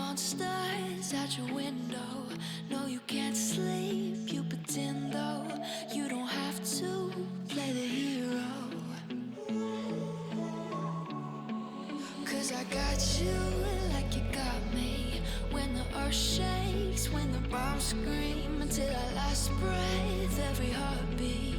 monsters at your window. No, you can't sleep, you pretend though. You don't have to play the hero. 'Cause I got you like you got me. When the earth shakes, when the bombs scream, until our last breath, every heartbeat.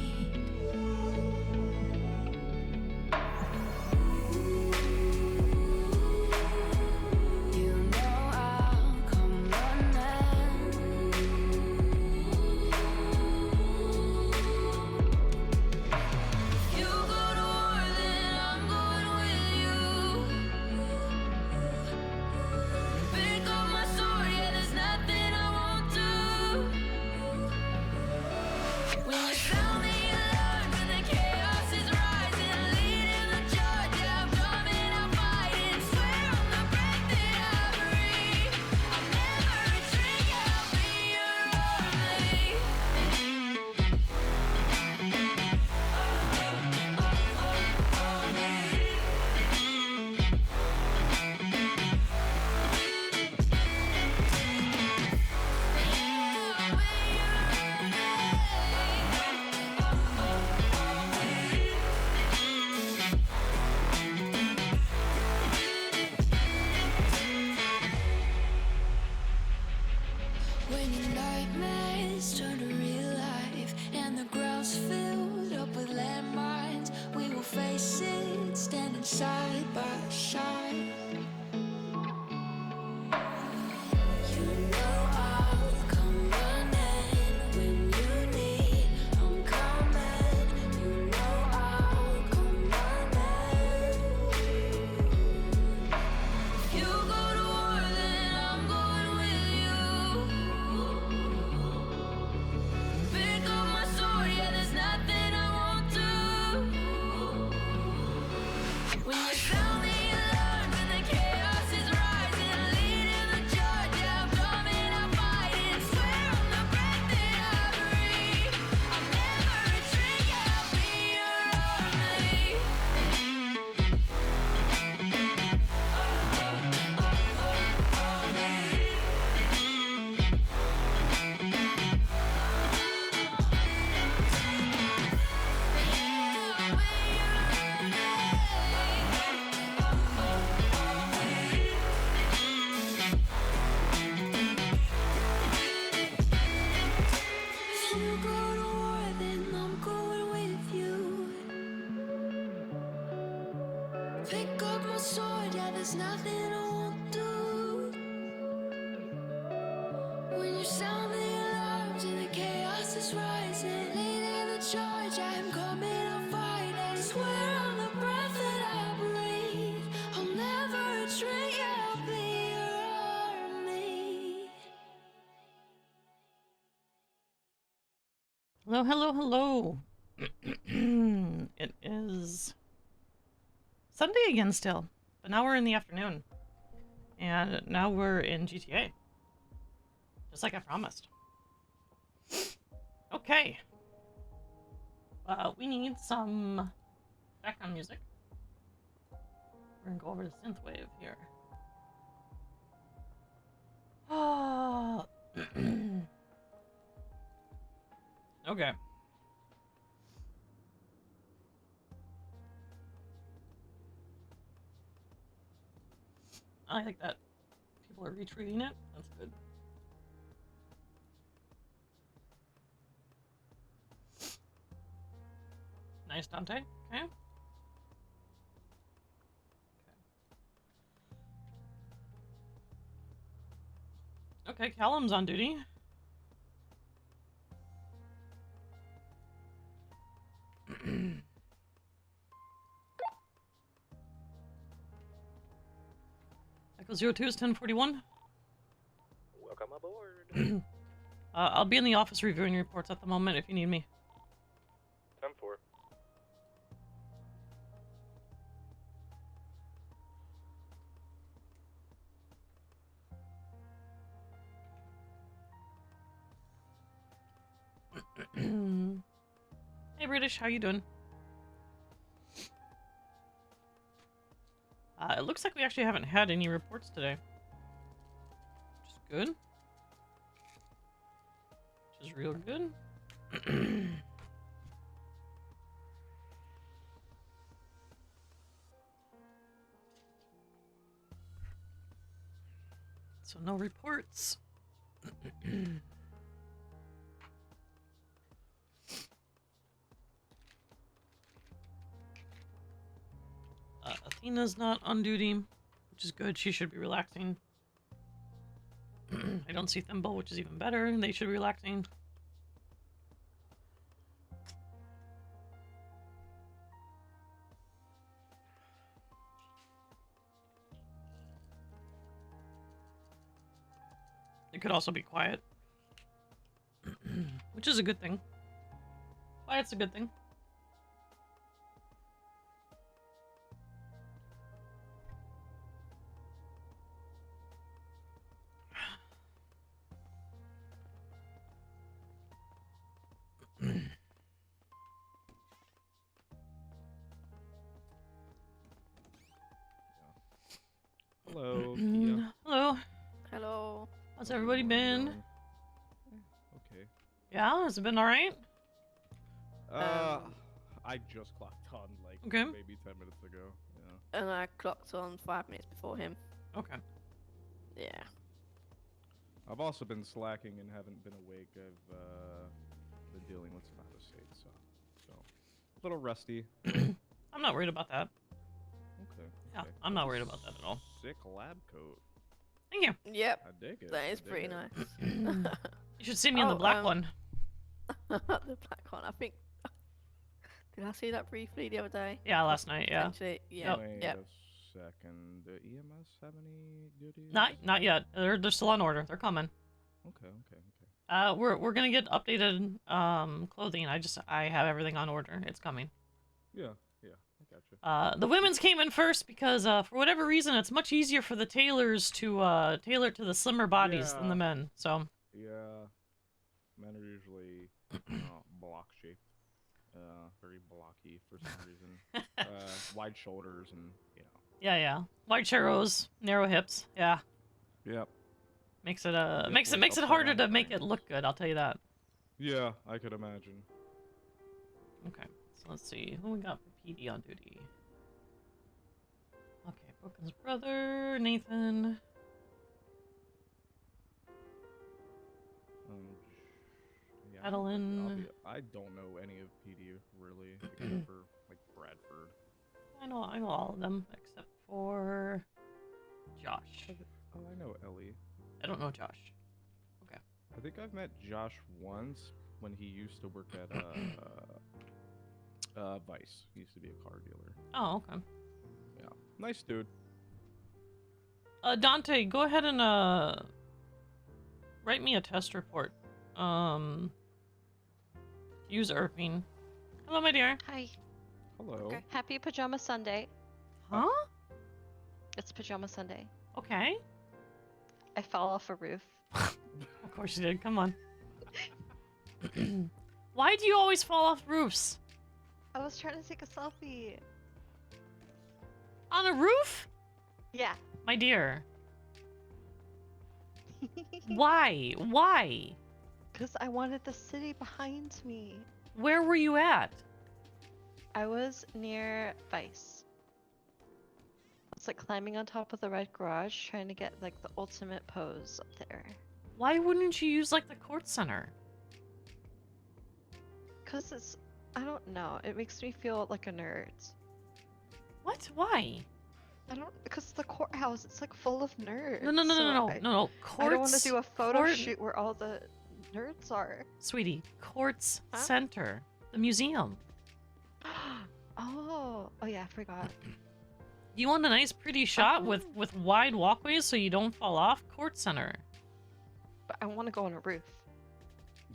When your nightmares turn to real life and the ground's filled up with landmines, we will face it standing side by side. You know I'll come running when you need. I'm coming. You know I'll come running. If you go to war, then I'm going with you. Pick up my sword, yeah, there's nothing I won't do. When you sound the alarm and the chaos is rising, leading the charge, yeah, I'm coming, I'm fighting. Swear on the breath that I breathe, I'll never retreat, yeah, I'll be your army. If you go to war, then I'm going with you. Pick up my sword, yeah, there's nothing I won't do. When you sound the alarms and the chaos is rising, leading the charge, I'm coming, I'm fighting. Swear on the breath that I breathe, I'll never retreat, yeah, I'll be your army. Hello, hello, hello. It is Sunday again still, but now we're in the afternoon. And now we're in GTA. Just like I promised. Okay. We need some background music. We're gonna go over to synthwave here. Okay. I like that. People are retweeting it. That's good. Nice, Dante. Okay. Okay, Callum's on duty. Echo 02 is 1041. Welcome aboard. I'll be in the office reviewing reports at the moment if you need me. 10-4. Hey British, how you doing? It looks like we actually haven't had any reports today. good. Which is real good. So no reports. Athena's not on duty, which is good. She should be relaxing. I don't see Thimble, which is even better. They should be relaxing. It could also be quiet, which is a good thing. Quiet's a good thing. Hello, Keya. Hello. Hello. How's everybody been? Okay. Yeah, has it been alright? I just clocked on like Okay. maybe 10 minutes ago. Yeah. And I clocked on 5 minutes before him. Okay. Yeah. I've also been slacking and haven't been awake. I've been dealing with some out of state stuff, so a little rusty. I'm not worried about that. Okay. Yeah, okay. I'm not worried about that at all. Sick lab coat. Thank you. Yep. I dig it. That I is dig pretty it. nice. You should see me in the black one. The black one. I think. Did I see that briefly the other day? Yeah, last night. Yeah. Potentially, yeah. Wait Yep. a second. Do EMS have any goodies? Not yet. They're still on order. They're coming. Okay. Okay. We're gonna get updated clothing. I have everything on order. It's coming. Yeah. I gotcha. The women's came in first because for whatever reason it's much easier for the tailors to tailor to the slimmer bodies than the Yeah. men. So Yeah, men are usually block shaped, very blocky for some reason. Wide shoulders and yeah. Wide churros, narrow hips. Yeah, Yep. makes it Yep, makes like it upside harder down to make it triangle. look good. I'll tell you that. Yeah, I could imagine. Okay, so let's see who we got for PD on duty. Okay, Broken's brother, Nathan. Yeah, Madeline. I don't know any of PD really, except for like Bradford. I know all of them except for Josh. Oh, I know Ellie. I don't know Josh. I think I've met Josh once when he used to work at Vice. He used to be a car dealer. Oh, okay. Yeah, nice dude. Dante, go ahead and write me a test report. Use Irving. Hello, my dear. Hi. Hello. Okay. Happy Pajama Sunday. Huh? It's Pajama Sunday. Okay. I fell off a roof. Of course you did. Come on. Why do you always fall off roofs? I was trying to take a selfie. On a roof? Yeah. My dear. Why? Why? Because I wanted the city behind me. Where were you at? I was near Vice. I was like climbing on top of the red garage trying to get like the ultimate pose up there. Why wouldn't you use like the court center? Because it's, I don't know, it makes me feel like a nerd. What? Why? I don't, because the courthouse, it's like full of nerds. No. I don't want to Courts. do a photo court- shoot where all the nerds are. Sweetie, Courts Huh? Center, the museum. Oh yeah, I forgot. You want a nice, pretty shot with wide walkways so you don't fall off? Court Center. But I want to go on a roof.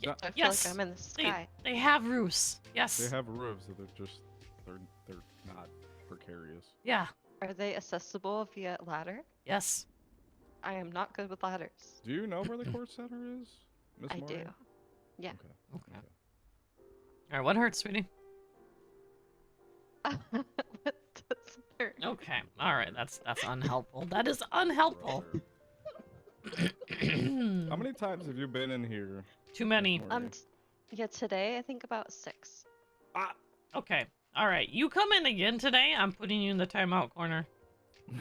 Yeah, I feel Yes, like I'm in the sky. They have roofs. Yes. they have roofs, so they're not precarious. Yeah. Are they accessible via ladder? Yes. I am not good with ladders. Do you know where the court center is, Miss I Maureen? do. Yeah. Okay. Okay. All right. What hurts, sweetie? What does hurt? Okay. All right. That's unhelpful. That is unhelpful. How many times have you been in here? Too many. Morty? Yeah, today I think about 6. Ah! Okay. All right. You come in again today. I'm putting you in the timeout corner.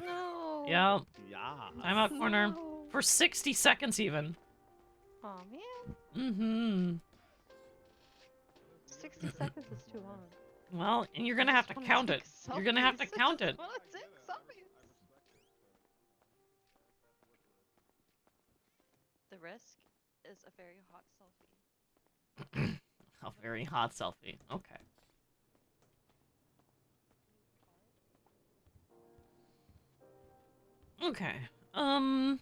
No. Yeah. Yeah. Timeout corner. No. For 60 seconds even. Oh man, Mm-hmm. 60 seconds is too long. Well, and you're I gonna have just to wanna count take it. You're gonna have to selfies. I count just it. wanna take selfies. The risk is a very hot selfie. A very hot selfie. Okay. Okay. Okay,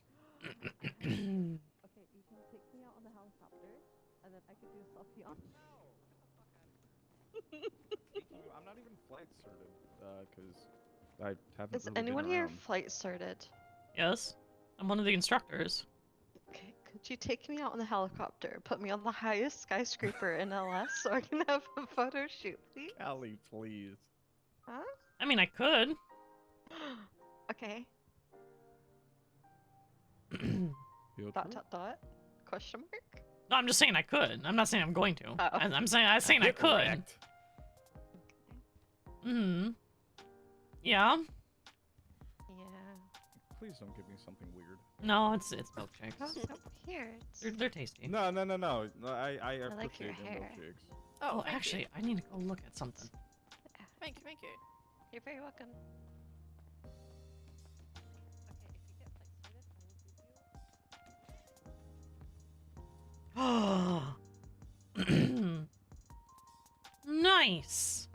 you can take me out on the helicopter, and then I could do a selfie on. I'm not even flight certed, because I haven't Is really anyone been here around. flight started? Yes. I'm one of the instructors. Okay, could you take me out on the helicopter, put me on the highest skyscraper in LS so I can have a photo shoot, please? Callie, please. Huh? I mean, I could. Okay. Feel Dot true? dot dot? Question mark? No, I'm just saying I could. I'm not saying I'm going to. Oh. I'm saying I Get could. wrecked. Hmm. Yeah. Yeah. Please don't give me something weird. No, it's milkshakes. Oh, here. It's... They're tasty. No. I like your appreciate your hair. milkshakes. Oh, thank actually, you. I need to go look at something. Thank you. You're very welcome. Okay, if you get flight started, I will give you... Nice.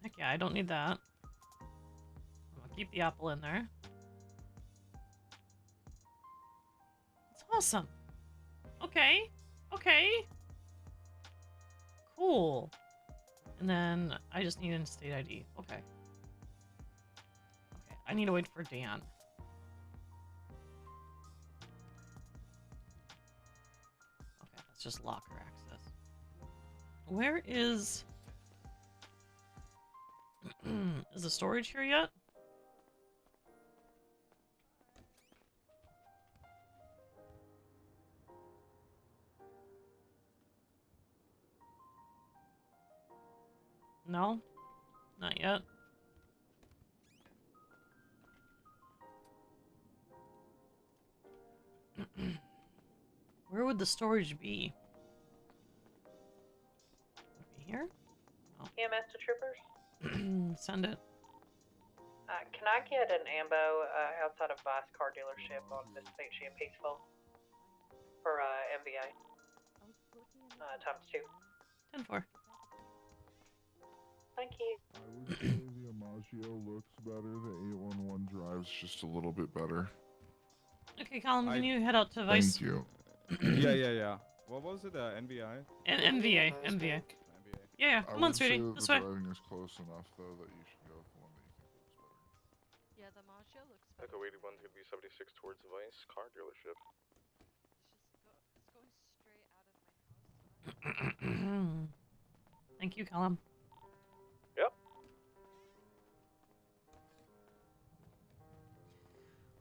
Heck yeah, I don't need that. I'll keep the apple in there. It's awesome. Okay. Okay. Cool. And then I just need an state ID. Okay. Okay, I need to wait for Dan. Okay, that's just locker access. Where is... is the storage here yet? No? Not yet. Where would the storage be? Would it be here? EMS to troopers. Send it. Can I get an ambo outside of Vice Car Dealership on Vespucci and Peaceful for MVA? Times 2. 10-4. Thank you. I would say the Amagio looks better. The 811 drives just a little bit better. Okay, Colin, can I- you head out to Vice? Thank you. Yeah. What was it? NVI? And MVA. NVA. Yeah, I come on, would say sweetie. that This the way. driving is close enough, though, that you should go with the one that you think looks better. Yeah, the Maggio looks better. Echo 81's gonna be 76 towards Vice Car Dealership. It's going straight out of my house. Thank you, Colin. Yep.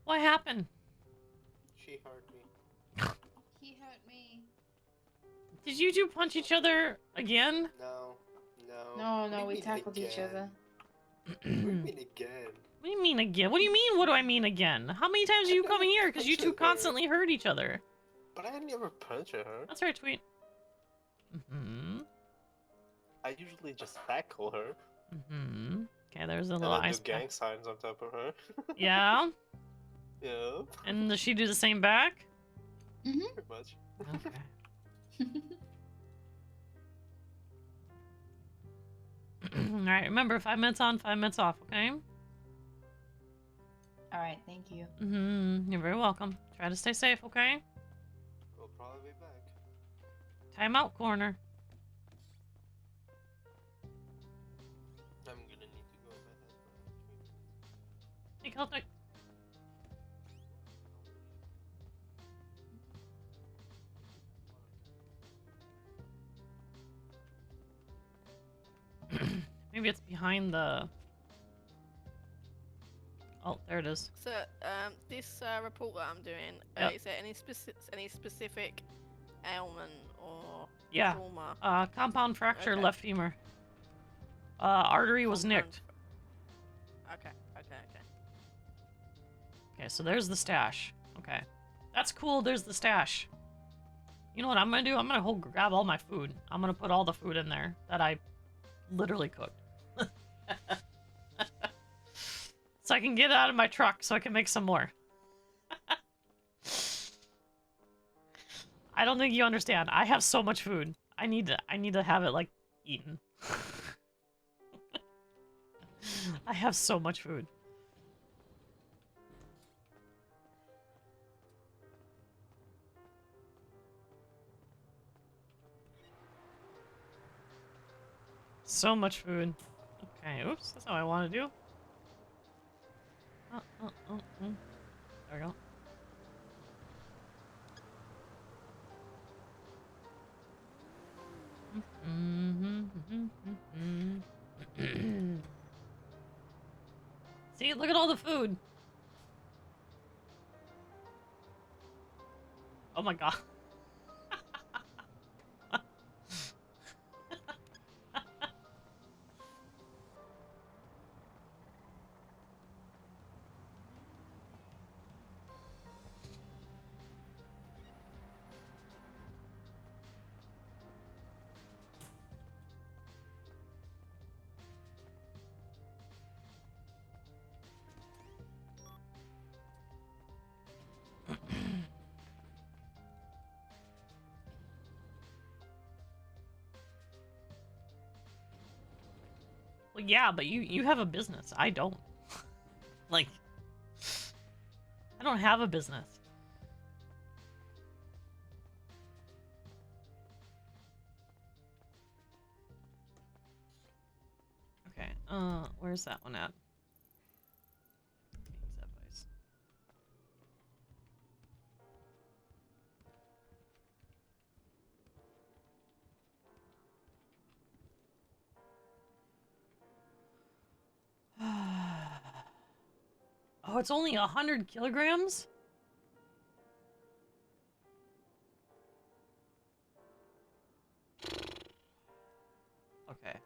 What happened? She hurt me. He hurt me. Did you two punch each other again? No. No, we tackled each other. What do you mean again? What do you mean again? What do you mean, what do I mean again? How many times are you coming here? Because you two constantly hurt each other. But I never punch her. That's right, Tweet. I usually just tackle her. Okay, there's a And little I ice do gang pack. signs on top of her. Yeah? Yeah, And does she do the same back? pretty much. Okay. Alright, remember, 5 minutes on, 5 minutes off, okay? Alright, thank you. You're very welcome. Try to stay safe, okay? We'll probably be back. Timeout corner. I'm gonna need to go in my head for 3 minutes. Hey, Celtic. Maybe it's behind the... Oh, there it is. So, this report that I'm doing, Yep. is there any specific ailment or Yeah. trauma? Compound fracture Okay. left femur. Artery was Compound nicked. Okay. Okay, so there's the stash. Okay. That's cool, there's the stash. You know what I'm gonna do? I'm gonna grab all my food. I'm gonna put all the food in there that I literally cooked. So I can get it out of my truck so I can make some more. I don't think you understand. I have so much food. I need to have it like eaten. I have so much food. So much food. Okay, oops, that's how I want to do. There we go. See, look at all the food. Oh my god. Well, yeah, but you have a business. I don't. Like, I don't have a business. Okay, where's that one at? Use advice. Oh, it's only 100 kilograms? Okay.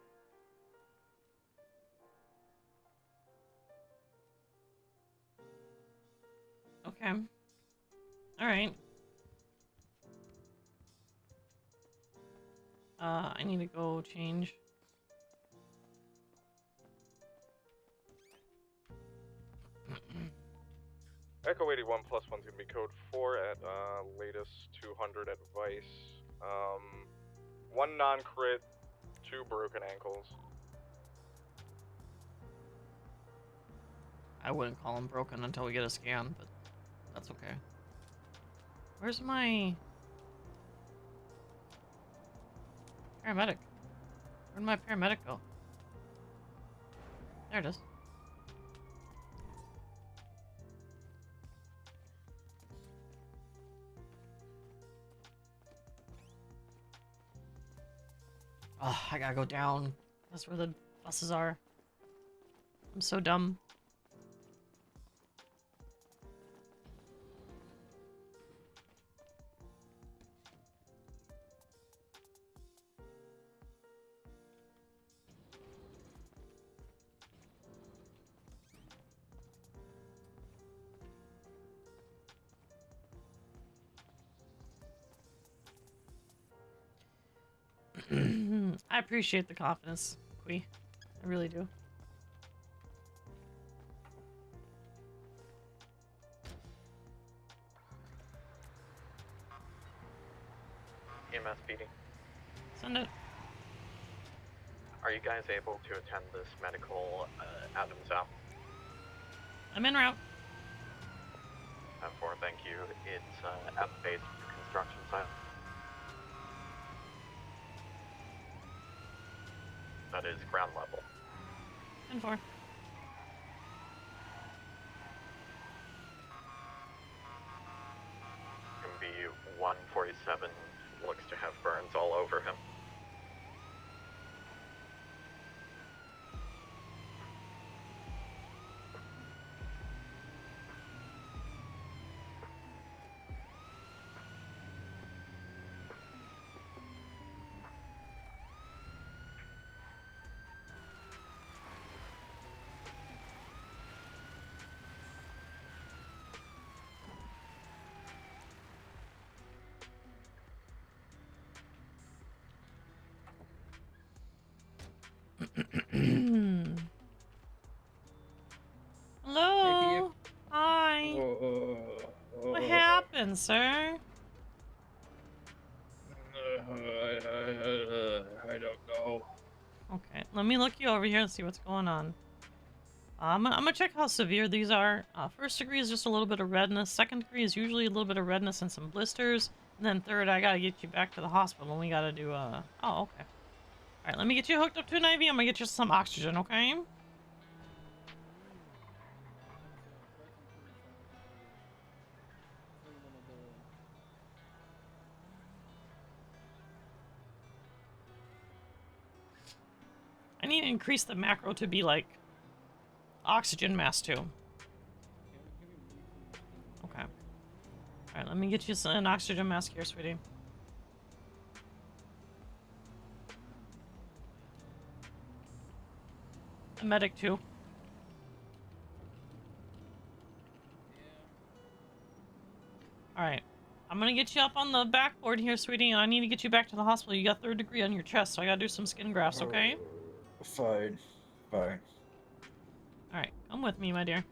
Okay. Alright. I need to go change. Echo 81 plus one's gonna be code 4 at latest 200 at Vice. 1 non-crit, 2 broken ankles. I wouldn't call him broken until we get a scan, but that's okay. Where's my paramedic? Where'd my paramedic go? There it is. Oh, I gotta go down. That's where the buses are. I'm so dumb. I appreciate the confidence, Kui. I really do. EMS PD. Send it. Are you guys able to attend this medical Adams out? I'm en route. 4, thank you. It's at the base construction site. That is ground level. 10-4. MB 147 looks to have burns all over him. Hello. Hi. What happened, sir? I don't know. Okay, let me look you over here and see what's going on. I'm gonna check how severe these are. First degree is just a little bit of redness. Second degree is usually a little bit of redness and some blisters. And then third, I gotta get you back to the hospital and we gotta do, oh, okay. Alright, let me get you hooked up to an IV. I'm gonna get you some oxygen, okay? I need to increase the macro to be like oxygen mask too. Okay. Alright, let me get you an oxygen mask here, sweetie. A medic too. Alright. I'm gonna get you up on the backboard here, sweetie, and I need to get you back to the hospital. You got 3rd degree on your chest, so I gotta do some skin grafts, okay? Fine. Fine. Alright, come with me, my dear.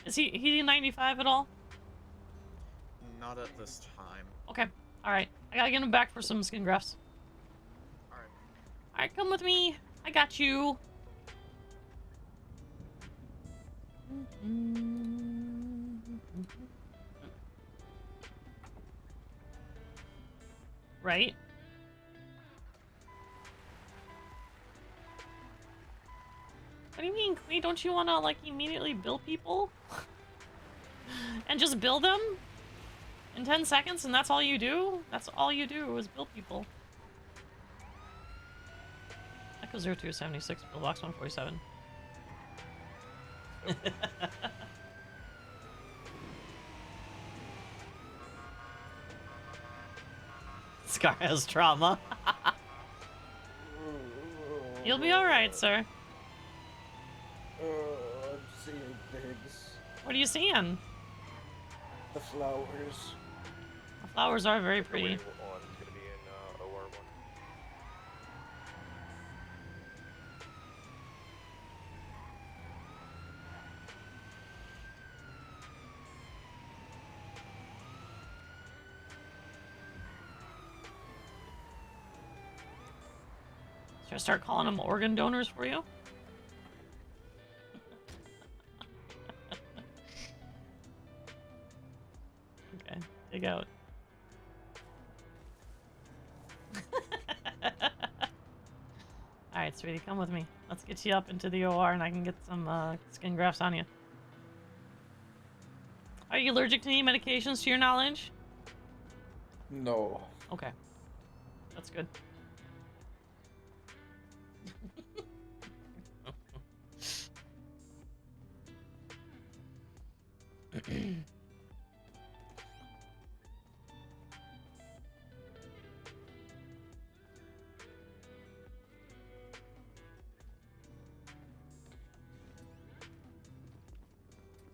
Is he 95 at all? Not at this time. Okay. Alright. I gotta get him back for some skin grafts. Alright. Alright, come with me. I got you. Right? What do you mean, Queen? Don't you want to, like, immediately bill people? And just bill them? In 10 seconds, and that's all you do? That's all you do, is bill people. Echo 0276, bill box 147. Scar has trauma. You'll be alright, sir. I'm seeing things. What are you seeing? The flowers. The flowers are very pretty. One's gonna be in OR1. Should I start calling them organ donors for you? Okay, dig out. Alright, sweetie, come with me. Let's get you up into the OR and I can get some skin grafts on you. Are you allergic to any medications to your knowledge? No. Okay. That's good.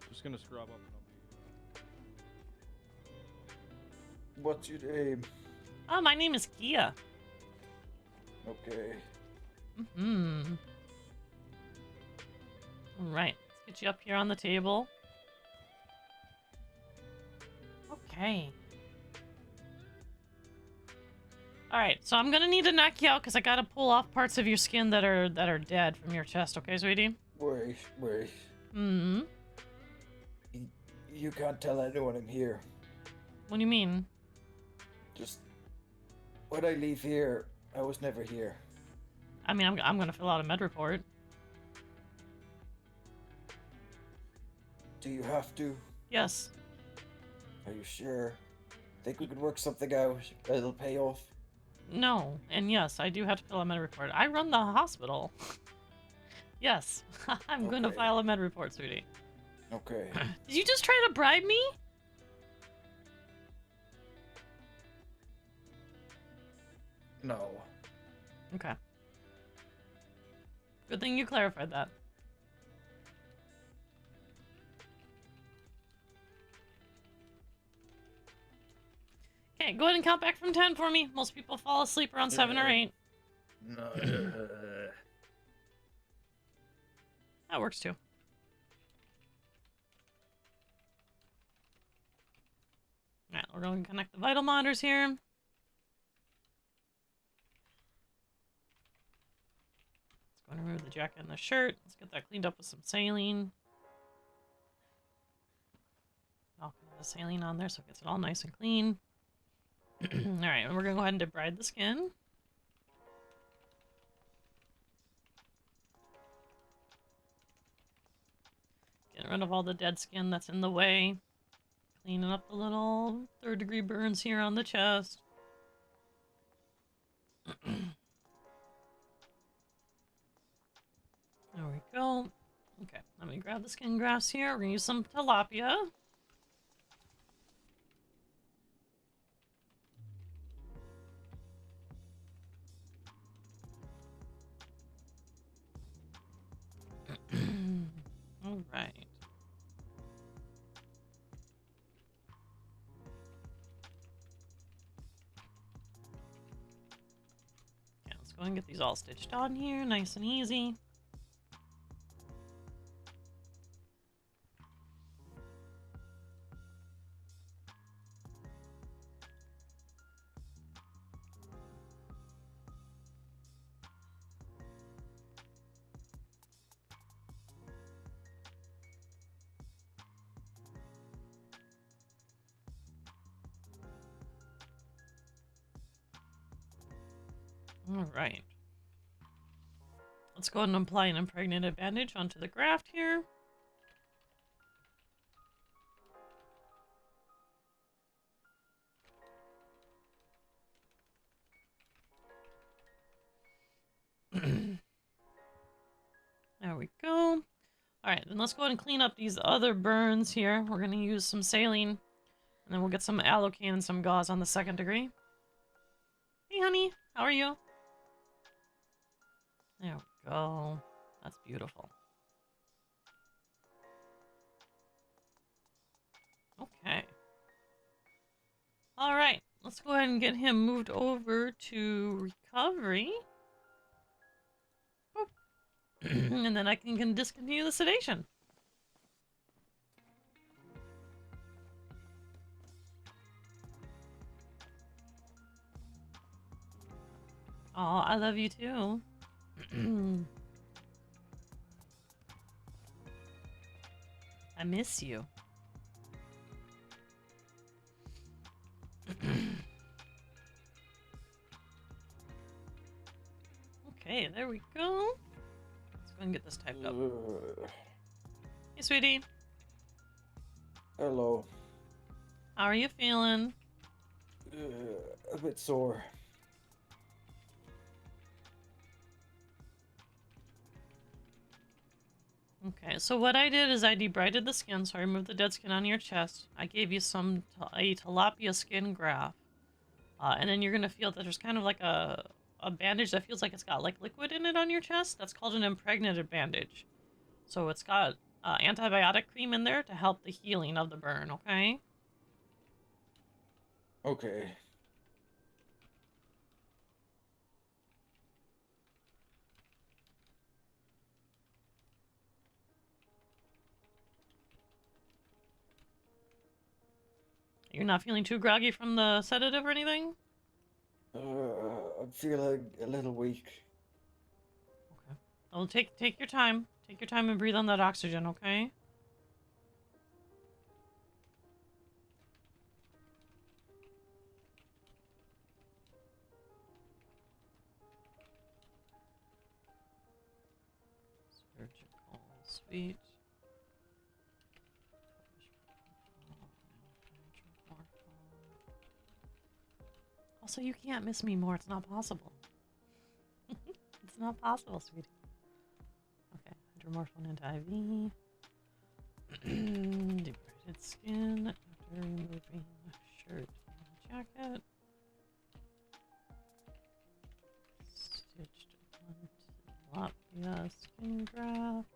Just gonna scrub up. What's your name? Oh, my name is Keya. Okay. Alright, let's get you up here on the table. Okay. Alright, so I'm gonna need to knock you out because I gotta pull off parts of your skin that are dead from your chest, okay, sweetie? Wait. Mm-hmm. You can't tell anyone I'm here. What do you mean? Just when I leave here, I was never here. I mean, I'm gonna fill out a med report. Do you have to? Yes. Are you sure? Think we could work something out? It'll pay off. No, and yes, I do have to fill a med report. I run the hospital. Yes, I'm gonna Okay. file a med report, sweetie. Okay. Did you just try to bribe me? No. Okay. Good thing you clarified that. Okay, go ahead and count back from 10 for me. Most people fall asleep around 7 or 8. That works too. Alright, we're going to connect the vital monitors here. Let's go and remove the jacket and the shirt. Let's get that cleaned up with some saline. I'll put the saline on there so it gets it all nice and clean. Alright, and we're going to go ahead and debride the skin. Getting rid of all the dead skin that's in the way. Cleaning up the little third-degree burns here on the chest. There we go. Okay, let me grab the skin grafts here. We're going to use some tilapia. All right. Okay, let's go and get these all stitched on here, nice and easy. Alright. Let's go ahead and apply an impregnated bandage onto the graft here. There we go. Alright, then let's go ahead and clean up these other burns here. We're going to use some saline. And then we'll get some Allocaine and some gauze on the 2nd degree. Hey, honey. How are you? There we go. That's beautiful. Okay. Alright. Let's go ahead and get him moved over to recovery. And then I can discontinue the sedation. Oh, I love you too. I miss you. Okay, there we go. Let's go and get this typed up. Hey, sweetie. Hello. How are you feeling? A bit sore. Okay, so what I did is I debrided the skin, so I removed the dead skin on your chest. I gave you a tilapia skin graft. And then you're going to feel that there's kind of like a bandage that feels like it's got like liquid in it on your chest. That's called an impregnated bandage. So it's got antibiotic cream in there to help the healing of the burn, okay? Okay. You're not feeling too groggy from the sedative or anything? I'm feeling a little weak. Okay. Well, take your time. Take your time and breathe on that oxygen, okay? Surgical suite. Also, you can't miss me more. It's not possible. It's not possible, sweetie. Okay, hydromorphone into IV. Degraded skin after removing the shirt and jacket. Stitched onto tilapia skin graft.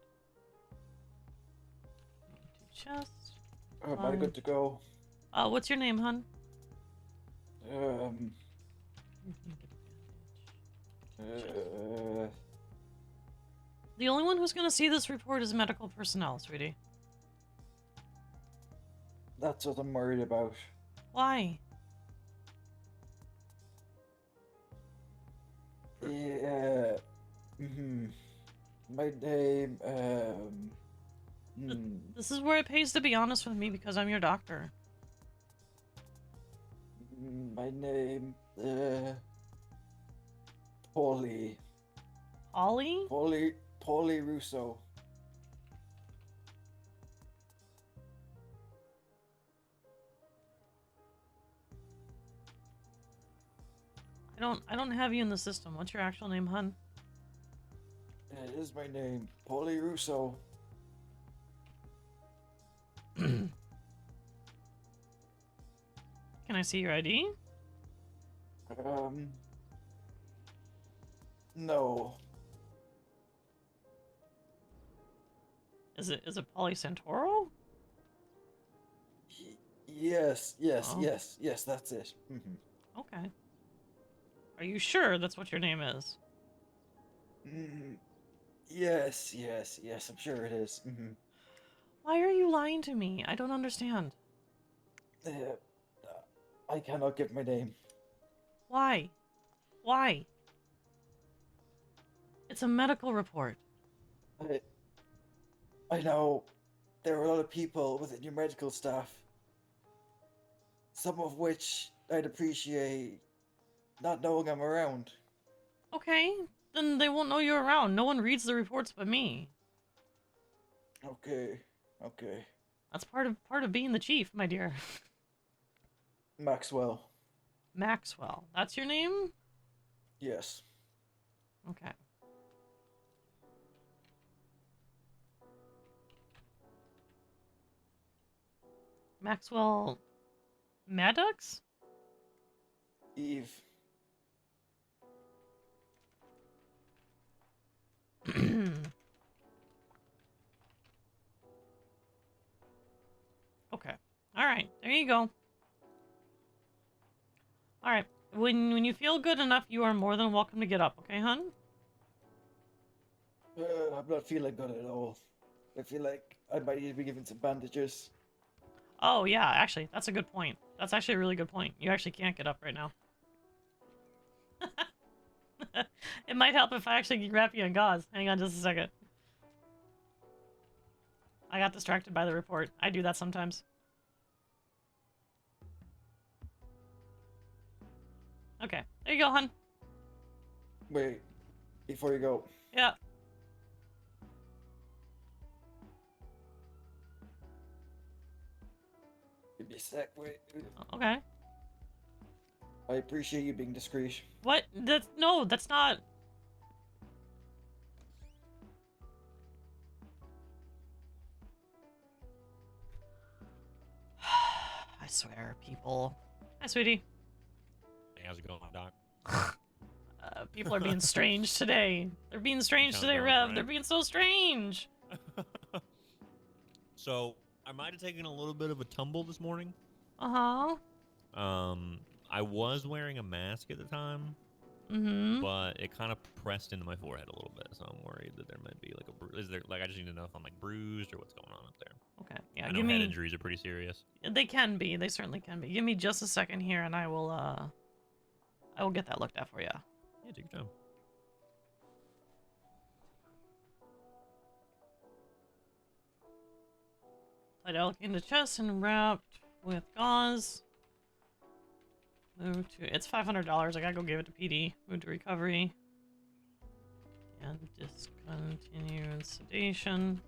Into chest. Am I good to go? What's your name, hun? The only one who's gonna see this report is medical personnel, sweetie. That's what I'm worried about. Why? Yeah. My name, This is where it pays to be honest with me because I'm your doctor. My name, Paulie. Ollie? Paulie Russo. I don't have you in the system. What's your actual name, hun? That is my name, Paulie Russo. Can I see your ID? No. Is it Polly Santoro? Yes, Oh. yes, that's it. Okay. Are you sure that's what your name is? Yes, I'm sure it is. Why are you lying to me? I don't understand. I cannot give my name. Why? Why? It's a medical report. I know there are a lot of people within your medical staff, some of which I'd appreciate not knowing I'm around. Okay, then they won't know you're around. No one reads the reports but me. Okay. That's part of being the chief, my dear. Maxwell. Maxwell. That's your name? Yes. Okay. Maxwell Maddox? Eve. Okay. Alright, there you go. Alright. When you feel good enough, you are more than welcome to get up, okay, hun? I'm not feeling good at all. I feel like I might need to be given some bandages. Oh, yeah, actually, that's a good point. That's actually a really good point. You actually can't get up right now. It might help if I actually wrap you in gauze. Hang on just a second. I got distracted by the report. I do that sometimes. Okay, there you go, hun. Wait, before you go. Yeah. Give me a sec, wait. Okay. I appreciate you being discreet. What? No, that's not... I swear, people. Hi, sweetie. Hey, how's it going, Doc? People are being strange today. They're being strange today, Rev. Right? They're being so strange. So, I might have taken a little bit of a tumble this morning. Uh-huh. I was wearing a mask at the time. Mm-hmm. But it kind of pressed into my forehead a little bit, so I'm worried that there might be like a is there like I just need to know if I'm like bruised or what's going on up there. Okay. Yeah, I know head injuries are pretty serious. They can be. They certainly can be. Give me just a second here and I will get that looked at for you. Yeah, take your time. Tied elk in the chest and wrapped with gauze. Move to... It's $500. I gotta go give it to PD. Move to recovery. And discontinue sedation.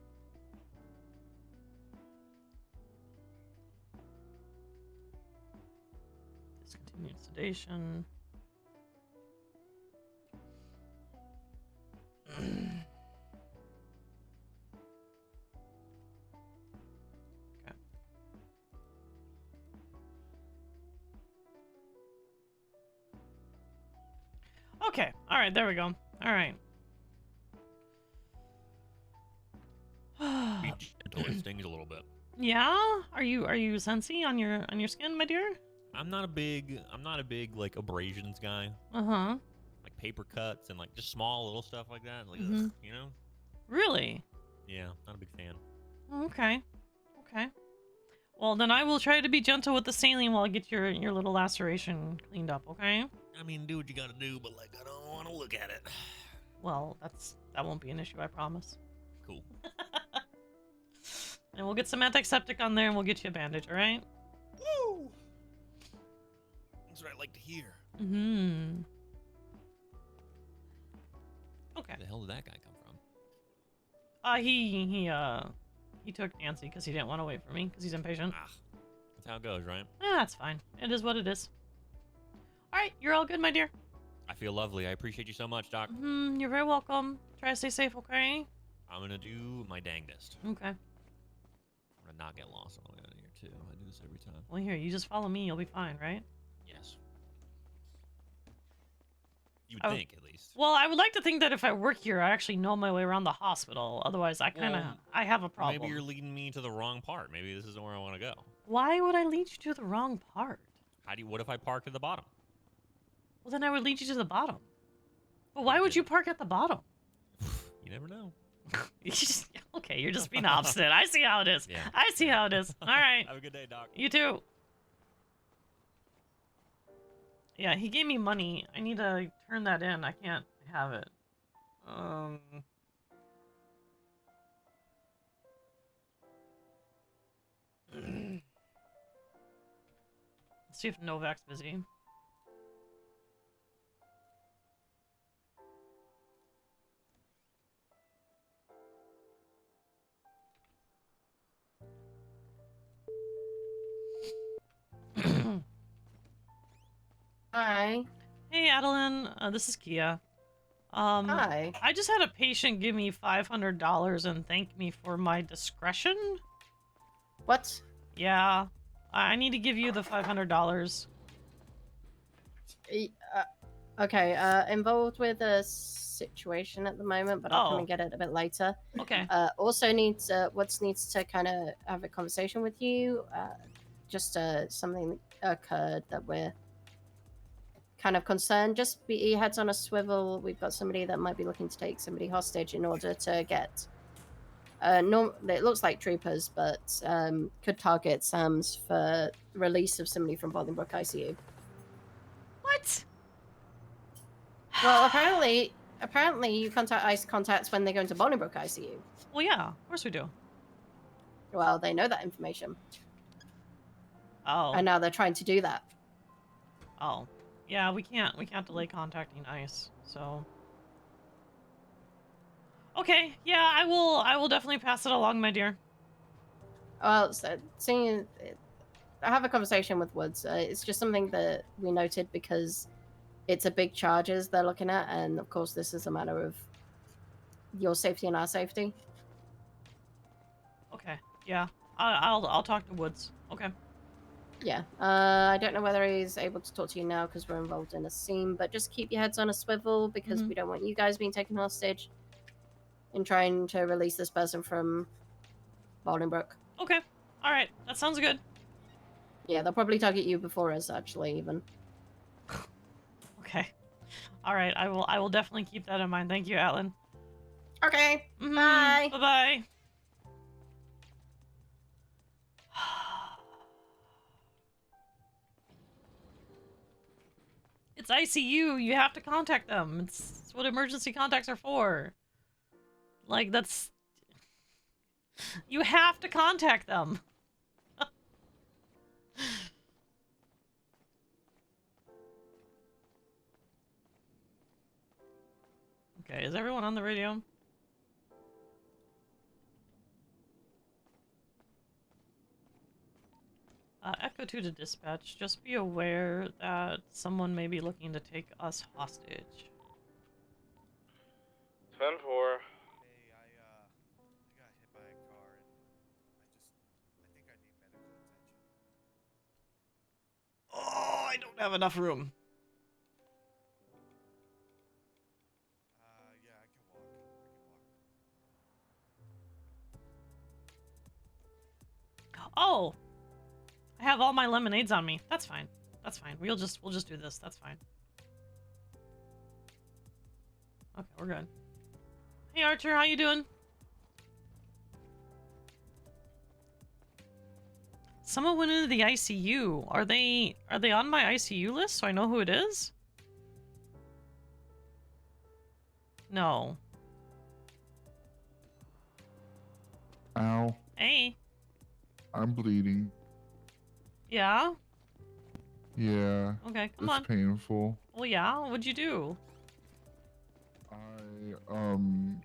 Discontinued sedation. Okay. All right. There we go. All right. Be gentle, it stings a little bit. Yeah? Are you sensy on your skin, my dear? I'm not a big like abrasions guy. Uh-huh. Like paper cuts and like just small little stuff like that. Like, Mhm. ugh, you know? Really? Yeah, not a big fan. Okay. Okay. Well, then I will try to be gentle with the saline while I get your little laceration cleaned up, okay? I mean, do what you gotta do, but like, I don't want to look at it. Well, that won't be an issue, I promise. Cool. And we'll get some antiseptic on there and we'll get you a bandage, alright? Woo! That's what I like to hear. Mm-hmm. Okay. Where the hell did that guy come from? He took Nancy because he didn't want to wait for me because he's impatient. Ah, that's how it goes, right? That's fine. It is what it is. Alright, you're all good, my dear. I feel lovely. I appreciate you so much, Doc. You're very welcome. Try to stay safe, okay? I'm gonna do my dangest. Okay. I'm gonna not get lost on the way out of here, too. I do this every time. Well, here, you just follow me, you'll be fine, right? Yes. You would think, at least. Well, I would like to think that if I work here, I actually know my way around the hospital. Otherwise, I have a problem. Maybe you're leading me to the wrong part. Maybe this isn't where I want to go. Why would I lead you to the wrong part? What if I parked at the bottom? Well, then I would lead you to the bottom. But why would you park at the bottom? You never know. Okay, you're just being obstinate. I see how it is. Yeah. I see how it is. All right. Have a good day, Doc. You too. Yeah, he gave me money. I need to turn that in. I can't have it. Let's see if Novak's busy. Hi. Hey, Adeline. This is Keya. Hi. I just had a patient give me $500 and thank me for my discretion. What? Yeah. I need to give you the $500. Okay, involved with a situation at the moment, but I'll come and get it a bit later. Okay. Also needs to kind of have a conversation with you. Just something occurred that we're kind of concerned. Just be your heads on a swivel. We've got somebody that might be looking to take somebody hostage in order to get. It looks like troopers, but could target SAMs for release of somebody from Bolingbroke ICU. What? Well, apparently you contact ICE contacts when they go into Bolingbroke ICU. Well, yeah, of course we do. Well, they know that information. Oh. And now they're trying to do that. Oh. Yeah, we can't delay contacting ICE, so. Okay, yeah, I will definitely pass it along, my dear. Well, so seeing, I have a conversation with Woods. It's just something that we noted because it's a big charges they're looking at, and of course this is a matter of your safety and our safety. Okay, yeah, I'll talk to Woods. Okay. Yeah, I don't know whether he's able to talk to you now because we're involved in a scene, but just keep your heads on a swivel because we don't want you guys being taken hostage in trying to release this person from Bolingbroke. Okay, all right, that sounds good. Yeah, they'll probably target you before us, actually, even. Okay, all right, I will definitely keep that in mind. Thank you, Alan. Okay, bye. Bye-bye. It's ICU. You have to contact them. It's what emergency contacts are for. Like, that's... You have to contact them. Okay, is everyone on the radio? Echo 2 to dispatch. Just be aware that someone may be looking to take us hostage. 10-4. Oh, I don't have enough room. Oh, I have all my lemonades on me. That's fine. That's fine. We'll just do this. That's fine. Okay, we're good. Hey Archer, how you doing? Someone went into the ICU. Are they on my ICU list so I know who it is? No. Ow. Hey. I'm bleeding. Yeah? Yeah. Okay, come it's on. painful. Well, yeah, what'd you do?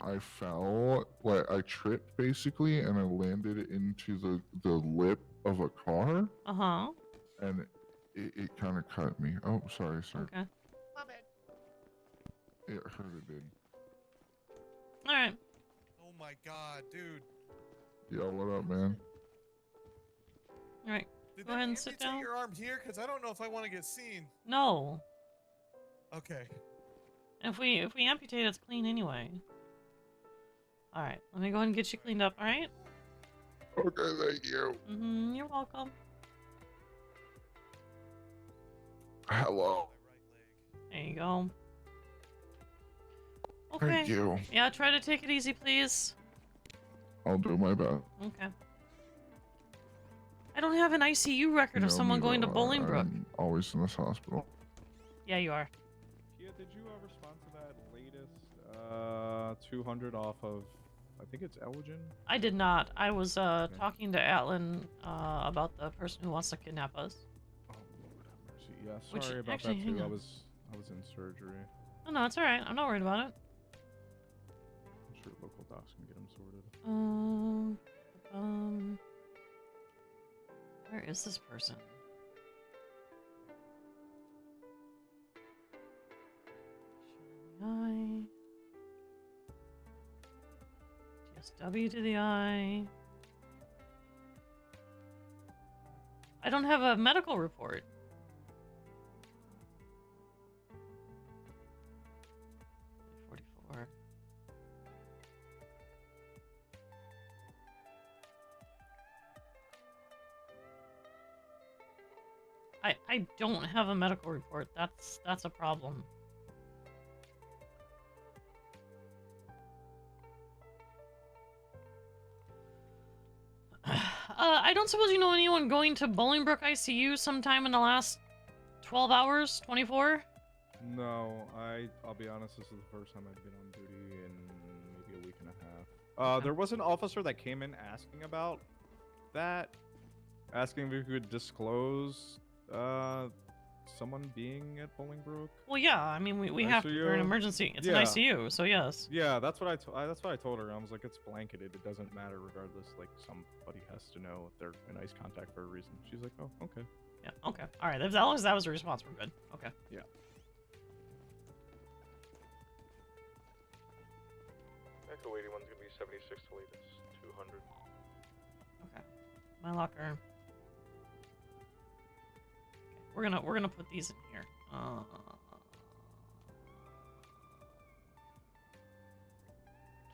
I fell, like I tripped basically, and I landed into the lip of a car, Uh-huh. and it kind of cut me. Oh, sorry, sir. Okay. My bad. It hurt a bit. Alright. Oh my god, dude. Yo, what up, man? Alright. Did Go they ahead and sit amputate down. your arm here? Because I don't know if I want to get seen. No. Okay. If we amputate, it's clean anyway. Alright, let me go ahead and get you cleaned up, alright? Okay, thank you. Mm-hmm, you're welcome. Hello. There you go. Okay. Thank you. Yeah, try to take it easy, please. I'll do my best. Okay. I don't have an ICU record of someone going to Bolingbrook. I'm always in this hospital. Yeah, you are. Keya, did you respond to that latest 200 off of, I think it's Elgin? I did not. I was talking to Atlin about the person who wants to kidnap us. Oh, Lord have mercy. Yeah, Which, sorry about actually, that hang too. I on. was in surgery. Oh no, it's alright. I'm not worried about it. I'm sure local docs can get him sorted. Where is this person? Shiny eye. TSW to the eye. I don't have a medical report. I don't have a medical report. That's a problem. I don't suppose you know anyone going to Bolingbrook ICU sometime in the last 12 hours, 24? No, I'll be honest, this is the first time I've been on duty in maybe a week and a half. There was an officer that came in asking about that, asking if we could disclose someone being at Bolingbrook. Well, yeah, I mean we have to for an emergency. It's an ICU, so yes. Yeah, that's what I told her. I was like, it's blanketed. It doesn't matter regardless. Like somebody has to know if they're in ice contact for a reason. She's like, oh, okay. Yeah, okay. All right, as long as that was a response, we're good. Okay. Yeah. Echo 81's gonna be 76 to latest 200. Okay. My locker. Okay, we're gonna put these in here.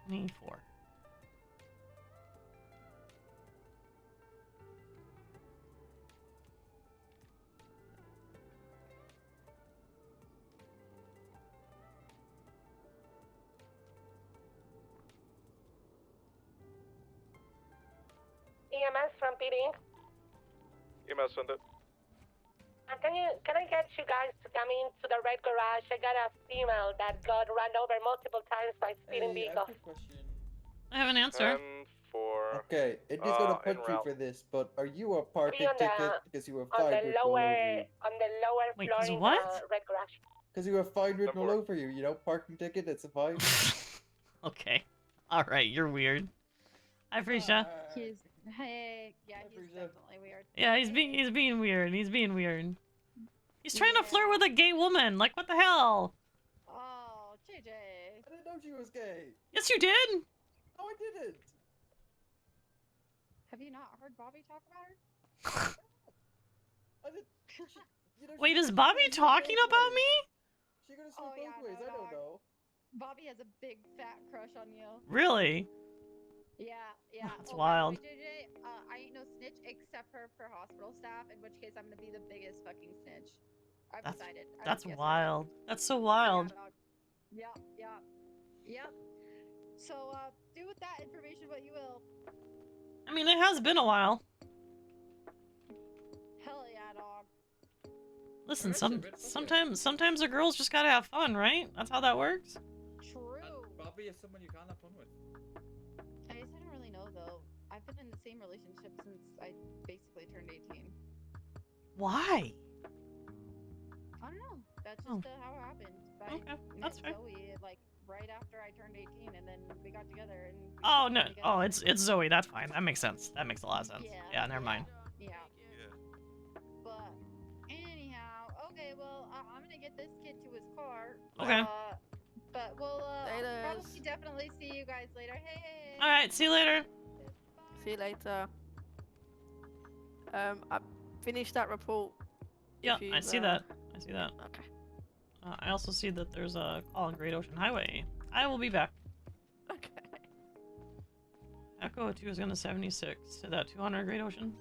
24. EMS from PD. EMS, send it. Can I get you guys to come into the red garage? I got a female that got run over multiple times by speeding vehicle. I have an answer. 10-4. Okay, it is gonna punch you for this, but are you a parking ticket because you were fined written all over you? On the lower Wait, floor is in what? the red garage. Because you were fined written all over you, parking ticket, it's a fine. Okay. All right, you're weird. Hi, Prisha. Hey, yeah, he's definitely weird. Yeah, he's being weird. He's being weird. He's trying to flirt with a gay woman. Like, what the hell? Oh, JJ. I didn't know she was gay. Yes, you did. No, I didn't. Have you not heard Bobby talk about her? I didn't. Wait, is Bobby talking about me? She gonna swim both ways. I don't know. Bobby has a big fat crush on you. Really? Yeah. That's Oh, wild. by the way, JJ, I ain't no snitch except for hospital staff, in which case I'm gonna be the biggest fucking snitch. I've decided. That's wild. That's so wild. Yeah. Yep. So, do with that information what you will. I mean, it has been a while. Hell yeah, dog. Listen, Alright, so sometimes a girl's just gotta have fun, right? That's how that works. True. Bobby is someone you can't have fun with. I guess I don't really know though. I've been in the same relationship since I basically turned 18. Why? I don't know. That's Oh. just how it happened. I Okay, met that's fair. Zoe like right after I turned 18, and then we got together. And we Oh stayed no! together. Oh, it's Zoe. That's fine. That makes sense. That makes a lot of sense. Yeah, never mind. Yeah. But anyhow, okay. Well, I'm gonna get this kid to his car. Okay. But we'll Laters. probably definitely see you guys later. Hey. All right. See you later. See you later. I finished that report. Yeah, if you've, I see that. I see that. Okay. I also see that there's a call on Great Ocean Highway. I will be back. Okay. Echo 2 is going to 76 to that 200 Great Ocean.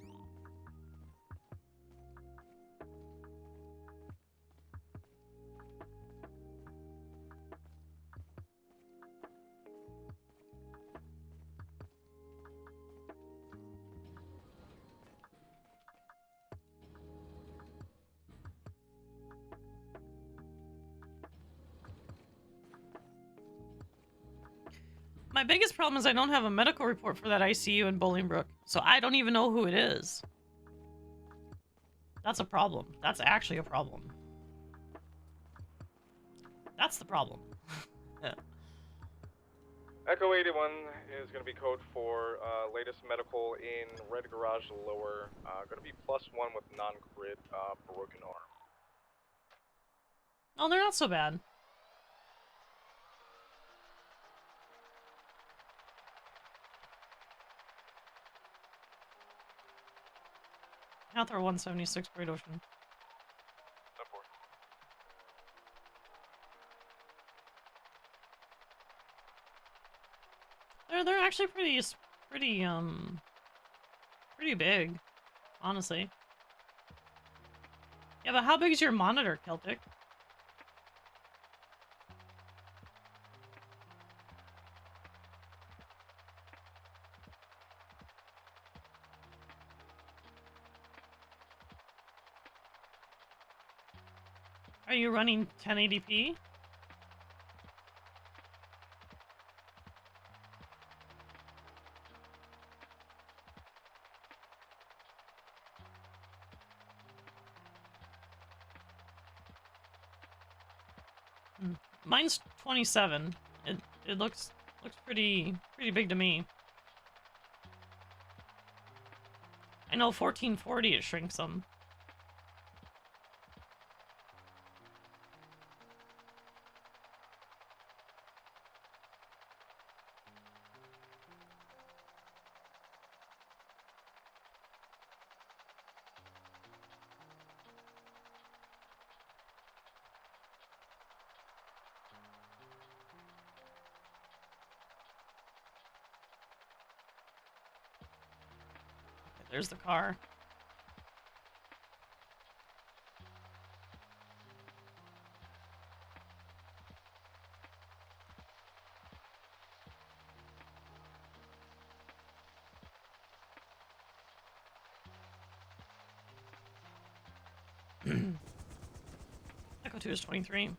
My biggest problem is I don't have a medical report for that ICU in Bolingbrook, so I don't even know who it is. That's a problem. That's actually a problem. That's the problem. Yeah. Echo 81 is going to be code for latest medical in Red Garage Lower. Going to be +1 with non-crit, broken arm. Oh, they're not so bad. Hathor 176 Great Ocean. They're actually pretty big, honestly. Yeah, but how big is your monitor, Celtic? Are you running 1080p? Mine's 27. It looks pretty big to me. I know 1440 it shrinks them. There's the car. Echo 2 is 23.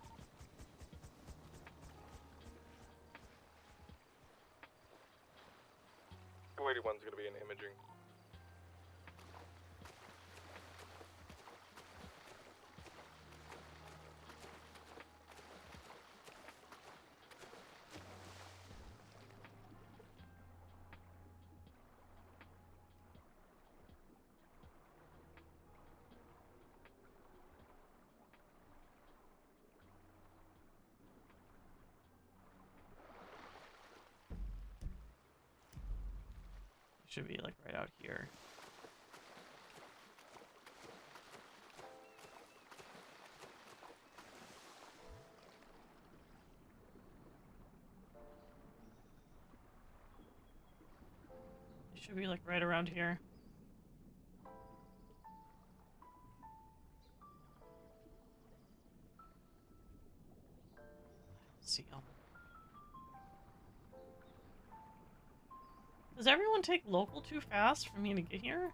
Echo 81 is going to be in imaging. It should be like right out here. It should be like right around here. See 'em. Does everyone take local too fast for me to get here?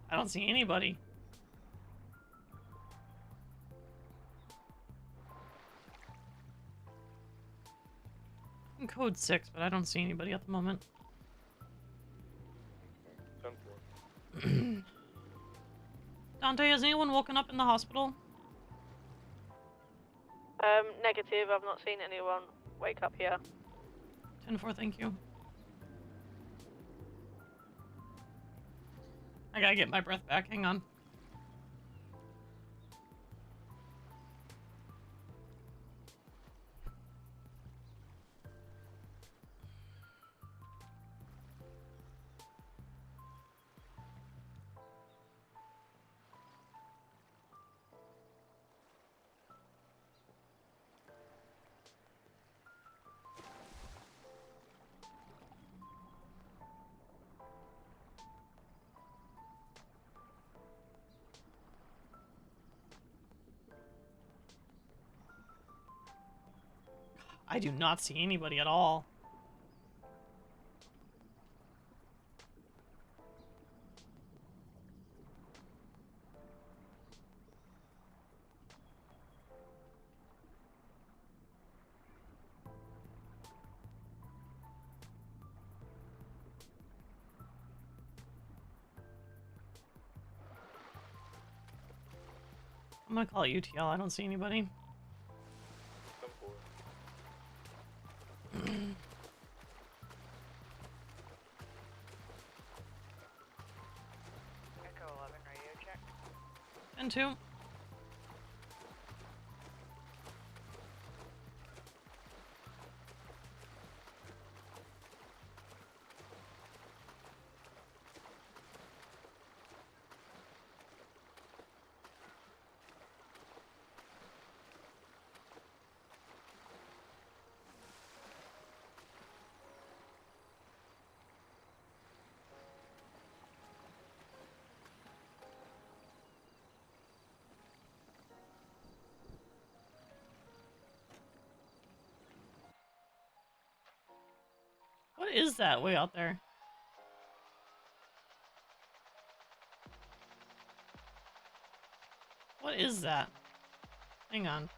I don't see anybody. I'm code 6, but I don't see anybody at the moment. 10-4. Dante, has anyone woken up in the hospital? Negative. I've not seen anyone wake up here. 10-4, thank you. I gotta get my breath back, hang on. I do not see anybody at all. I'm gonna call it UTL, I don't see anybody. 10-4. Echo 11, radio check. 10-2. What is that way out there? What is that? Hang on.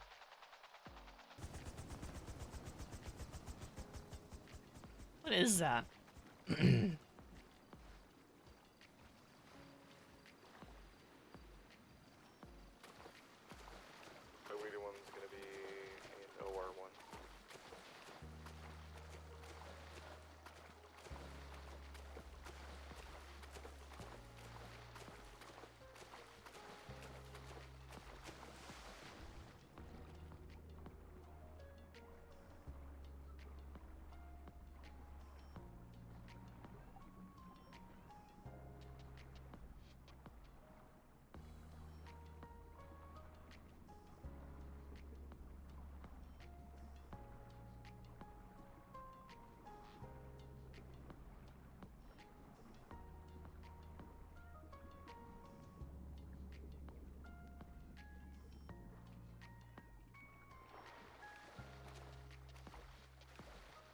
What is that? My weedy one's gonna be in OR1.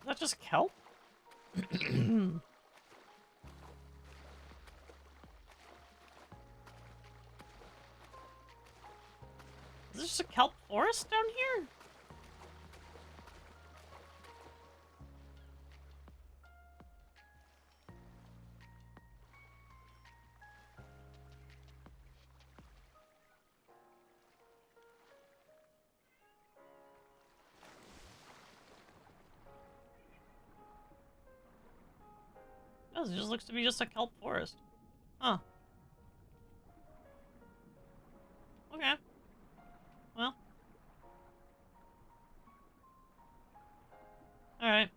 Is that just kelp? Is this just a kelp forest down here? No, it just looks to be just a kelp forest. Huh. Okay. Well. Alright.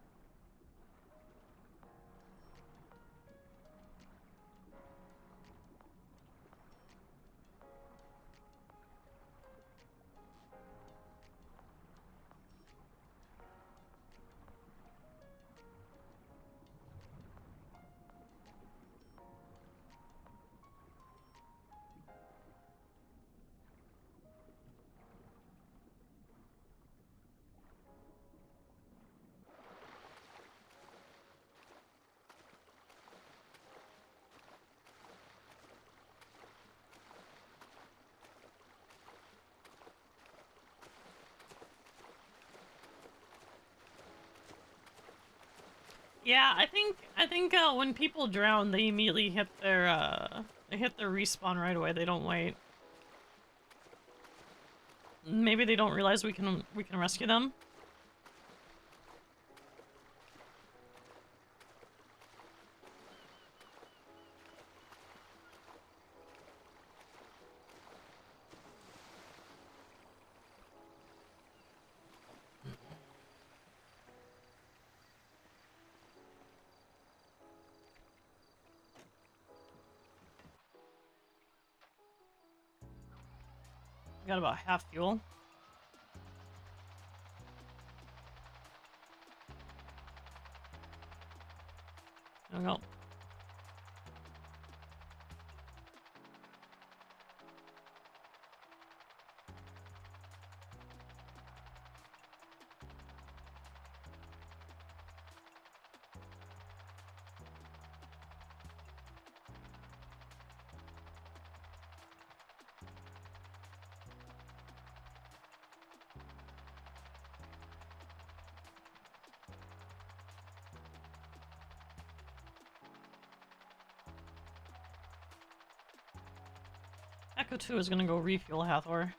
Yeah, I think when people drown, they immediately hit their respawn right away. They don't wait. Maybe they don't realize we can rescue them. Got about half fuel. There we go. Echo 2 is gonna go refuel Hathor.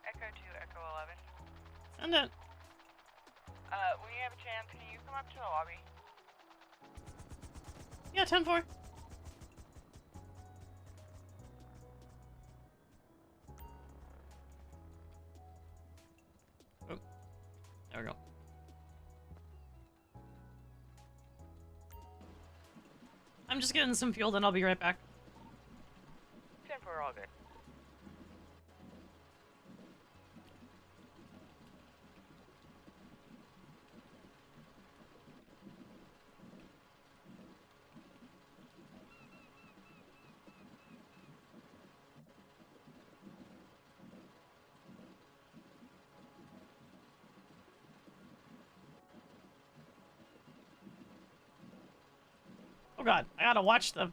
Echo 2, Echo 11. Send it. When you have a chance, can you come up to the lobby? Yeah, 10-4. Oh, there we go. I'm just getting some fuel, then I'll be right back. 10-4, all good. Oh god, I gotta watch the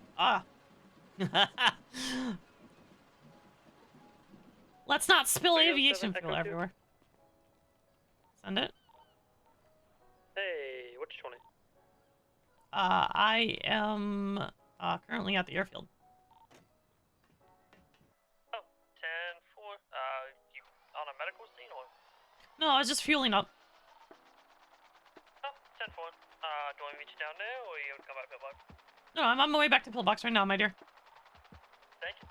Let's not spill aviation fuel everywhere. Send it. Hey, what you want? I am currently at the airfield. Oh, 10-4. You on a medical scene or? No, I was just fueling up. Oh, 10-4. Do you want me to meet you down there, or you would come back to the box? No, I'm on my way back to Pillbox right now, my dear. Thank you.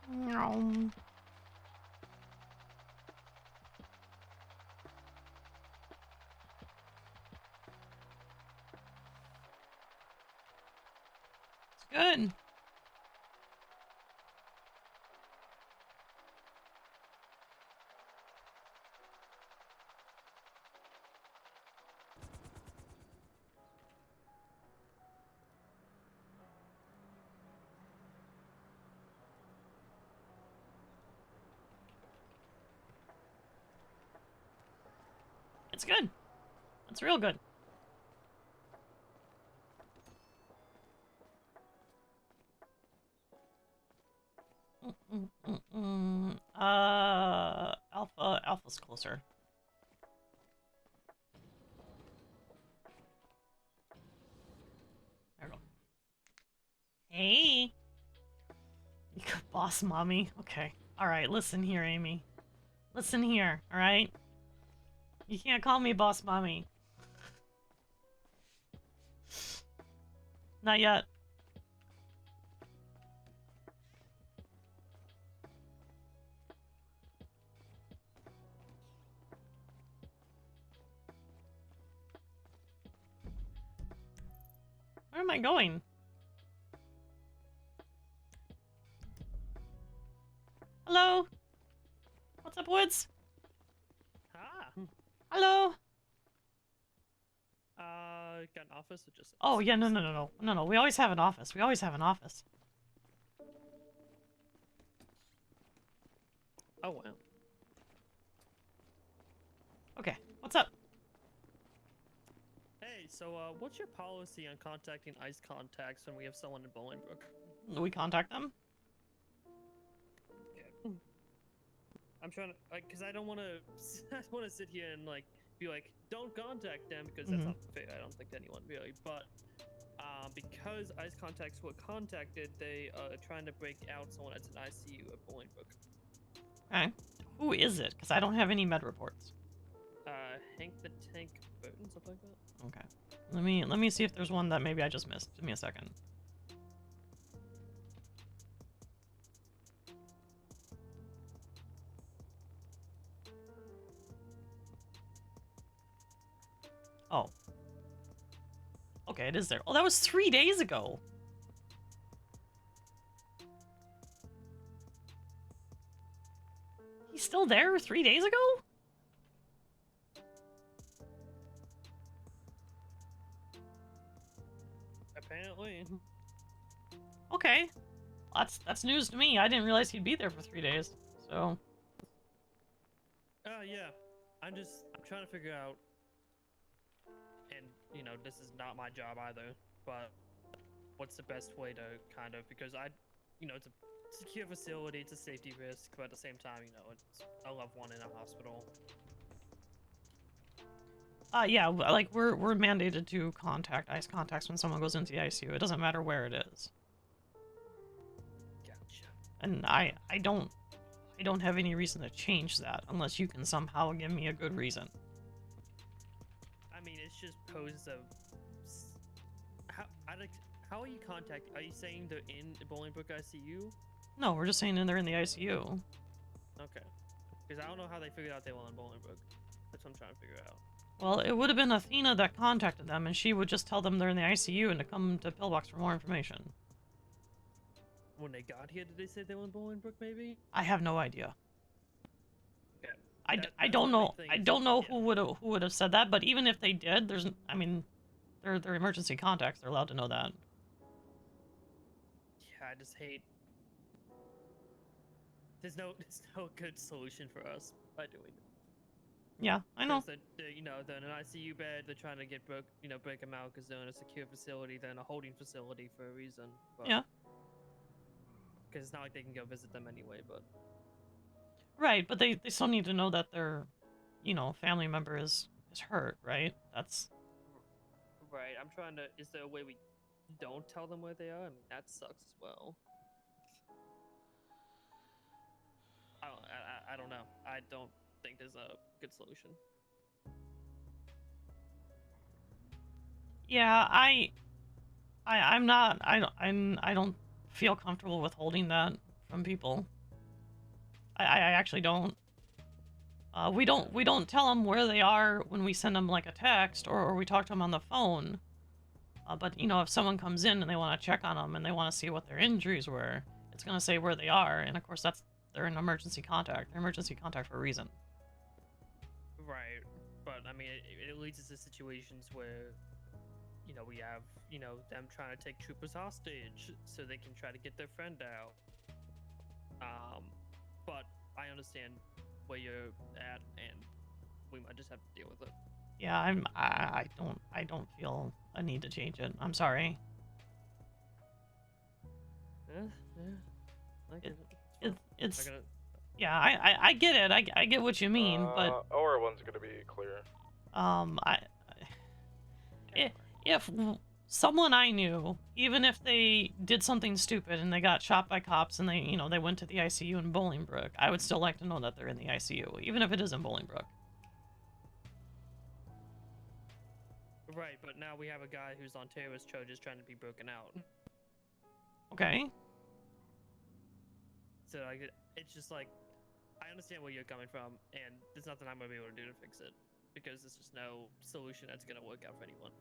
No. It's good. It's good. It's real good. Alpha's closer. There we go. Hey. You got boss mommy. Okay. All right. Listen here, Amy. Listen here. All right. You can't call me boss mommy. Not yet. Where am I going? Hello? What's up, Woods? Ah. Hello? Got an office or just... Oh, yeah, no. We always have an office. We always have an office. Oh, wow. Okay, what's up? Hey, so, what's your policy on contacting ICE contacts when we have someone in Bolingbrook? Do we contact them? Okay. I'm trying to, because I don't want to sit here and, like, be like, don't contact them, because that's not fair. I don't think anyone really, but because ICE contacts were contacted, they are trying to break out someone that's in ICU at Bolingbrook. Okay. Who is it? Because I don't have any med reports. Hank the Tank Burton, something like that. Okay. Let me see if there's one that maybe I just missed. Give me a second. Oh. Okay, it is there. Oh, that was 3 days ago. He's still there 3 days ago? Apparently. Okay. That's news to me. I didn't realize he'd be there for 3 days. So. Yeah. I'm trying to figure out, and, you know, this is not my job either, but what's the best way to kind of, because it's a secure facility, it's a safety risk, but at the same time, it's a loved one in a hospital. Yeah, like we're mandated to contact ICE contacts when someone goes into the ICU. It doesn't matter where it is. Gotcha. And I don't have any reason to change that unless you can somehow give me a good reason. I mean, it's just poses a... How are you contacting? Are you saying they're in Bolingbrook ICU? No, we're just saying they're in the ICU. Okay. Because I don't know how they figured out they were in Bolingbrook. That's what I'm trying to figure out. Well, it would have been Athena that contacted them, and she would just tell them they're in the ICU and to come to Pillbox for more information. When they got here, did they say they were in Bolingbrook, maybe? I have no idea. Okay. I don't know. I don't know who would have said that, but even if they did, I mean, they're emergency contacts. They're allowed to know that. Yeah, I just hate. There's no good solution for us by doing it. Yeah, I know. They're in an ICU bed. They're trying to break them out because they're in a secure facility. They're in a holding facility for a reason. But, yeah. Because it's not like they can go visit them anyway, but. Right, but they still need to know that their, family member is hurt, right? That's. Right. I'm trying to. Is there a way we don't tell them where they are? I mean, that sucks as well. I don't know. I don't think there's a good solution. Yeah, I'm not. I don't feel comfortable withholding that from people. I actually don't. We don't tell them where they are when we send them like a text or we talk to them on the phone. But if someone comes in and they want to check on them and they want to see what their injuries were, it's gonna say where they are, and of course they're an emergency contact. They're emergency contact for a reason. Right, but I mean, it leads us to situations where, we have, them trying to take troopers hostage so they can try to get their friend out. But I understand where you're at, and we might just have to deal with it. Yeah, I don't feel a need to change it. I'm sorry. Yeah. I get it. It's yeah, I get it. I get what you mean, but OR1's gonna be clear. if someone I knew, even if they did something stupid and they got shot by cops and they went to the ICU in Bolingbrook, I would still like to know that they're in the ICU, even if it is in Bolingbrook. Right, but now we have a guy who's on terrorist charges trying to be broken out. Okay. So it's just like, I understand where you're coming from, and there's nothing I'm gonna be able to do to fix it, because there's just no solution that's gonna work out for anyone.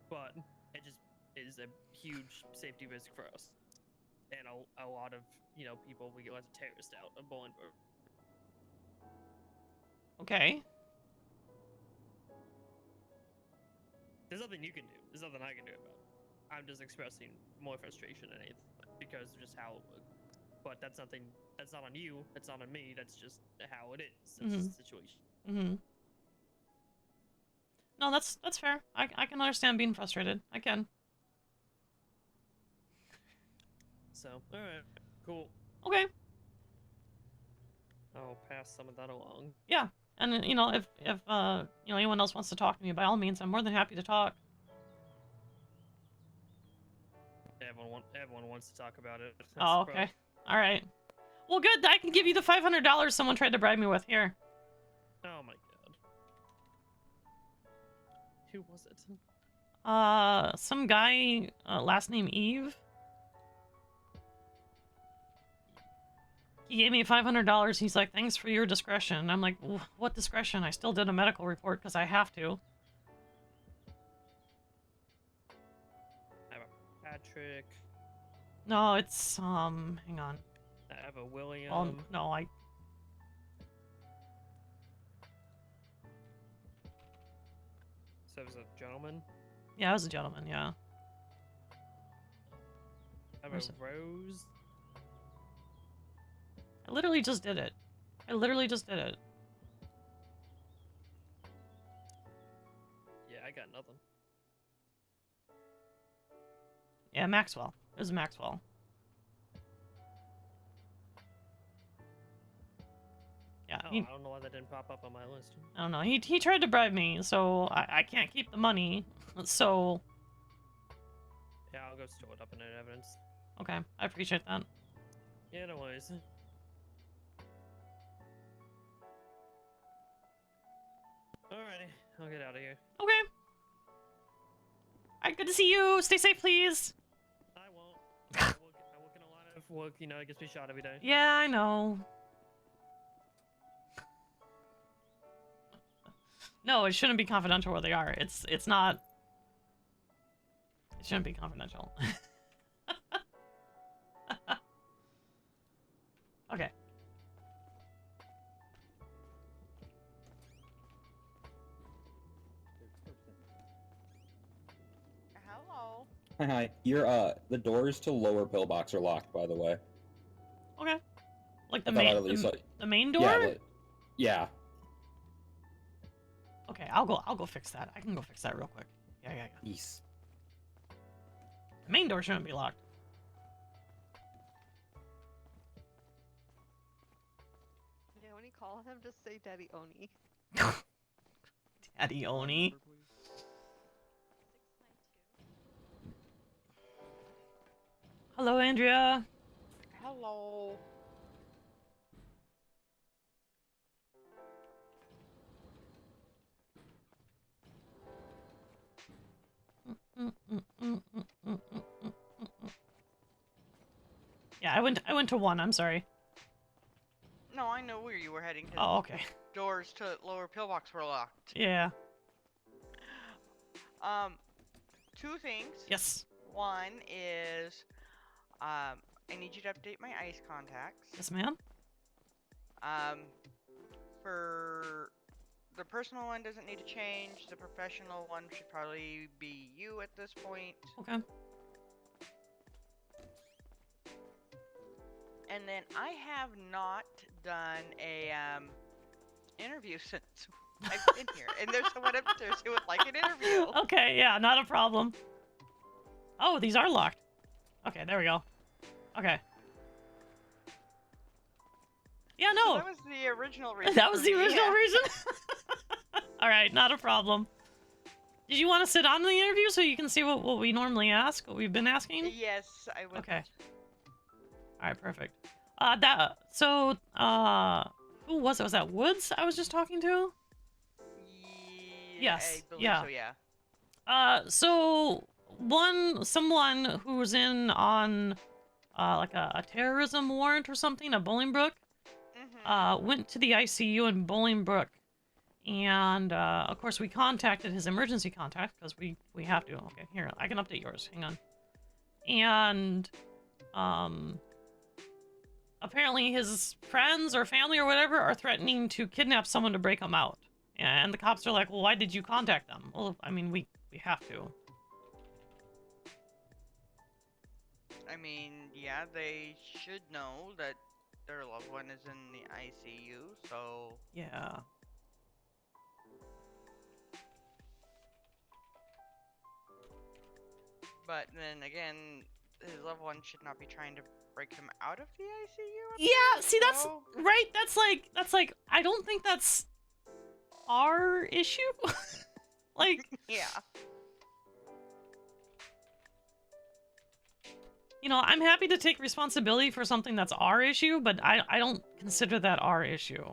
But it just is a huge safety risk for us, and a lot of people we get let a terrorist out of Bolingbrook. Okay. There's nothing you can do. There's nothing I can do about it. I'm just expressing more frustration than anything because of just how it works. But that's nothing. That's not on you. That's not on me. That's just how it is. That's just the situation. Mm-hmm. No, that's fair. I can understand being frustrated. I can. So, all right, cool. Okay. I'll pass some of that along. Yeah, and if anyone else wants to talk to me, by all means, I'm more than happy to talk. Everyone wants to talk about it. Oh, okay. All right. Well, good. I can give you the $500 someone tried to bribe me with here. Oh my god. Who was it? Some guy, last name Eve. He gave me $500. He's like, thanks for your discretion. I'm like, what discretion? I still did a medical report because I have to. I have a Patrick. No, it's, hang on. I have a William. Well, no, So it was a gentleman? Yeah, it was a gentleman, yeah. I have a Rose. I literally just did it. I literally just did it. Yeah, I got nothing. Yeah, Maxwell. It was Maxwell. Yeah, Oh, I don't know why that didn't pop up on my list. I don't know. He tried to bribe me, so I can't keep the money. So Yeah, I'll go store it up in evidence. okay, I appreciate that. Yeah, no worries. Alrighty, I'll get out of here. Okay. Alright, good to see you. Stay safe, please. I won't. I work in a lot of work, it gets me shot every day. Yeah, I know. No, it shouldn't be confidential where they are. It's not. It shouldn't be confidential. Okay. Hello. Hi. The doors to lower pillbox are locked, by the way. Okay. Like the I thought main I'd at least let- the main door? Yeah. Yeah. Okay, I'll go fix that. I can go fix that real quick. Yeah. Yes. The main door shouldn't be locked. Yeah, when you call him, just say Daddy Oni. Daddy Oni. Hello, Andrea. Hello. Yeah, I went to 1. I'm sorry. No, I know where you were heading. 'Cause Oh, okay. Doors to lower pillbox were locked. Yeah. 2 things. Yes. One is, I need you to update my ice contacts. Yes, ma'am. For the personal one doesn't need to change. The professional one should probably be you at this point. Okay. And then I have not done a interview since I've been here, and there's someone upstairs who would like an interview. Okay, yeah, not a problem. Oh, these are locked. Okay, there we go. Okay. Yeah, So no. that was the original reason. That was for the me, original yeah. reason? Alright, not a problem. Did you want to sit on the interview so you can see what we normally ask, what we've been asking? Yes, I would. Okay. Alright, perfect. Who was it? Was that Woods I was just talking to? Yes. I believe Yeah. so, yeah. So someone who was in on like a terrorism warrant or something at Bolingbrook, went to the ICU in Bolingbrook, and of course we contacted his emergency contact because we have to. Okay, here, I can update yours. Hang on. And apparently his friends or family or whatever are threatening to kidnap someone to break him out. And the cops are like, well, why did you contact them? Well, I mean, we have to. I mean, yeah, they should know that their loved one is in the ICU, so... Yeah. But then again, his loved one should not be trying to break him out of the ICU. Yeah, see, that's right. That's like I don't think that's our issue. Like, yeah. You know, I'm happy to take responsibility for something that's our issue, but I don't consider that our issue.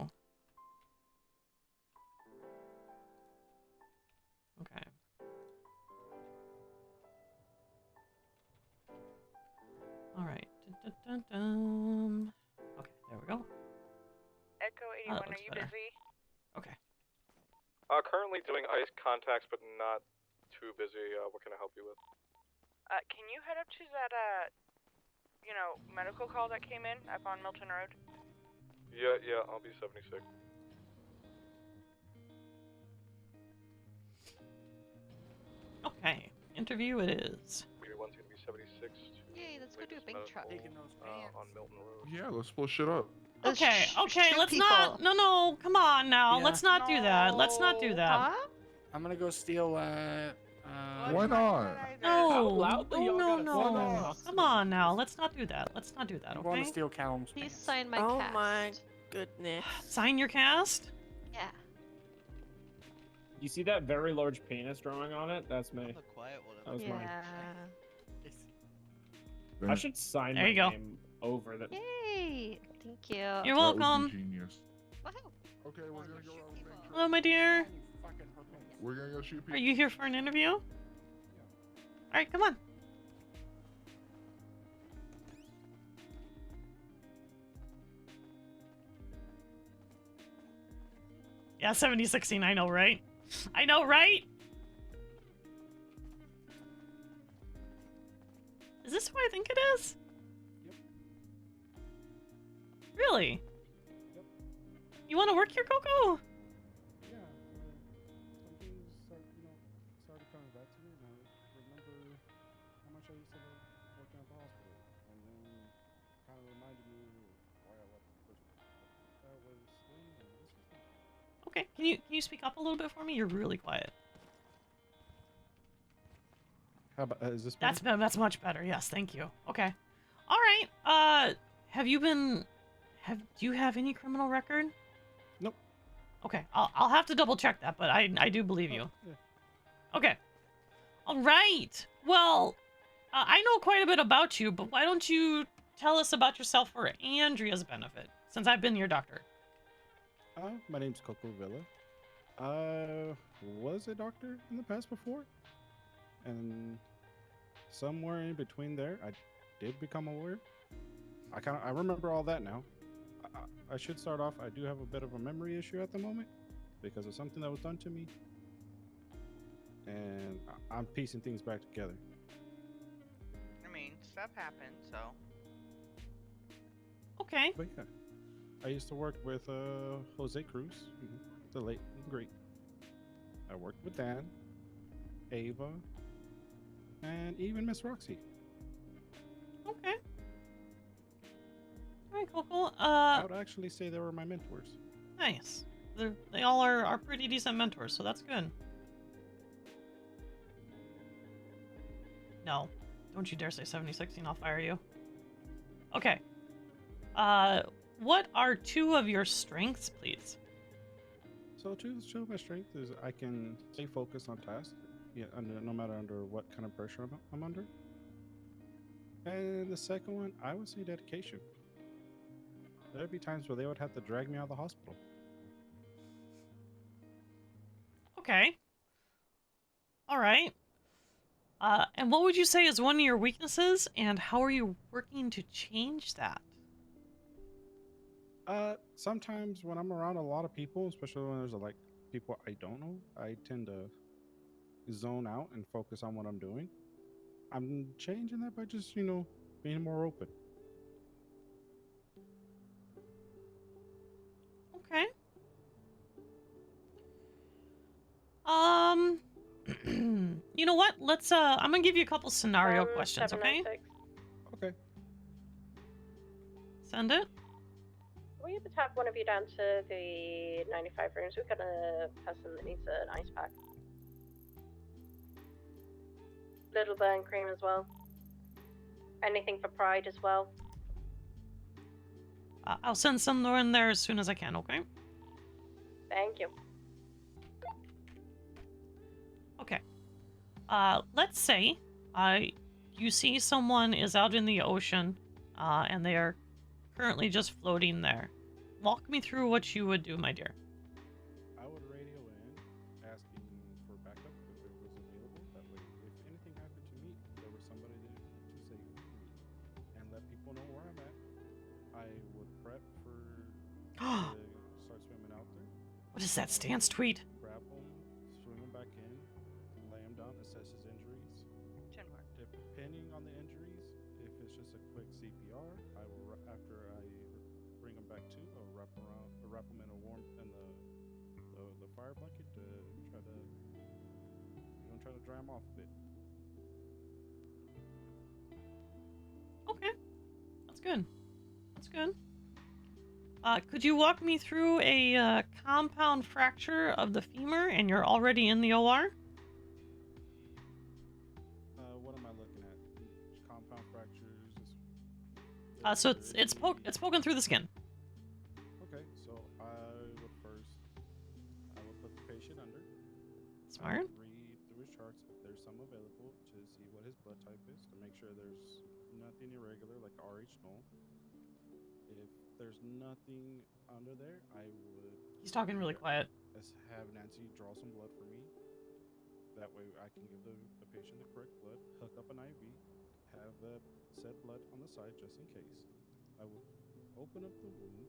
Okay. All right. Dun-dun-dun-dun. Okay, there we go. Echo Oh, 81, that are looks you better. busy? Okay. Currently doing ice contacts, but not too busy. What can I help you with? Can you head up to that, medical call that came in up on Milton Road? Yeah, I'll be 76. Okay, interview it is. One's gonna be 76. Yay, let's go do a big truck. On Milton Road. Yeah, let's blow shit up. Okay, okay, shoot let's people. not. No, come on now. Yeah. Let's not do that. Let's not do that. I'm gonna go steal. Why not? No, How loudly y'all gotta no. say Come on now. Let's not do that. Let's not do that. I'm going to Okay. steal Callum's. Please sign my Oh cast. my goodness. Sign your cast. Yeah. You see that very large penis drawing on it? That's me. That was mine. I should sign There my you go. name over that. Yay! Thank you. You're That welcome. would be genius. Woohoo! Okay, we're gonna go out and make Hello, my dear. We're gonna go shoot people. Are you here for an interview? All right, come on. Yeah, 7016. I know, right? I know, right? Is this who I think it is? Yep. Really? Yep. You want to work here, Coco? Yeah. Some things started coming back to me, and I remember how much I used to like working at the hospital, and then kind of reminded me why I left prison. That was then, and this is now. Okay. Can you speak up a little bit for me? You're really quiet. How about is this? That's much better. Yes, thank you. Okay. All right. Do you have any criminal record? Nope. Okay. I'll have to double check that, but I do believe you. Yeah. Okay. All right. Well, I know quite a bit about you, but why don't you tell us about yourself for Andrea's benefit, since I've been your doctor? My name's Coco Villa. I was a doctor in the past before, and somewhere in between there, I did become a lawyer. I remember all that now. I should start off. I do have a bit of a memory issue at the moment because of something that was done to me, and I'm piecing things back together. I mean, stuff happens, so. Okay. But yeah, I used to work with Jose Cruz, the late and great. I worked with Dan, Ava, and even Miss Roxy. Okay. All right, cool. I would actually say they were my mentors. Nice. they all are pretty decent mentors, so that's good. No, don't you dare say 7016. I'll fire you. Okay. What are 2 of your strengths, please? So two of my strength is I can stay focused on tasks, no matter under what kind of pressure I'm under. And the second one, I would say dedication. There'd be times where they would have to drag me out of the hospital. Okay. All right. And what would you say is one of your weaknesses, and how are you working to change that? Sometimes when I'm around a lot of people, especially when there's like people I don't know, I tend to zone out and focus on what I'm doing. I'm changing that by just, being more open. Okay. You know what? Let's I'm gonna give you a couple scenario questions, okay? Okay. Send it. Will you have one of you down to the 95 rooms? We've got a person that needs an ice pack. Little burn cream as well. Anything for Pride as well. I'll send someone in there as soon as I can, okay? Thank you. Okay. Let's say you see someone is out in the ocean, and they are currently just floating there. Walk me through what you would do, my dear. I would radio in asking for backup if it was available. That way, if anything happened to me, there was somebody to save me and let people know where I'm at. I would prep for to start swimming out there. What is that stance tweet? Grab him, swim him back in, lay him down, assess his injuries. Depending on the injuries, if it's just a quick CPR, I will after I bring him back to, I'll wrap him in the fire blanket to try to dry him off a bit. Okay. That's good. That's good. Could you walk me through a compound fracture of the femur and you're already in the OR? What am I looking at? Compound fractures? So it's poking through the skin. Okay, so I would put the patient under. Smart. I would read through his charts if there's some available to see what his blood type is to make sure there's nothing irregular like RH null. If there's nothing under there, I would. He's talking really quiet. Have Nancy draw some blood for me. That way I can give the patient the correct blood, hook up an IV, have the said blood on the side just in case. I would open up the wound.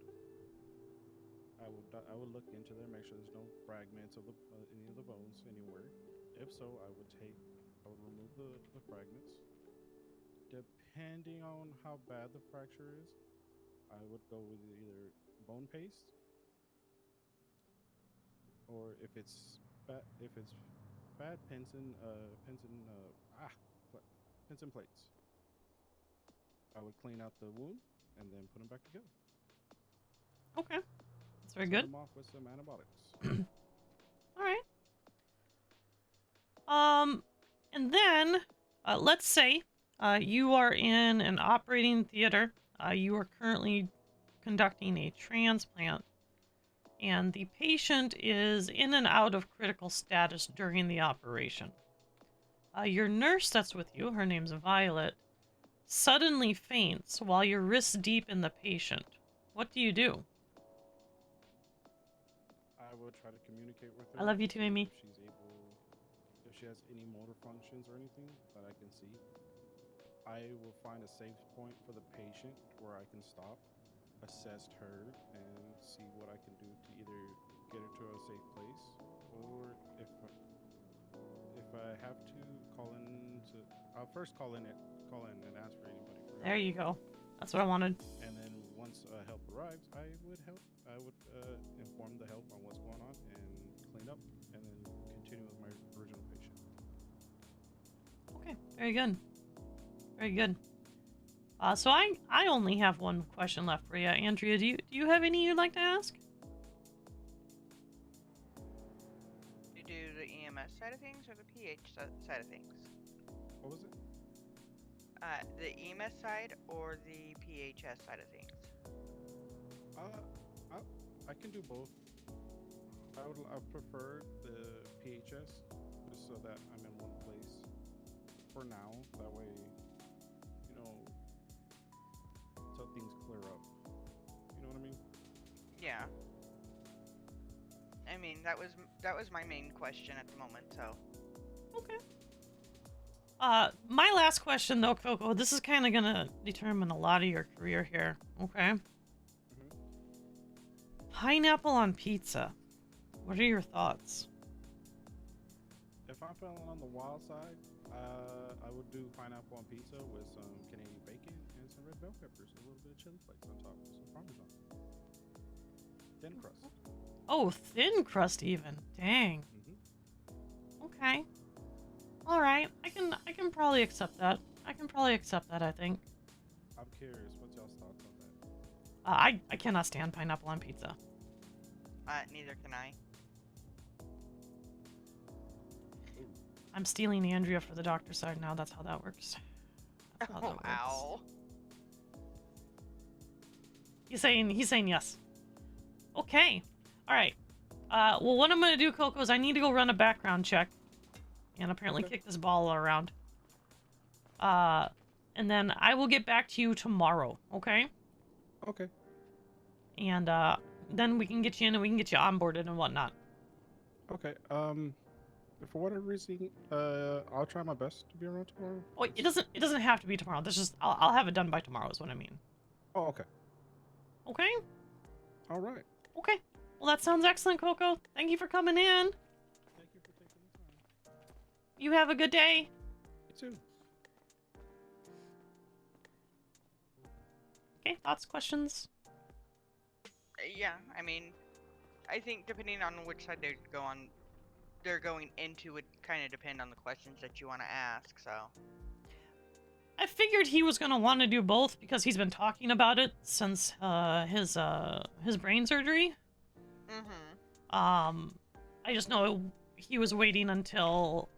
I would look into there, make sure there's no fragments of any of the bones anywhere. If so, I would remove the fragments. Depending on how bad the fracture is, I would go with either bone paste, or if it's bad pins and plates. I would clean out the wound and then put them back together. Okay, that's very Set good. them off with some antibiotics. All right. And then let's say you are in an operating theater. You are currently conducting a transplant, and the patient is in and out of critical status during the operation. Your nurse that's with you, her name's Violet, suddenly faints while you're wrist deep in the patient. What do you do? I would try to communicate with her. I love you too, Amy. If she has any motor functions or anything that I can see, I will find a safe point for the patient where I can stop, assess her, and see what I can do to either get her to a safe place, or if I have to I'll first call in and ask for anybody. There you go. That's what I wanted. And then once help arrives, I would inform the help on what's going on and clean up, and then continue with my original patient. Okay, very good. Very good. So I only have one question left for you, Andrea. Do you have any you'd like to ask? EMS side of things or the PH side of things? What was it? The EMS side or the PHS side of things? I can do both. I prefer the PHS just so that I'm in one place for now. That way, so things clear up. You know what I mean? Yeah. I mean, that was my main question at the moment, so. Okay. My last question though, Coco, this is kind of gonna determine a lot of your career here, okay? Pineapple on pizza. What are your thoughts? If I'm feeling on the wild side, I would do pineapple on pizza with some Canadian bacon and some red bell peppers, a little bit of chili flakes on top with some Parmesan. Thin crust. Oh, thin crust even. Dang. Okay. All right. I can probably accept that. I think. I'm curious, what's y'all's thoughts on that? I cannot stand pineapple on pizza. Neither can I. I'm stealing Andrea for the doctor's side now. That's how that works. That's how that works. Ow. He's saying yes. Okay. All right. Well, what I'm gonna do, Coco, is I need to go run a background check, and apparently kick this ball around. And then I will get back to you tomorrow. Okay. Okay. And then we can get you in and we can get you onboarded and whatnot. Okay. For whatever reason, I'll try my best to be around tomorrow. Oh, it doesn't have to be tomorrow. This just I'll have it done by tomorrow is what I mean. Oh, okay. Okay. All right. Okay. Well, that sounds excellent, Coco. Thank you for coming in. Thank you for taking the time. You have a good day. You too. Okay, thoughts, questions? Yeah, I mean, I think depending on which side they're going into would kind of depend on the questions that you want to ask, so. I figured he was going to want to do both because he's been talking about it since his brain surgery. I just know he was waiting until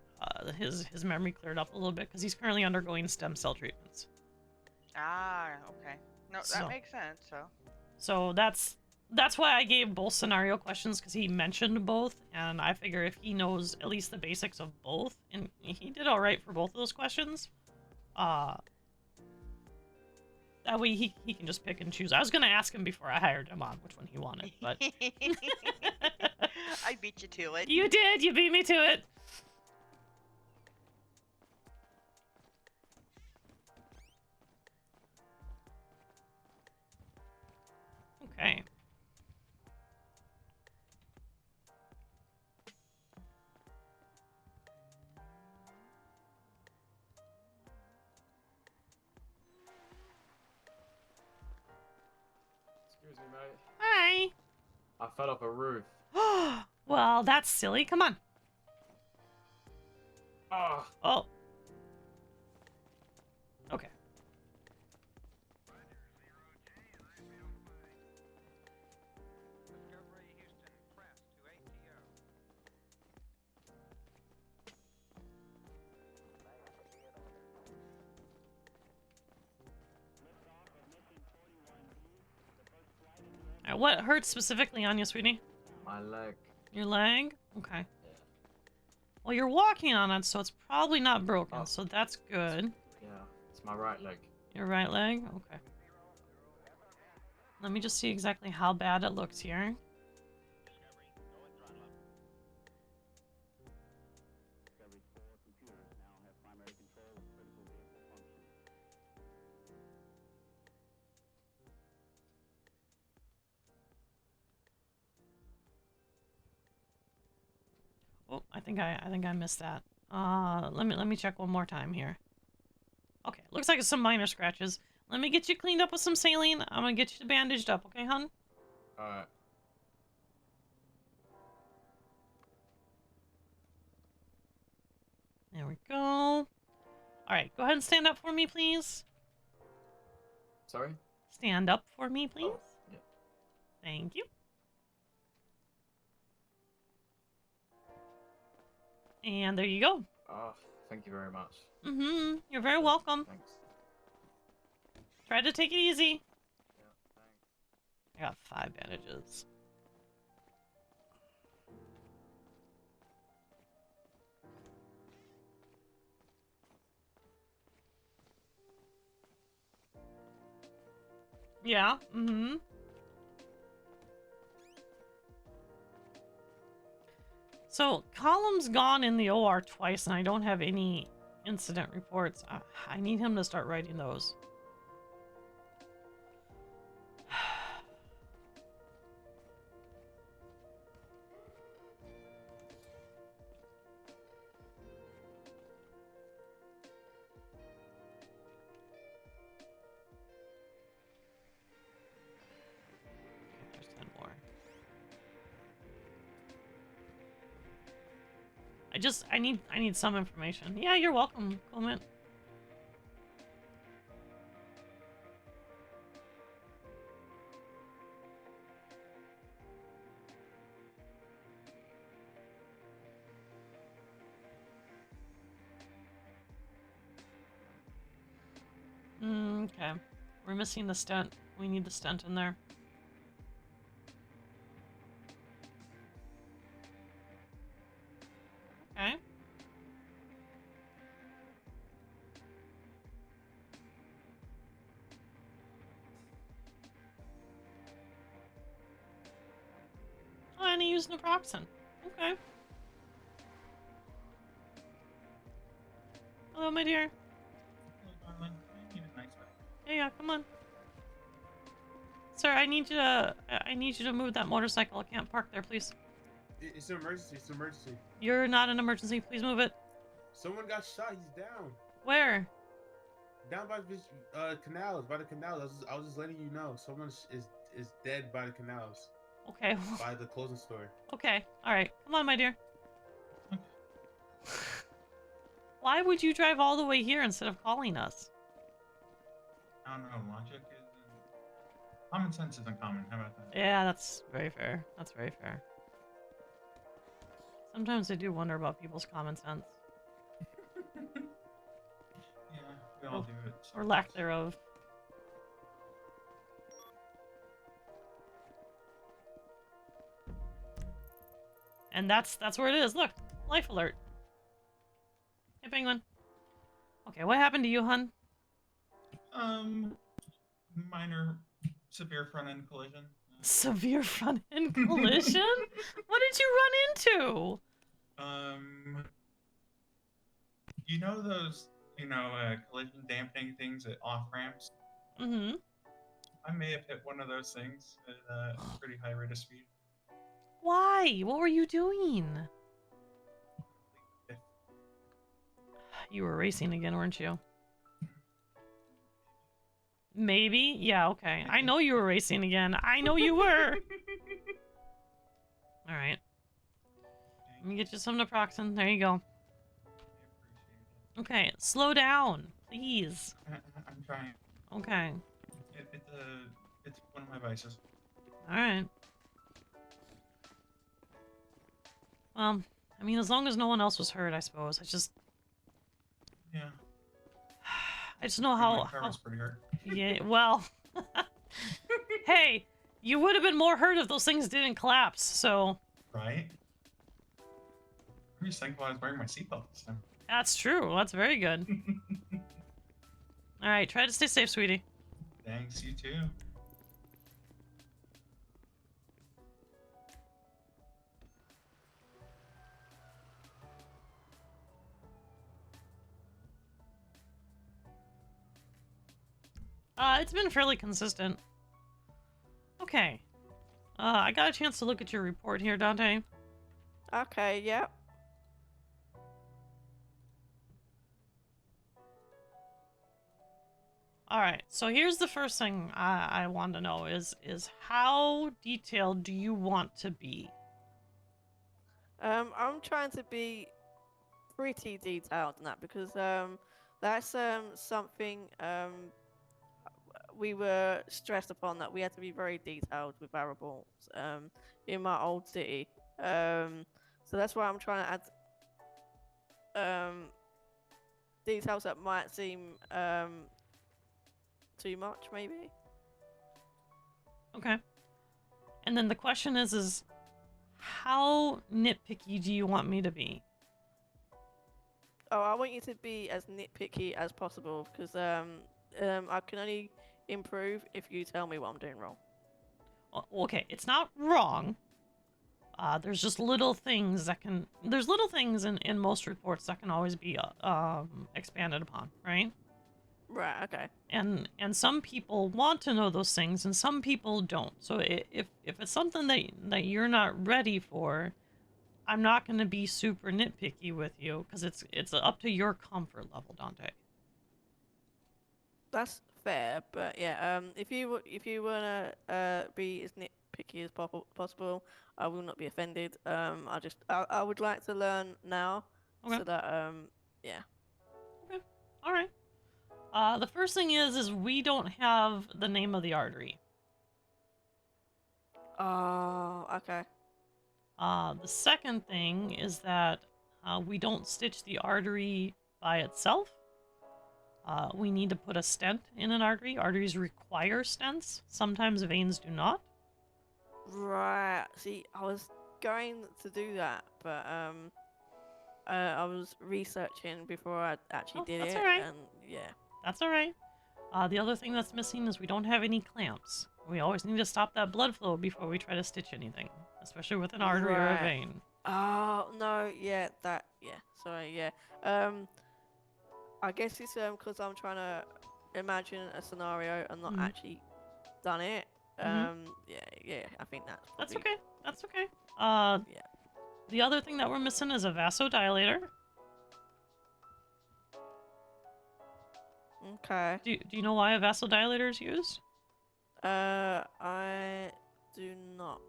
his memory cleared up a little bit because he's currently undergoing stem cell treatments. Ah, okay. No, that makes sense, so. So that's why I gave both scenario questions, because he mentioned both, and I figure if he knows at least the basics of both, and he did all right for both of those questions, that way he can just pick and choose. I was going to ask him before I hired him on which one he wanted, but... I beat you to it. You did! You beat me to it! Okay. Excuse me, mate. Hi! I fell off a roof. Well, that's silly. Come on. Ah. Oh. Okay. What hurts specifically on you, sweetie? My leg. Your leg? Okay. Well, you're walking on it, so it's probably not broken, Oh. so that's good. Yeah, it's my right leg. Your right leg? Okay. Let me just see exactly how bad it looks here. Oh, I think I missed that. Let me check one more time here. Okay, looks like it's some minor scratches. Let me get you cleaned up with some saline. I'm gonna get you bandaged up, okay, hon? Alright. There we go. Alright, go ahead and stand up for me, please. Sorry? Stand up for me, please. Oh, yeah. Thank you. And there you go. Oh, thank you very much. Mm-hmm. You're very welcome. Thanks. Try to take it easy. I got 5 bandages. Yeah. Mm-hmm. So, Column's gone in the OR twice, and I don't have any incident reports. I need him to start writing those. There's 10 more. I need some information. Yeah, you're welcome, Clement. Okay. We're missing the stent. We need the stent in there. Okay. Oh, and he used naproxen. Okay. Hello, my dear. Yeah, come on. Sir, I need you to move that motorcycle. I can't park there, please. It's an emergency. It's an emergency. You're not an emergency. Please move it. Someone got shot. He's down. Where? Down by the canals. By the canals. I was just letting you know. Someone is dead by the canals. Okay. By the clothing store. Okay. All right. Come on, my dear. Why would you drive all the way here instead of calling us? I don't know. Logic is common sense isn't common. How about that? Yeah, that's very fair. That's very fair. Sometimes I do wonder about people's common sense. Yeah, we all do it. Or lack thereof. And that's where it is. Look, life alert. Hey, Penguin. Okay, what happened to you, hun? Minor severe front end collision. Severe front end collision? What did you run into? You know those, collision dampening things at off ramps? Mm-hmm. I may have hit one of those things at a pretty high rate of speed. Why? What were you doing? You were racing again, weren't you? Maybe? Yeah, okay. I know you were racing again. I know you were. Alright. Let me get you some naproxen. There you go. Okay, slow down, please. I'm trying. Okay. It's one of my vices. Alright. Well, I mean, as long as no one else was hurt, I suppose. Yeah. I just know how... My car was pretty hurt. Yeah, well... Hey, you would have been more hurt if those things didn't collapse, so... Right? I'm just thankful I was wearing my seatbelt this time. That's true. That's very good. Alright, try to stay safe, sweetie. Thanks, you too. It's been fairly consistent. Okay. I got a chance to look at your report here, Dante. Okay, yep. Alright, so here's the first thing I want to know is how detailed do you want to be? I'm trying to be pretty detailed in that because that's something we were stressed upon, that we had to be very detailed with our reports in my old city. So that's why I'm trying to add details that might seem too much, maybe. Okay. And then the question is how nitpicky do you want me to be? Oh, I want you to be as nitpicky as possible because I can only improve if you tell me what I'm doing wrong. Okay, it's not wrong. There's just little things that can... There's little things in most reports that can always be expanded upon, right? Right, okay. And some people want to know those things, and some people don't. So if it's something that you're not ready for, I'm not going to be super nitpicky with you, because it's up to your comfort level, Dante. That's fair, but yeah, if you wanna be as nitpicky as possible, I will not be offended. I would like to learn now, so that yeah. Okay, all right. The first thing is we don't have the name of the artery. Oh, okay. The second thing is that we don't stitch the artery by itself. We need to put a stent in an artery. Arteries require stents. Sometimes veins do not. Right. See, I was going to do that, but I was researching before I actually did that's it, all right. and yeah. That's all right. The other thing that's missing is we don't have any clamps. We always need to stop that blood flow before we try to stitch anything, especially with an artery or a Right. vein. Oh no, yeah, sorry, yeah. I guess it's because I'm trying to imagine a scenario and not actually done it. Yeah, I think that's okay. That's okay. Yeah. The other thing that we're missing is a vasodilator. Okay. Do you know why a vasodilator is used? I do not.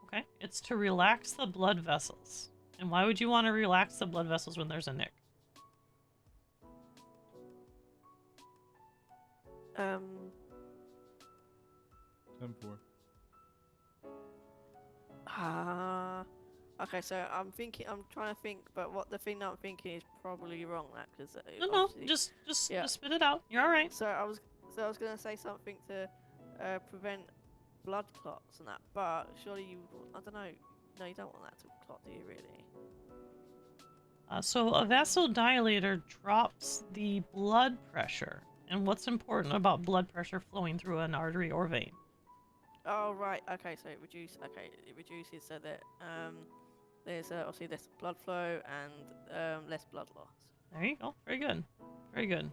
Okay, it's to relax the blood vessels. And why would you want to relax the blood vessels when there's a nick? 10-4. Okay, so I'm trying to think, but the thing that I'm thinking is probably wrong. Because no, just spit it out. You're all right. So I was gonna say something to prevent blood clots and that, but surely I don't know. No, you don't want that to clot, do you really? So a vasodilator drops the blood pressure. And what's important about blood pressure flowing through an artery or vein? Oh right, okay, so it reduces so that there's obviously less blood flow and less blood loss. There you go. Very good. Very good.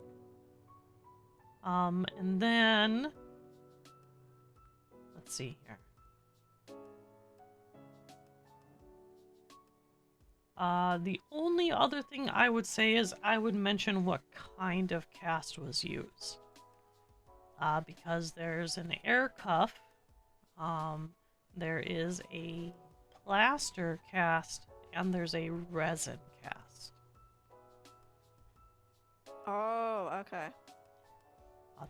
And then let's see here. The only other thing I would say is I would mention what kind of cast was used. Because there's an air cuff, there is a plaster cast, and there's a resin cast. Oh, okay.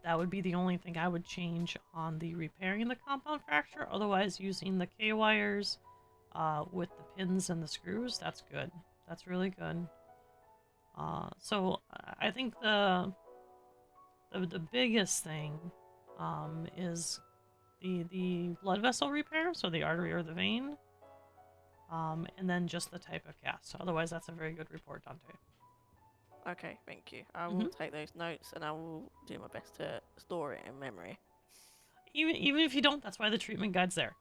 That would be the only thing I would change on the repairing the compound fracture. Otherwise, using the K-wires with the pins and the screws, that's good. That's really good. So I think the biggest thing is the blood vessel repair, so the artery or the vein, and then just the type of cast. Otherwise, that's a very good report, Dante. Okay, thank you. I will take those notes and I will do my best to store it in memory. Even if you don't, that's why the treatment guide's there.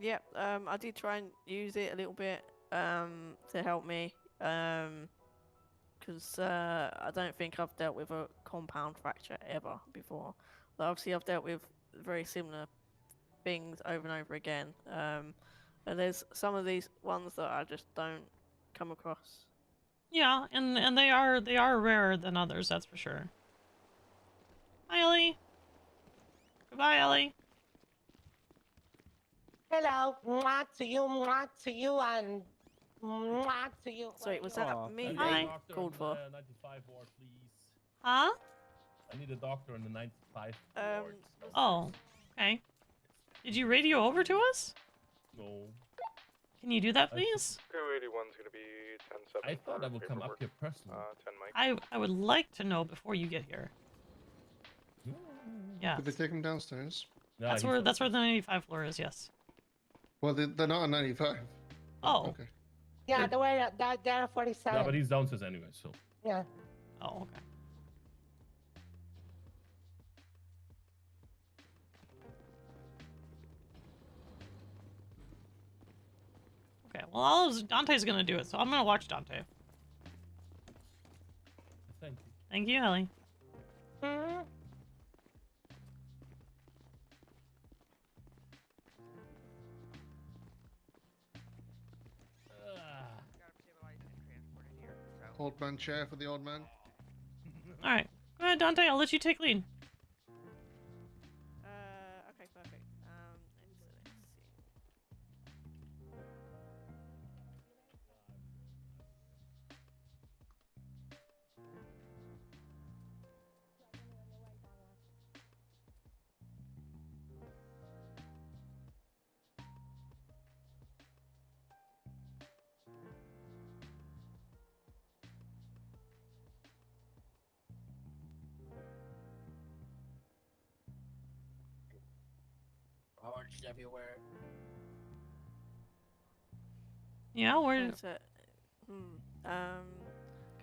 Yep, I did try and use it a little bit to help me, because I don't think I've dealt with a compound fracture ever before. But obviously I've dealt with very similar things over and over again, and there's some of these ones that I just don't come across. Yeah, and they are rarer than others, that's for sure. Hi, Ellie. Goodbye, Ellie. Hello, mwah to you, and mwah to you. Sorry, was that me Hi. they called for? 95 ward, please. Huh? I need a doctor in the 95 ward. Oh, okay. Did you radio over to us? No. Can you do that, please? Echo 81's gonna be 10-7. I thought I would come up here personally. 10 Mike. I would like to know before you get here. Yeah. Did they take him downstairs? No, That's where the 95 floor is. Yes. Well, they're not on 95. Oh. Okay. Yeah, the way they're 47. No, but he's downstairs anyway, so. Yeah. Oh, okay. Okay, well, Dante's gonna do it, so I'm gonna watch Dante. Thank you. Thank you, Ellie. Mm-hmm. Old man chair for the old man. All right, go ahead, Dante. I'll let you take lead. Okay, perfect. Let's see. Orange everywhere. Yeah, where? Okay,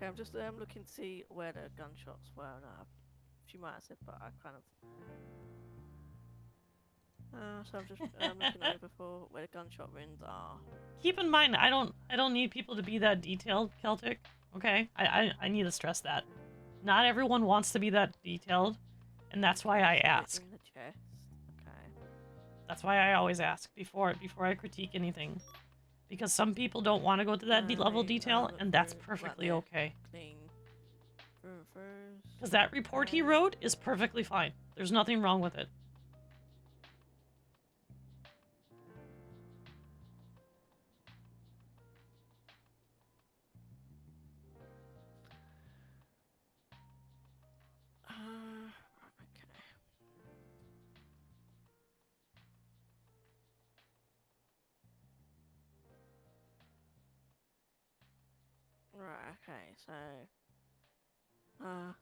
I'm just looking to see where the gunshots were. No, she might have said, but I kind of. So I'm just looking over for where the gunshot wounds are. Keep in mind, I don't need people to be that detailed, Celtic. Okay, I need to stress that. Not everyone wants to be that detailed, and that's why I ask. In the chest. Okay. That's why I always ask before I critique anything, because some people don't want to go to that level of detail, and that's perfectly okay. Clean. Because that report he wrote is perfectly fine. There's nothing wrong with it. Right, okay, so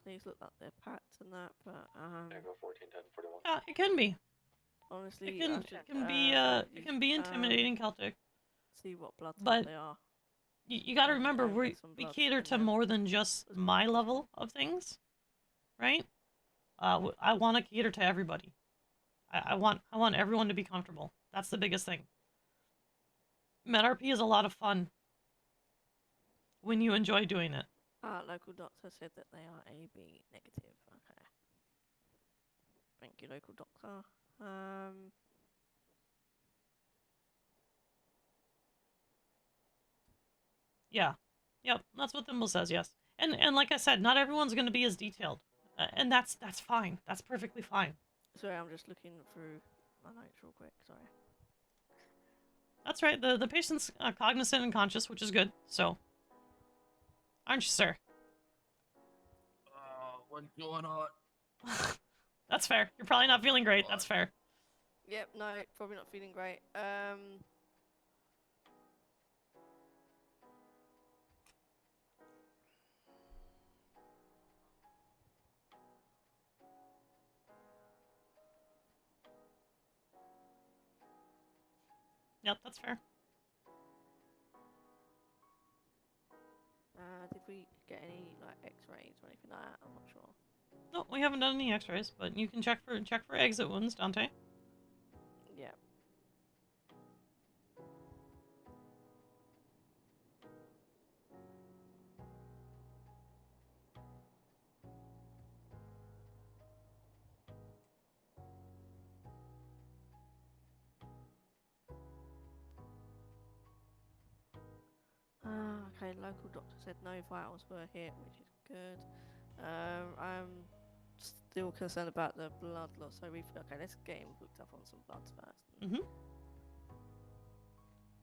these look like they're packed and that, but Echo 14, 10, 41. Yeah, it can be. honestly, It can be intimidating, Celtic. See what blood type But they are. you got to remember, get we some blood cater in to there. more than just my level of things, right? I want to cater to everybody. I want everyone to be comfortable. That's the biggest thing. MedRP is a lot of fun when you enjoy doing it. Local doctor said that they are AB negative. Okay. Thank you, local doctor. Yeah. Yep, that's what Thimble says, yes. And like I said, not everyone's going to be as detailed. And that's fine. That's perfectly fine. Sorry, I'm just looking through my notes real quick. Sorry. That's right. The patient's cognizant and conscious, which is good. So, aren't you, sir? What's going on? That's fair. You're probably not feeling great. That's fair. Yep, no, probably not feeling great. Yep, that's fair. Did we get any like X-rays or anything like that? I'm not sure. No, we haven't done any X-rays, but you can check for exit wounds, Dante. Yeah. Okay, local doctor said no vitals were hit, which is good. I'm still concerned about the blood loss, so okay, let's get him hooked up on some bloods first.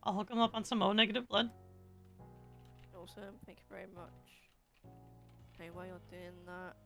I'll hook him up on some O-negative blood. Awesome, thank you very much. Okay, while you're doing that,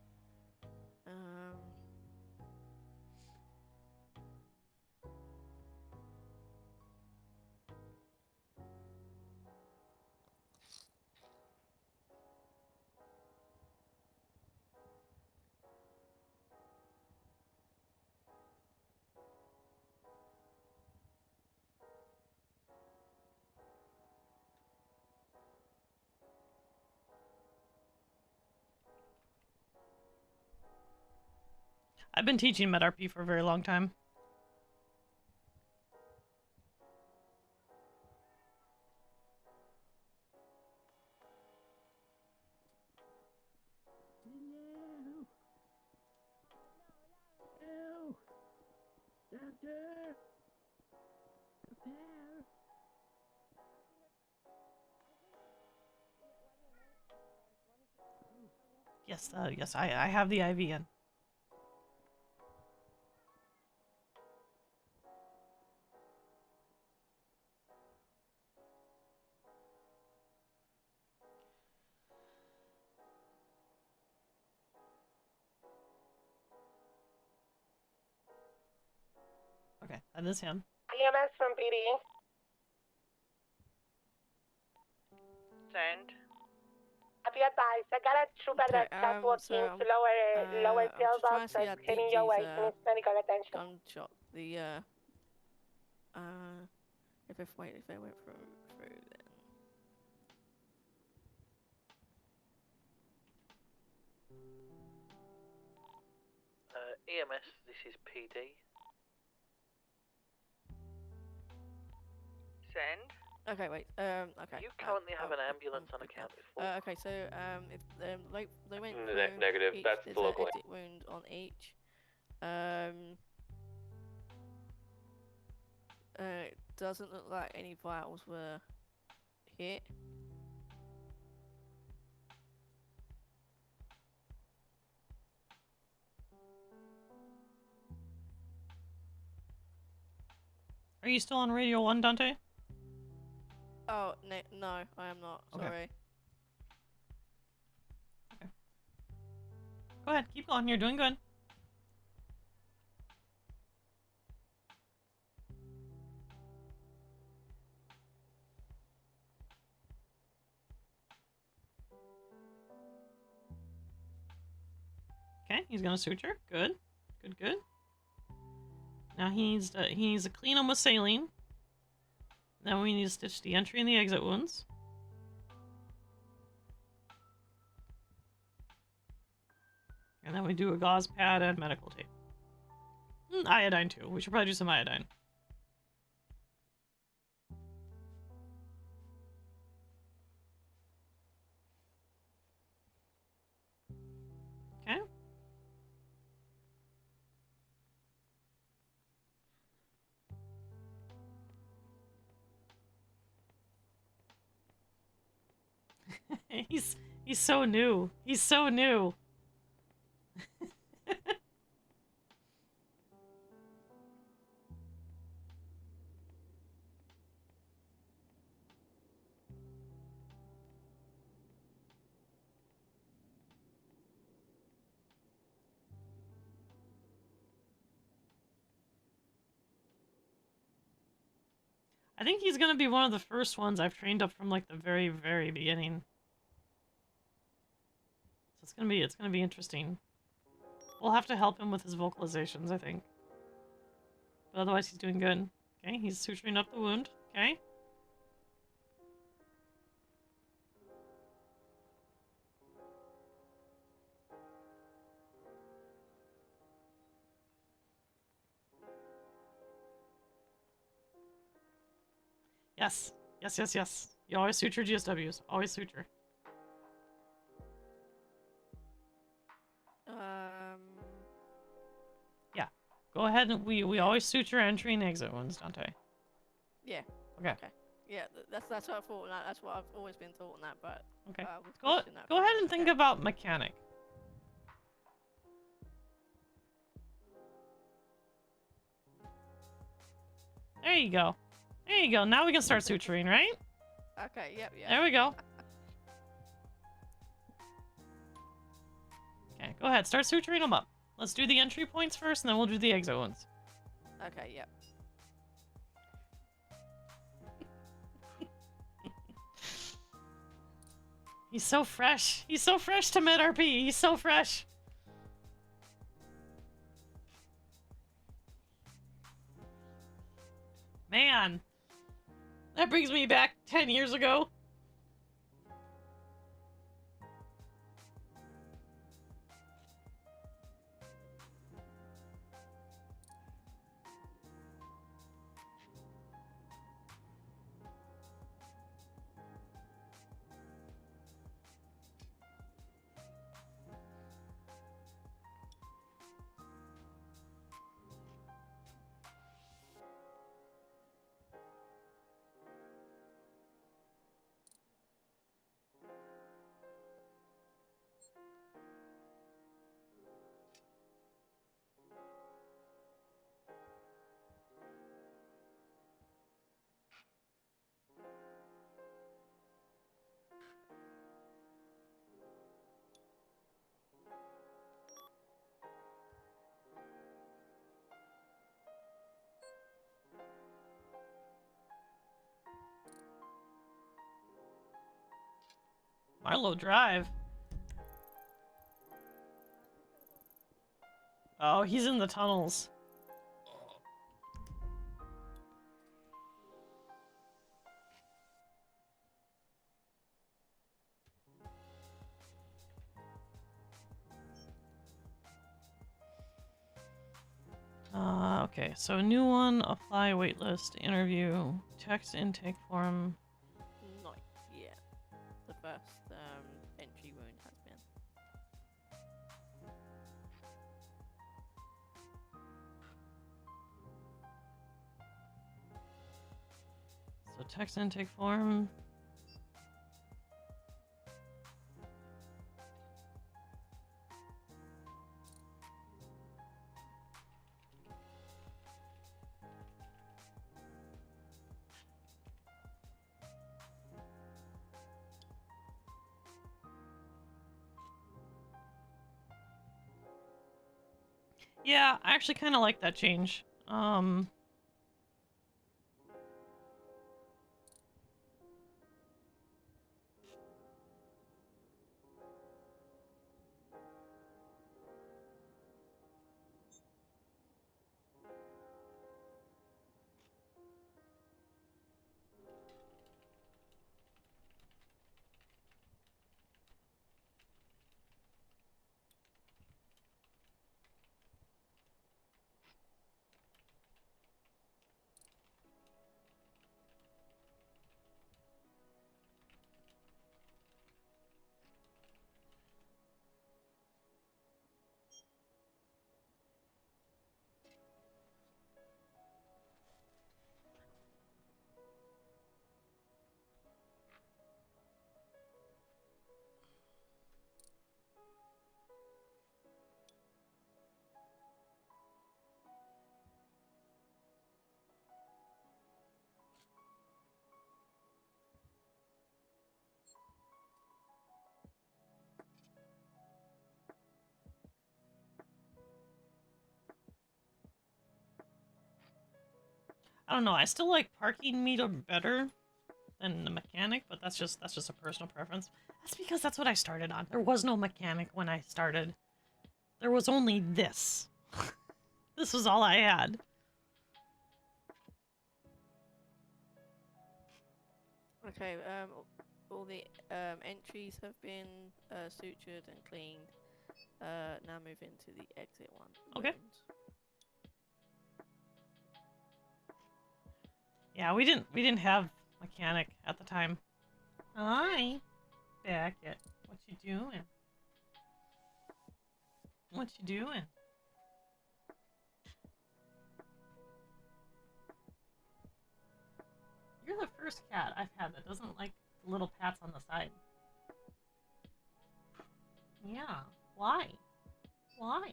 I've been teaching MedRP for a very long time. Yes, yes, I have the IV in. Okay, that is him. EMS from PD. Send. Be advised, I got a trooper Okay, that's walking so to lower I'm tail just trying box to see that's how heading your way. DG's He needs medical attention. gunshot. The if they went through then. EMS, this is PD. Send. Okay, wait. Okay. You currently have an ambulance unaccounted for. Okay, so if they went through Negative. each, That's there's the an local. exit wound on each. It doesn't look like any vitals were hit. Are you still on Radio 1, Dante? Oh, no, I am not. Okay. Sorry. Go ahead, keep going. You're doing good. Okay, he's gonna suture. Good, good, good. Now he needs to clean them with saline. Then we need to stitch the entry and the exit wounds. And then we do a gauze pad and medical tape. Iodine too. We should probably do some iodine. Okay. He's so new. He's so new. I think he's gonna be one of the first ones I've trained up from like the very, very beginning. So it's gonna be interesting. We'll have to help him with his vocalizations, I think. But otherwise he's doing good. Okay, he's suturing up the wound. Okay. Yes. Yes, yes, yes. You always suture GSWs. Always suture. Yeah. Go ahead and we always suture entry and exit wounds, Dante. Yeah. Okay. Yeah, that's what I thought. That's what I've always been taught on that, but Okay. I would Go question that ahead and think about mechanic. There you go. There you go. Now we can start suturing, right? Okay, yep, yeah. There we go. Okay, go ahead. Start suturing them up. Let's do the entry points first, and then we'll do the exit ones. Okay, yep. He's so fresh. He's so fresh to MedRP. He's so fresh. Man. That brings me back 10 years ago. Marlow Drive. Oh, he's in the tunnels. Okay, so new one, apply waitlist, interview, text intake form. Not yet. The first entry wound has been. So text intake form. Yeah, I actually kind of like that change. I don't know. I still like parking meter better than the mechanic, but that's just a personal preference. That's because that's what I started on. There was no mechanic when I started. There was only this. This was all I had. Okay, all the entries have been sutured and cleaned. Now move into the exit one. Okay. Wounds. Yeah, we didn't have mechanic at the time. Hi, Beckett. What you doing? What you doing? You're the first cat I've had that doesn't like the little pats on the side. Yeah. Why? Why?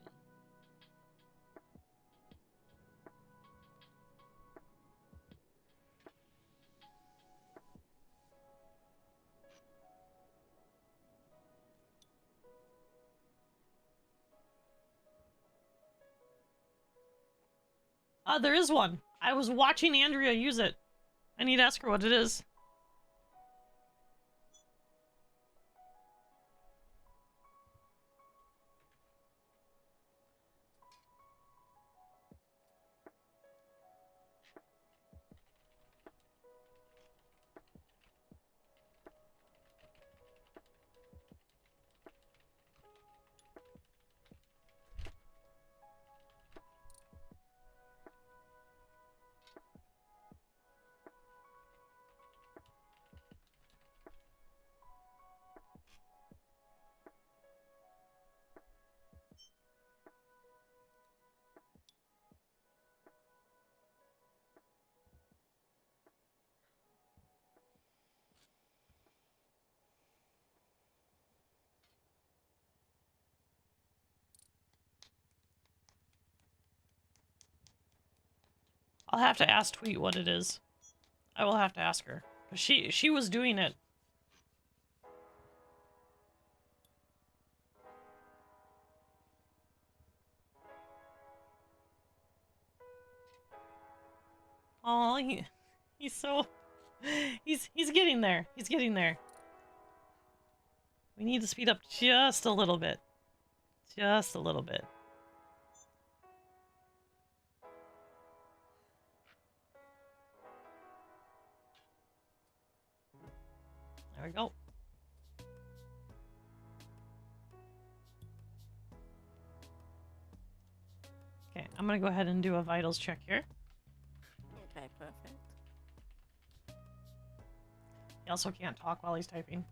There is one. I was watching Andrea use it. I need to ask her what it is. I'll have to ask Tweet what it is. I will have to ask her. She was doing it. Oh, he's so he's getting there. He's getting there. We need to speed up just a little bit. Just a little bit. There we go. Okay, I'm gonna go ahead and do a vitals check here. Okay, perfect. He also can't talk while he's typing.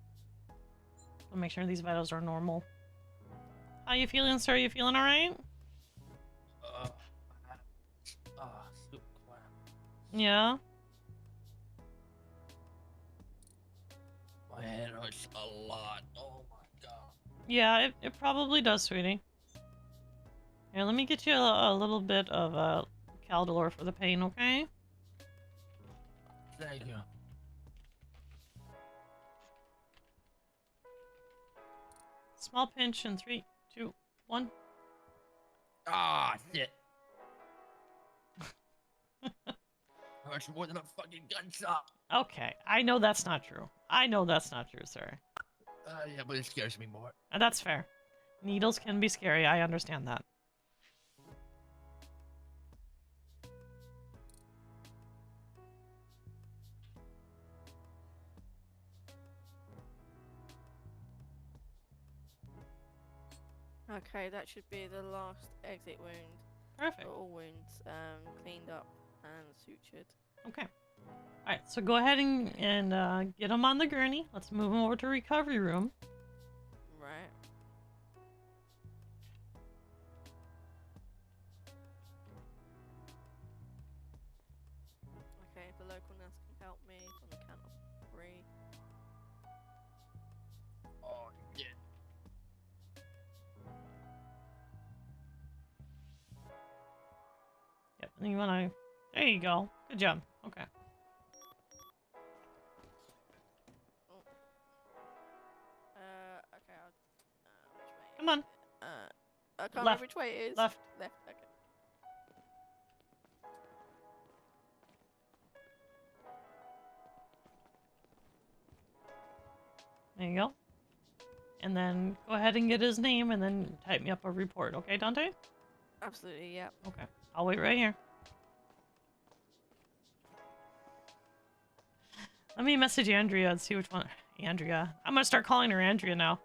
So make sure these vitals are normal. How you feeling, sir? You feeling alright? Soup clam. Yeah? My head hurts a lot. Oh my god. Yeah, it probably does, sweetie. Here, let me get you a little bit of Caldolor for the pain, okay? Thank you. Small pinch in 3, 2, 1. Ah, shit. Hurts more than a fucking gunshot. Okay, I know that's not true. I know that's not true, sir. Yeah, but it scares me more. That's fair. Needles can be scary, I understand that. Okay, that should be the last exit wound. Perfect. All wounds cleaned up and sutured. Okay. Alright, so go ahead and get him on the gurney. Let's move him over to recovery room. Right. Okay, if the local nurse can help me on the count of 3. Oh, yeah. Yep, and you wanna... There you go. Good job. Okay. Okay, which way? Come on. I can't Left. remember which way it is. Left. Left, okay. There you go. And then go ahead and get his name and then type me up a report, okay, Dante? Absolutely, yeah. Okay. I'll wait right here. Let me message Andrea and see which one. Andrea. I'm gonna start calling her Andrea now.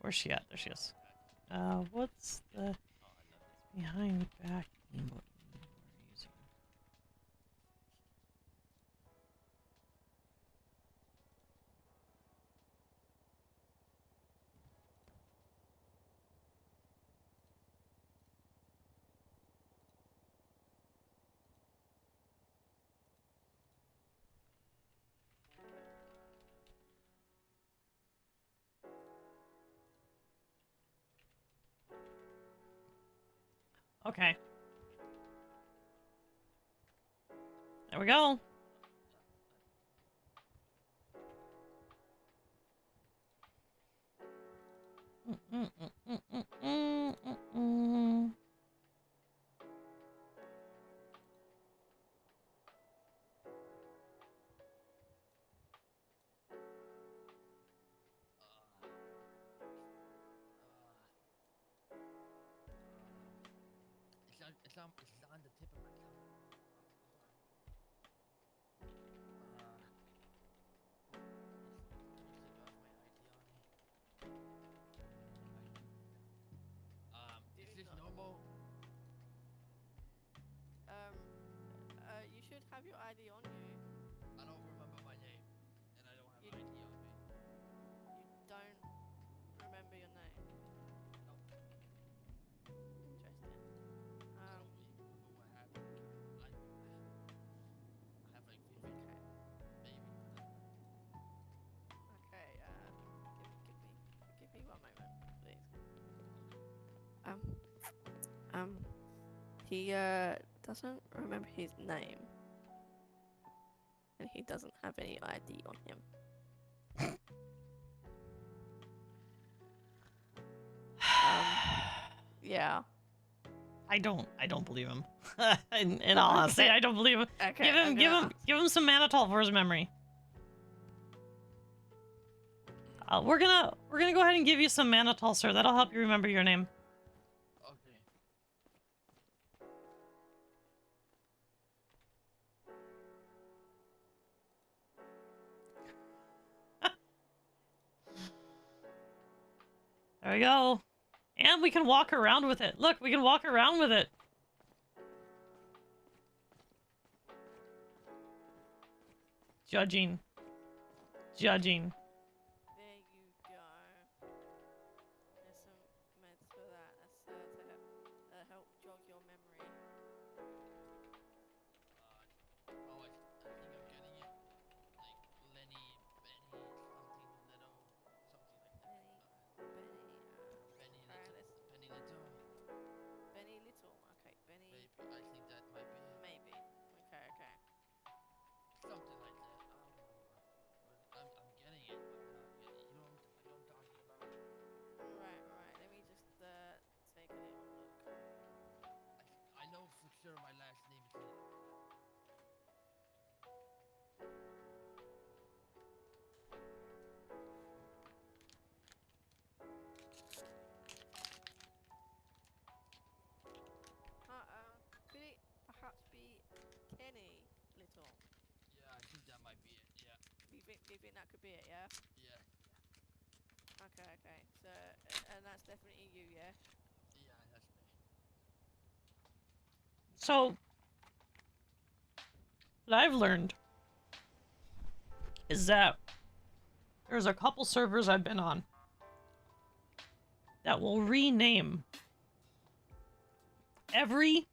Where's she at? There she is. What's the behind back emote we're using? Okay. There we go. It's on the tip of my tongue. Is this normal? You should have your ID on you. I don't remember my name, and I don't have ID on me. You don't remember your name? Nope. Interesting. Remember what happened? I have like vivid, maybe. Okay, give me 1 moment, please. He doesn't remember his name. And he doesn't have any ID on him. Yeah. I don't believe him. in all honesty, I don't believe him. Okay, Give him some mannitol for his memory. We're gonna go ahead and give you some mannitol, sir. That'll help you remember your name. Okay. There we go. And we can walk around with it. Look, we can walk around with it. Judging. Judging. There you go. There's some meds for that. That's to help jog your memory. Oh, I think I'm getting it. Like Lenny, Benny, something little, something like that. Benny Little. Benny Little. Okay, Benny. Maybe. I think that might be it. Maybe. Okay. Something like that. I don't remember. But I'm getting it, but I'm not getting it. You know what I'm talking about? Right. Let me just take a little look. I know for sure my last name is Little. Could it perhaps be Kenny Little? Yeah, I think that might be it. Yeah. Do you think that could be it? Yeah. Yeah. Okay. So, and that's definitely you, yeah. Yeah, that's me. So, what I've learned is that there's a couple servers I've been on that will rename every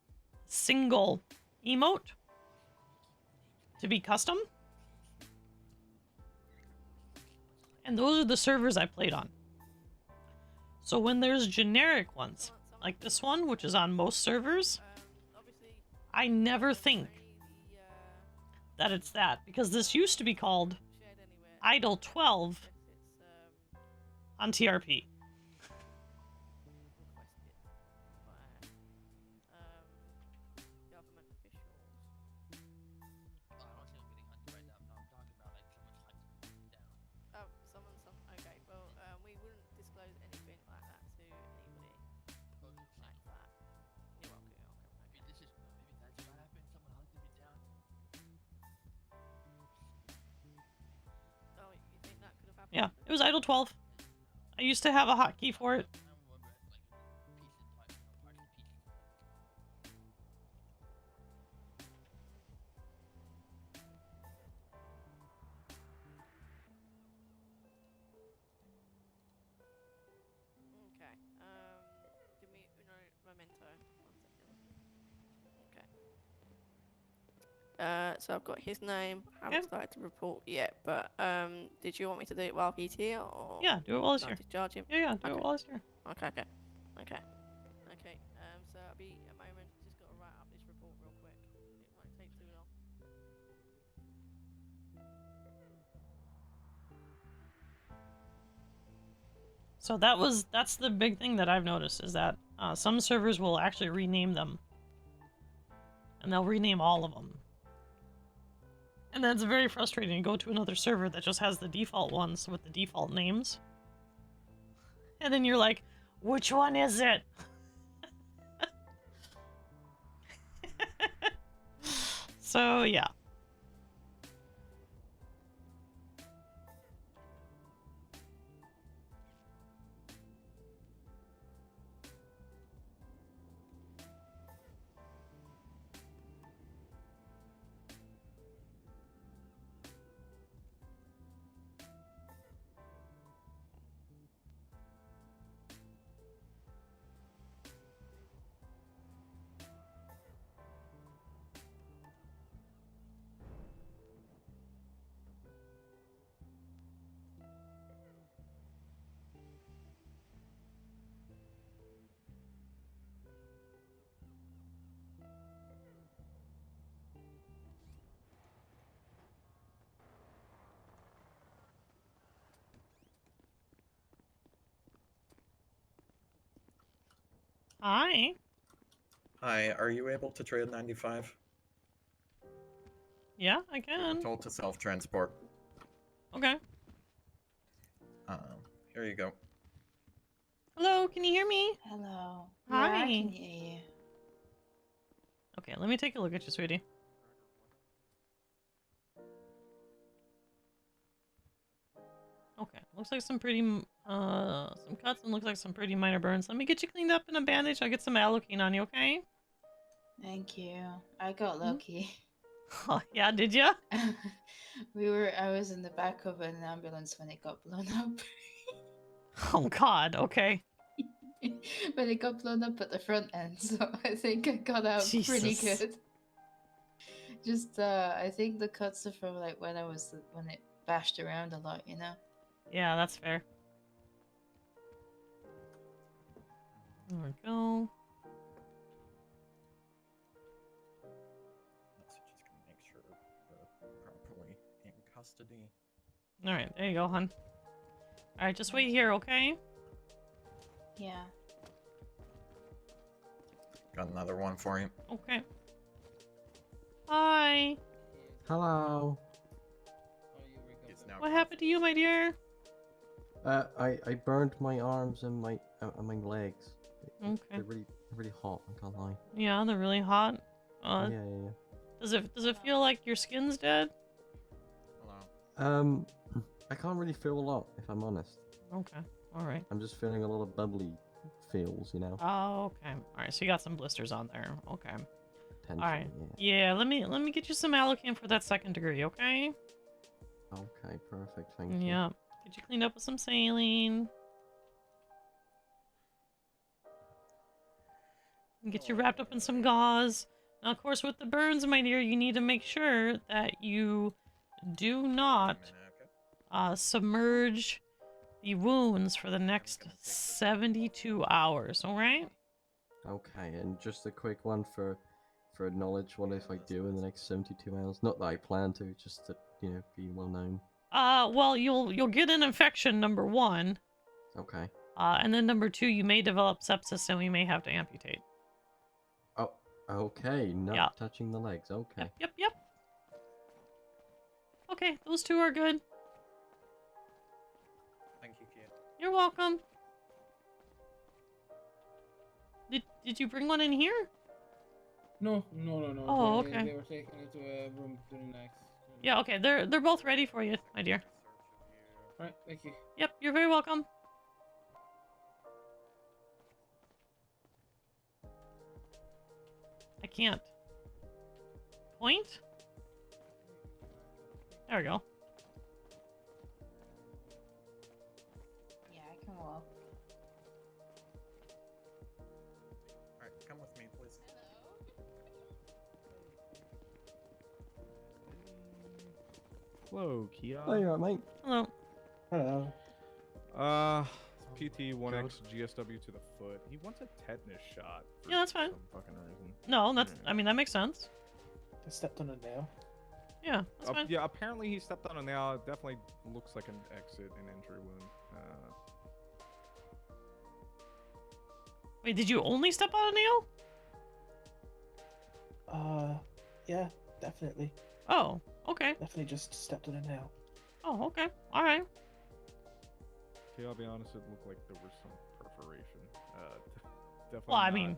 single emote to be custom. And those are the servers I played on. So when there's generic ones, like this one, which is on most servers, I never think that it's that, because this used to be called Idle 12 on TRP. Government officials. I don't think I'm getting hunted right now. No, I'm talking about like someone's hunting me down. Oh, okay. Well, we wouldn't disclose anything like that to anybody. Like that. You're welcome. Maybe this is maybe that's what happened. Someone hunted me down. Oh, you think that could have happened? Yeah, it was Idle 12. I used to have a hotkey for it. Okay. Give me uno momento. 1 second. Okay. So I've got his name. I haven't started to report yet, but did you want me to do it while he's here, or? Yeah, do it while he's not here. Discharge him. Yeah, do it while he's here. Okay. So I'll be a moment. Just got to write up this report real quick. It won't take too long. So that's the big thing that I've noticed, is that some servers will actually rename them. And they'll rename all of them. And that's very frustrating to go to another server that just has the default ones with the default names. And then you're like, which one is it? So, yeah. Hi. Hi, are you able to trade 95? Yeah, I can. Told to self-transport. Okay. Here you go. Hello, can you hear me? Hello. Hi. Yeah, I can hear you. Okay, let me take a look at you, sweetie. Okay, looks like some some cuts and looks like some pretty minor burns. Let me get you cleaned up in a bandage. I'll get some Allocaine on you, okay? Thank you. I got lucky. Oh, yeah, did ya? I was in the back of an ambulance when it got blown up. Oh God, okay. But it got blown up at the front end, so I think I got out pretty Jesus. good. Just I think the cuts are from like when it bashed around a lot, you know. Yeah, that's fair. There we go. Also just gonna make sure they're properly in custody. Alright, there you go, hon. Alright, just wait here, okay? Yeah. Got another one for you. Okay. Hi. Hello. What happened to you, my dear? I burned my arms and my legs. Okay. They're really hot. I can't lie. Yeah, they're really hot. Yeah. Does it feel like your skin's dead? I can't really feel a lot, if I'm honest. Okay. All right. I'm just feeling a lot of bubbly feels, you know. Oh, okay. All right. So you got some blisters on there. Okay. All Potentially, right. Yeah. Let me get you some Allocaine for that 2nd degree. Okay. Okay, perfect. Thank you. Yeah. Get you cleaned up with some saline. And get you wrapped up in some gauze. Now, of course, with the burns, my dear, you need to make sure that you do not submerge the wounds for the next 72 hours, alright? Okay, and just a quick one for knowledge. What if I do in the next 72 hours? Not that I plan to, just to, be well known. Well, you'll get an infection, number 1. Okay. And then number 2, you may develop sepsis and we may have to amputate. Oh, okay. Not touching the legs. Okay. Yep. Okay, those 2 are good. Thank you, Keya. You're welcome. Did you bring one in here? No. Oh, They okay. were taking it to a room to the next. Yeah, okay. They're both ready for you, my dear. Alright, thank you. Yep, you're very welcome. I can't. Point? There we go. Yeah, I can walk. Alright, come with me, please. Hello, Keya. Oh, you're right, mate. Hello. Hello. PT 1X GSW to the foot. He wants a tetanus shot. Yeah, that's fine. Some fucking reason. No, I mean, that makes sense. I stepped on a nail. Yeah, that's fine. Yeah, apparently he stepped on a nail. It definitely looks like an exit and entry wound. Wait, did you only step on a nail? Yeah, definitely. Oh, okay. Definitely just stepped on a nail. Oh, okay. All right. Okay, I'll be honest, it looked like there was some perforation. Definitely. Well, I not. mean,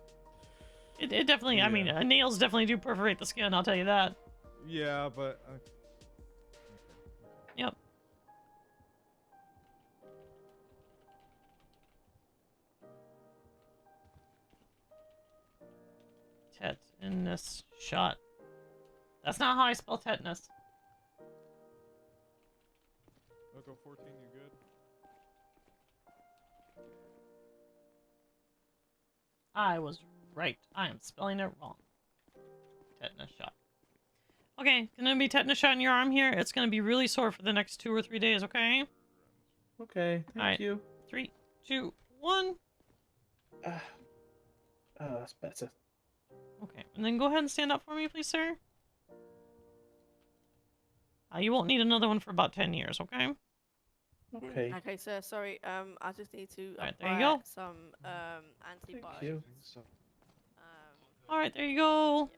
it definitely. I mean, Yeah. nails definitely do perforate the skin. I'll tell you that. Yeah, but. Yep. Tetanus shot. That's not how I spell tetanus. Loco 14, you good? I was right. I am spelling it wrong. Tetanus shot. Okay, gonna be tetanus shot in your arm here. It's gonna be really sore for the next 2 or 3 days, okay? Okay, thank you. 3, 2, 1. That's better. Okay, and then go ahead and stand up for me, please, sir. You won't need another one for about 10 years, okay? Okay. Okay, sir. Sorry. I just need to Alright, there you apply go. some antibiotics. you. Alright, there you go. All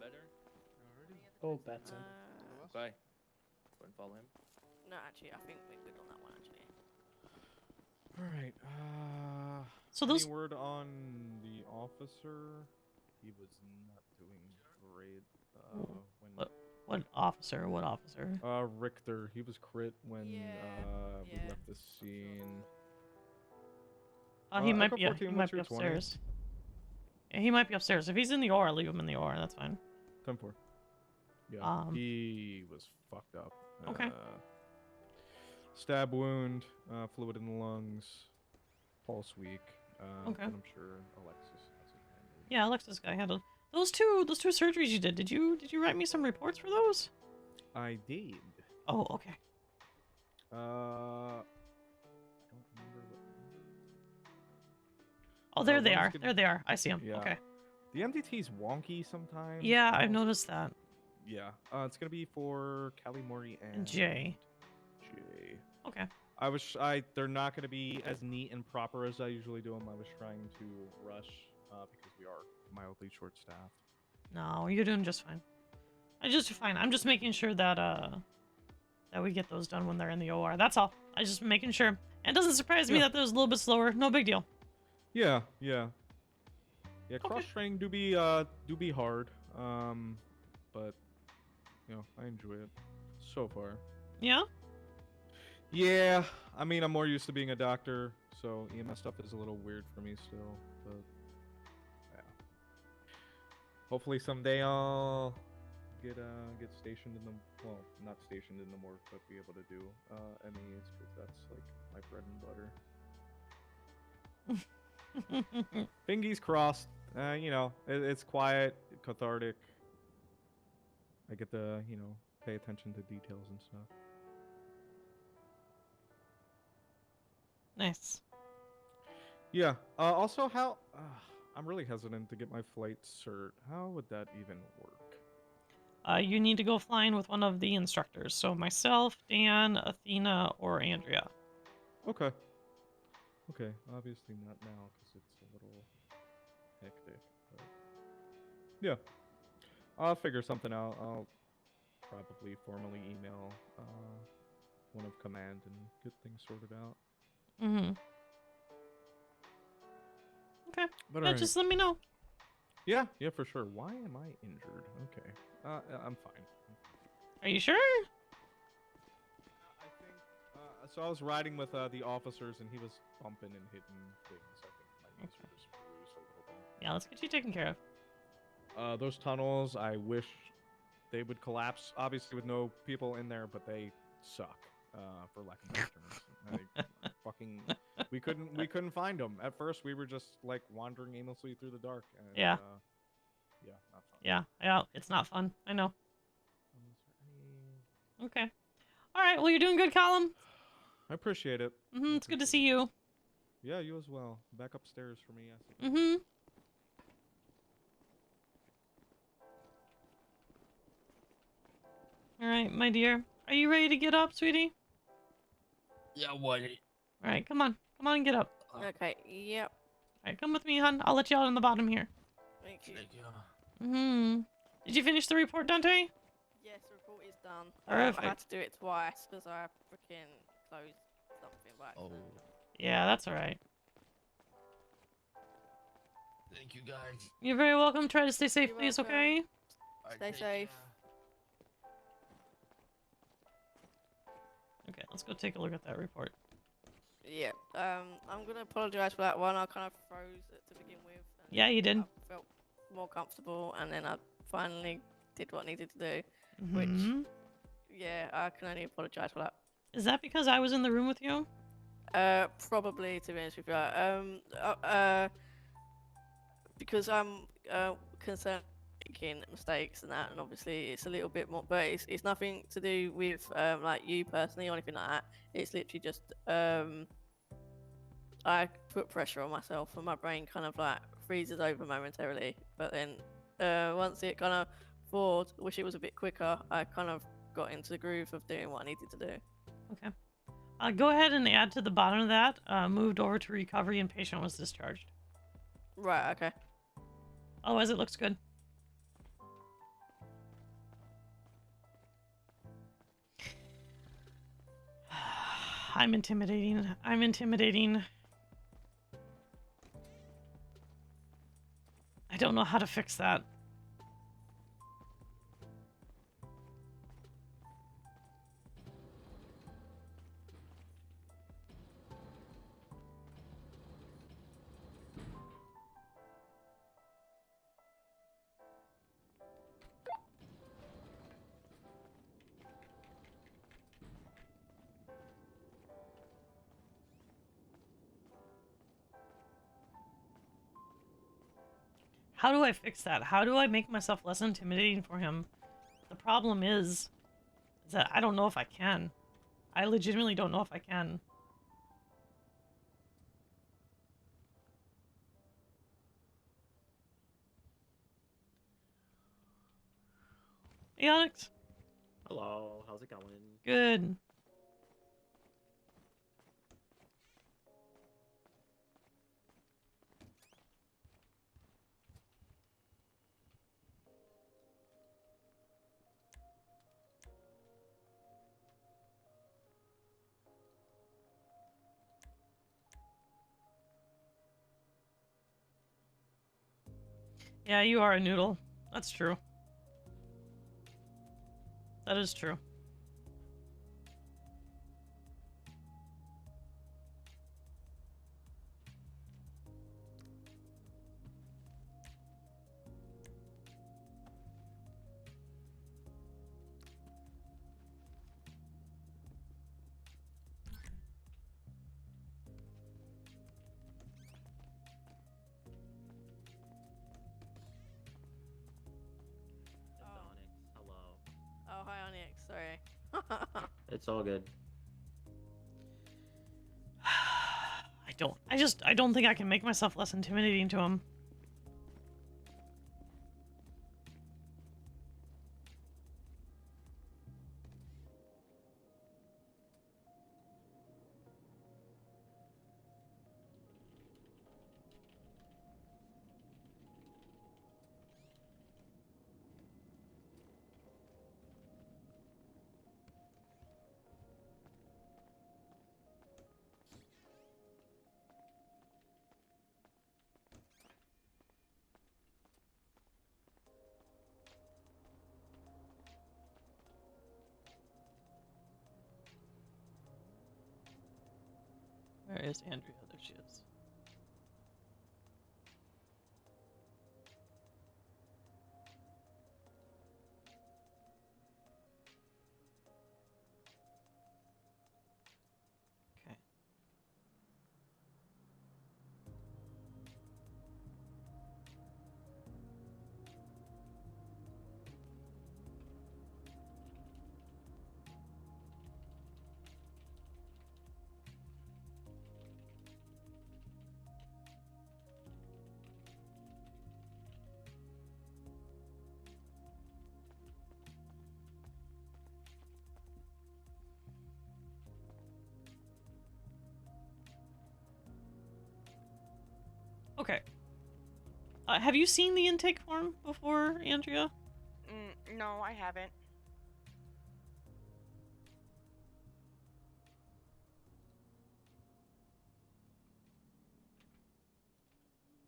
better? Oh, that's it. Bye. Go and follow him. No, actually, I think we're good on that one. Actually. All right. So any those- word on the officer? He was not doing great. When What officer? What officer? Richter. He was crit when we left the scene. He might Echo be. He 14, might what's be your 20? upstairs. Yeah, he might be upstairs. If he's in the OR, leave him in the OR. That's fine. 10-4. Yeah, he was fucked up. Okay. Stab wound, fluid in the lungs, pulse weak. Okay. But I'm sure Alexis has it handled. Yeah, Alexis guy handled those two surgeries you did. Did you write me some reports for those? I did. Oh, okay. I don't remember what. Oh, there they one's are. gonna- There they are. I see them. Yeah. Okay. The MDT's wonky sometimes. Yeah, I've noticed that. Yeah. It's gonna be for Callie Mori and Jay. Jay. Okay. They're not gonna be as neat and proper as I usually do them. I was trying to rush because we are mildly short-staffed. No, you're doing just fine. I'm just making sure that that we get those done when they're in the OR. That's all. I just making sure. And it doesn't surprise me that they're a little bit slower. No big deal. Yeah. Cross training do be hard. But you know, I enjoy it so far. Yeah. Yeah, I mean, I'm more used to being a doctor, so EMS stuff is a little weird for me still. But yeah, hopefully someday I'll get stationed in the not stationed in the morgue, but be able to do MEs because that's like my bread and butter. Fingers crossed. You know, it's quiet, cathartic. I get to, you know, pay attention to details and stuff. Nice. Yeah. Also, how I'm really hesitant to get my flight cert. How would that even work? You need to go flying with one of the instructors. So myself, Dan, Athena, or Andrea. Okay. Okay. Obviously not now because it's a little hectic. But yeah. I'll figure something out. I'll probably formally email one of command and get things sorted out. Mm-hmm. Okay. But yeah, alright. just let me know. Yeah, for sure. Why am I injured? Okay. I'm fine. Are you sure? I think. So I was riding with the officers, and he was bumping and hitting things. I think my knees were just bruised a little bit. Yeah, let's get you taken care of. Those tunnels, I wish they would collapse. Obviously, with no people in there, but they suck. For lack of better terms. We couldn't find them. At first, we were just like wandering aimlessly through the dark. And, Yeah. Yeah, not fun. Yeah, it's not fun. I know. Okay. All right. Well, you're doing good, Colin. I appreciate it. It's good to see you. Yeah, you as well. Back upstairs for me. All right, my dear. Are you ready to get up, sweetie? Yeah, buddy. All right, come on and get up. Okay. Yep. All right, come with me, hon. I'll let you out on the bottom here. Thank you. Did you finish the report, Dante? Yes, the report is done. Perfect. I had to do it twice because I freaking closed something by accident. Yeah, that's all right. Thank you, guys. You're very welcome. Try to stay safe, You're please, welcome. okay? Stay safe. Okay, let's go take a look at that report. Yeah. I'm gonna apologize for that one. I kind of froze it to begin with. And Yeah, you did. I felt more comfortable, and then I finally did what I needed to do. Mhm. Which, yeah, I can only apologize for that. Is that because I was in the room with you? Probably, to be honest with you. Because I'm concerned making mistakes and that, and obviously it's a little bit more, but it's nothing to do with like you personally or anything like that. It's literally just I put pressure on myself, and my brain kind of like freezes over momentarily. But then once it kind of thawed, wish it was a bit quicker. I kind of got into the groove of doing what I needed to do. Okay. Go ahead and add to the bottom of that. Moved over to recovery and patient was discharged. Right. Okay. Otherwise, it looks good. I'm intimidating. I'm intimidating. I don't know how to fix that. How do I fix that? How do I make myself less intimidating for him? The problem is that I don't know if I can. I legitimately don't know if I can. Hey, Onyx. Hello, how's it going? Good. Yeah, you are a noodle. That's true. That is true. It's Onyx. Hello. Oh, hi, Onyx. Sorry. It's all good. I don't think I can make myself less intimidating to him. Where is Andrea? There she is. Okay. Okay. Have you seen the intake form before, Andrea? No, I haven't.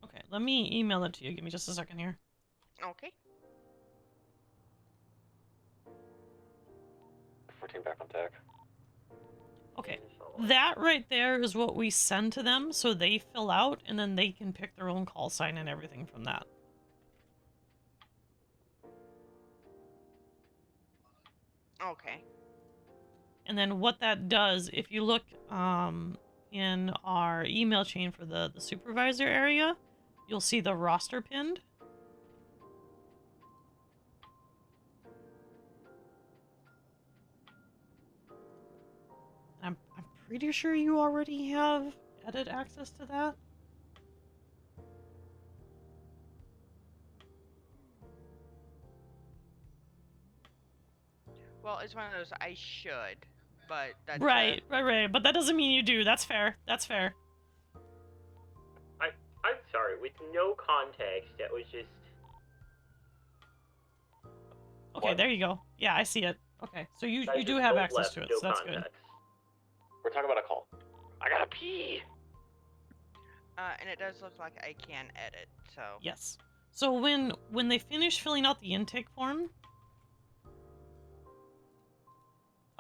Okay, let me email it to you. Give me just a second here. Okay. 14 back on tech. Okay, that right there is what we send to them, so they fill out, and then they can pick their own call sign and everything from that. Okay. And then what that does, if you look in our email chain for the supervisor area, you'll see the roster pinned. I'm pretty sure you already have edit access to that. Well, it's one of those I should. but that's Right. But that doesn't mean you do. That's fair. That's fair. I'm sorry. With no context, that was just. Okay, there you go. Yeah, I see it. Okay, so you That's do just have bolt access left, to it, no so that's good. context. We're talking about a call. I gotta pee. And it does look like I can edit, so. Yes. So when they finish filling out the intake form,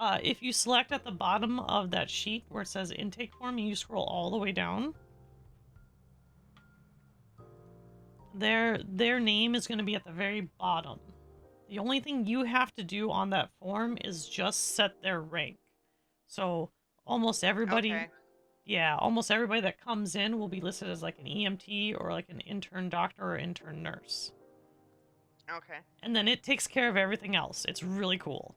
if you select at the bottom of that sheet where it says intake form and you scroll all the way down, their name is going to be at the very bottom. The only thing you have to do on that form is just set their rank. So almost everybody, Okay. yeah, almost everybody that comes in will be listed as like an EMT or like an intern doctor or intern nurse. Okay. And then it takes care of everything else. It's really cool.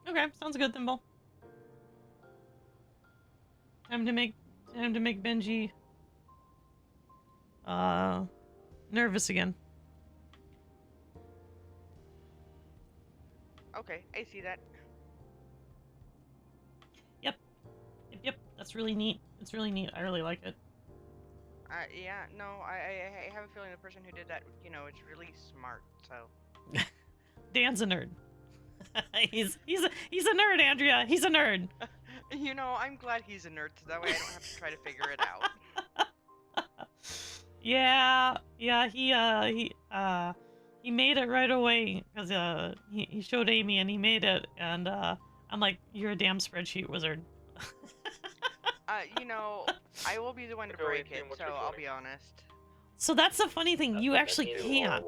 Okay, sounds good, Thimble. Time to make Benji nervous again. Okay, I see that. Yep, that's really neat. It's really neat. I really like it. Yeah, no, I have a feeling the person who did that, you know, it's really smart, so. Dan's a nerd. he's a nerd, Andrea. He's a nerd. You know, I'm glad he's a nerd, so that way I don't have to try to figure it out. Yeah, he made it right away because he showed Amy and he made it, and I'm like, you're a damn spreadsheet wizard. You know, I will be the one to break it, so I'll be honest. So that's the funny thing. You actually can't.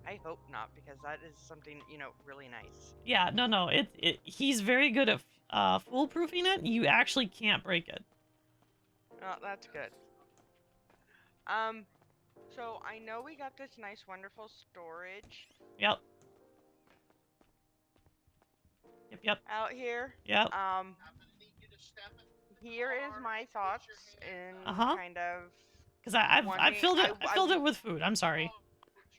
I hope not, because that is something, you know, really nice. Yeah, no. He's very good at foolproofing it. You actually can't break it. Oh, that's good. So I know we got this nice, wonderful storage. Yep. Out here. Yep. Here is my thoughts in kind of. Because I filled it with food. I'm sorry.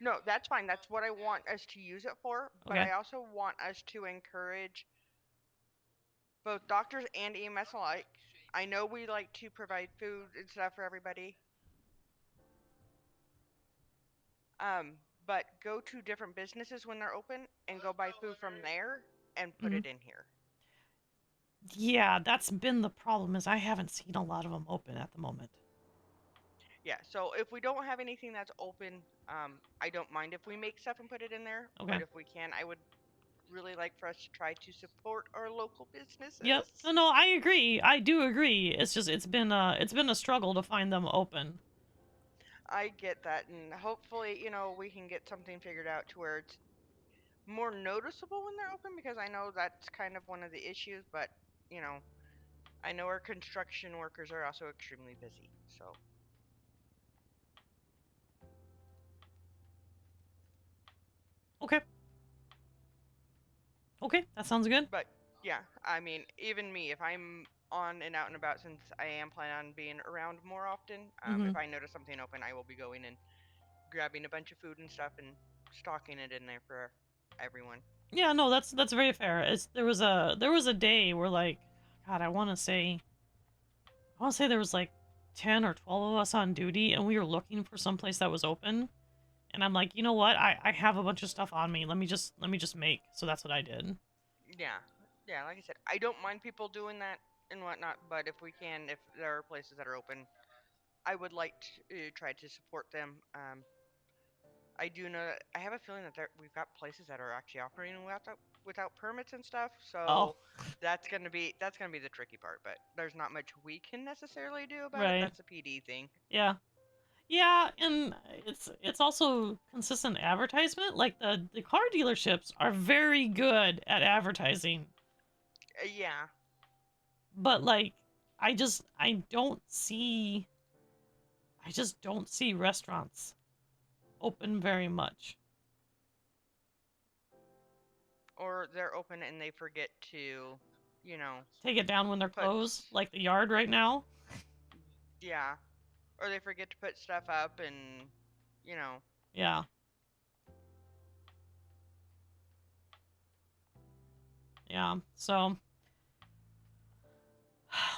No, that's fine. That's what I want us to use it for. But Okay. I also want us to encourage both doctors and EMS alike. I know we like to provide food and stuff for everybody. But go to different businesses when they're open and go buy food from there and put it in here. Yeah, that's been the problem. Is I haven't seen a lot of them open at the moment. Yeah, so if we don't have anything that's open, I don't mind if we make stuff and put it in there. Okay. But if we can, I would really like for us to try to support our local businesses. Yep. No, I agree. I do agree. It's just it's been a struggle to find them open. I get that, and hopefully, you know, we can get something figured out to where it's more noticeable when they're open, because I know that's kind of one of the issues, but, you know, I know our construction workers are also extremely busy, so. Okay. Okay, that sounds good. But, yeah, I mean, even me, if I'm on and out and about, since I am planning on being around more often, if I notice something open, I will be going and grabbing a bunch of food and stuff and stocking it in there for everyone. Yeah, no, that's very fair. There was a day where, like, God, I want to say there was like 10 or 12 of us on duty, and we were looking for some place that was open. And I'm like, you know what? I have a bunch of stuff on me. Let me just make. So that's what I did. Yeah, like I said, I don't mind people doing that and whatnot, but if we can, if there are places that are open, I would like to try to support them. I do know that I have a feeling that we've got places that are actually operating without permits and stuff. So that's gonna be the tricky part. But there's not much we can necessarily do about it. That's a PD thing. Yeah. Yeah, and it's also consistent advertisement. Like the car dealerships are very good at advertising. Yeah. But like I just don't see restaurants open very much. Or they're open and they forget to, you know, Take it down when they're closed, like the yard right now. yeah. Or they forget to put stuff up and, you know. Yeah. Yeah. So,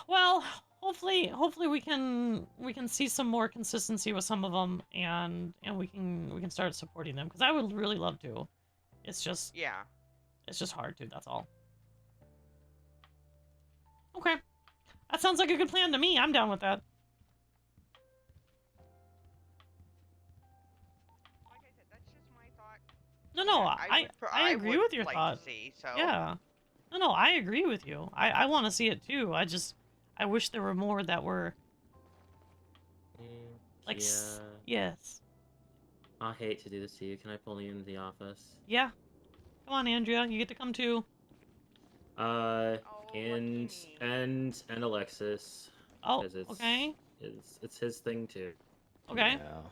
well, hopefully we can see some more consistency with some of them, and we can start supporting them, because I would really love to. It's just hard to. That's all. Okay, that sounds like a good plan to me. I'm down with that. No, I agree with your thought. Yeah. No, I agree with you. I want to see it too. I wish there were more that were like yes. I hate to do this to you. Can I pull you into the office? Yeah. Come on, Andrea. You get to come too. And Alexis. Oh, 'cause okay. It's his thing too. Okay. Yeah.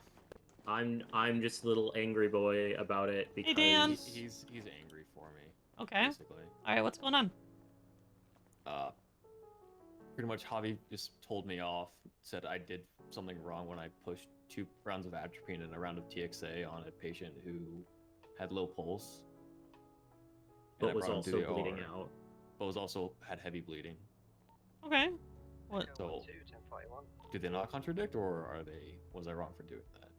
I'm just a little angry boy about it because Hey, Dan. He's angry for me. Okay. Basically. All right. What's going on? Pretty much Javi just told me off, said I did something wrong when I pushed 2 rounds of atropine and a round of TXA on a patient who had low pulse. But was also bleeding out. But was also had heavy bleeding. Okay. What? So, do they not contradict, or was I wrong for doing that?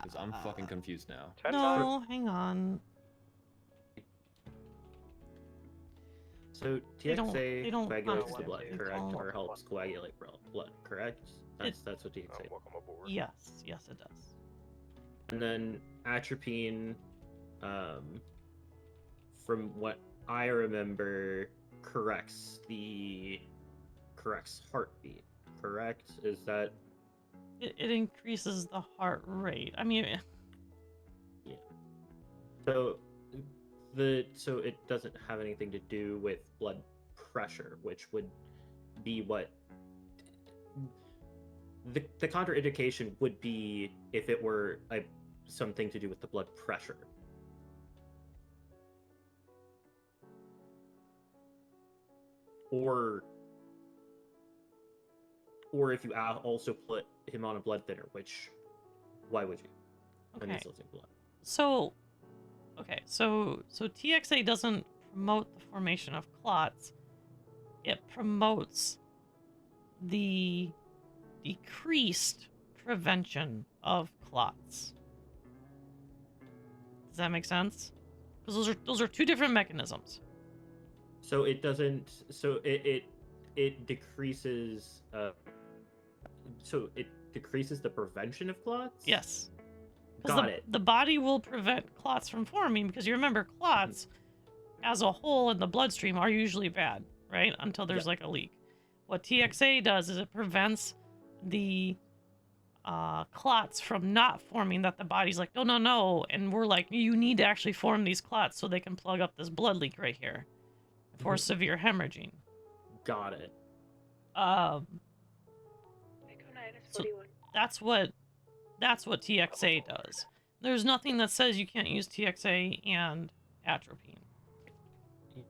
Because I'm fucking confused now. No, hang on. So They don't TXA coagulates the contradict. blood, They correct? don't. Or helps coagulate blood, correct? That's what TXA. Yes, it does. And then atropine, from what I remember, corrects heartbeat. Correct? Is that? It increases the heart rate. I mean, yeah. So it doesn't have anything to do with blood pressure, which would be what the contraindication would be if it were something to do with the blood pressure. Or if you also put him on a blood thinner, which why would you? When he's losing blood. So TXA doesn't promote the formation of clots. It promotes the decreased prevention of clots. Does that make sense? Because those are 2 different mechanisms. So it doesn't. So it decreases. So it decreases the prevention of clots. Yes. Got it. The body will prevent clots from forming, because you remember clots as a whole in the bloodstream are usually bad, right? Until there's like a leak. What TXA does is it prevents the clots from not forming, that the body's like, no, and we're like, you need to actually form these clots so they can plug up this blood leak right here for severe hemorrhaging. Got it. So that's what TXA does. There's nothing that says you can't use TXA and atropine.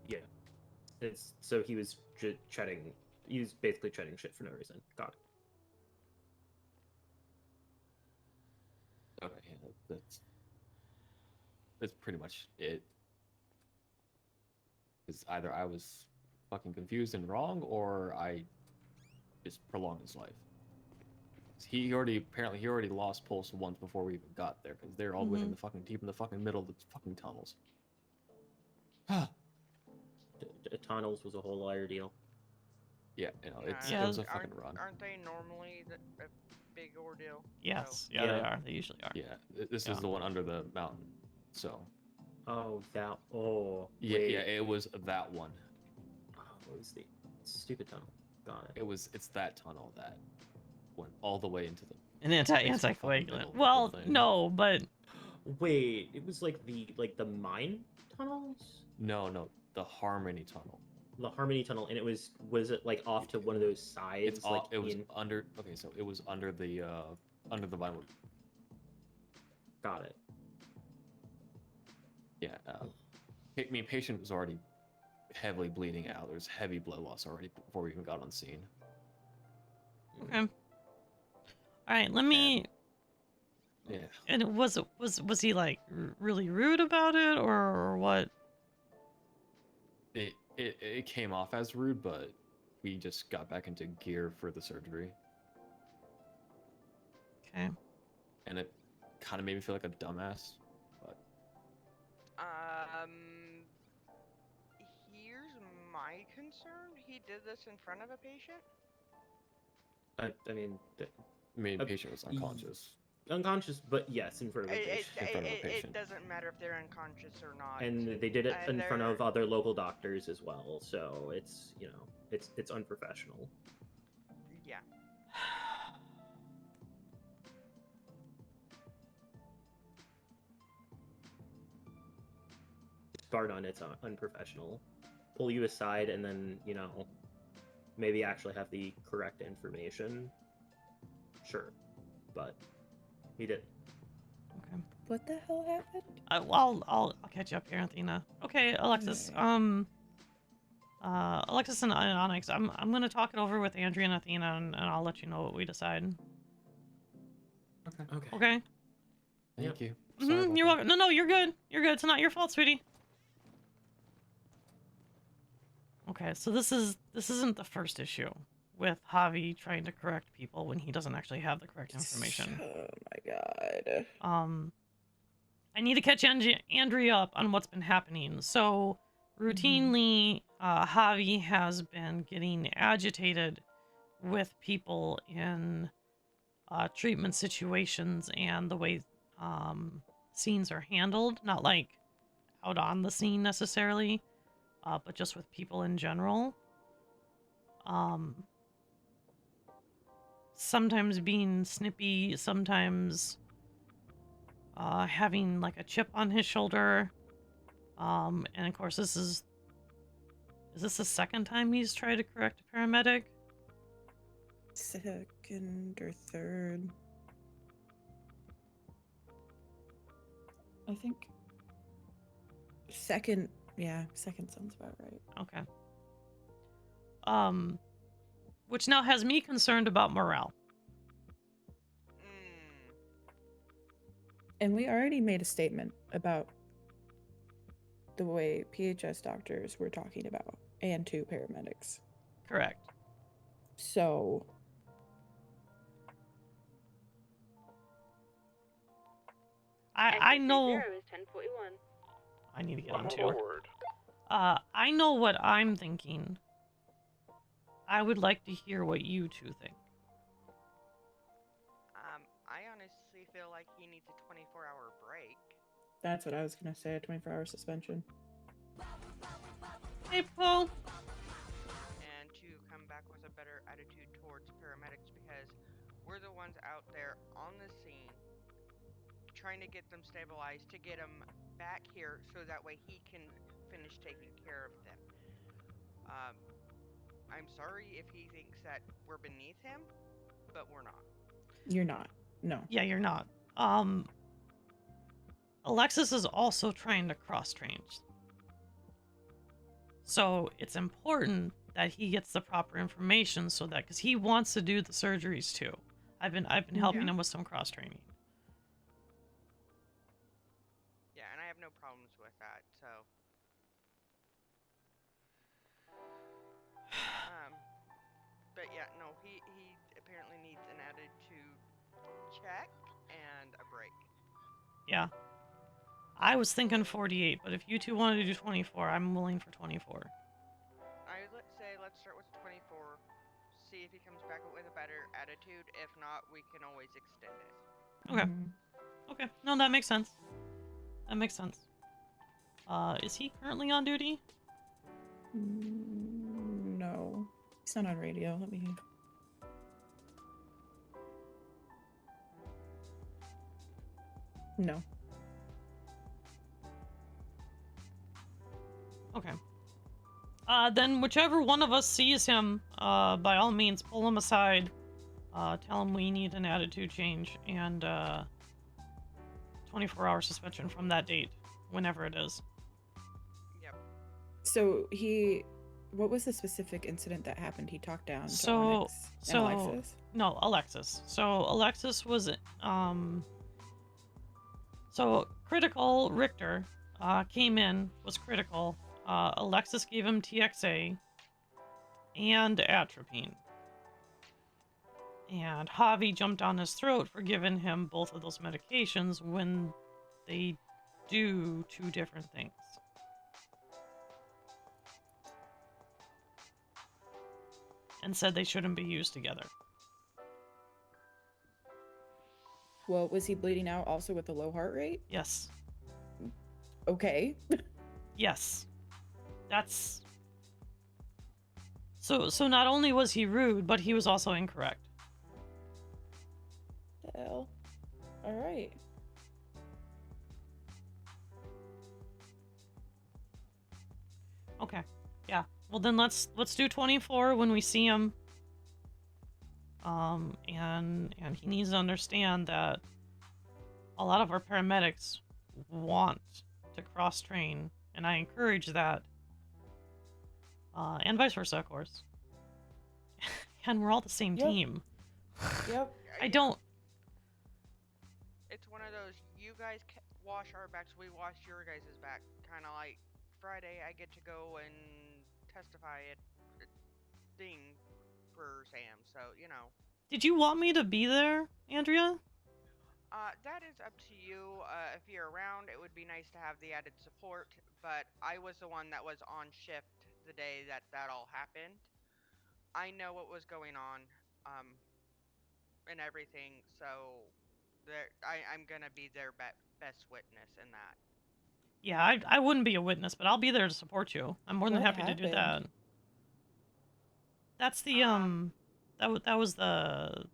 Yeah. So he was chatting. He was basically chatting shit for no reason. Got it. Okay, yeah, that's pretty much it. Because either I was fucking confused and wrong, or I just prolonged his life. He already lost pulse once before we even got there, because they're all the way in the fucking deep in the fucking middle of the fucking tunnels. The tunnels was a whole liar deal. Yeah, you know, it was a fucking run. Aren't they normally a big ordeal? Yes, So. yeah, they are. They usually are. Yeah, this is the one under the mountain. So. Oh, that. Oh. Yeah, wait. yeah, it was that one. What was the stupid tunnel? Got it. It's that tunnel that went all the way into the. An anticoagulant. Well, no, but. Wait, it was like the mine tunnels. No, the Harmony Tunnel. The Harmony Tunnel, and it was it like off to one of those sides? It's like it was under. Okay, so it was under the vinyl. Got it. Yeah. I mean, patient was already heavily bleeding out. There's heavy blood loss already before we even got on scene. Okay. All right, let me. Yeah. And was he like really rude about it or what? It came off as rude, but we just got back into gear for the surgery. Okay. And it kind of made me feel like a dumbass, but here's my concern. He did this in front of a patient? I mean, the patient was unconscious. Unconscious, but yes, in front of a patient. In front of a patient. It doesn't matter if they're unconscious or not. And they did it in front of other local doctors as well, so it's, you know, it's unprofessional. Yeah. Start on it's unprofessional. Pull you aside and then, you know, maybe actually have the correct information. Sure, but he did. Okay. What the hell happened? I'll catch you up here, Athena. Okay, Alexis. Alexis and Onyx. I'm gonna talk it over with Andrea and Athena, and I'll let you know what we decide. Okay. Okay. Thank you. You're welcome. No, you're good. You're good. It's not your fault, sweetie. Okay, so this isn't the first issue with Javi trying to correct people when he doesn't actually have the correct information. Oh my god. I need to catch Andrea up on what's been happening. So, routinely, Javi has been getting agitated with people in treatment situations and the way scenes are handled. Not like out on the scene necessarily, but just with people in general. Sometimes being snippy, sometimes having like a chip on his shoulder. And of course is this the second time he's tried to correct a paramedic? Second or third. I think second, yeah, second sounds about right. Okay. Which now has me concerned about morale. And we already made a statement about the way PHS doctors were talking about, and 2 paramedics. Correct. So I know. Is 1041. I need to get on too. I know what I'm thinking. I would like to hear what you two think. I honestly feel like he needs a 24-hour break. that's what I was gonna say, a 24-hour suspension. Hey, Paul. And to come back with a better attitude towards paramedics, because we're the ones out there on the scene trying to get them stabilized, to get them back here so that way he can finish taking care of them. I'm sorry if he thinks that we're beneath him, but we're not. You're not. No. Yeah, you're not. Alexis is also trying to cross-train. So it's important that he gets the proper information so that, because he wants to do the surgeries too. I've been helping him with some cross-training. Yeah, and I have no problems with that, so. But yeah, no, he apparently needs an attitude check and a break. Yeah. I was thinking 48, but if you two wanted to do 24, I'm willing for 24. Let's start with 24. See if he comes back with a better attitude. If not, we can always extend it. Okay. Okay. No, that makes sense. That makes sense. Is he currently on duty? No. He's not on radio. Let me... No. Okay. Then whichever one of us sees him, by all means, pull him aside. Tell him we need an attitude change and 24-hour suspension from that date, whenever it is. Yep. So what was the specific incident that happened? He talked down to Onyx and Alexis? No, Alexis. So Alexis was, so critical Richter, came in, was critical. Alexis gave him TXA and atropine. And Javi jumped on his throat for giving him both of those medications when they do two different things. And said they shouldn't be used together. Well, was he bleeding out also with a low heart rate? Yes. Okay. Yes. That's... So not only was he rude, but he was also incorrect. Hell. Alright. Okay. Yeah. Well then let's do 24 when we see him. And he needs to understand that a lot of our paramedics want to cross-train, and I encourage that. And vice versa, of course. And we're all the same team. Yep. I don't... It's one of those, you guys wash our backs, we wash your guys' back. Kind of like Friday, I get to go and testify at a thing for Sam, so, you know. Did you want me to be there, Andrea? That is up to you. If you're around, it would be nice to have the added support, but I was the one that was on shift the day that all happened. I know what was going on, and everything, so I'm gonna be their best witness in that. Yeah, I wouldn't be a witness, but I'll be there to support you. I'm more than What happy to do that. happened? That's the that was the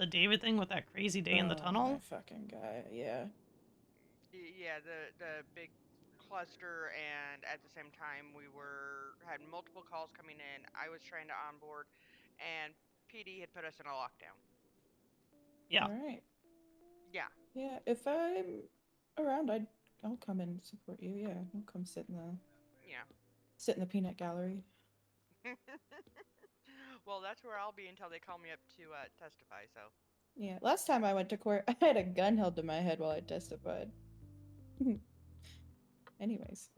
David thing with that crazy day in the tunnel. That fucking guy, yeah. Yeah, the big cluster, and at the same time we had multiple calls coming in. I was trying to onboard, and PD had put us in a lockdown. Yeah. Alright. Yeah. Yeah, if I'm around, I'll come and support you. Yeah, I'll come sit in the peanut gallery. Well, that's where I'll be until they call me up to testify. So. Yeah, last time I went to court, I had a gun held to my head while I testified. Anyways.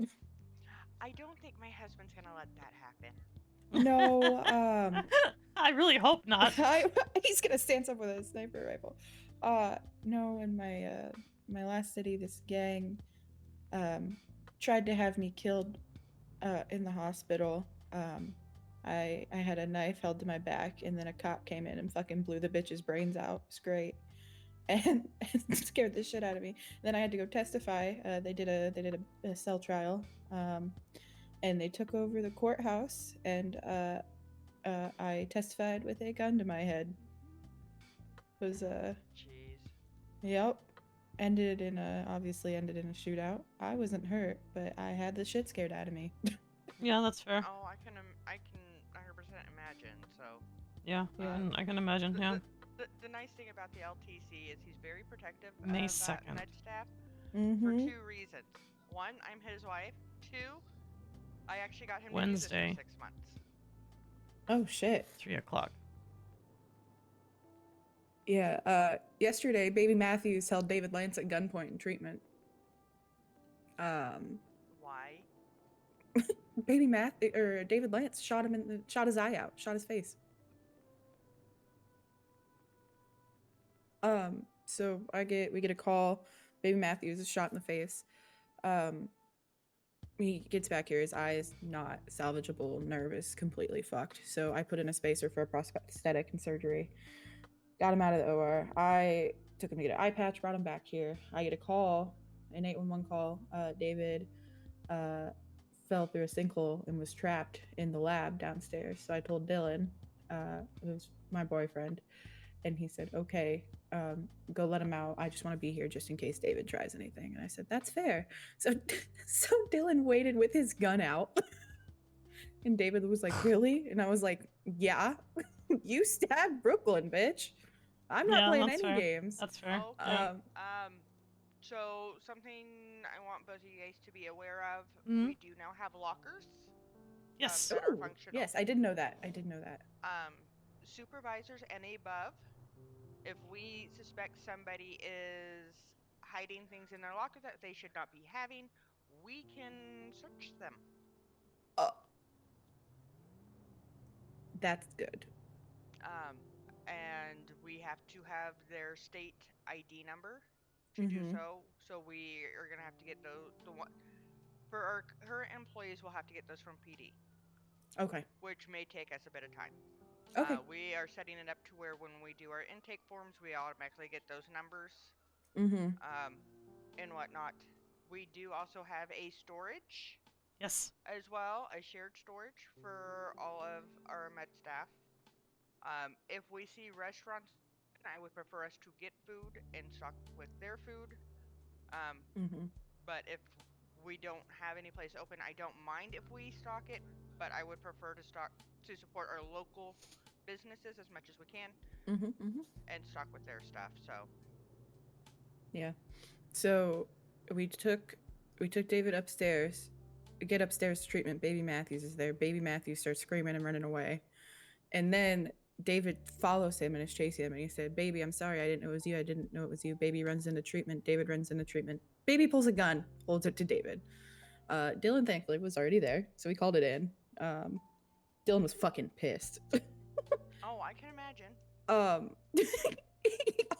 I don't think my husband's gonna let that happen. No, I really hope not. He's gonna stand up with a sniper rifle. No, in my last city, this gang tried to have me killed in the hospital. I had a knife held to my back, and then a cop came in and fucking blew the bitch's brains out. It's great, and scared the shit out of me. Then I had to go testify. They did a cell trial, and they took over the courthouse, and I testified with a gun to my head. It was Jeez. Yep. Obviously ended in a shootout. I wasn't hurt, but I had the shit scared out of me. Yeah, that's fair. Oh, I can 100% imagine. So. Yeah, I can imagine. Yeah. The nice thing about the LTC is he's very protective May of 2nd. med staff Mm-hmm. for two reasons. One, I'm his wife. Two, I actually got him Wednesday. to use this for 6 months. Oh shit. 3 o'clock. Yeah, yesterday, Baby Matthews held David Lance at gunpoint in treatment. Why? David Lance shot his eye out, shot his face. So we get a call. Baby Matthews is shot in the face. He gets back here, his eye is not salvageable, nerve is completely fucked. So I put in a spacer for a prosthetic and surgery. Got him out of the OR. I took him to get an eye patch, brought him back here. I get a call, an 811 call. David fell through a sinkhole and was trapped in the lab downstairs. So I told Dylan, who's my boyfriend, and he said, okay, go let him out. I just want to be here just in case David tries anything. And I said, that's fair. So Dylan waited with his gun out And David was like, really? And I was like, yeah. You stabbed Brooklyn, bitch. I'm not playing that's any fair. games. That's fair. Okay. So something I want both of you guys to be aware of, we do now have lockers. Yes. That are Ooh, functional. yes, I did know that. I did know that. Supervisors and above, if we suspect somebody is hiding things in their locker that they should not be having, we can search them. That's good. And we have to have their state ID number to do so. So we are gonna have to get those. For our current employees, we'll have to get those from PD. Okay. Which may take us a bit of time. Okay. We are setting it up to where when we do our intake forms, we automatically get those numbers. And whatnot. We do also have a storage. Yes. As well, a shared storage for all of our med staff. If we see restaurants, I would prefer us to get food and stock with their food. But if we don't have any place open, I don't mind if we stock it, but I would prefer to support our local businesses as much as we can. And stock with their stuff. So. Yeah. So we took David upstairs. We get upstairs to treatment. Baby Matthews is there. Baby Matthews starts screaming and running away. And then David follows him and is chasing him. And he said, baby, I'm sorry. I didn't know it was you. I didn't know it was you. Baby runs into treatment. David runs into treatment. Baby pulls a gun, holds it to David. Dylan, thankfully, was already there. So we called it in. Dylan was fucking pissed. Oh, I can imagine.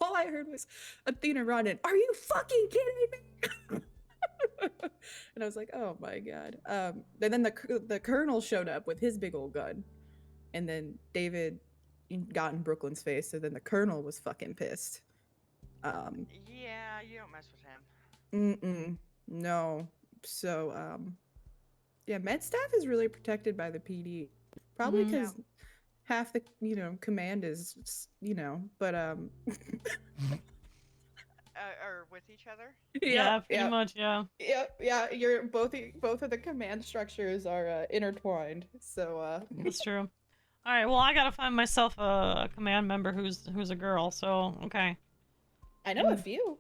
All I heard was Athena running. Are you fucking kidding me? And I was like, oh my god. And then the colonel showed up with his big old gun, and then David got in Brooklyn's face. So then the colonel was fucking pissed. Yeah, you don't mess with him. No. So yeah, med staff is really protected by the PD, probably because half the command is but or with each other. Yeah, pretty much. Yeah. Yeah. You're both of the command structures are intertwined. So that's true. All right. Well, I gotta find myself a command member who's a girl. So okay. I know a few.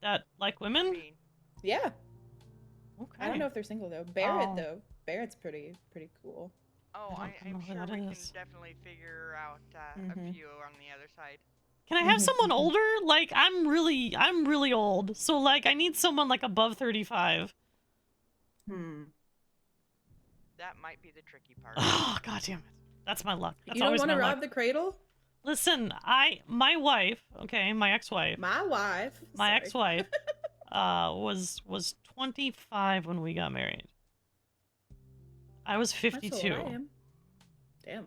That like women. Yeah. Okay. I don't know if they're single though. Barrett though. Barrett's pretty cool. Oh, I'm sure we can definitely figure out a few on the other side. Can I have someone older? Like I'm really old. So like I need someone like above 35. That might be the tricky part. Oh god damn it. That's my luck. That's you don't want to rob the cradle? Listen, my wife, okay, my ex-wife. My ex-wife was 25 when we got married. I was 52. That's old I am. Damn.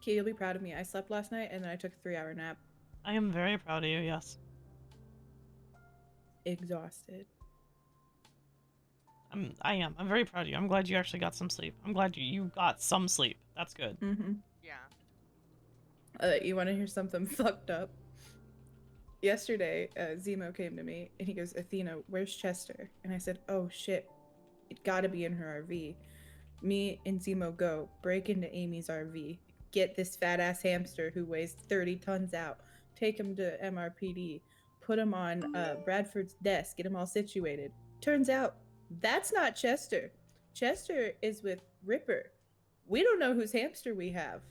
Keya, you'll be proud of me. I slept last night and then I took a 3-hour nap. I am very proud of you, yes. Exhausted. I am. I'm very proud of you. I'm glad you actually got some sleep. I'm glad you got some sleep. That's good. Yeah. You want to hear something fucked up? Yesterday, Zemo came to me and he goes, Athena, where's Chester? And I said, oh shit, it gotta be in her RV. Me and Zemo go, break into Amy's RV, get this fat ass hamster who weighs 30 tons out, take him to MRPD, put him on Bradford's desk, get him all situated. Turns out, that's not Chester. Chester is with Ripper. We don't know whose hamster we have.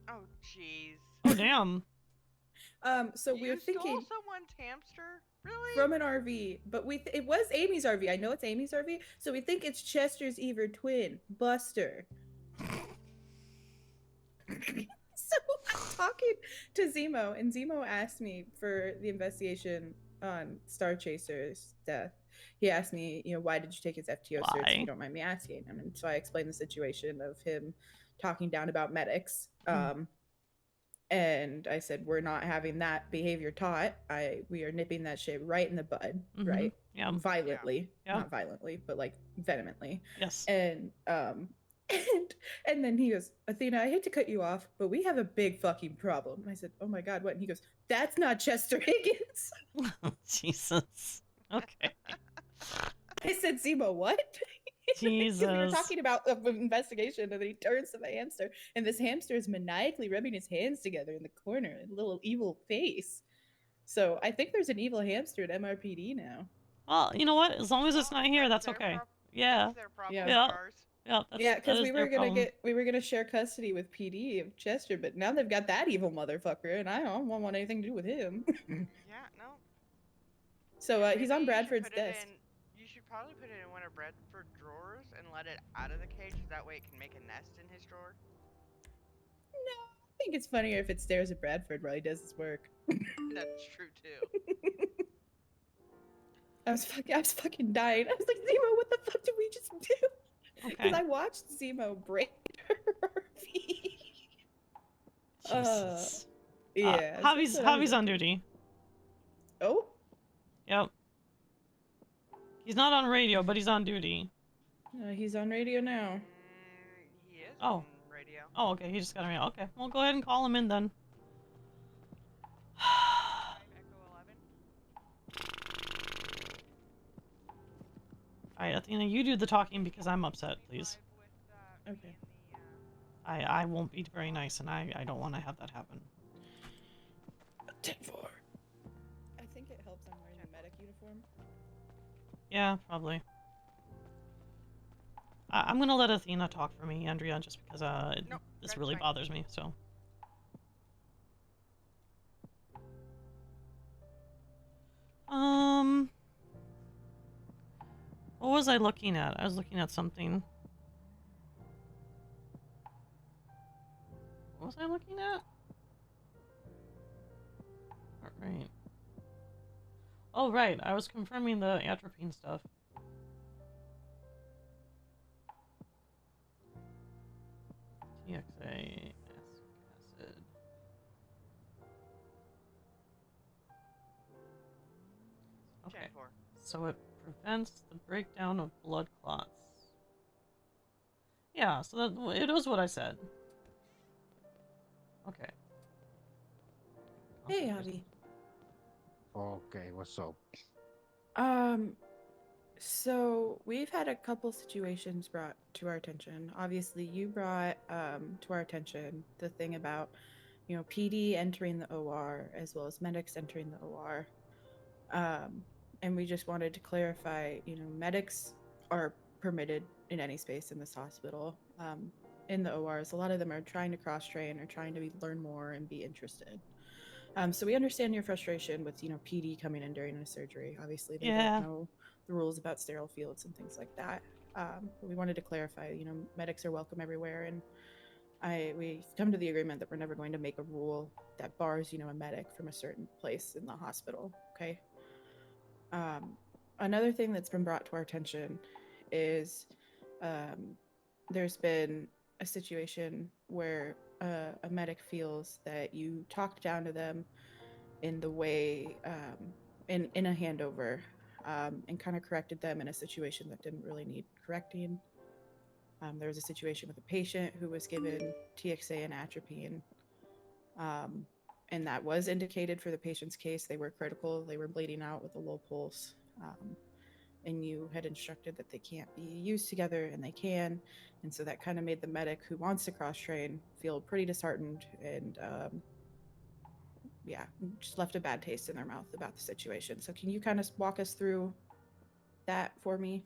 Oh, jeez. Oh, damn. So we were thinking stole someone's hamster? Really? From an RV, but it was Amy's RV. I know it's Amy's RV, so we think it's Chester's Ever twin, Buster. So I'm talking to Zemo, and Zemo asked me for the investigation on Star Chaser's death. He asked me, why did you take his FTO search? If you don't mind me asking. And so I explained the situation of him talking down about medics. And I said, we're not having that behavior taught. We are nipping that shit right in the bud, right? Yeah. Violently. Yeah. Not violently, but like vehemently. Yes. And then he goes, Athena, I hate to cut you off, but we have a big fucking problem. And I said, oh my God, what? And he goes, that's not Chester Higgins. Jesus. Okay. I said, Zemo, what? Because we were Jesus. talking about the investigation, and then he turns to the hamster, and this hamster is maniacally rubbing his hands together in the corner, a little evil face. So I think there's an evil hamster at MRPD now. Well, you know what? As long as it's not here, that's okay. Yeah. That's their problem, Yeah. not ours. Yeah. Yeah, because that is their problem. we were gonna share custody with PD of Chester, but now they've got that evil motherfucker, and I don't want anything to do with him. Yeah, no. So Maybe he's on you should Bradford's put it desk. you should probably put it in one of Bradford's drawers and let it out of the cage, so that way it can make a nest in his drawer. I think it's funnier if it stares at Bradford while he does his work. That's true too. I was fucking dying. I was like, Zemo, what the fuck did we just do? Because Okay. I watched Zemo break her feet. Jesus. Yeah. so Javi's that's what I was up on to. duty. Oh, Yep. He's not on radio, but he's on duty. he's on radio now. He is Oh. on radio. Oh, okay. He just got radio. Okay. Well, go ahead and call him in then. Alright, Athena, you do the talking because I'm upset, please. Okay. I won't be very nice, and I don't want to have that happen. 10-4. I think it helps I'm wearing a medic uniform. Yeah, probably. I'm gonna let Athena talk for me, Andrea, just because this really bothers me, so. What was I looking at? I was looking at something. What was I looking at? Alright. Oh, right. I was confirming the atropine stuff. TXA, acid. Okay. So it prevents the breakdown of blood clots. Yeah, so that, it was what I said. Okay. Hey, Abby. Okay, what's up? So we've had a couple situations brought to our attention. Obviously, you brought to our attention the thing about, you know, PD entering the OR as well as medics entering the OR. And we just wanted to clarify, you know, medics are permitted in any space in this hospital. In the ORs, a lot of them are trying to cross-train or trying to learn more and be interested. So we understand your frustration with, you know, PD coming in during a surgery. Obviously, they Yeah. don't know the rules about sterile fields and things like that. But we wanted to clarify, you know, medics are welcome everywhere, and we've come to the agreement that we're never going to make a rule that bars, you know, a medic from a certain place in the hospital. Okay. Another thing that's been brought to our attention is there's been a situation where a medic feels that you talked down to them in the way in a handover and kind of corrected them in a situation that didn't really need correcting. There was a situation with a patient who was given TXA and atropine, and that was indicated for the patient's case. They were critical. They were bleeding out with a low pulse. And you had instructed that they can't be used together, and they can. And so that kind of made the medic who wants to cross-train feel pretty disheartened and, yeah, just left a bad taste in their mouth about the situation. So can you kind of walk us through that for me?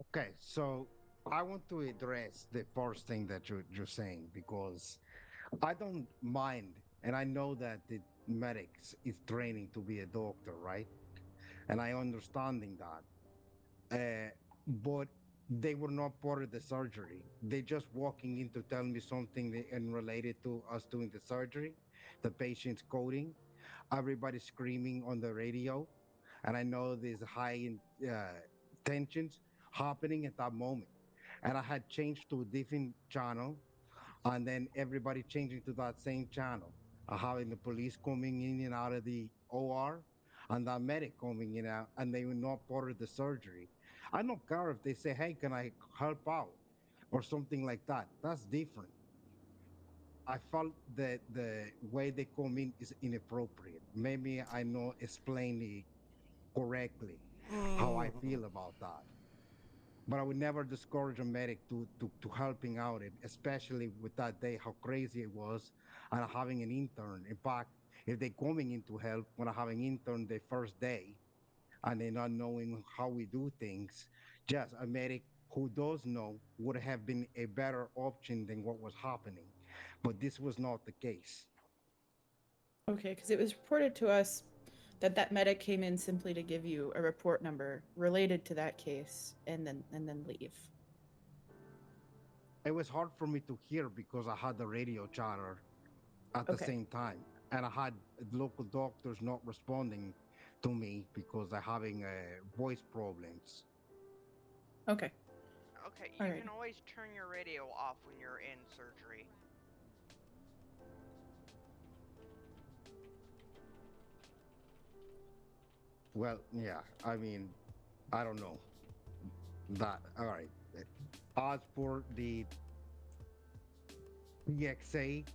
Okay, so I want to address the first thing that you're saying, because I don't mind, and I know that the medics is training to be a doctor, right? And I understanding that. But they were not part of the surgery. They just walking in to tell me something and related to us doing the surgery, the patient's coding, everybody screaming on the radio, and I know there's high tensions happening at that moment. And I had changed to a different channel, and then everybody changing to that same channel. Having the police coming in and out of the OR, and that medic coming in and out, and they were not part of the surgery. I don't care if they say, "Hey, can I help out?" or something like that. That's different. I felt that the way they come in is inappropriate. Maybe I not explain it correctly how I feel about that. But I would never discourage a medic to helping out it, especially with that day how crazy it was and having an intern. In fact, if they coming in to help when I having intern the first day and they not knowing how we do things, just a medic who does know would have been a better option than what was happening. But this was not the case. Okay, because it was reported to us that that medic came in simply to give you a report number related to that case and then leave. It was hard for me to hear because I had the radio chatter at the Okay. same time, and I had local doctors not responding to me because they're having voice problems. Okay. Okay, you Alright. can always turn your radio off when you're in surgery. Well, yeah, I mean, I don't know. That, all right. As for the PXA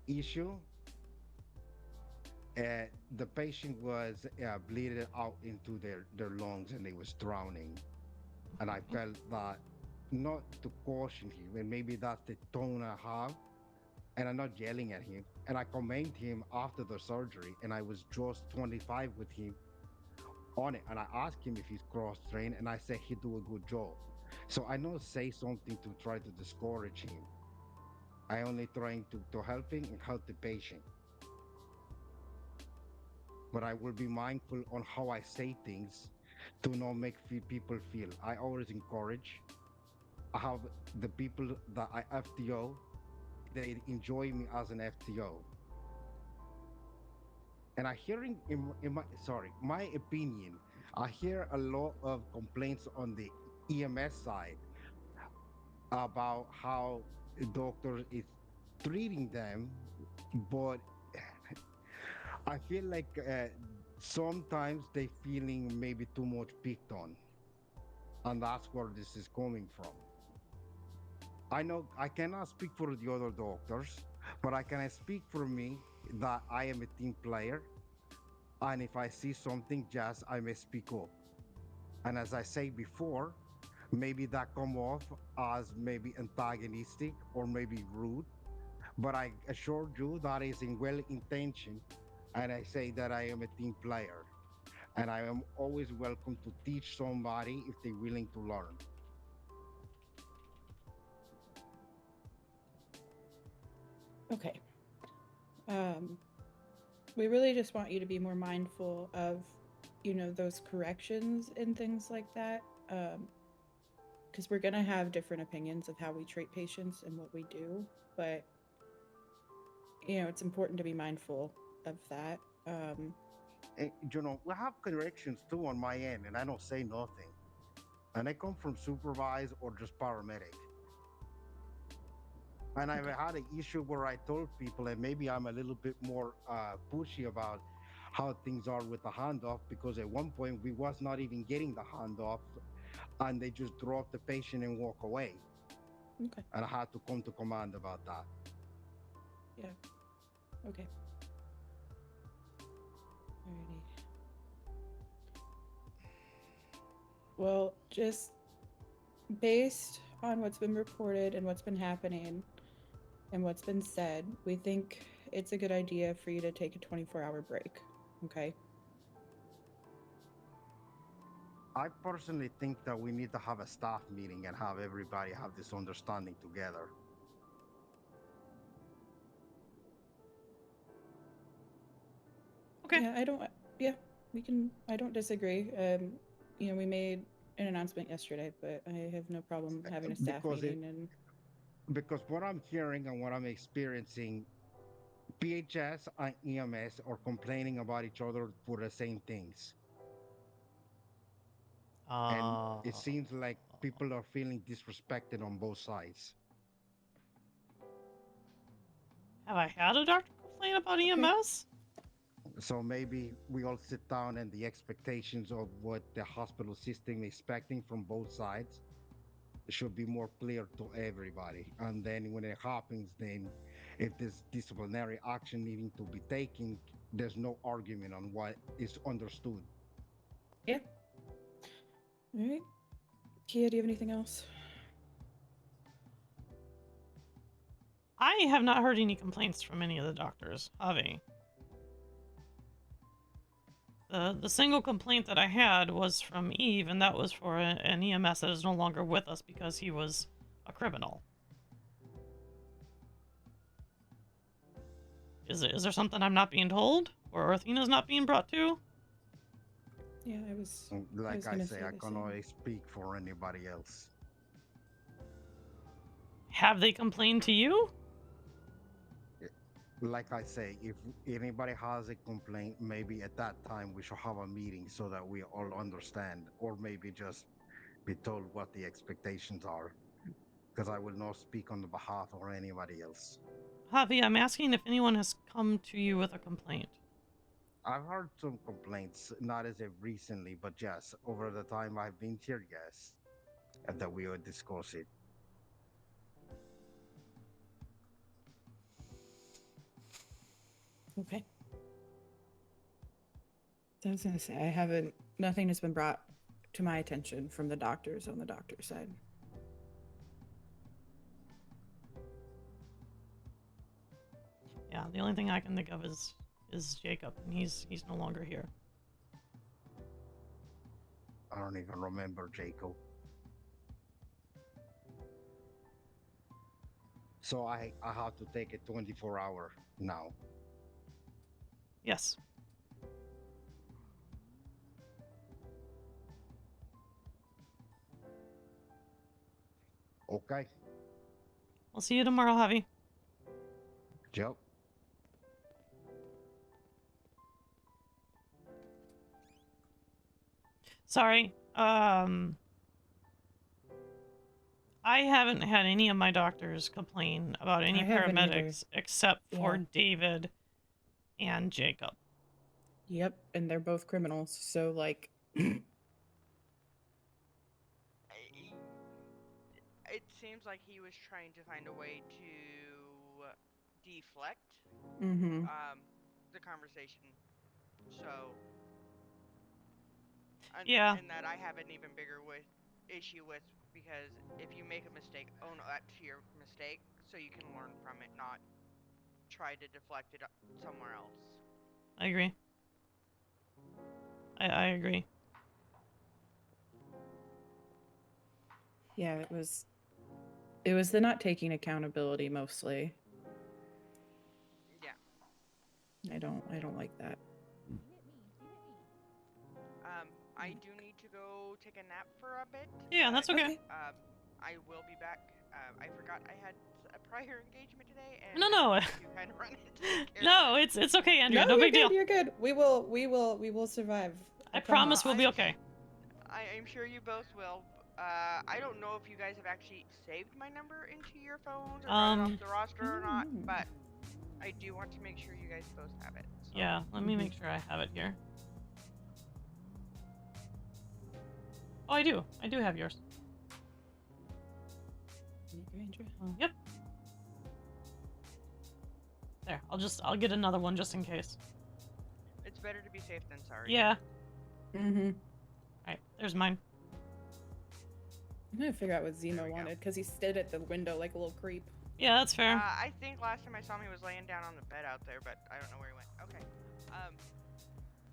issue, the patient was bleeding out into their lungs and they was drowning. And I felt that not to caution him, and maybe that's the tone I have, and I'm not yelling at him. And I commend him after the surgery, and I was just 25 with him on it. And I asked him if he's cross-trained, and I said he do a good job. So I don't say something to try to discourage him. I only trying to help him and help the patient. But I will be mindful on how I say things to not make people feel. I always encourage. I have the people that I FTO, they enjoy me as an FTO. And I hearing in my opinion, I hear a lot of complaints on the EMS side about how the doctor is treating them, but I feel like sometimes they feeling maybe too much picked on, and that's where this is coming from. I know I cannot speak for the other doctors, but I can speak for me that I am a team player, and if I see something, just I may speak up. And as I say before, maybe that come off as maybe antagonistic or maybe rude, but I assure you that is in well intention, and I say that I am a team player, and I am always welcome to teach somebody if they're willing to learn. Okay. We really just want you to be more mindful of, those corrections and things like that. Because we're gonna have different opinions of how we treat patients and what we do, but it's important to be mindful of that. And, we have corrections too on my end, and I don't say nothing. And I come from supervise or just paramedic. And I've had an issue where I told people, and maybe I'm a little bit more pushy about how things are with the handoff, because at one point we was not even getting the handoff, and they just drop the patient and walk away. Okay. And I had to come to command about that. Yeah. Okay. Alrighty. Well, just based on what's been reported and what's been happening and what's been said, we think it's a good idea for you to take a 24-hour break. Okay? I personally think that we need to have a staff meeting and have everybody have this understanding together. Okay. I don't disagree. We made an announcement yesterday, but I have no problem having a staff meeting. Because what I'm hearing and what I'm experiencing, PHS and EMS are complaining about each other for the same things. And it seems like people are feeling disrespected on both sides. Have I had a doctor complain about EMS? So maybe we all sit down and the expectations of what the hospital system is expecting from both sides should be more clear to everybody. And then when it happens, then if there's disciplinary action needing to be taken, there's no argument on what is understood. Yeah. All right. Keya, do you have anything else? I have not heard any complaints from any of the doctors, Javi. The single complaint that I had was from Eve, and that was for an EMS that is no longer with us because he was a criminal. Is there something I'm not being told? Or Athena's not being brought to? Yeah, I was Like I gonna say, say I the cannot same. speak for anybody else. Have they complained to you? Like I say, if anybody has a complaint, maybe at that time we should have a meeting so that we all understand, or maybe just be told what the expectations are. Because I will not speak on the behalf of anybody else. Javi, I'm asking if anyone has come to you with a complaint. I've heard some complaints, not as of recently, but yes, over the time I've been here, yes, and that we would discuss it. Okay. I was gonna say nothing has been brought to my attention from the doctors on the doctor's side. Yeah, the only thing I can think of is Jacob, and he's no longer here. I don't even remember Jacob. So I have to take a 24-hour now. Yes. Okay. We'll see you tomorrow, Javi. Yep. Sorry. I haven't had any of my doctors complain about any I haven't either. paramedics except for Yeah. David and Jacob. Yep, and they're both criminals, so like It seems like he was trying to find a way to deflect the conversation. So yeah, and that I have an even bigger issue with, because if you make a mistake, own up to your mistake so you can learn from it, not try to deflect it somewhere else. I agree. I agree. yeah, it was the not taking accountability mostly. Yeah. I don't like that. I do need to go take a nap for a bit. Yeah, that's okay. I will be back. I forgot I had a prior engagement today, and No. you kind of run into No, it's okay, Andrea. No you're big deal. You're good. We will survive. I promise we'll be okay. I'm sure you both will. I don't know if you guys have actually saved my number into your phones or got it off the roster or not, but I do want to make sure you guys both have it. So. Yeah, let me make sure I have it here. Oh, I do. I do have yours. Yep. There. I'll get another one just in case. It's better to be safe than sorry. Yeah. Mm-hmm. Alright, there's mine. I'm gonna figure out what Zemo wanted, because he stood at the window like a little creep. Yeah, that's fair. I think last time I saw him he was laying down on the bed out there, but I don't know where he went. Okay.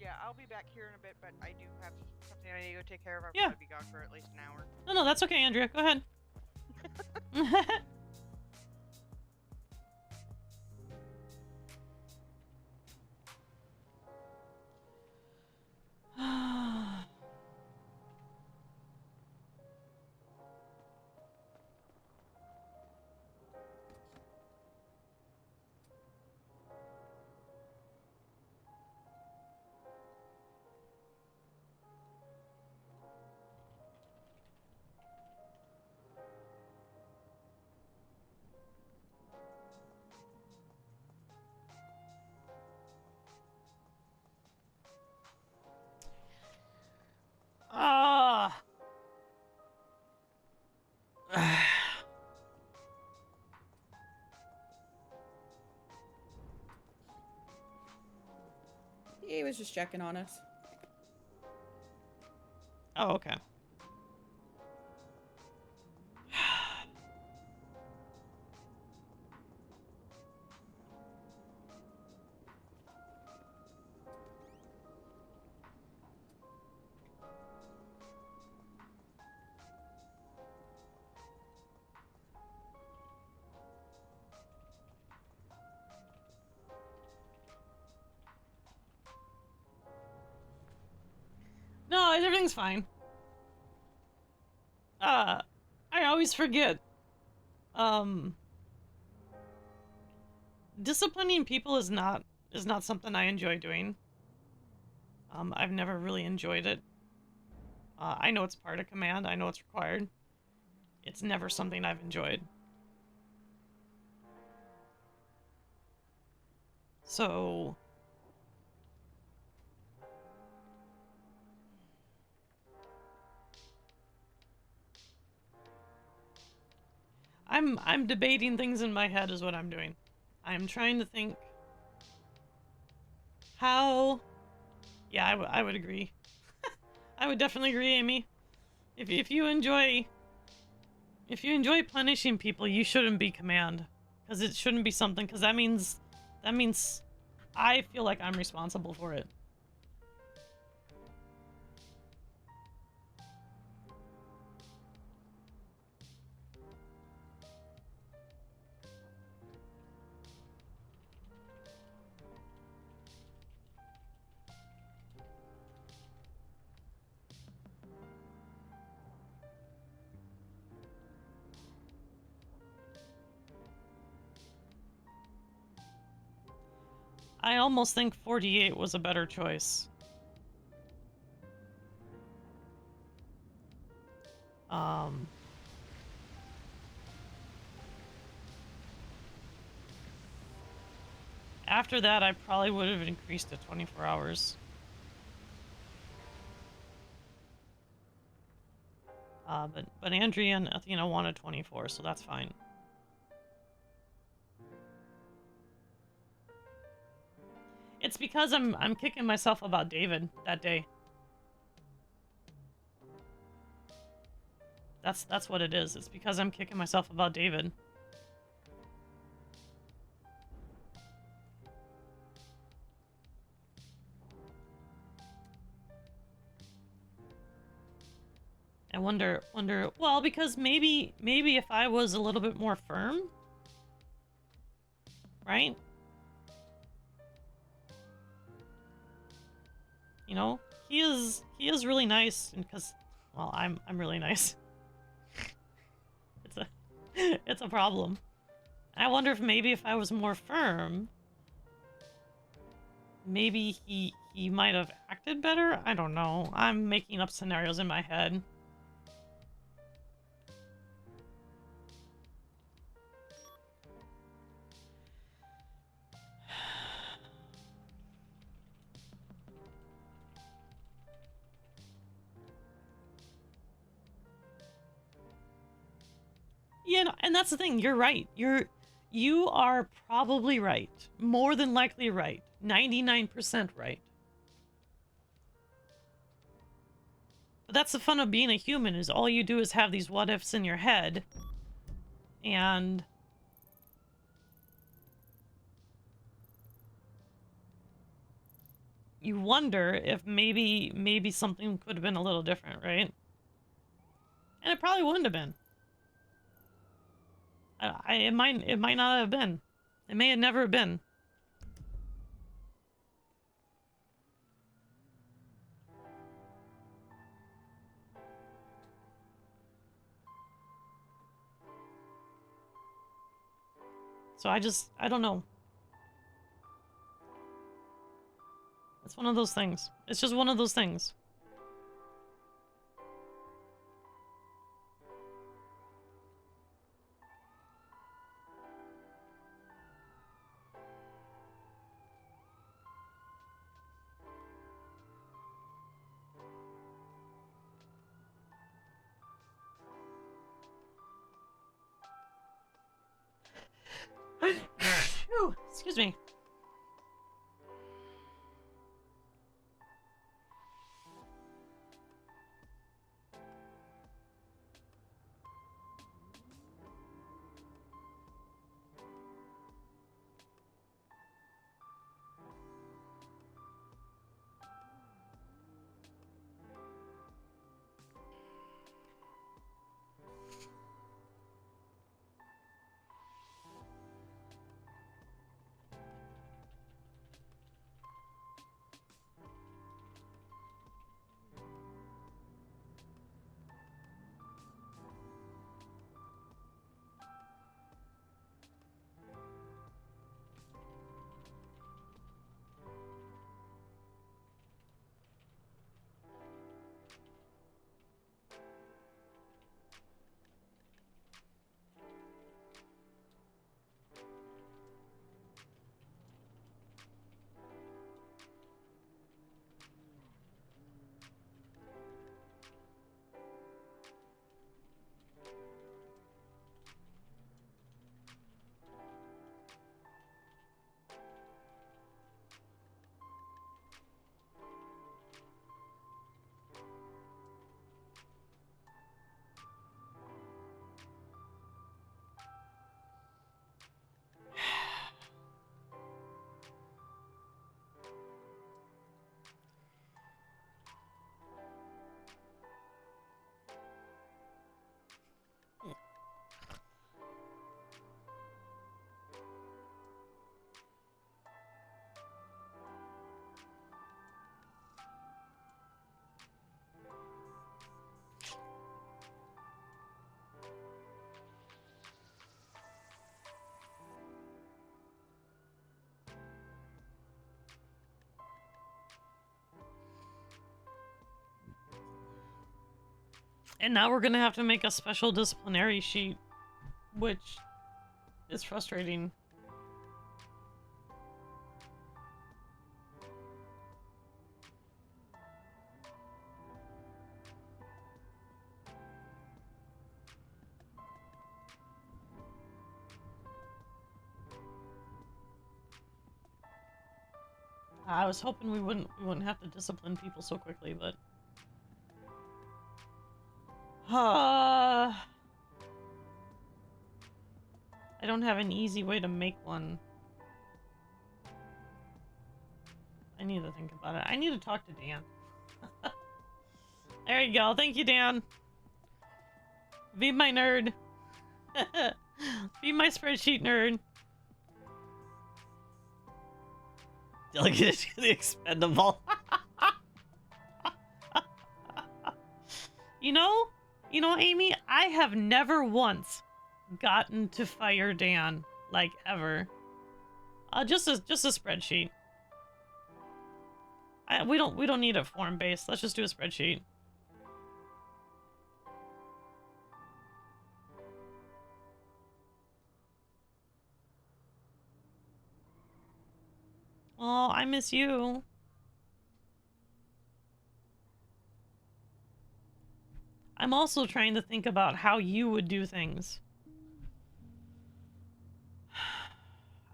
Yeah, I'll be back here in a bit, but I do have something I need to go take care of. I'll probably be gone for at least an hour. No, that's okay, Andrea. Go ahead. was just checking on us. Oh, okay. No, everything's fine. I always forget. Disciplining people is not something I enjoy doing. I've never really enjoyed it. I know it's part of command. I know it's required. It's never something I've enjoyed. So I'm debating things in my head is what I'm doing. I'm trying to think how. Yeah, I would agree. I would definitely agree, Amy. If you enjoy punishing people, you shouldn't be command, because it shouldn't be something. Because that means I feel like I'm responsible for it. I almost think 48 was a better choice. After that, I probably would have increased to 24 hours. But Andrea and Athena wanted 24, so that's fine. It's because I'm kicking myself about David that day. That's what it is. It's because I'm kicking myself about David. I wonder, well, because maybe if I was a little bit more firm, right? You know, he is really nice, and because, well, I'm really nice. It's a problem. I wonder if maybe if I was more firm, maybe he might have acted better. I don't know. I'm making up scenarios in my head. Yeah, no, and that's the thing. You're right. You are probably right. More than likely right. 99% right. But that's the fun of being a human, is all you do is have these what ifs in your head. And you wonder if maybe something could have been a little different, right? And it probably wouldn't have been. It might not have been. It may have never been. So I don't know. It's one of those things. It's just one of those things. Excuse me. And now we're gonna have to make a special disciplinary sheet, which is frustrating. I was hoping we wouldn't have to discipline people so quickly, but I don't have an easy way to make one. I need to think about it. I need to talk to Dan. There you go. Thank you, Dan. Be my nerd. Be my spreadsheet nerd. Delegate to the expendable. You know, Amy, I have never once gotten to fire Dan, like, ever. Just a spreadsheet. We don't need a form base. Let's just do a spreadsheet. Oh, I miss you. I'm also trying to think about how you would do things.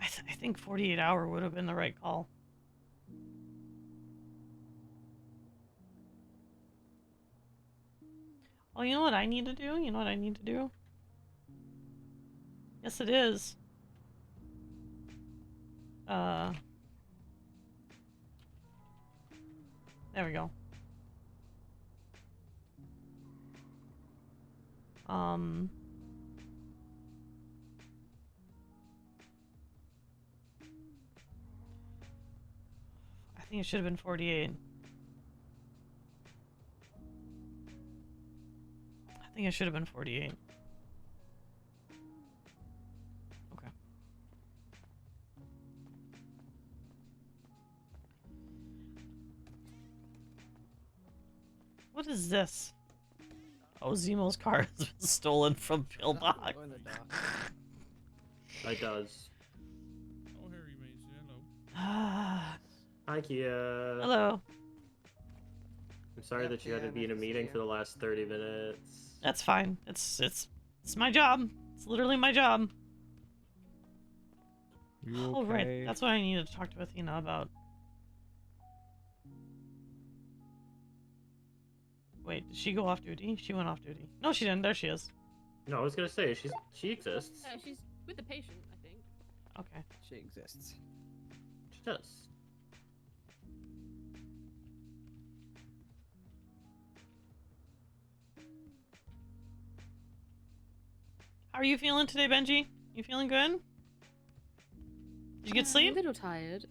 I think 48 hour would have been the right call. Oh, you know what I need to do? You know what I need to do? Yes, it is. There we go. I think it should have been 48. I think it should have been 48. Okay. What is this? Oh, Zemo's car has been stolen from Pillbox. It does. Oh, Harry Mason, hello. Hi, Keya. Hello. I'm sorry that you had to be in a meeting for the last 30 minutes. That's fine. It's my job. It's literally my job. You okay? Oh, right. That's what I needed to talk to Athena about. Wait, did she go off duty? She went off duty. No, she didn't. There she is. No, I was gonna say she exists. She's with the patient, I think. Okay. She exists. She does. How are you feeling today, Benji? You feeling good? Did you get sleep? A little tired.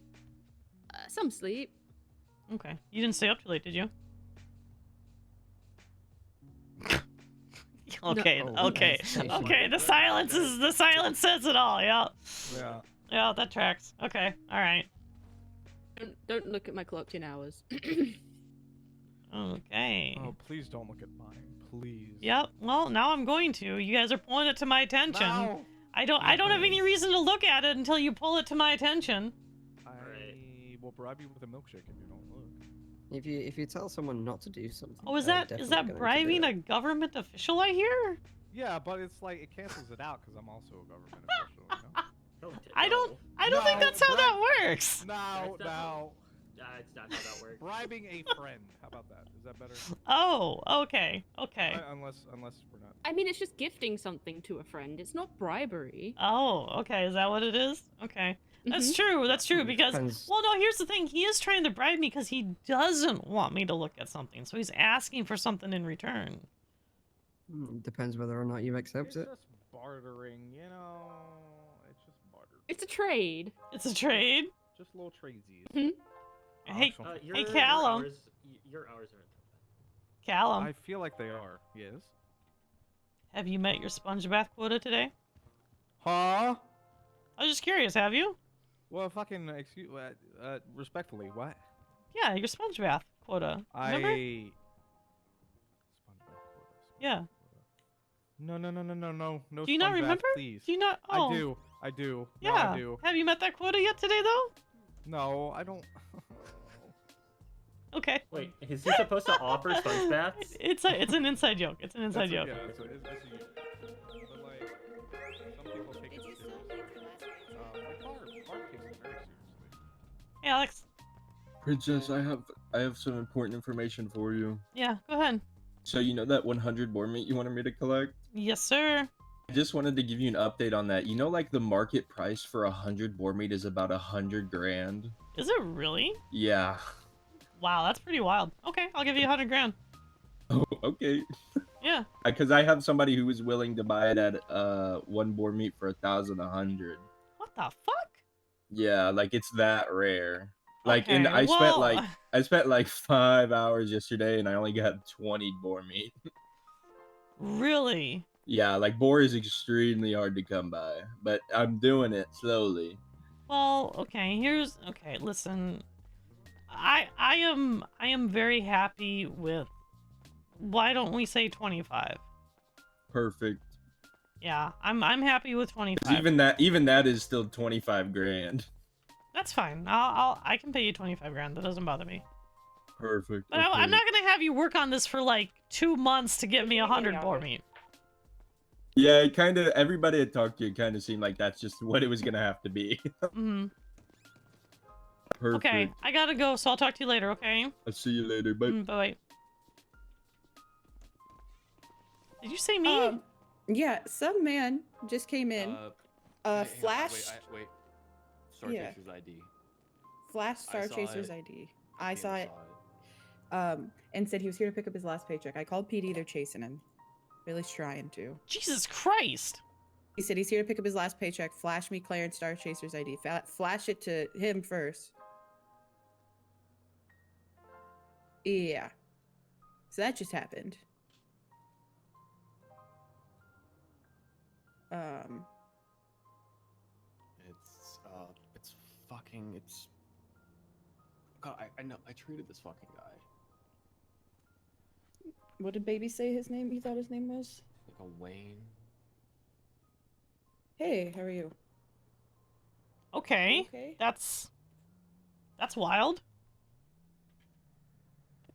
Some sleep. Okay. You didn't stay up too late, did you? Okay, No. okay, okay. The silence says it all. Yeah. Yeah. Yeah, that tracks. Okay. All right. Don't look at my clocked in hours. Okay. Oh, please don't look at mine, please. Yep. Well, now I'm going to. You guys are pulling it to my attention. No. I don't have any reason to look at it until you pull it to my attention. I will bribe you with a milkshake if you don't look. If you tell someone not to do something. Oh, is they're that definitely going to bribing do a government official? I hear. Yeah, but it's like it cancels it out because I'm also a government official. You know? I don't think that's how that works. No. It's not how that works. Bribing a friend. How about that? Is that better? Oh, okay. Okay. Unless we're not. I mean, it's just gifting something to a friend. It's not bribery. Oh, okay. Is that what it is? Okay. That's true. That's true because well, no, here's the thing. He is trying to bribe me because he doesn't want me to look at something. So he's asking for something in return. Depends whether or not you accept it. It's just bartering, you know. It's just bartering. It's a trade. It's a trade. Just little tradesies. Hey, Your hey, Callum. Your hours aren't. Callum. I feel like they are. Yes. Have you met your sponge bath quota today? Huh? I was just curious. Have you? Well, fucking respectfully, what? Yeah, your sponge bath quota. Remember? Sponge bath quota. Yeah. No. No Do you not sponge bath, remember? please. Do you not? Oh. I do. Yeah. No, I do. Have you met that quota yet today, though? No, I don't. Okay. Wait, is he supposed to offer sponge baths? It's an inside joke. It's an inside joke. Yeah, it's a but like, some people take it seriously. My car takes it very seriously. Hey, Alex. Princess, I have some important information for you. Yeah, go ahead. So you know that 100 boar meat you wanted me to collect? Yes, sir. I just wanted to give you an update on that. You know, like the market price for 100 boar meat is about 100 grand. Is it really? Yeah. Wow, that's pretty wild. Okay, I'll give you 100 grand. Oh, okay. Yeah. Because I have somebody who is willing to buy it at one boar meat for 1,100. What the fuck? Yeah, like it's that rare. Like, Okay, and I well- spent like 5 hours yesterday, and I only got 20 boar meat. Really? Yeah, like boar is extremely hard to come by, but I'm doing it slowly. Well, okay, okay, listen. I am very happy with, why don't we say 25? Perfect. Yeah, I'm happy with 25. Even that is still 25 grand. That's fine. I can pay you 25 grand. That doesn't bother me. Perfect. But okay. I'm not gonna have you work on this for like 2 months to get me 100 boar meat. Yeah, it kind of, everybody I talked to, it kind of seemed like that's just what it was gonna have to be. Mm-hmm. Perfect. Okay, I gotta go, so I'll talk to you later, okay? I'll see you later. Bye. Bye. Did you say me? Yeah, some man just came in. Flash. Wait. Star Yeah. Chaser's ID. Flash I Star saw Chaser's it. ID. I saw it. And said he was here to pick up his last paycheck. I called PD. They're chasing him. Billy's trying to. Jesus Christ! He said he's here to pick up his last paycheck. Flash me Clarence Star Chaser's ID. Flash it to him first. Yeah. So that just happened. It's God, I know, I treated this fucking guy What did baby say his name? He thought his name was? like a Wayne. Hey, how are you? Okay. Okay. That's wild.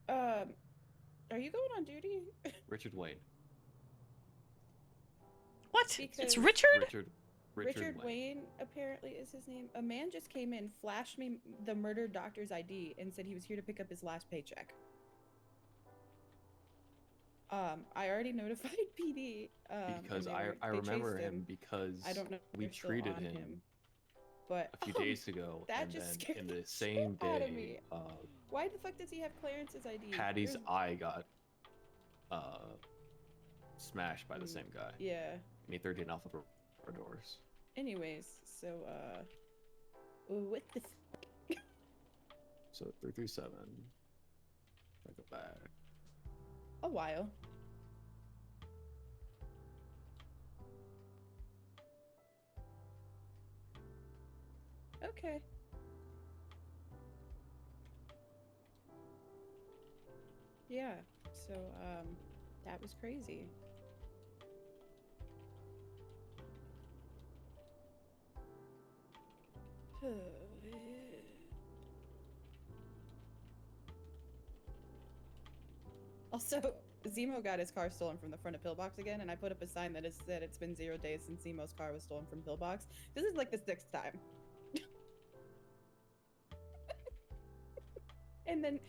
Are you going on duty? Richard Wayne. What? Because It's Richard? Richard Wayne apparently is his name. A man just came in, flashed me the murdered doctor's ID, and said he was here to pick up his last paycheck. I already notified PD. Because and I they remember chased him because I don't know if we they're still treated on him but a few days ago, that and just then scared in the the same shit out of day, me. Why the fuck does he have Clarence's ID? Patty's There's- eye got smashed by the same guy. Yeah. And he threw it off of our doors. Anyways, so what the So 337. I go back. a while. Okay. Yeah, so that was crazy. Also, Zemo got his car stolen from the front of Pillbox again, and I put up a sign that said it's been 0 days since Zemo's car was stolen from Pillbox. This is like the 6th time. And then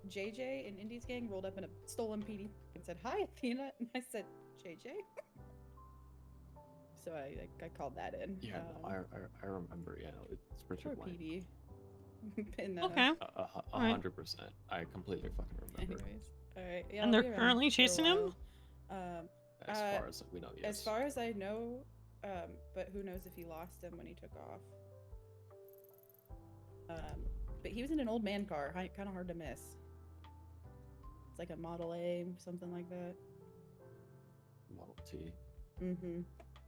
JJ and Indy's gang rolled up in a stolen PD and said, "Hi, Athena," and I said, "JJ." So I called that in. Yeah, no, I remember. Yeah, it's Richard Poor Wayne. PD. And, Okay. 100%. I completely fucking remember. Anyways, all right. Yeah, And I'll they're be around currently for a chasing him? while. As far as we know, yes. As far as I know, but who knows if he lost him when he took off. But he was in an old man car, kind of hard to miss. It's like a Model A, something like that. Model T. Mm-hmm.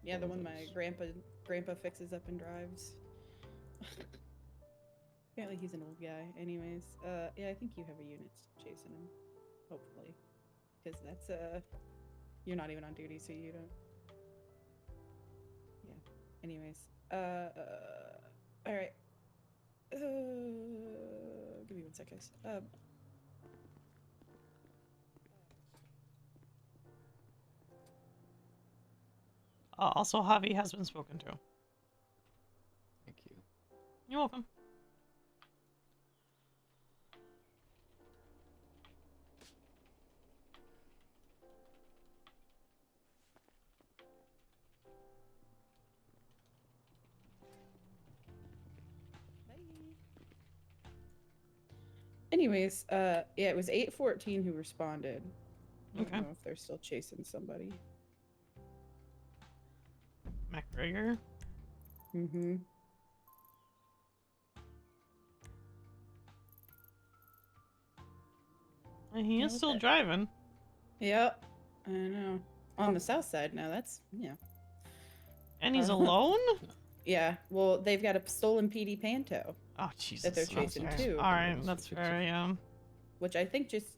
Yeah, the One of one my those. grandpa fixes up and drives. Apparently he's an old guy. Anyways, yeah, I think you have a unit chasing him. Hopefully. Because You're not even on duty, so you don't. Yeah. Anyways. All right. Give me 1 second. Also, Javi has been spoken to. Thank you. You're welcome. Anyways, yeah, it was 814 who responded. I Okay. don't know if they're still chasing somebody. McGregor. Mm-hmm. And he is What still the- driving. Yep. I know. On the south side now, that's, yeah. And he's Uh, alone? Yeah, well, they've got a stolen PD Panto. Oh, Jesus. That they're chasing Okay. too. Alright, that's fair, yeah. Which I think just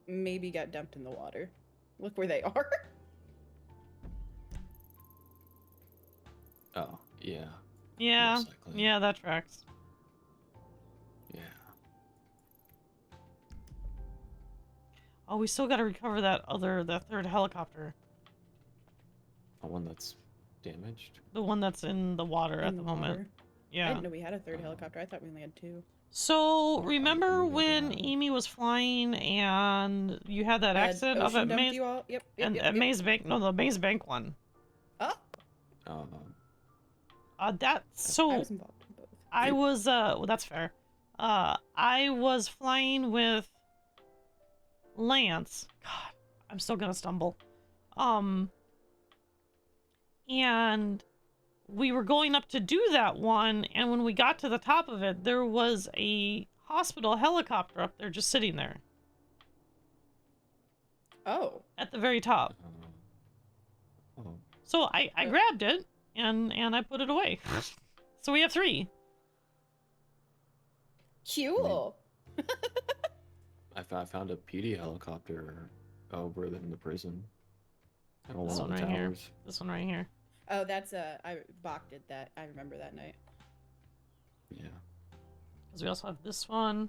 maybe got dumped in the water. Look where they are. Oh, yeah. Yeah. Most likely. Yeah, that tracks. Yeah. Oh, we still gotta recover that third helicopter. The one that's damaged? The one that's in the water at In the the moment. water. I Yeah. didn't know we had a third helicopter. I thought we only had 2. So, remember when Amy was flying and you had that accident up Ocean at dumped Maze? you all? Yep, yep, And yep, at yep. Maze Bank? No, the Maze Bank one. Oh, That's so. I was involved in both. I was, well, that's fair. I was flying with Lance. God, I'm still gonna stumble. And we were going up to do that one, and when we got to the top of it, there was a hospital helicopter up there just sitting there. Oh. At the very top. Oh. So I grabbed it, and I put it away. So we have 3. Cool. I found a PD helicopter over in the prison. And This one one of the right here. towers. This one right here. Oh, that's Bach did that. I remember that night. Yeah. Because we also have this one.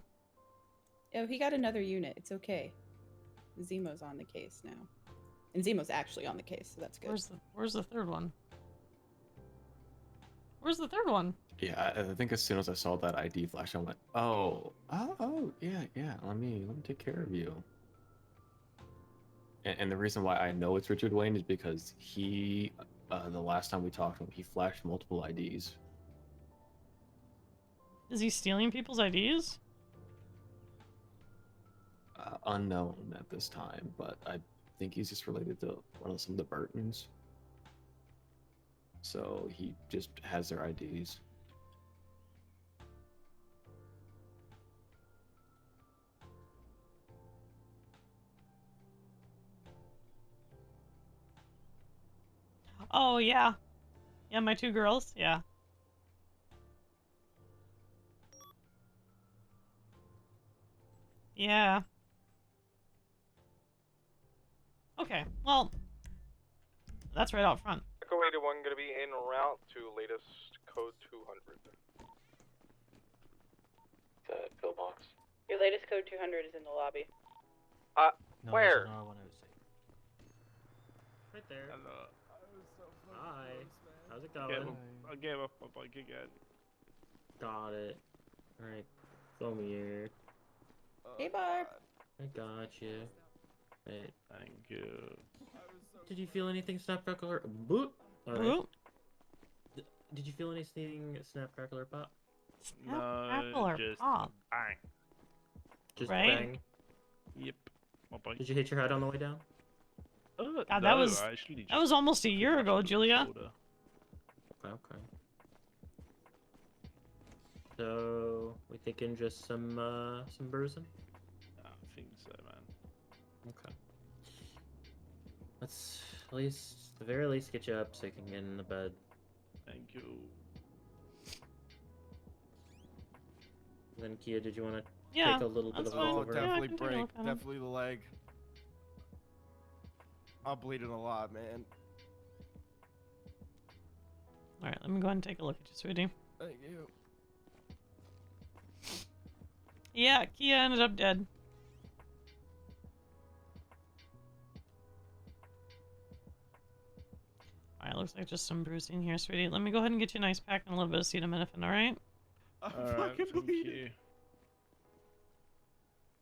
Oh, he got another unit. It's okay. Zemo's on the case now. And Zemo's actually on the case, so that's good. Where's the third one? Where's the third one? Yeah, I think as soon as I saw that ID flash, I went, oh, yeah, let me take care of you. And the reason why I know it's Richard Wayne is because he, the last time we talked to him, he flashed multiple IDs. Is he stealing people's IDs? Unknown at this time, but I think he's just related to some of the Burtons. So he just has their IDs. Oh, yeah. Yeah, my 2 girls, yeah. Yeah. Okay, well, that's right out front. Echo 81 gonna be en route to latest code 200. The pillbox. Your latest code 200 is in the lobby. No, where? Right there. Hello. Hi. How's it I going? gave up my bike again. Got it. Alright. Come here. Hey, Barb. I got you. Hey. Thank you. Did you feel anything, Snapcrackle? Boop. Alright. Boop. Did you feel anything, Snapcrackle or Pop? Crackle or just pop? bang. Just Right? bang. Yep. My bike. Did you hit your head on the way down? God, no, that was I actually that was almost a year ago, Julia. Okay. So we thinking just some bruising? I think so, man. Okay. Let's at the very least get you up so you can get in the bed. Thank you. Then Keya, did you want to Yeah, take a little bit that's of a fine. look over? Yeah, I Definitely can take a break. look at 'em. Definitely the leg. I'm bleeding a lot, man. All right, let me go ahead and take a look at you, sweetie. Thank you. Yeah, Keya ended up dead. Alright, looks like just some bruising here, sweetie. Let me go ahead and get you an ice pack and a little bit of acetaminophen, alright? Alright, thank you.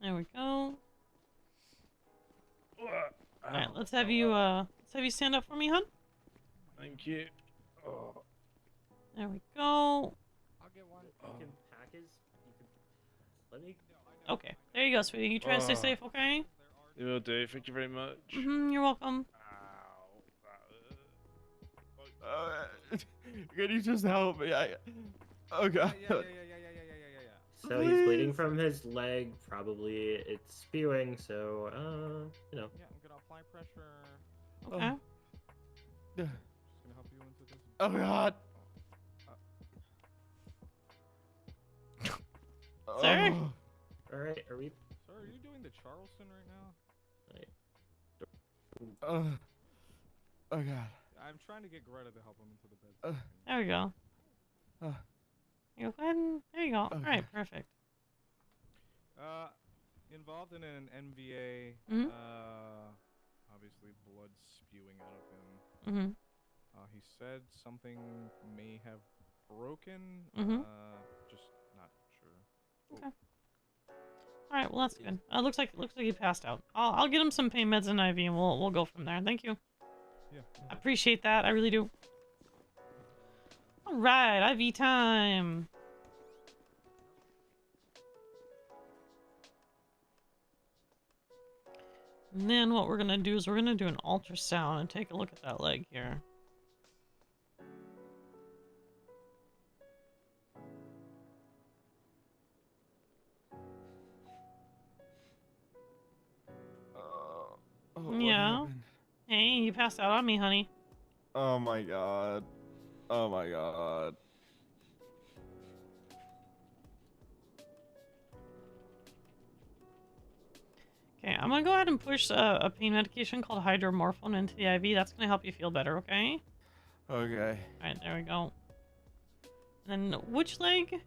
There we go. Alright, let's have you stand up for me, hun. Thank you. Oh. There we go. I'll get one. You can pack his. You can. Let me. Okay, there you go, sweetie. You try to stay safe, okay? You will do. Thank you very much. You're welcome. Can you just help me? Oh god. Yeah. So he's bleeding from his leg. Probably it's spewing. So you know. Yeah, I'm gonna apply pressure. Okay. Just gonna help you into this. Oh god. Sir? All right, are we? Sir, are you doing the Charleston right now? Oh god. I'm trying to get Greta to help him into the bed. There we go. You go ahead and, there you go. Alright, perfect. Involved in an NVA. Mhm. Obviously blood spewing out of him. Mhm. He said something may have broken. Mhm. Just not sure. Okay. Alright, well that's good. Looks like he passed out. I'll get him some pain meds and IV and we'll go from there. Thank you. Yeah. I appreciate that. I really do. Alright, IV time. And then what we're gonna do is we're gonna do an ultrasound and take a look at that leg here. What Yeah. happened? Hey, you passed out on me, honey. Oh my god. Oh my god. Okay, I'm gonna go ahead and push a pain medication called hydromorphone into the IV. That's gonna help you feel better, okay? Okay. Alright, there we go. And then, which leg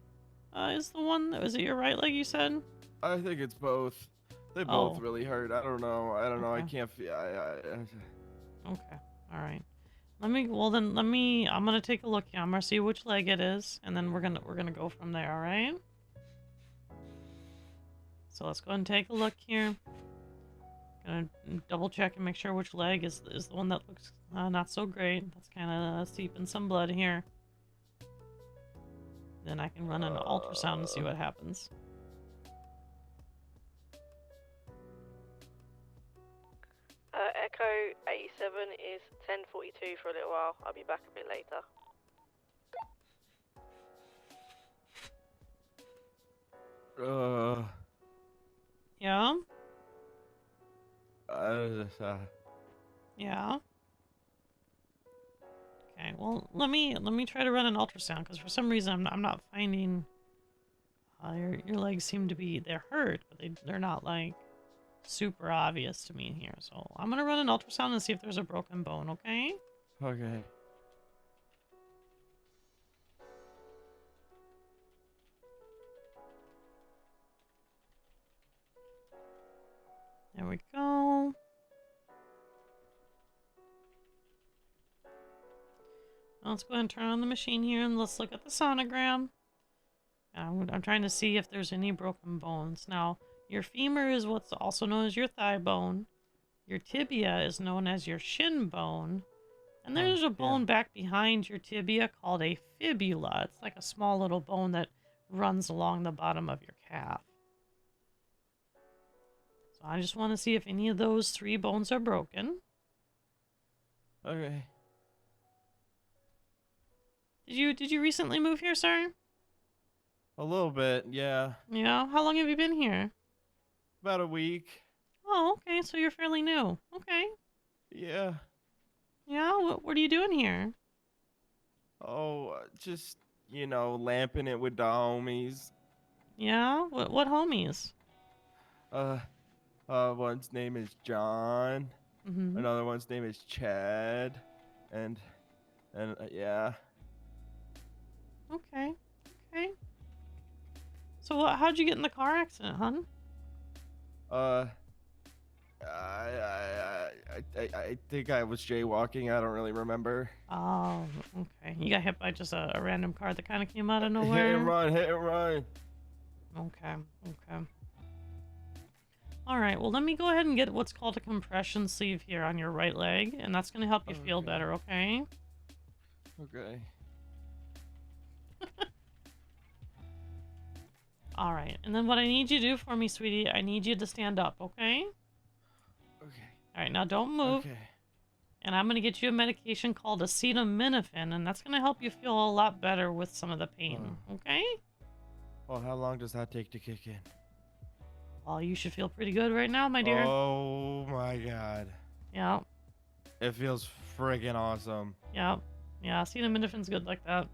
is the one? Was it your right leg, you said? I think it's both. They both really hurt. I don't know. I can't feel. Okay, alright. I'm gonna take a look here. I'm gonna see which leg it is, and then we're gonna go from there, alright? So let's go ahead and take a look here. Gonna double check and make sure which leg is the one that looks not so great. That's kind of seeping some blood here. Then I can run an ultrasound and see what happens. Echo 87 is 10:42 for a little while. I'll be back a bit later. Yeah? Yeah. Okay, well, let me try to run an ultrasound, because for some reason I'm not finding your legs seem to be, they're hurt, but they're not like super obvious to me here. So I'm gonna run an ultrasound and see if there's a broken bone, okay? Okay. There we go. Let's go ahead and turn on the machine here and let's look at the sonogram. I'm trying to see if there's any broken bones. Now, your femur is what's also known as your thigh bone. Your tibia is known as your shin bone. And there's a bone back behind your tibia called a fibula. It's like a small little bone that runs along the bottom of your calf. So I just want to see if any of those three bones are broken. Okay. Did you recently move here, sir? A little bit, yeah. Yeah? How long have you been here? About a week. Oh, okay, so you're fairly new. Okay. Yeah. Yeah? What are you doing here? Oh, just, lamping it with the homies. Yeah? What homies? One's name is John. Mm-hmm. Another one's name is Chad, and yeah. Okay. Okay. So how'd you get in the car accident, hun? I think I was jaywalking. I don't really remember. Oh, okay. You got hit by just a random car that kind of came out of Hit nowhere. and run, hit and run. Okay. Okay. All right. Well, let me go ahead and get what's called a compression sleeve here on your right leg, and that's gonna help you feel better. Okay. Okay. All right. And then what I need you to do for me, sweetie, I need you to stand up. Okay. Okay. All right. Now don't move. Okay. And I'm going to get you a medication called acetaminophen, and that's going to help you feel a lot better with some of the pain, okay? Well, how long does that take to kick in? Well, you should feel pretty good right now, my dear. Oh my god. Yeah. It feels friggin' awesome. Yeah. Yeah, acetaminophen's good like that.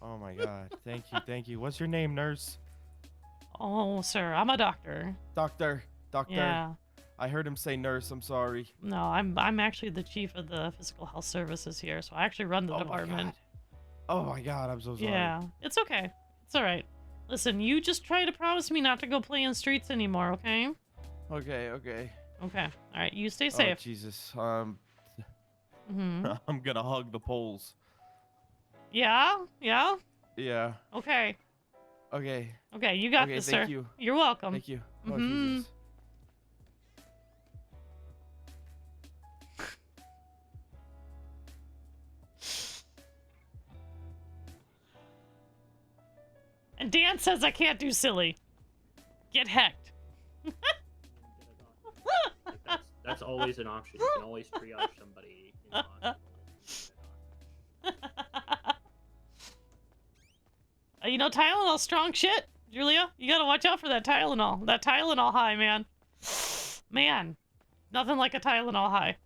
Oh my god. Thank you, thank you. What's your name, nurse? Oh, sir, I'm a doctor. Doctor. Yeah. I heard him say nurse, I'm sorry. No, I'm actually the chief of the physical health services here, so I actually run the department. Oh my god, I'm so sorry. Yeah, it's okay. It's all right. Listen, you just try to promise me not to go play in streets anymore, okay? Okay, okay. Okay. All right, you stay safe. Oh, Jesus. Mm-hmm. I'm gonna hug the poles. Yeah? Yeah? Yeah. Okay. Okay. Okay, you got this, sir. Thank you. You're welcome. Thank you. Oh, Mm-hmm. Jesus. And Dan says I can't do silly. Get hecked. That's always an option. You can always triage somebody in the hospital. You know, Tylenol, strong shit, Julia. You gotta watch out for that Tylenol. That Tylenol high, man. Man, nothing like a Tylenol high.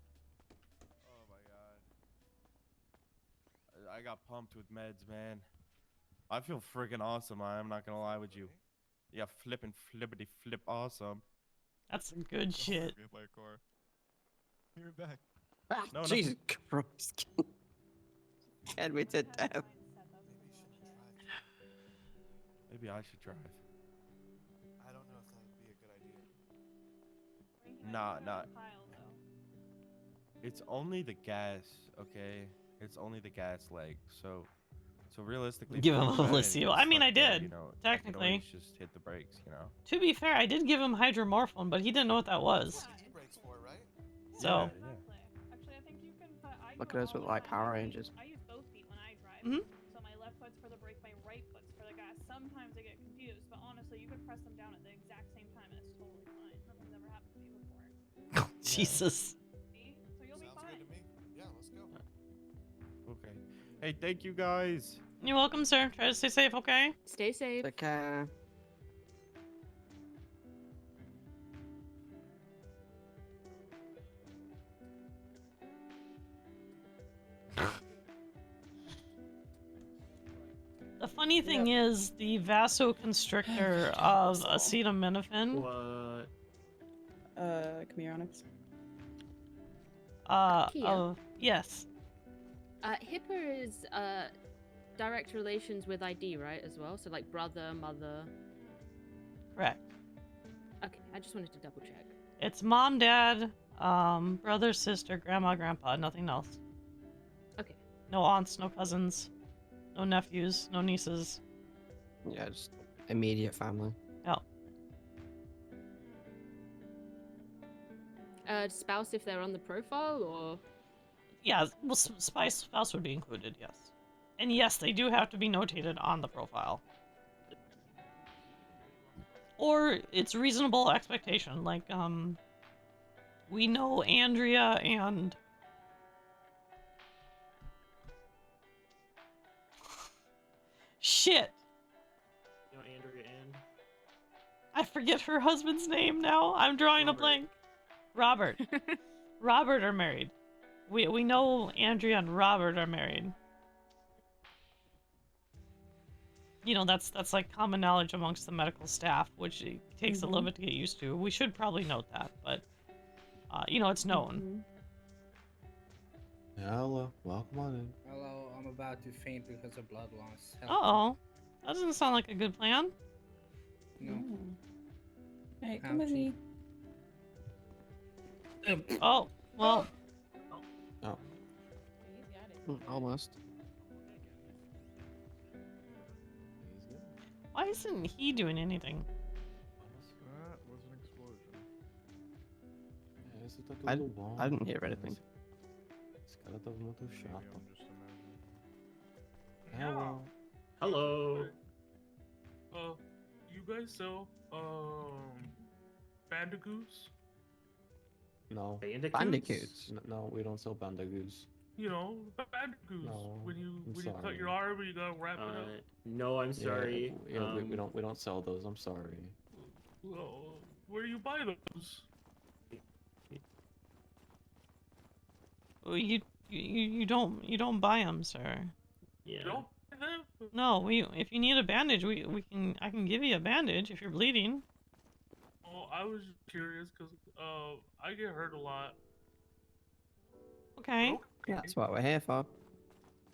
Oh my god. I got pumped with meds, man. I feel friggin' awesome. I'm not gonna lie with you. Yeah, flippity flip awesome. That's some good shit. My car. You're back. No, Jesus Christ. Can we sit down? Maybe I should drive. I don't know if that would be a good idea. Nah. It's only the gas, okay? It's only the gas leg, so realistically, Give if him I'm a driving Lucio. and I mean, stuck I there, did, you know, technically. I can always just hit the brakes, you know. To be fair, I did give him hydromorphone, but he didn't know what that was. So. Look at us with like Power Rangers. I use both feet when I drive. Mhm. So my left foot's for the brake, my right foot's for the gas. Sometimes I get confused, but honestly, you can press them down at the exact same time and it's totally fine. Nothing's ever happened to me before. Jesus. See? So you'll be fine. Yeah, let's go. Okay. Hey, thank you guys. You're welcome, sir. Try to stay safe, okay? Stay safe. Take care. The funny thing is, the vasoconstrictor of acetaminophen. What? Chimerionics. Keya. Yes. HIPAA is direct relations with ID, right, as well? So like brother, mother. Correct. Okay, I just wanted to double check. It's mom, dad, brother, sister, grandma, grandpa, nothing else. Okay. No aunts, no cousins, no nephews, no nieces. Yeah, just immediate family. Yeah. Spouse if they're on the profile, or? Yeah, well, spouse would be included, yes. And yes, they do have to be notated on the profile. Or it's reasonable expectation, like, we know Andrea and... Shit! You know Andrea and? I forget her husband's name now. I'm drawing a blank. Robert. Robert are married. We know Andrea and Robert are married. You know, that's like common knowledge amongst the medical staff, which it takes a little bit to get used to. We should probably note that, but you know, it's known. Hello, welcome on in. Hello, I'm about to faint because of blood loss. Uh-oh. That doesn't sound like a good plan. No. Hey, come with me. Oh, well. Oh. Almost. Why isn't he doing anything? That was an explosion. I didn't hear anything. Hello. Hello. You guys sell bandicoots? No. Bandicoots? No, we don't sell bandicoots. You know, bandicoots. No, when you I'm cut sorry. your arm and you gotta wrap it up. No, I'm sorry. Yeah, we don't sell those. I'm sorry. Well, where do you buy those? You don't buy them, sir. Yeah. You don't buy them? No, if you need a bandage, I can give you a bandage if you're bleeding. Oh, I was just curious because I get hurt a lot. Okay. That's what we're here for.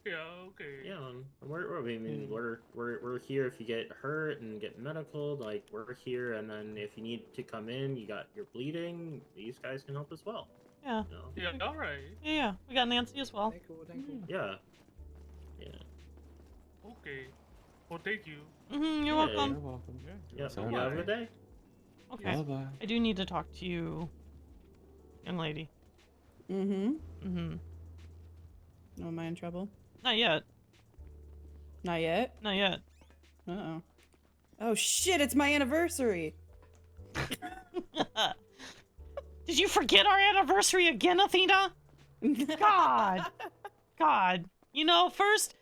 Yeah. Okay. Yeah. We're here if you get hurt and get medical. Like we're here, and then if you need to come in, you got your bleeding. These guys can help as well. Yeah. You know? Yeah. All right. Yeah. We got Nancy as well. Yeah. Yeah. Okay. Well, thank you. You're welcome. You're welcome. Yeah. So You have a good day. Okay. Bye-bye. I do need to talk to you, young lady. No, Oh, am I in trouble? Not yet. Not yet? Not yet. Uh-oh. Oh shit, it's my anniversary! Did you forget our anniversary again, Athena? God. God. You know, first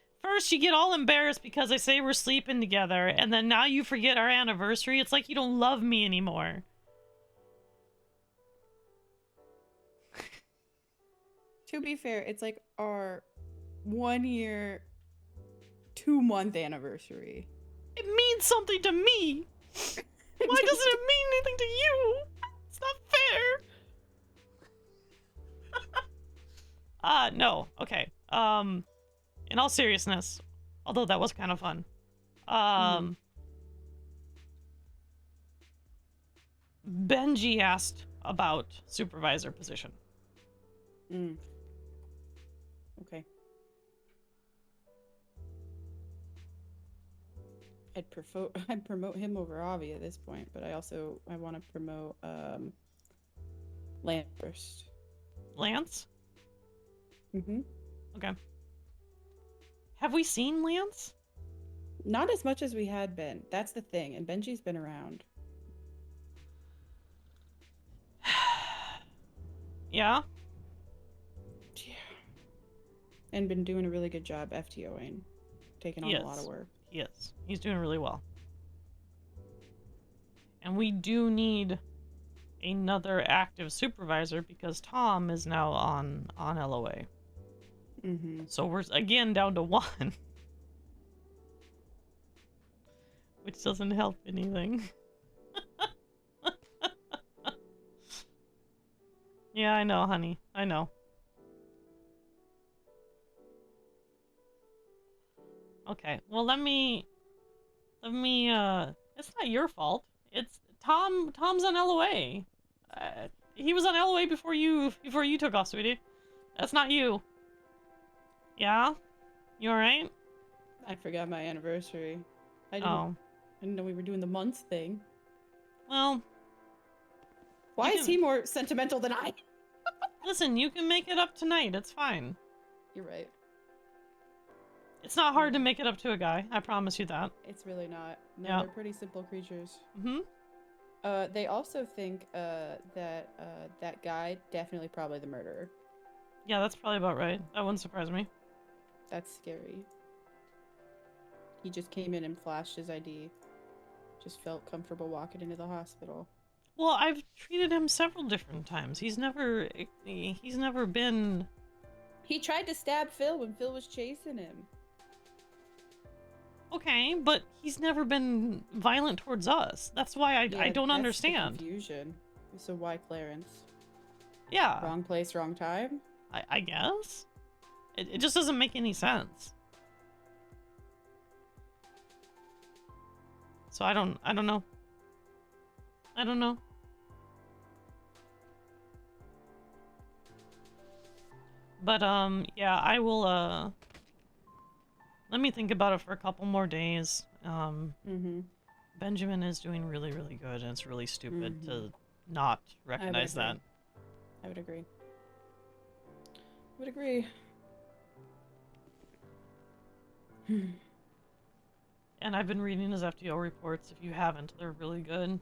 you get all embarrassed because I say we're sleeping together, and then now you forget our anniversary. It's like you don't love me anymore. To be fair, it's like our 1 year, 2-month anniversary. It means something to me. Why doesn't it mean anything to you? It's not fair. No. Okay. In all seriousness, although that was kind of fun. Benji asked about supervisor position. Okay. I'd promote him over Avi at this point, but I want to promote Lance first. Lance? Mm-hmm. Okay. Have we seen Lance? Not as much as we had been. That's the thing, and Benji's been around. Yeah? Yeah. And been doing a really good job FTOing. Taking on a lot of work. He is. He's doing really well. And we do need another active supervisor because Tom is now on LOA. So we're again down to 1. Which doesn't help anything. Yeah, I know, honey. I know. Okay, well let me it's not your fault. It's Tom's on LOA. He was on LOA before you took off, sweetie. That's not you. Yeah? You alright? I forgot my anniversary. I didn't know we were doing the months thing. Well, why is he more sentimental than I? Listen, you can make it up tonight. It's fine. You're right. It's not hard to make it up to a guy. I promise you that. It's really not. No, Yeah. they're pretty simple creatures. Mm-hmm. They also think that guy definitely probably the murderer. Yeah, that's probably about right. That wouldn't surprise me. That's scary. He just came in and flashed his ID. Just felt comfortable walking into the hospital. Well, I've treated him several different times. He's never been... He tried to stab Phil when Phil was chasing him. Okay, but he's never been violent towards us. That's why I don't that's understand. The confusion. So why Clarence? Yeah. Wrong place, wrong time. I guess. It just doesn't make any sense. So I don't know. I don't know. But yeah, I will let me think about it for a couple more days. Benjamin is doing really, really good, and it's really stupid to not recognize that. I would agree. Would agree. And I've been reading his FTO reports. If you haven't, they're really good.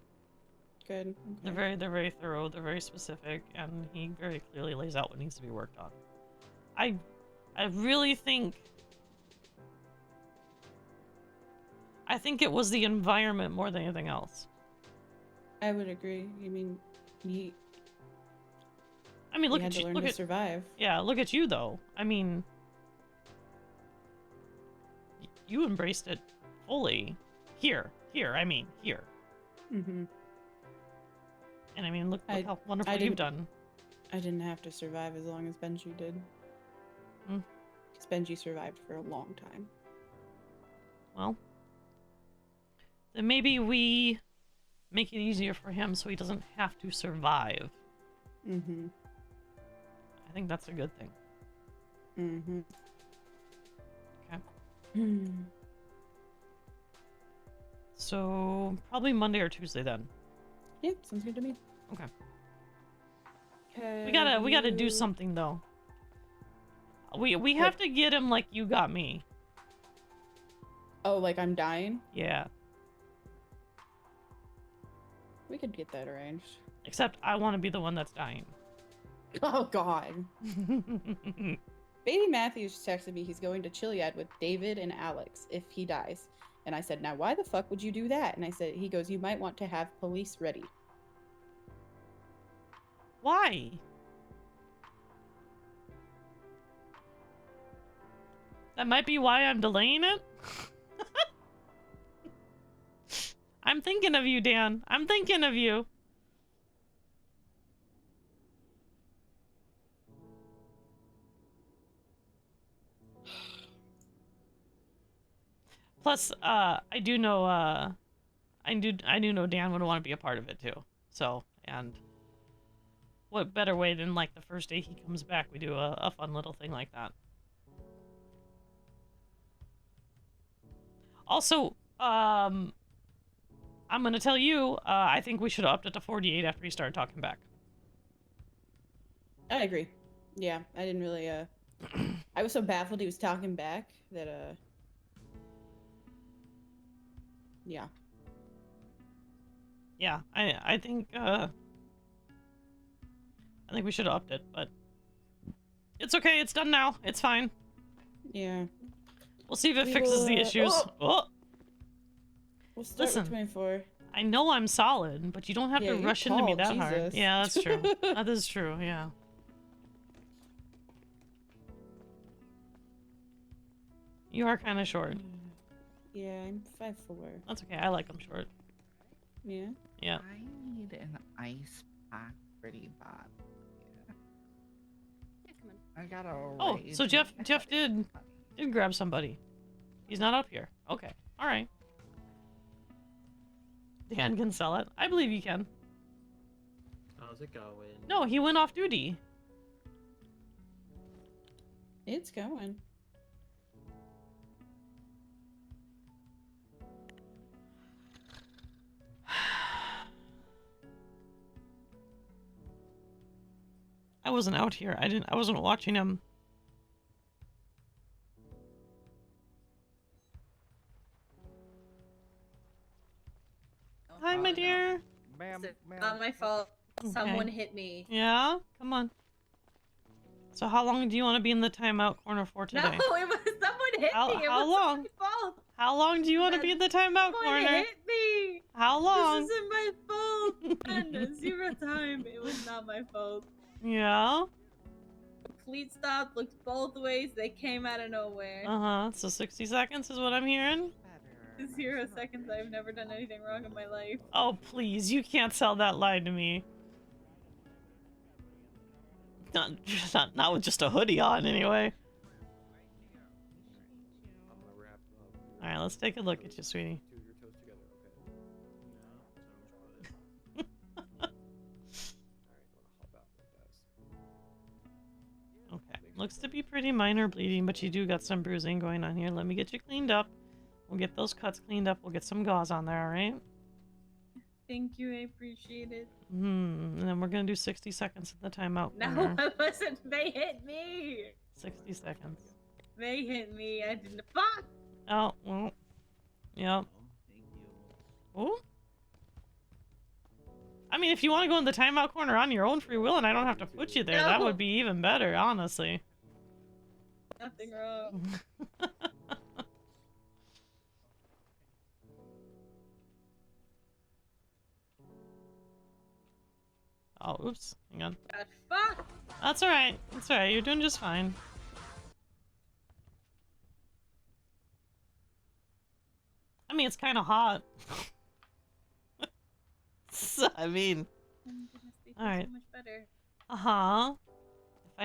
Good. Okay. They're very thorough. They're very specific, and he very clearly lays out what needs to be worked on. I really think. I think it was the environment more than anything else. I would agree. I mean, look had at to you. learn Look to at survive. Yeah, look at you though. I mean, you embraced it fully. Here. I mean, here. Mm-hmm. And I mean, look how wonderful you've done. I didn't have to survive as long as Benji did. Because Benji survived for a long time. Well, then maybe we make it easier for him so he doesn't have to survive. I think that's a good thing. Okay. So probably Monday or Tuesday then. Yeah, sounds good to me. Okay. We gotta do something though. We have to get him like you got me. Oh, like I'm dying? Yeah. We could get that arranged. Except I want to be the one that's dying. Oh God. Baby Matthews texted me he's going to Chiliad with David and Alex if he dies. And I said, now why the fuck would you do that? And I said, he goes, you might want to have police ready. Why? That might be why I'm delaying it. I'm thinking of you, Dan. I'm thinking of you. Plus, I do know, I do know Dan would want to be a part of it too. So, and what better way than like the first day he comes back, we do a fun little thing like that. Also, I'm gonna tell you, I think we should have upped it to 48 after he started talking back. I agree. Yeah, I didn't really, I was so baffled he was talking back that, yeah. Yeah, I think we should have upped it, but it's okay, it's done now. It's fine. Yeah. We'll see if it fixes the issues. Oh! We'll start with 24. I know I'm solid, but you don't have to you're rush into me tall, that hard. Jesus. Yeah, that's true. That is true, yeah. You are kind of short. Yeah, I'm 5'4". That's okay, I like them short. Yeah? Yeah. I need an ice pack pretty bad. Yeah, come on. I gotta Oh, so raid Jeff did grab somebody. He's not up here. Okay, all right. Dan can sell it. I believe you can. How's it going? No, he went off duty. It's going. I wasn't out here. I wasn't watching him. Hi, my dear. Not my fault. Okay. Someone hit me. Yeah? Come on. So how long do you want to be in the timeout corner for today? No, it was someone hit me. It How wasn't long? my fault. How long do you want to be in the timeout Someone corner? hit me. How long? This isn't my fault. And 0 time. It was not my fault. Yeah? The fleet stopped, looked both ways. They came out of nowhere. Uh-huh. So 60 seconds is what I'm hearing? 0 seconds. I've never done anything wrong in my life. Oh, please. You can't sell that lie to me. not with just a hoodie on, anyway. I'm gonna wrap up. All right, let's take a look at you, sweetie. Two of your toes together, okay? Okay, looks to be pretty minor bleeding, but you do got some bruising going on here. Let me get you cleaned up. We'll get those cuts cleaned up. We'll get some gauze on there, all right? Thank you, I appreciate it. And then we're gonna do 60 seconds in the timeout No, corner. I wasn't. They hit me. 60 seconds. They hit me. I didn't. Fuck. Oh, well. Yep. Oh. I mean, if you want to go in the timeout corner on your own free will and I don't have to put you there, that would be even better, honestly. Nothing wrong. Oh, oops. Hang on. God, fuck. That's alright. That's alright. You're doing just fine. I mean, it's kind of hot. So, I mean... Oh my goodness, they feel Alright. so much better. Uh-huh. If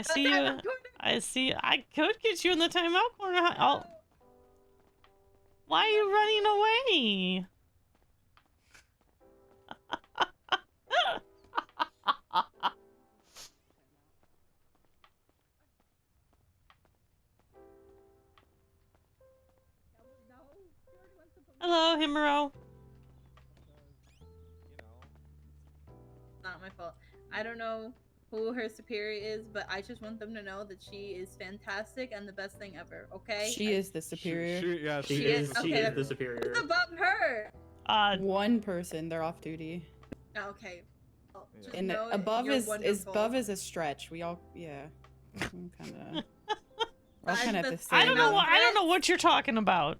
I see you... I could get you in the timeout corner. Oh. Why are you running away? Hello, Himuro. Not my fault. I don't know who her superior is, but I just want them to know that she is fantastic and the best thing ever. Okay? She is the superior. She is. She Okay, is the superior. Who's above her? One person. They're off duty. Okay. Well, just And know above you're is wonderful. above is a stretch. We all kind of. We're all kind of at the same. I don't know. I don't know what you're talking about.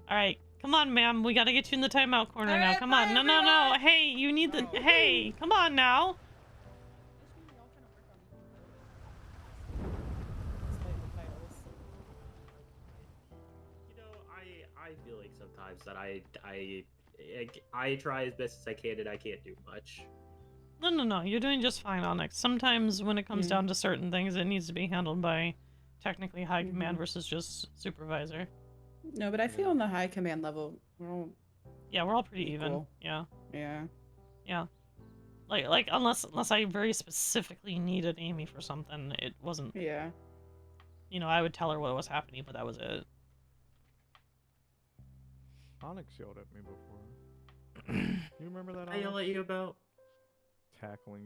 All right, come on, ma'am. We gotta get you in the timeout corner now. Come on. No. Hey, you need the. Hey, come on now. You know, I feel like sometimes that I try as best as I can and I can't do much. No. You're doing just fine, Onyx. Sometimes when it comes down to certain things, it needs to be handled by technically high command versus just supervisor. No, but I feel on the high command level, we're all. Yeah, we're all pretty even. equal. Yeah. Yeah. Like unless I very specifically needed Amy for something, it wasn't. Yeah. You know, I would tell her what was happening, but that was it. Onyx yelled at me before. You remember that? I yell at you about tackling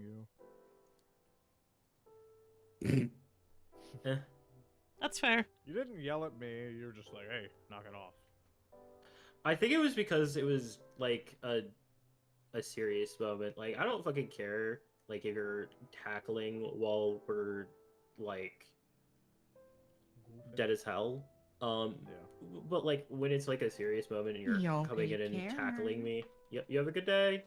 you. That's fair. You didn't yell at me. You were just like, "Hey, knock it off." I think it was because it was like a serious moment. Like I don't fucking care like if you're tackling while we're like dead as hell. But like when it's like a serious moment and you're coming in and tackling me, you have a good day.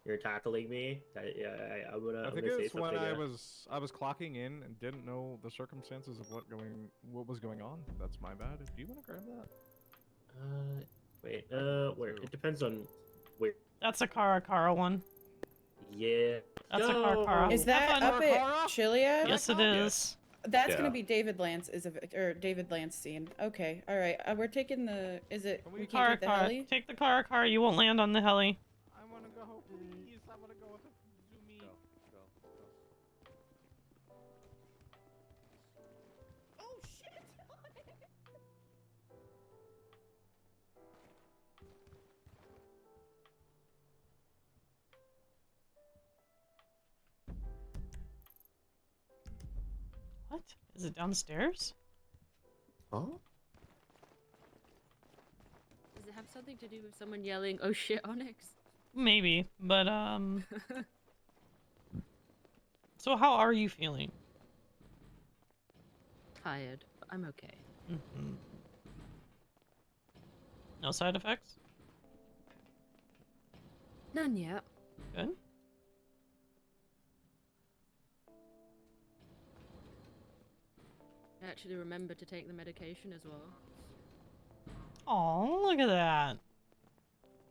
You're tackling me. I'm gonna. I think say it's when something, I was clocking in and didn't know the circumstances of what was going on. That's my bad. Do you want to grab that? Wait. Where? It depends on where. That's a Kara one. Yeah. That's a Kara. Is that up at Chiliad? Yes, it is. That's gonna be David Lance David Lance scene. Okay, all right. We're taking the. Is it? We can't take the heli. Take the Kara. You won't land on the heli. I want to go. Please, I want to go with Zumi. Go. Oh shit! What? Is it downstairs? Oh? Does it have something to do with someone yelling, "Oh shit, Onyx"? Maybe, but So how are you feeling? Tired, but I'm okay. No side effects? None yet. Good. I actually remember to take the medication as well. Oh, look at that.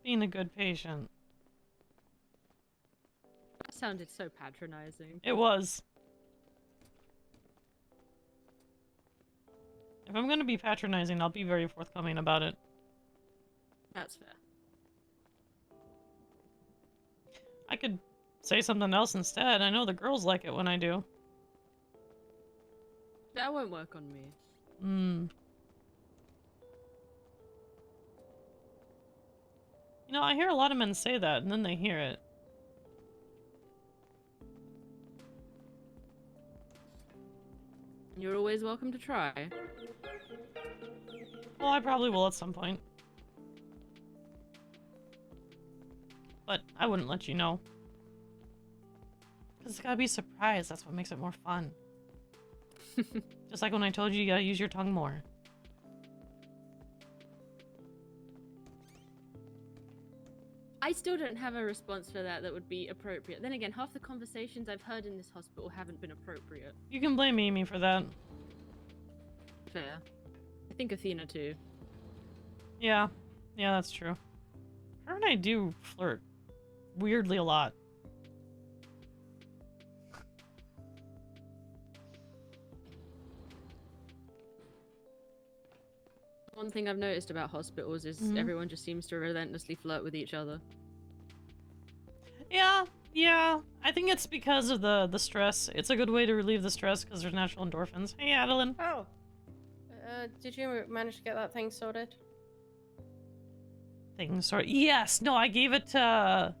Being a good patient. That sounded so patronizing. It was. If I'm gonna be patronizing, I'll be very forthcoming about it. That's fair. I could say something else instead. I know the girls like it when I do. That won't work on me. Hmm. You know, I hear a lot of men say that, and then they hear it. You're always welcome to try. Well, I probably will at some point. But I wouldn't let you know. Because it's gotta be a surprise. That's what makes it more fun. Just like when I told you, you gotta use your tongue more. I still don't have a response for that would be appropriate. Then again, half the conversations I've heard in this hospital haven't been appropriate. You can blame Amy for that. Fair. I think Athena too. Yeah. Yeah, that's true. Her and I do flirt. Weirdly a lot. One thing I've noticed about hospitals is everyone just seems to relentlessly flirt with each other. Yeah, yeah. I think it's because of the stress. It's a good way to relieve the stress because there's natural endorphins. Hey, Adeline. Oh. Did you manage to get that thing sorted? Things sort. Yes. No, I gave it to.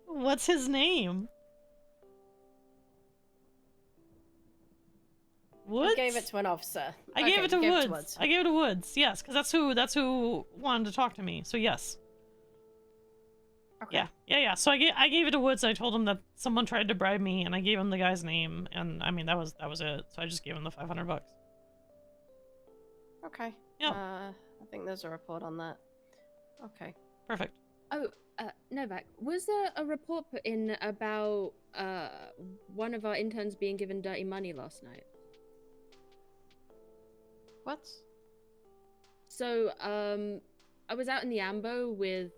What's his name? Woods? You gave it to an officer. I gave it to Woods. I gave it to Woods. Yes, because that's who wanted to talk to me. So yes. Okay. Yeah. So I gave it to Woods. I told him that someone tried to bribe me, and I gave him the guy's name, and I mean that was it. So I just gave him the $500. Okay. Yeah. I think there's a report on that. Okay. Perfect. Oh, Novak, was there a report put in about one of our interns being given dirty money last night? What? So, I was out in the Ambo with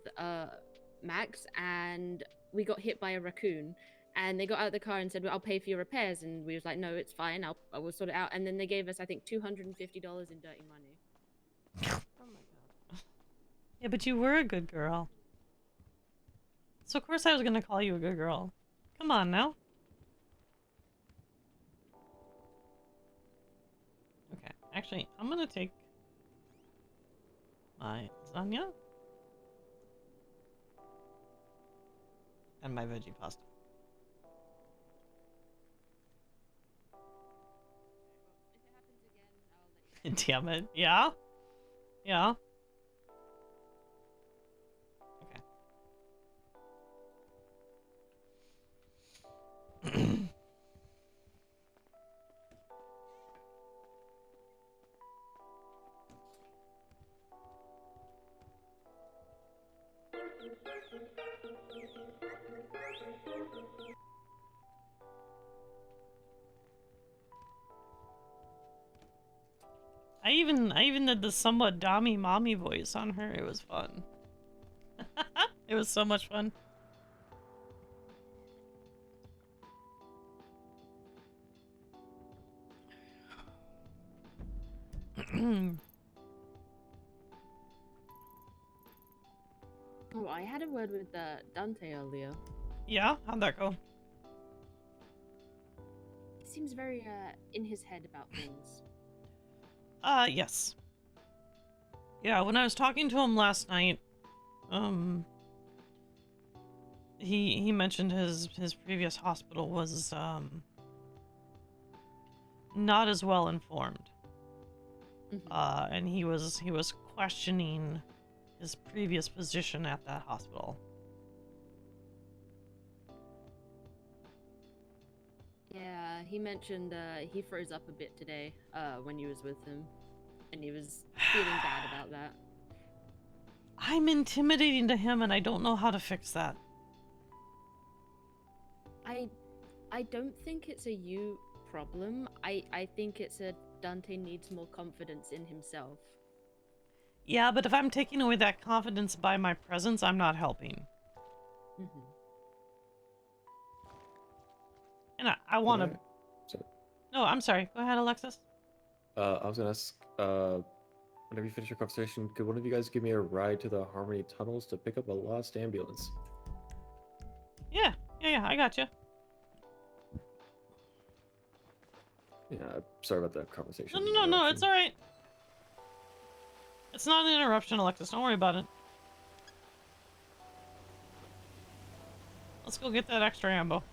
Max, and we got hit by a raccoon. And they got out of the car and said, well, I'll pay for your repairs. And we was like, no, it's fine. I will sort it out. And then they gave us, I think, $250 in dirty money. Oh my god. Yeah, but you were a good girl. So of course I was gonna call you a good girl. Come on now. Okay, actually, I'm gonna take my lasagna and my veggie pasta. Damn it. Yeah? Yeah? Okay. I even did the somewhat dommy mommy voice on her. It was fun. It was so much fun. Oh, I had a word with Dante earlier. Yeah? How'd that go? He seems very in his head about things. Yes. Yeah, when I was talking to him last night, he mentioned his previous hospital was not as well informed. And he was questioning his previous position at that hospital. Yeah, he mentioned he froze up a bit today when you was with him, and he was feeling bad about that. I'm intimidating to him, and I don't know how to fix that. I don't think it's a you problem. I think it's a Dante needs more confidence in himself. Yeah, but if I'm taking away that confidence by my presence, I'm not helping. And I want to... No, I'm sorry. Go ahead, Alexis. I was gonna ask, whenever you finish your conversation, could one of you guys give me a ride to the Harmony tunnels to pick up a lost ambulance? Yeah, I got you. Yeah, sorry about that conversation. No, it's alright. It's not an interruption, Alexis. Don't worry about it. Let's go get that extra ammo.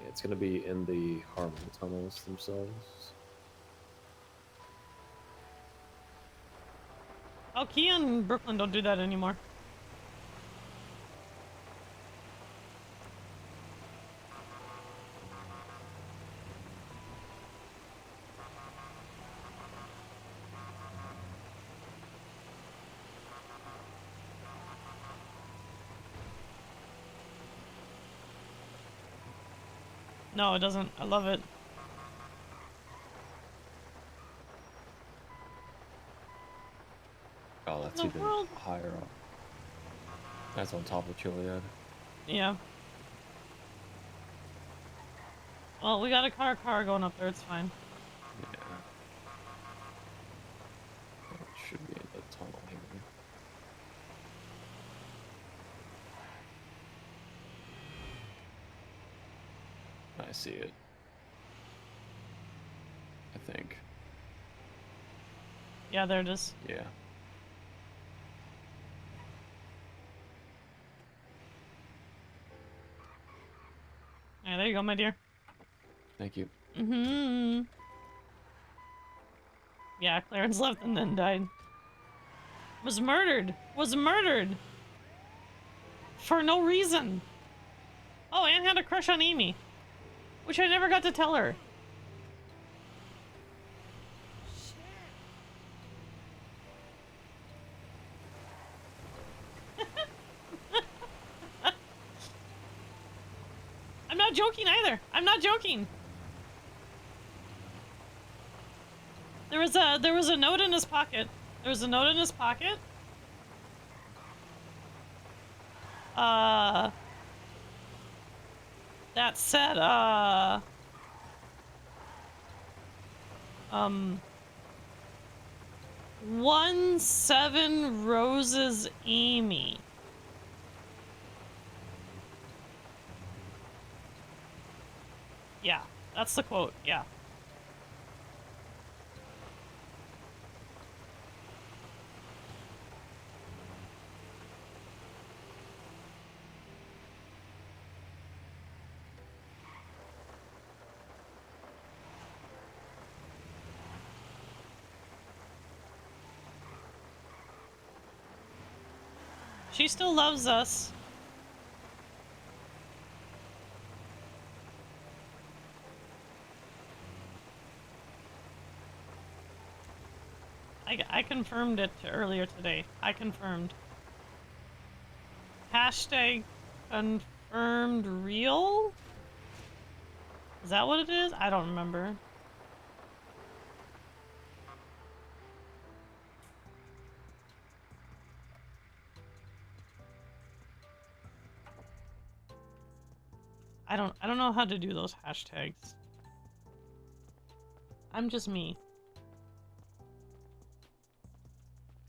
Yeah, it's gonna be in the Harmony tunnels themselves. Oh, Keya and Brooklyn don't do that anymore. No, it doesn't. I love it. Oh, that's The even world. higher up. That's on top of Chiliad. Yeah. Well, we got a car going up there. It's fine. Yeah. It should be in the tunnel here. I see it. I think. Yeah, there it is. Yeah. Yeah, there you go, my dear. Thank you. Mm-hmm. Yeah, Clarence left and then died. Was murdered. For no reason. Oh, Anne had a crush on Amy. Which I never got to tell her. I'm not joking either. I'm not joking. There was a note in his pocket. That said, 17 Roses Amy. Yeah, that's the quote, yeah. She still loves us. I confirmed it earlier today. I confirmed. Hashtag confirmed real? Is that what it is? I don't remember. I don't know how to do those hashtags. I'm just me.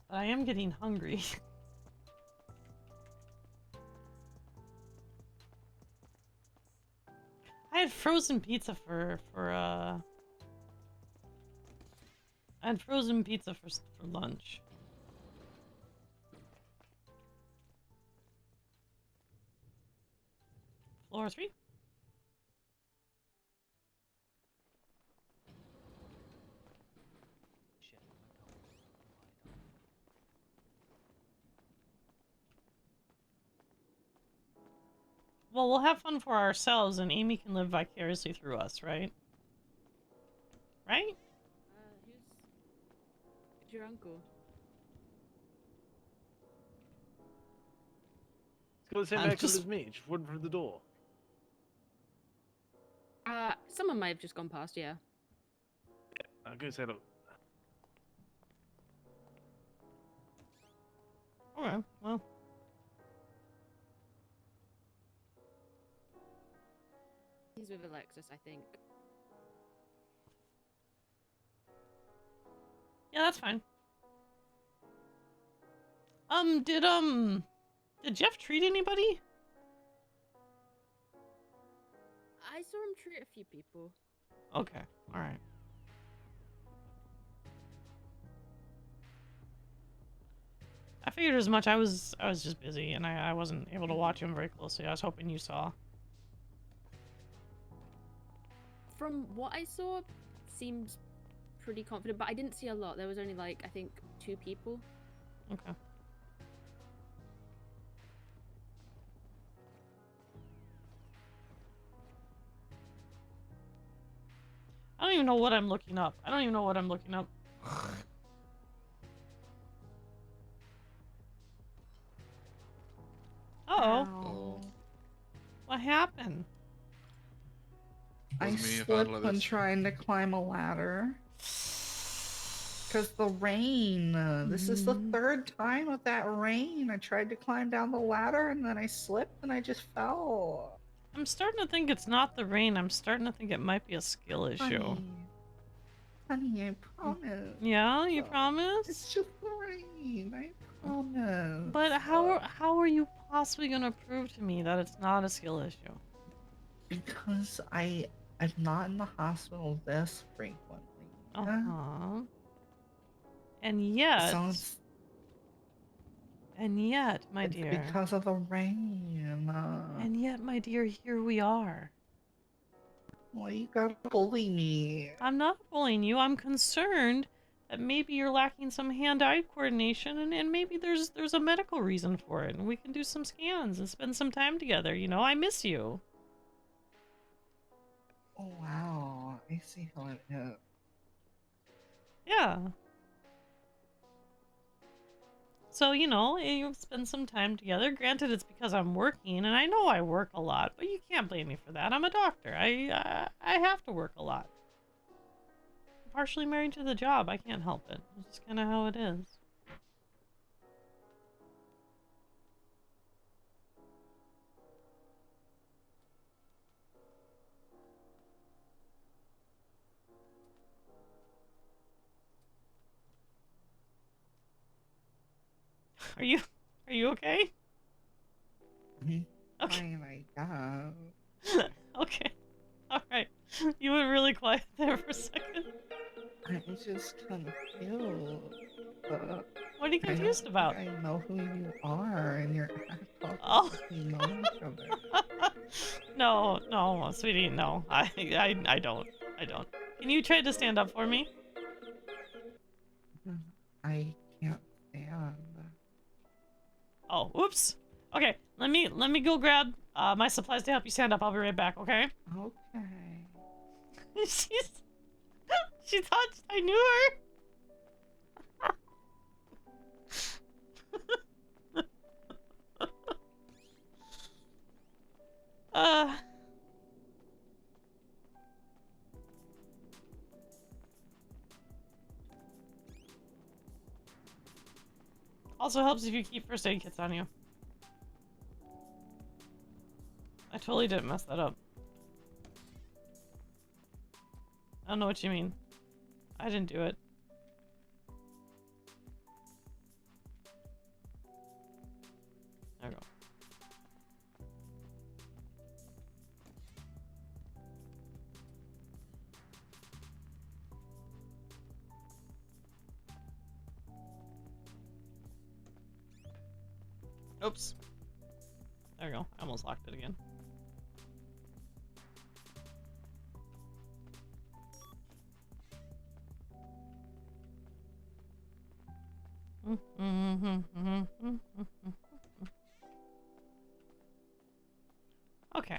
But I am getting hungry. I had frozen pizza for lunch. Floor 3? Well, we'll have fun for ourselves and Amy can live vicariously through us, right? Right? Who's your uncle? It's got the same I'm haircut just- as me, just wouldn't through the door. Someone might have just gone past, yeah. I'll go say hello. Okay, well. He's with Alexis, I think. Yeah, that's fine. Did Jeff treat anybody? I saw him treat a few people. Okay, all right. I figured as much. I was just busy, and I wasn't able to watch him very closely. I was hoping you saw. From what I saw, seems pretty confident, but I didn't see a lot. There was only like I think 2 people. Okay. I don't even know what I'm looking up. I don't even know what I'm looking up. Uh-oh. What happened? I Wasn't me, I found slipped all when this. trying to climb a ladder. Because the rain. This is the 3rd time with that rain. I tried to climb down the ladder and then I slipped and I just fell. I'm starting to think it's not the rain. I'm starting to think it might be a skill issue. Honey, I promise. Yeah, you promise? It's just the rain. I promise. But how are you possibly gonna prove to me that it's not a skill issue? Because I'm not in the hospital this frequently. Uh-huh. And yet... So it's And yet, my dear... because of the rain. And yet, my dear, here we are. Well, you gotta bully me. I'm not bullying you. I'm concerned that maybe you're lacking some hand-eye coordination, and maybe there's a medical reason for it, and we can do some scans and spend some time together. You know, I miss you. Oh, wow. I see how it is. Yeah. So, you know, you spend some time together. Granted, it's because I'm working, and I know I work a lot, but you can't blame me for that. I'm a doctor. I have to work a lot. I'm partially married to the job. I can't help it. It's just kind of how it is. Are you okay? Okay. Fine, I guess. Okay. Alright. You went really quiet there for a second. I'm just confused. What are you confused about? I know who you are, and you're Oh. we know each other. No, sweetie, no. I don't. I don't. Can you try to stand up for me? I can't stand. Oh, oops. Okay, let me go grab my supplies to help you stand up. I'll be right back, okay? Okay. She thought I knew her. Also helps if you keep first aid kits on you. I totally didn't mess that up. I don't know what you mean. I didn't do it. There we go. Oops. There we go. I almost locked it again. Okay.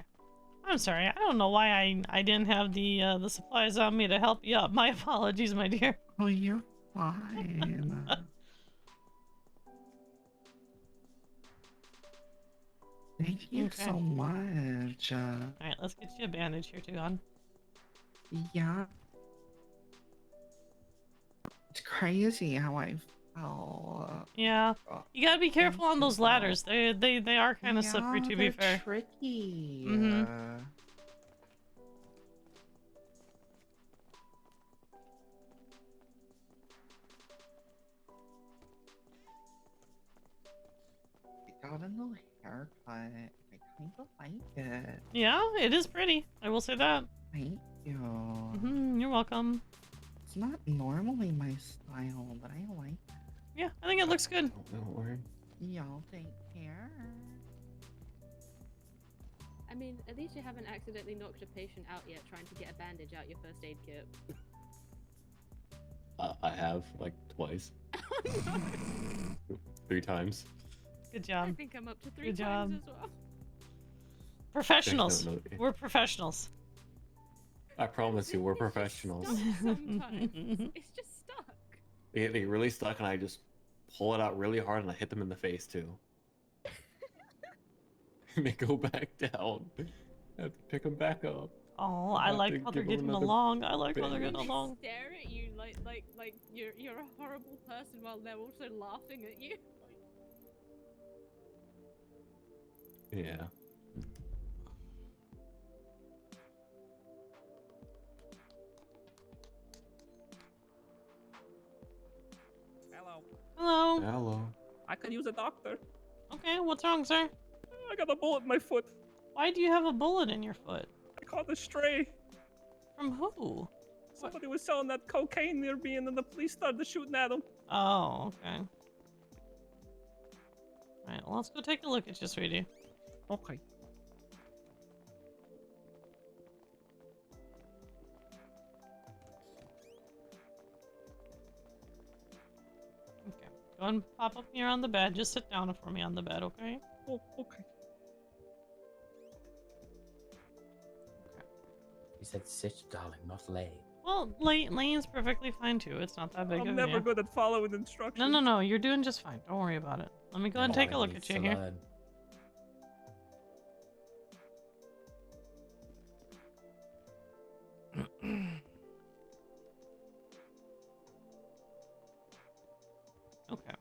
I'm sorry. I don't know why I didn't have the supplies on me to help you up. My apologies, my dear. Oh, you're fine. Thank you Okay. so much. Alright, let's get you a bandage here too, hon. Yeah. It's crazy how I fell. Yeah. You gotta be careful on those ladders. They are kind of slippery, to be they're fair. tricky. Mm-hmm. got a new haircut. I kind of like it. Yeah, it is pretty. I will say that. Thank you. You're welcome. It's not normally my style, but I like it. Yeah, I think it looks good. Don't worry. Y'all take care. I mean, at least you haven't accidentally knocked a patient out yet trying to get a bandage out your first aid kit. I have, like, twice. 3 times. Good job. I think I'm up to 3 Good times job. as well. Professionals. No. We're professionals. I promise you, we're professionals. Sometimes it's just stuck. They really stuck, and I just pull it out really hard, and I hit them in the face too. And they go back down. I have to pick them back up. Oh, I like how they're getting along. I like how they're getting They along. stare at you like you're a horrible person while they're also laughing at you. Yeah. Hello. Hello. Hello. I could use a doctor. Okay, what's wrong, sir? I got a bullet in my foot. Why do you have a bullet in your foot? I caught a stray. From who? Somebody was selling that cocaine near me, and then the police started shooting at him. Oh, okay. Alright, well, let's go take a look at you, sweetie. Okay. Okay. Go and pop up here on the bed. Just sit down for me on the bed, okay? Oh, okay. You said sit, darling, not lay. Well, laying's perfectly fine too. It's not that big of a I'm deal. never good at following instructions. No, you're doing just fine. Don't worry about it. Let me go and take a look at you here. Okay.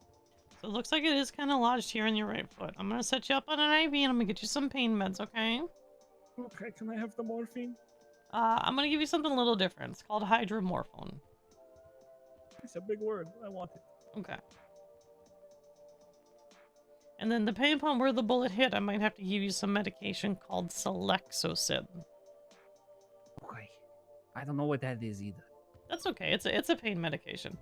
So it looks like it is kind of lodged here in your right foot. I'm going to set you up on an IV and I'm going to get you some pain meds, okay? Okay, can I have the morphine? I'm going to give you something a little different. It's called hydromorphone. It's a big word. I want it. Okay. And then depending upon where the bullet hit, I might have to give you some medication called Selexosib. Okay. I don't know what that is either. That's okay. It's a pain medication.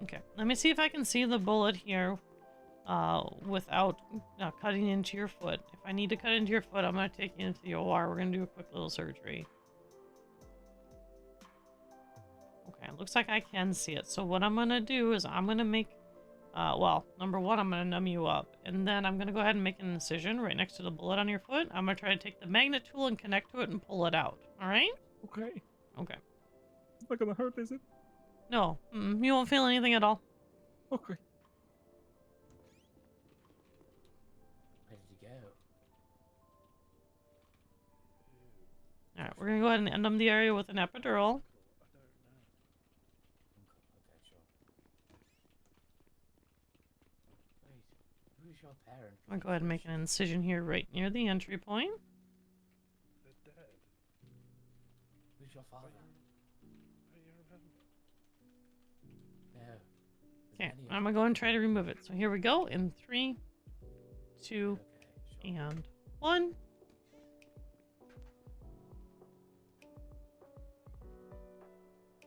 Okay, let me see if I can see the bullet here without cutting into your foot. If I need to cut into your foot, I'm going to take you into the OR. We're going to do a quick little surgery. Okay, it looks like I can see it. So what I'm going to do is I'm going to make, well, number one, I'm going to numb you up. And then I'm going to go ahead and make an incision right next to the bullet on your foot. I'm going to try to take the magnet tool and connect to it and pull it out. All right? Okay. Okay. It's not gonna hurt, is it? No, you won't feel anything at all. Okay. Where did you go? All right, we're going to go ahead and numb the area with an epidural. Okay, sure. Wait, who's your parent? I'm going to go ahead and make an incision here right near the entry point. They're dead. Who's your father? Okay, I'm going to go and try to remove it. So here we go in 3, 2, and 1.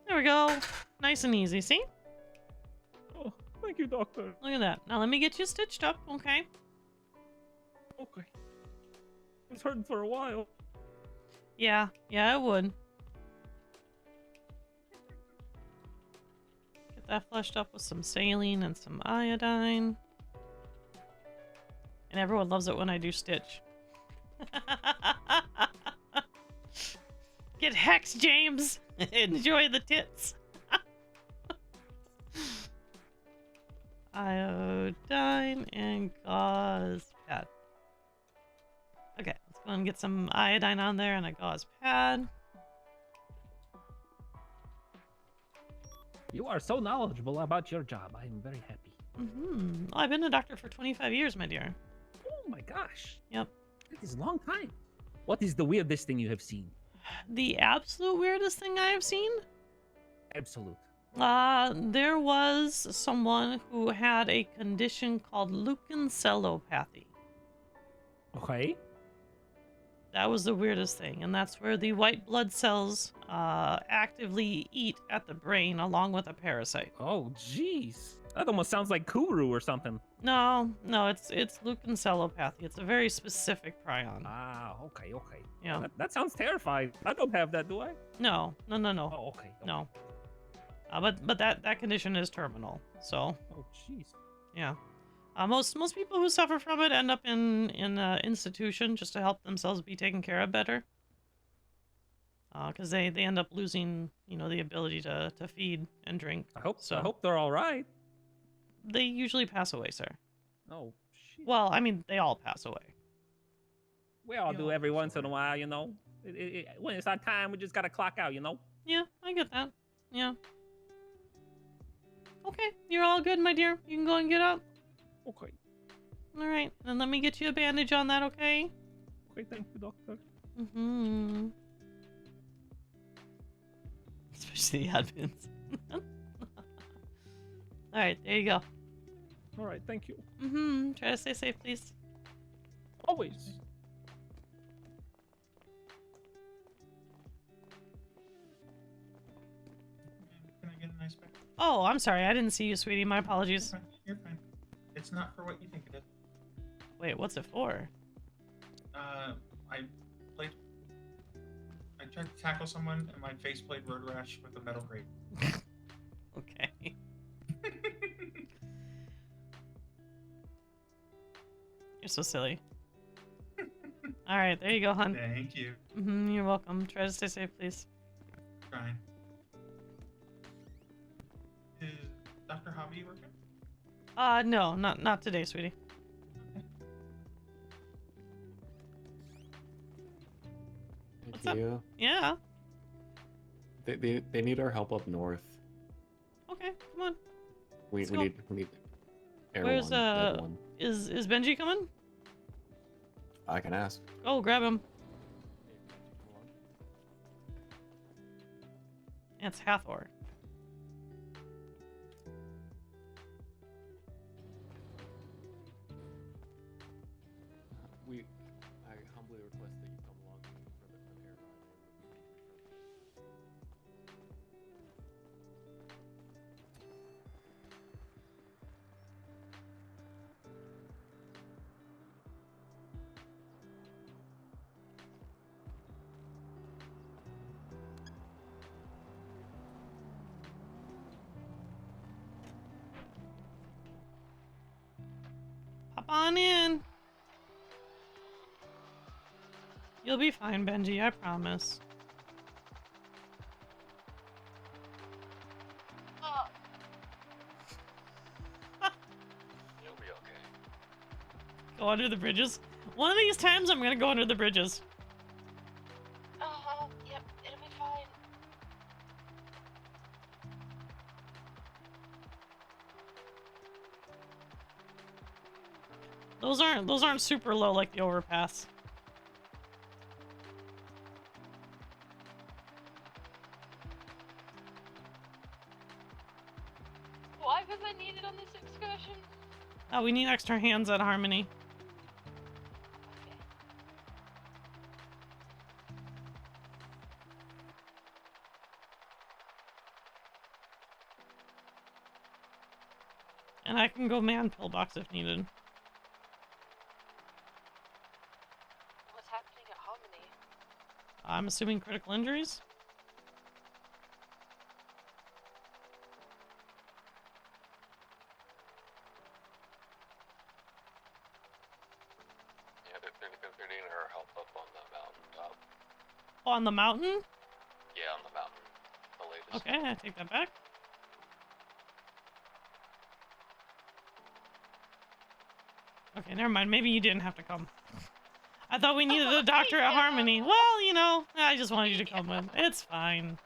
There we go. Nice and easy, see? Oh, thank you, doctor. Look at that. Now let me get you stitched up, okay? Okay. It's hurting for a while. Yeah, it would. Get that flushed up with some saline and some iodine. And everyone loves it when I do stitch. Get hexed, James! Enjoy the tits! Iodine and gauze pad. Okay, let's go and get some iodine on there and a gauze pad. You are so knowledgeable about your job. I am very happy. Well, I've been a doctor for 25 years, my dear. Oh my gosh. Yep. It is a long time. What is the weirdest thing you have seen? The absolute weirdest thing I have seen? Absolute. There was someone who had a condition called leukencephalopathy. Okay. That was the weirdest thing, and that's where the white blood cells actively eat at the brain along with a parasite. Oh, jeez. That almost sounds like Kuru or something. No, it's leukencephalopathy. It's a very specific prion. Ah, okay. Yeah. That sounds terrifying. I don't have that, do I? No. Oh, okay. No. But that condition is terminal. So. Oh, jeez. Yeah. Most people who suffer from it end up in institution just to help themselves be taken care of better. Because they end up losing, the ability to feed and drink. I hope they're all right. They usually pass away, sir. Oh, shit. Well, I mean, they all pass away. We all do every once in a while, when it's our time, we just gotta clock out, Yeah, I get that. Yeah. Okay, you're all good, my dear. You can go and get up. Okay. All right, then let me get you a bandage on that, okay? Okay, thank you, doctor. Mm-hmm. Especially the admins. All right, there you go. All right, thank you. Mm-hmm. Try to stay safe, please. Always. Can I get a nice back? Oh, I'm sorry. I didn't see you, sweetie. My apologies. You're fine. It's not for what you think it is. Wait, what's it for? I tried to tackle someone and my face played road rash with a metal grate. Okay. You're so silly. All right, there you go, hon. Thank you. Mm-hmm, you're welcome. Try to stay safe, please. Trying. Is Dr. Hobby working? No, not today, sweetie. What's up? Keya, Yeah. They need our help up north. Okay, come on. We Let's go. need air Where's one, med one. is Benji coming? I can ask. Oh, grab him. It's Hathor. I humbly request that you come along for the air ride. Hop on in. You'll be fine, Benji, I promise. You'll be okay. Go under the bridges. One of these times I'm gonna go under the bridges. Yep, it'll be fine. Those aren't super low like the overpass. Why was I needed on this excursion? Oh, we need extra hands at Harmony. And I can go man pillbox if needed. What's happening at Harmony? I'm assuming critical injuries? Yeah, they're needing our help up on the mountaintop. On the mountain? Yeah, on the mountain. The latest. Okay, I take that back. Okay, never mind. Maybe you didn't have to come. I thought we needed a doctor at Harmony. Well, you know, I just wanted you to come with. It's fine.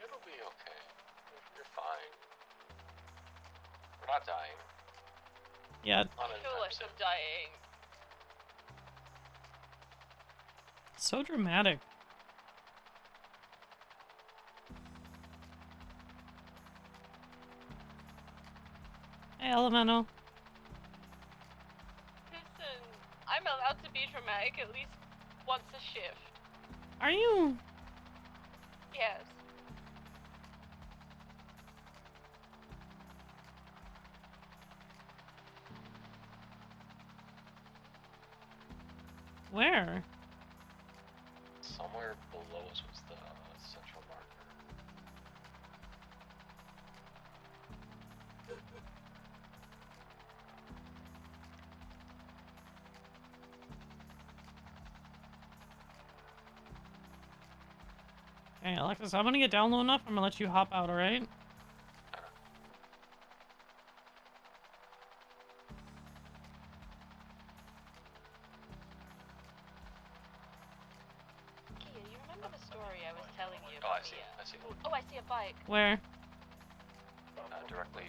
It'll be okay. You're fine. We're not dying. Yeah. I feel like I'm dying. So dramatic. Hey, Elemental. Listen, I'm allowed to be dramatic at least once a shift. Are you? Yes. Where? Somewhere below us was the central marker. Okay, Alexis, I'm gonna get down low enough. I'm gonna let you hop out, alright? Keya, you remember the story I was telling you Oh, about I see. I see. Oh, I see a bike. Where? Directly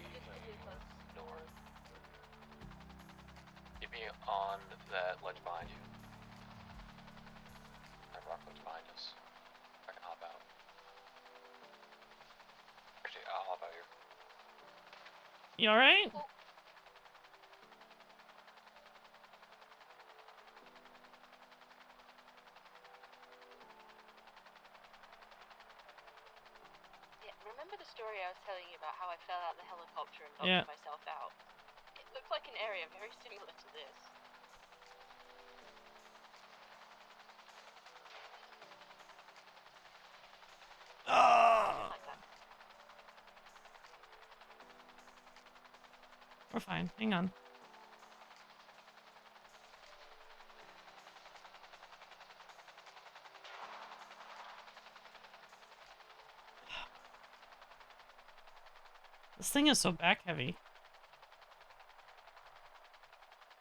north. Keep me on that ledge behind you. That rock ledge behind us. I can hop out. Actually, I'll hop out here. You alright? Yeah, remember the story I was telling you about how I fell out of the helicopter and knocked Yeah. myself out? It looked like an area very similar to this. Like that. We're fine. Hang on. This thing is so back heavy.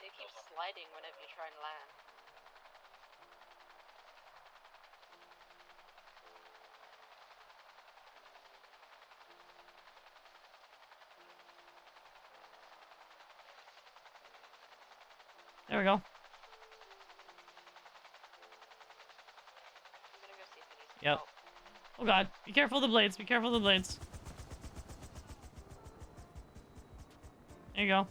They keep sliding whenever you try and land. There we go. I'm gonna go see if it needs Yep. help. Oh god. Be careful of the blades. Be careful of the blades. There you go.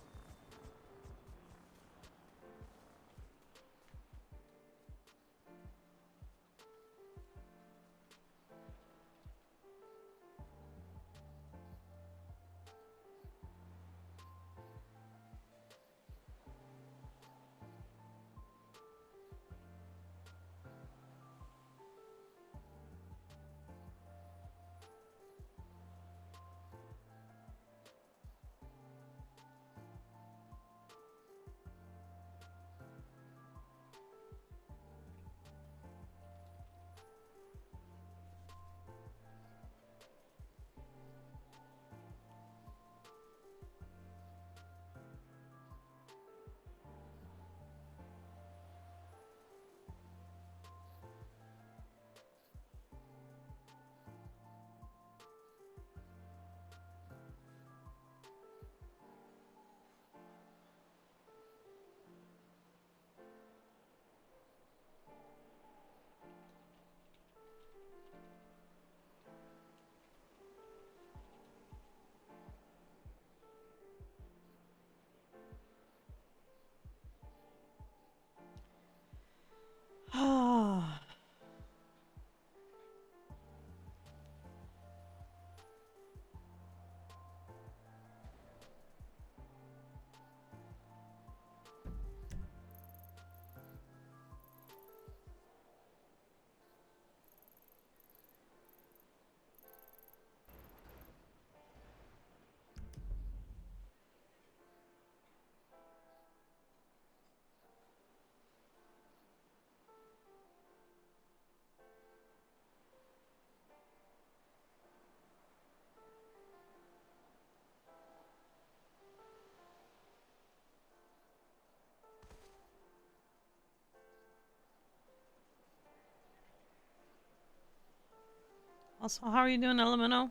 Also, how are you doing, Elemento?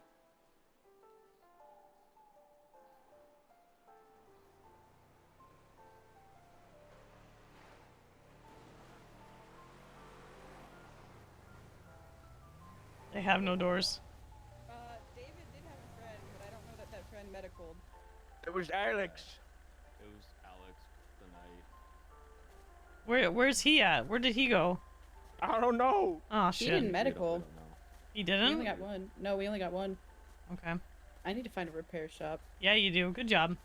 have no doors. David did have a friend, but I don't know that that friend medicaled. It was Alex. It was Alex tonight. Where's he at? Where did he go? I don't know. Oh He shit. didn't medical. He We didn't? only got one. No, we only got one. Okay. I need to find a repair shop. Yeah, you do. Good job.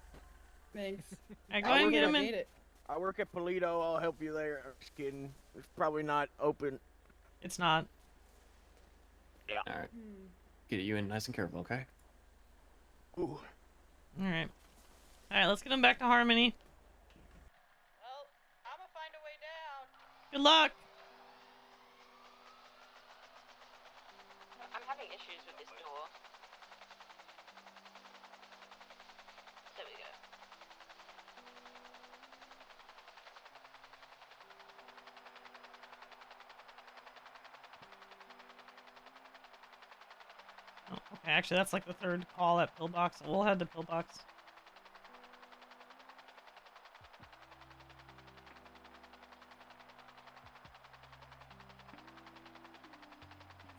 Thanks. Alright, go ahead and get him in. I work at Polito. I'll help you there. I'm just kidding. It's probably not open. It's not. Yeah. All right. Get you in nice and careful, okay? Ooh. Alright. Alright, let's get him back to Harmony. Well, I'm gonna find a way down. Good luck. I'm having issues with this door. There we go. Oh, okay, actually, that's like the third call at Pillbox. So we'll head to Pillbox.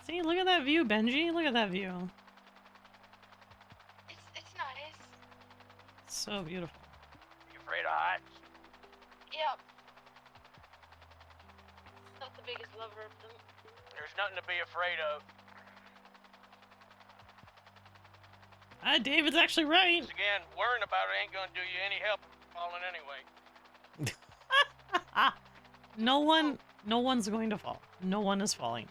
See, look at that view, Benji. Look at that view. It's nice. So beautiful. You afraid of heights? Yep. Not the biggest lover of them. There's nothing to be afraid of. David's actually right. Once again, worrying about it ain't gonna do you any help falling anyway. No one's going to fall. No one is falling.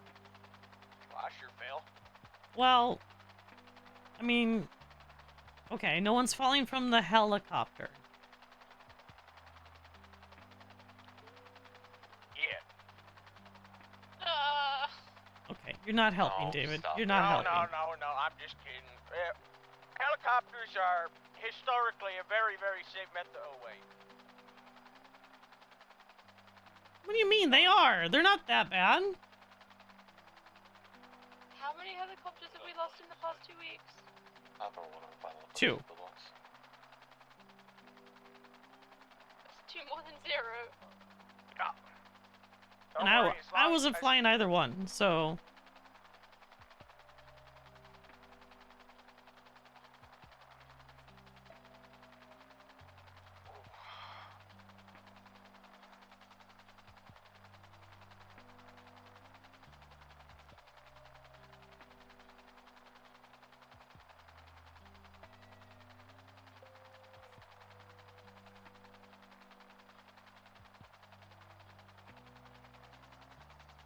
Well, I sure fell. Well, I mean, okay, no one's falling from the helicopter. Yeah. Okay, you're not helping, David. You're not helping. No, I'm just kidding. Helicopters are historically a very, very safe method away. What do you mean? They are. They're not that bad. How many helicopters have we lost in the past 2 weeks? Two. That's 2 more than 0. And I wasn't flying either one, so...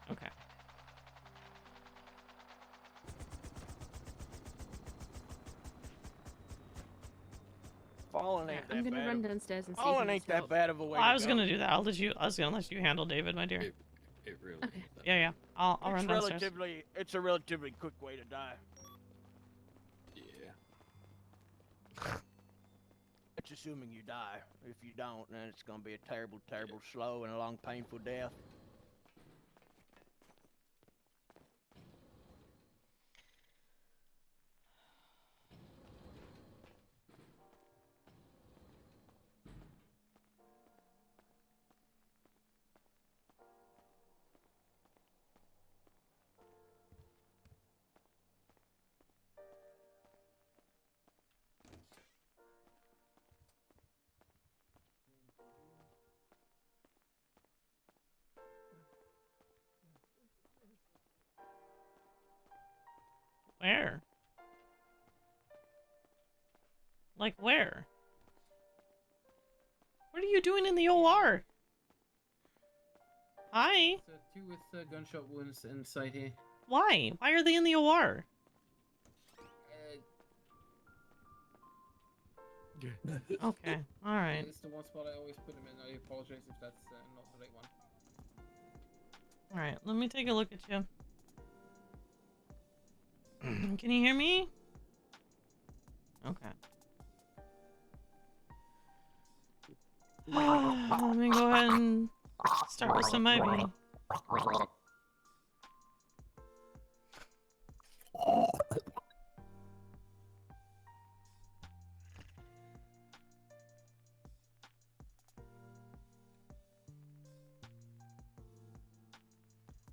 Okay. Falling ain't that I'm gonna bad. run downstairs and see. Falling who's ain't that up. bad of a way Well, to I was go. gonna do that. I was gonna let you handle David, my dear. It really. Okay. Yeah. I'll It's run downstairs. it's a relatively quick way to die. Yeah. It's assuming you die. If you don't, then it's gonna be a terrible, terrible, slow and a long, painful death. Where? Like where? What are you doing in the OR? Hi. Two with gunshot wounds inside here. Why? Why are they in the OR? Okay. All right. It's the one spot I always put them in. I apologize if that's not the right one. All right. Let me take a look at you. Can you hear me? Okay. Let me go ahead and start with some IV.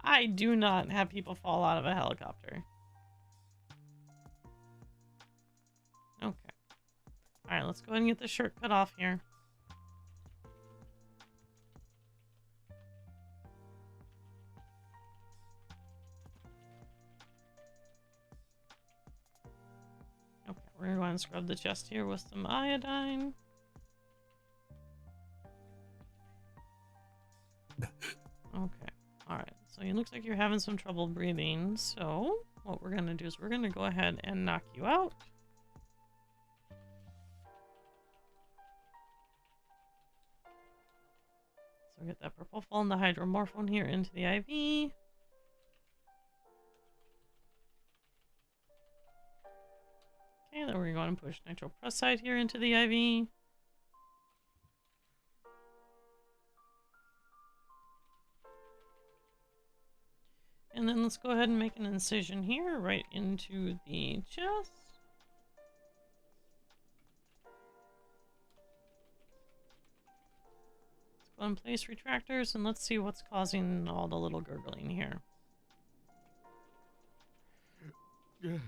I do not have people fall out of a helicopter. Alright, let's go ahead and get the shirt cut off here. Okay, we're going to go and scrub the chest here with some iodine. Okay, alright. So it looks like you're having some trouble breathing. So what we're going to do is we're going to go ahead and knock you out. So get that propofol and the hydromorphone here into the IV. Okay, then we're going to push nitroprusside here into the IV. And then let's go ahead and make an incision here right into the chest. Let's go and place retractors and let's see what's causing all the little gurgling here. Gonna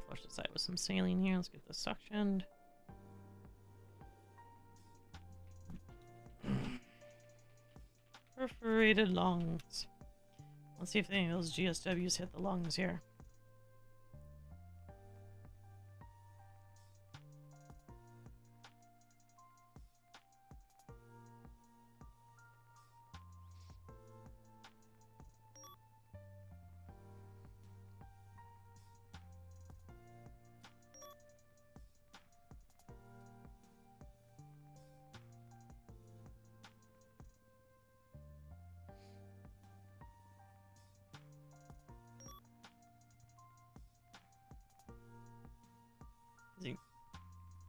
flush this out with some saline here. Let's get this suctioned. Perforated lungs. Let's see if any of those GSWs hit the lungs here.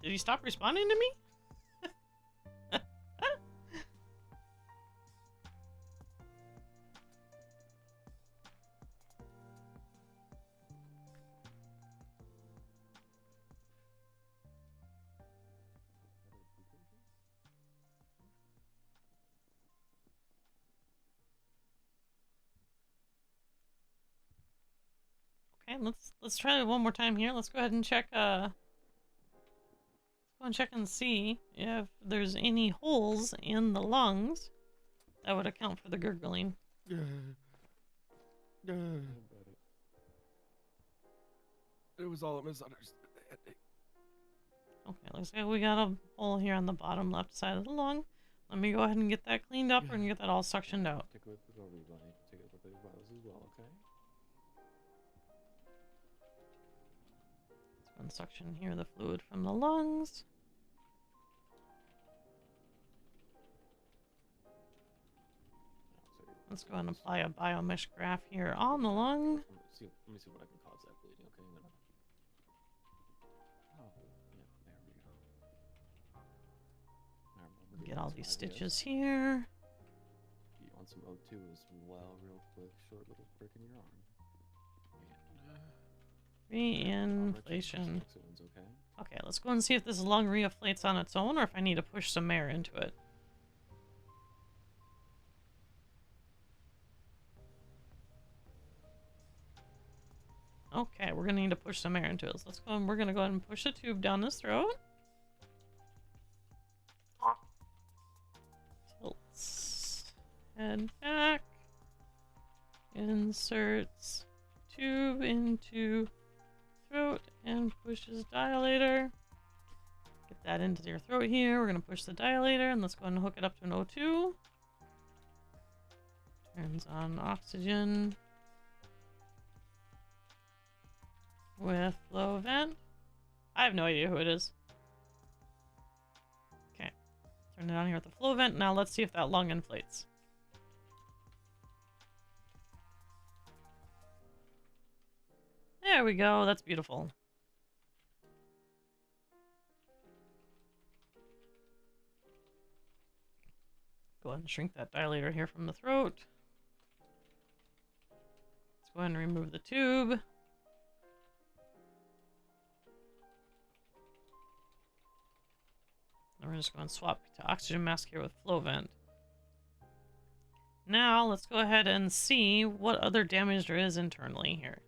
Did he stop responding to me? Okay, let's try it one more time here. Let's go ahead and check go and check and see if there's any holes in the lungs that would account for the gurgling. It was all a misunderstanding. Okay, looks like we got a hole here on the bottom left side of the lung. Let me go ahead and get that cleaned up and get that all suctioned out. Take it with the rubber bunny. Take it with the vials as well, okay? Let's go and suction here the fluid from the lungs. Let's go ahead and apply a biomesh graft here on the lung. Let me see what I can cause that bleeding, okay? There we go. Get all these stitches here. You want some O2 as well, real quick. Short little prick in your arm. Reinflation. Okay, let's go and see if this lung reinflates on its own or if I need to push some air into it. Okay, we're gonna need to push some air into it. So let's go and we're gonna go ahead and push the tube down his throat. Tilts. Head back. Inserts tube into throat and pushes dilator. Get that into your throat here. We're gonna push the dilator and let's go ahead and hook it up to an O2. Turns on oxygen. With flow vent. I have no idea who it is. Okay. Turn it on here with the flow vent. Now let's see if that lung inflates. There we go. That's beautiful. Go ahead and shrink that dilator here from the throat. Let's go ahead and remove the tube. And we're just going to swap to oxygen mask here with flow vent. Now, let's go ahead and see what other damage there is internally here.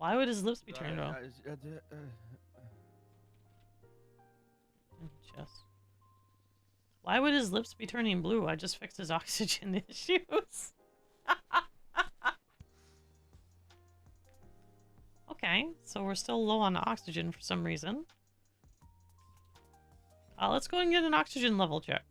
Why would his lips be turned off? Chest. Why would his lips be turning blue? I just fixed his oxygen issues. Okay, so we're still low on oxygen for some reason. Let's go and get an oxygen level check.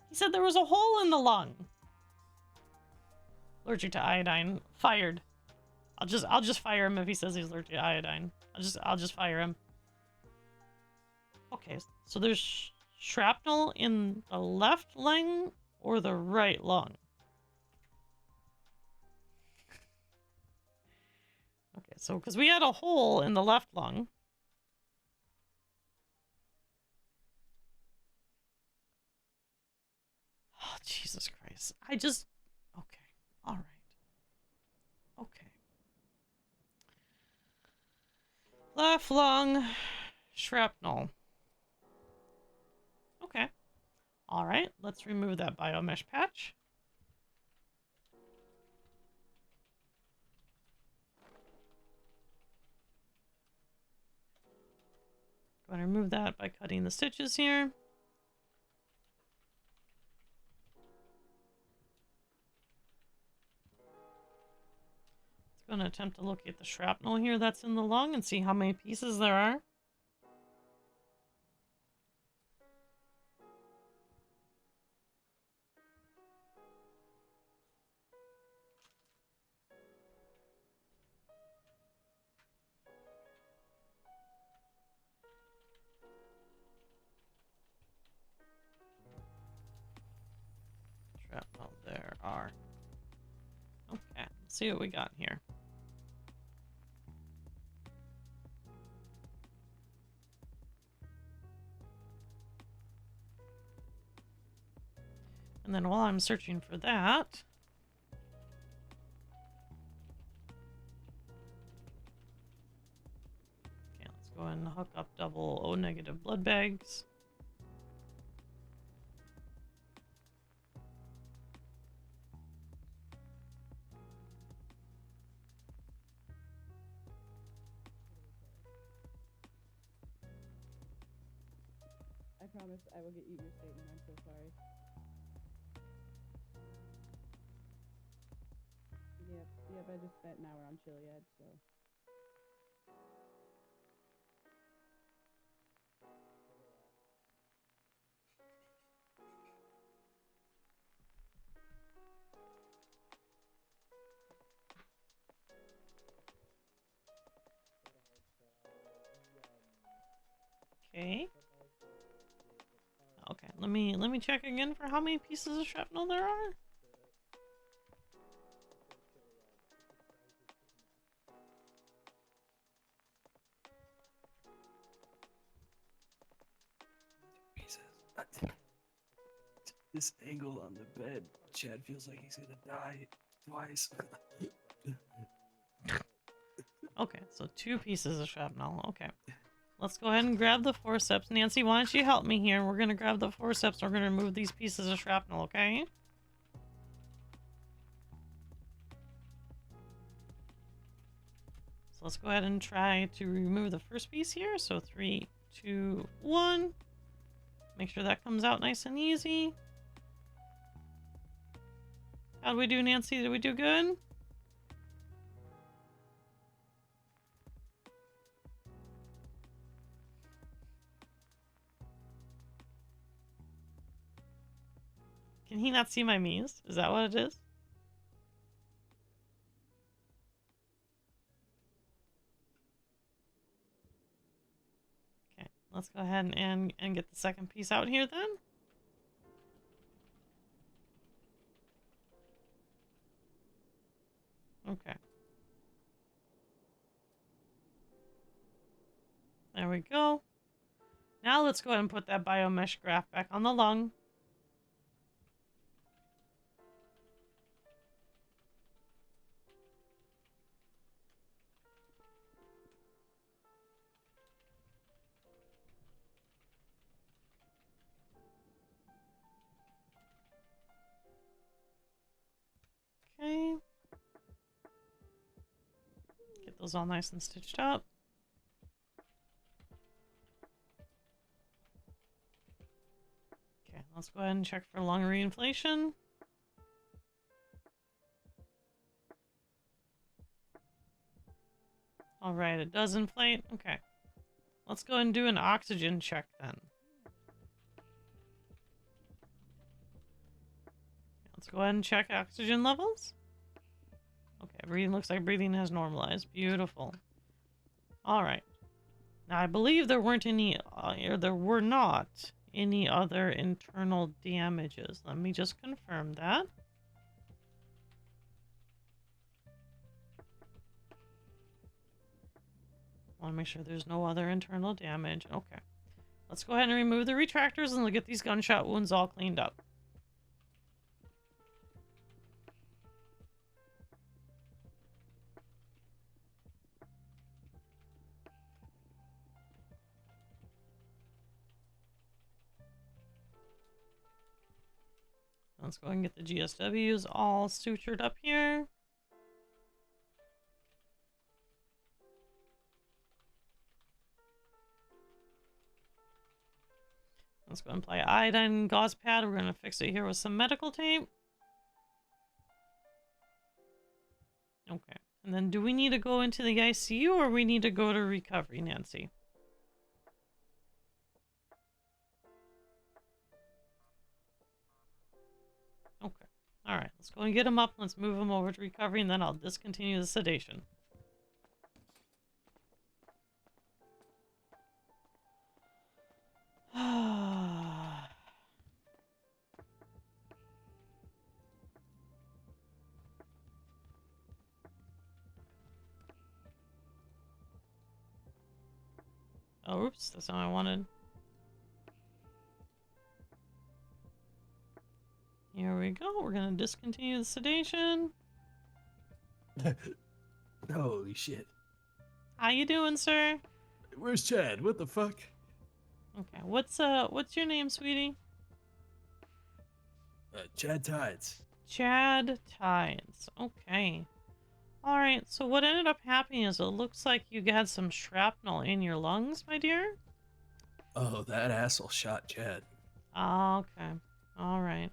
He said there was a hole in the lung. Allergic to iodine. Fired. I'll just fire him if he says he's allergic to iodine. I'll just fire him. Okay, so there's shrapnel in the left lung or the right lung? Okay, so because we had a hole in the left lung. Oh, Jesus Christ. Okay. All right. Okay. Left lung, shrapnel. Okay. All right, let's remove that biomesh patch. Going to remove that by cutting the stitches here. Going to attempt to locate the shrapnel here that's in the lung and see how many pieces there are. Shrapnel, there are. Okay, let's see what we got here. And then while I'm searching for that, okay, let's go and hook up double O negative blood bags. I promise I will get you your statement. I'm so sorry. Yep, I just spent an hour on Chiliad, so. Okay. Okay, let me check again for how many pieces of shrapnel there are. This angle on the bed, Chad feels like he's gonna die twice. Okay, so 2 pieces of shrapnel. Okay. Let's go ahead and grab the forceps. Nancy, why don't you help me here? We're gonna grab the forceps. We're gonna remove these pieces of shrapnel, okay? So let's go ahead and try to remove the first piece here. So 3, 2, 1. Make sure that comes out nice and easy. How'd we do, Nancy? Did we do good? Can he not see my Mies? Is that what it is? Okay, let's go ahead and get the second piece out here then. Okay. There we go. Now let's go ahead and put that biomesh graft back on the lung. those all nice and stitched up. Okay, let's go ahead and check for lung reinflation. Alright, it does inflate. Okay. Let's go and do an oxygen check then. Let's go ahead and check oxygen levels. Okay, breathing looks like breathing has normalized. Beautiful. Alright. Now I believe there weren't any, or there were not any other internal damages. Let me just confirm that. I want to make sure there's no other internal damage. Okay. Let's go ahead and remove the retractors and get these gunshot wounds all cleaned up. Let's go and get the GSWs all sutured up here. Let's go and apply iodine gauze pad. We're going to fix it here with some medical tape. Okay. And then do we need to go into the ICU or we need to go to recovery, Nancy? Okay. All right. Let's go and get him up. Let's move him over to recovery and then I'll discontinue the sedation. Oh, oops, that's not what I wanted. Here we go. We're gonna discontinue the sedation. Holy shit. How you doing, sir? Where's Chad? What the fuck? Okay, what's your name, sweetie? Chad Tides. Chad Tides. Okay. Alright, so what ended up happening is it looks like you got some shrapnel in your lungs, my dear? Oh, that asshole shot Chad. Oh, okay. Alright.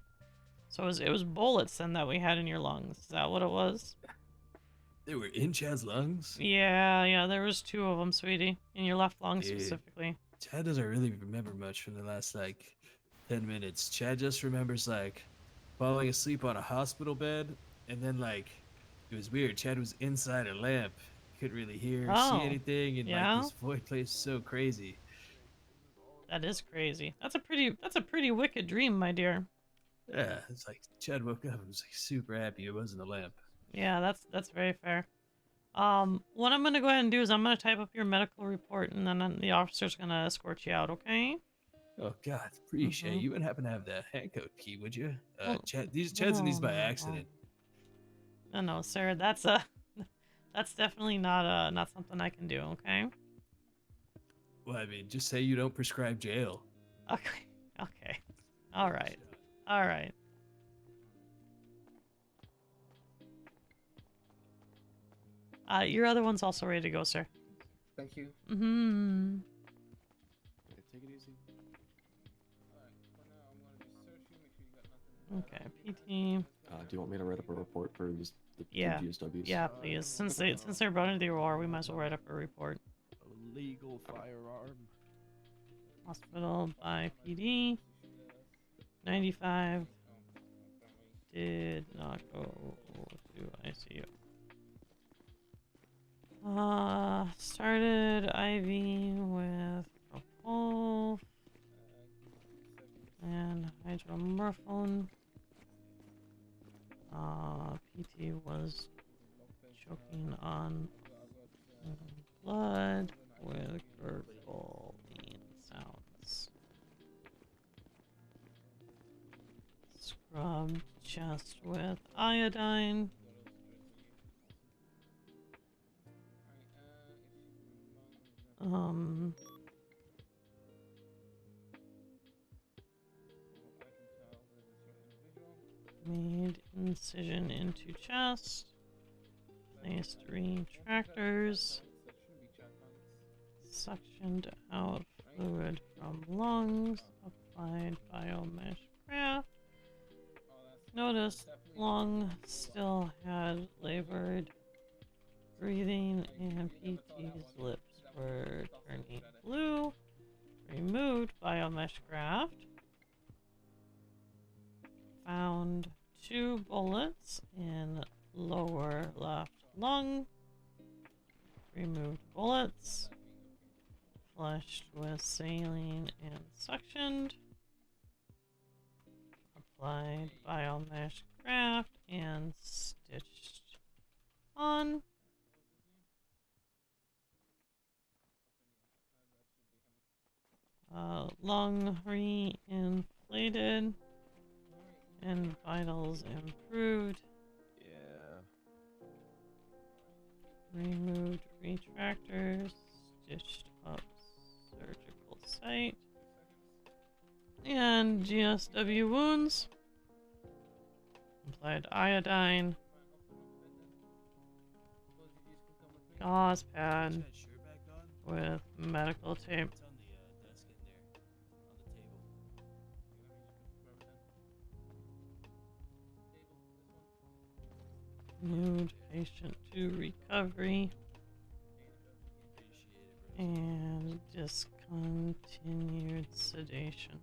So it was bullets then that we had in your lungs. Is that what it was? They were in Chad's lungs? Yeah, there was 2 of them, sweetie. In your left lung specifically. Chad doesn't really remember much from the last, 10 minutes. Chad just remembers, falling asleep on a hospital bed, and then, it was weird. Chad was inside a lamp. Couldn't really hear or see anything, and, this void place is so crazy. That is crazy. That's a pretty wicked dream, my dear. Yeah, it's like Chad woke up and was, super happy it wasn't a lamp. Yeah, that's very fair. What I'm gonna go ahead and do is I'm gonna type up your medical report, and then the officer's gonna escort you out, okay? Oh God, appreciate it. You wouldn't happen to have the handcode key, would you? Chad's in these by accident. No, sir. That's definitely not something I can do. Okay. Well, I mean, just say you don't prescribe jail. Okay. All right. Your other one's also ready to go, sir. Thank you. Mm-hmm. Take it easy. Okay, PT. Do you want me to write up a report for the GSWs? Yeah, please. Since they're brought into the OR, we might as well write up a report. Illegal firearm. Hospital by PD. 95. Did not go to ICU. Started IV with propofol and hydromorphone. PT was choking on blood with gurgling sounds. Scrub chest with iodine. Made incision into chest. Placed retractors. Suctioned out fluid from lungs. Applied biomesh graft. Notice lung still had labored breathing and PT's lips were turning blue. Removed biomesh graft. Found 2 bullets in lower left lung. Removed bullets. Flushed with saline and suctioned. Applied biomesh graft and stitched on. Lung re-inflated and vitals improved. Yeah. Removed retractors, stitched up surgical site, and GSW wounds. Applied iodine. Gauze pad with medical tape. Moved patient to recovery and discontinued sedation.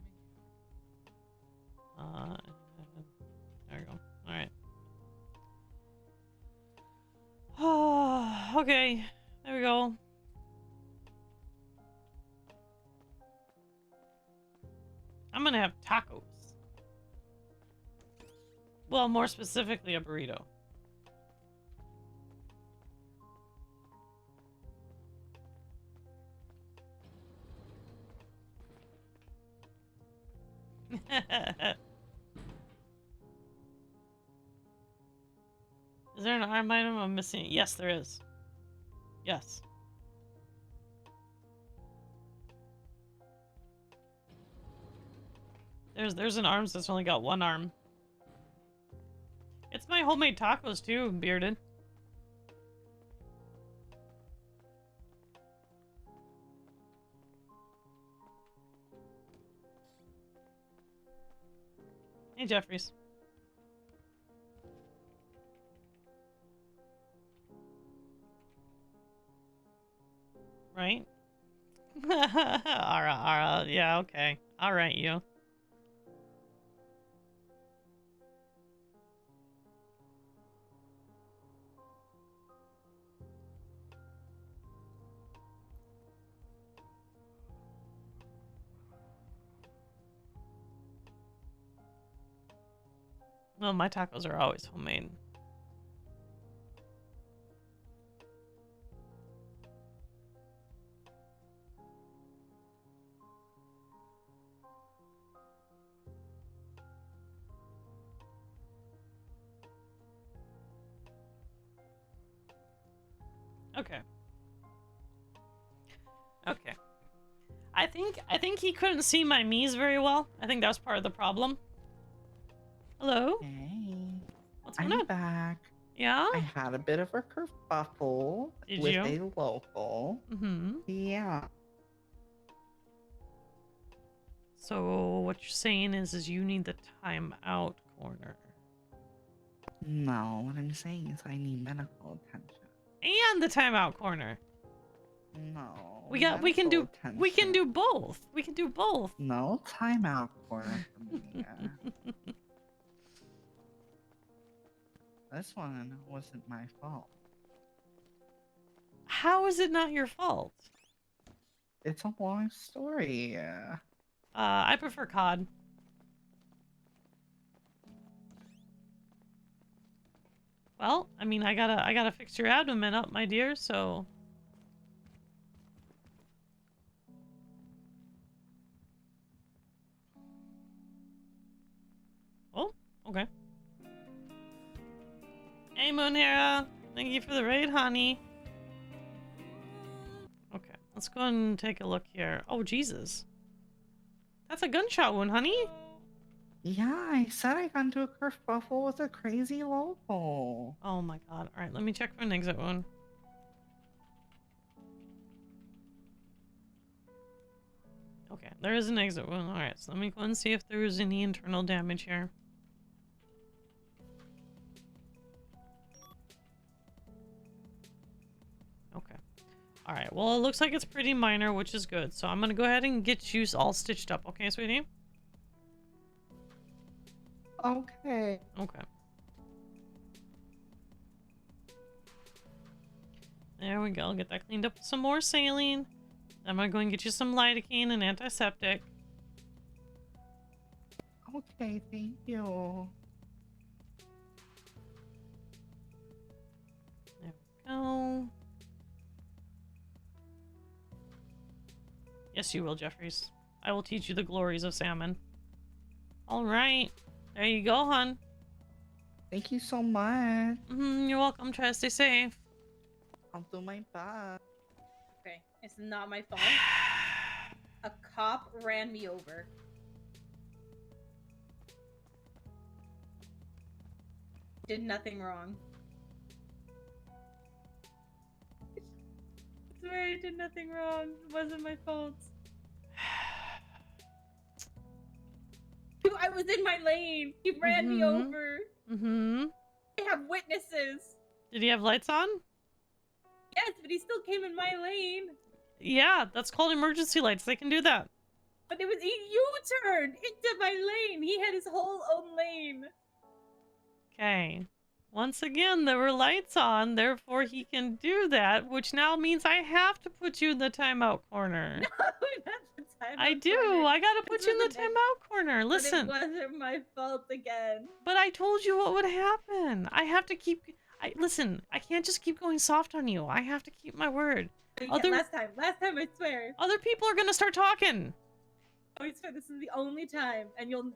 There we go. Alright. Okay, there we go. I'm gonna have tacos. Well, more specifically, a burrito. Is there an arm item I'm missing? Yes, there is. Yes. There's an arms that's only got 1 arm. It's my homemade tacos too, Bearded. Hey, Jeffries. Right? Ara, yeah, okay. Alright, you. Well, my tacos are always homemade. Okay. Okay. I think he couldn't see my Mies very well. I think that was part of the problem. Hello? Hey. What's going I'm on? back. Yeah? I had a bit of a kerfuffle Did with you? a local. Mm-hmm. Yeah. So what you're saying is you need the timeout corner. No, what I'm saying is I need medical attention. And the timeout corner. No. We can do both. We can do both. No timeout corner for me. This one wasn't my fault. How is it not your fault? It's a long story. I prefer COD. Well, I mean, I gotta fix your abdomen up, my dear, so... Oh, okay. Hey, Moonhera! Thank you for the raid, honey. Okay, let's go and take a look here. Oh, Jesus. That's a gunshot wound, honey. Yeah, I said I got into a kerfuffle with a crazy local. Oh my god. Alright, let me check for an exit wound. Okay, there is an exit wound. Alright, so let me go and see if there is any internal damage here. Okay. Alright, well it looks like it's pretty minor, which is good. So I'm gonna go ahead and get you all stitched up, okay, sweetie? Okay. Okay. There we go. Get that cleaned up with some more saline. I'm gonna go and get you some lidocaine and antiseptic. Okay, thank you. There we go. Yes, you will, Jeffries. I will teach you the glories of salmon. All right. There you go, hon. Thank you so much. You're welcome. Try to stay safe. I'll do my best. Okay, it's not my fault. A cop ran me over. Did nothing wrong. I swear I did nothing wrong. It wasn't my fault. Dude, I was in my lane. He ran me over. I have witnesses. Did he have lights on? Yes, but he still came in my lane. Yeah, that's called emergency lights. They can do that. But it was he U-turned into my lane. He had his whole own lane. Okay. Once again, there were lights on, therefore he can do that, which now means I have to put you in the timeout corner. No, not the timeout I do. corner. I gotta put you in the timeout corner. Listen. But it wasn't my fault again. But I told you what would happen. I have to keep... listen, I can't just keep going soft on you. I have to keep my word. Last time, I swear. Other people are gonna start talking. I swear this is the only time, and I'll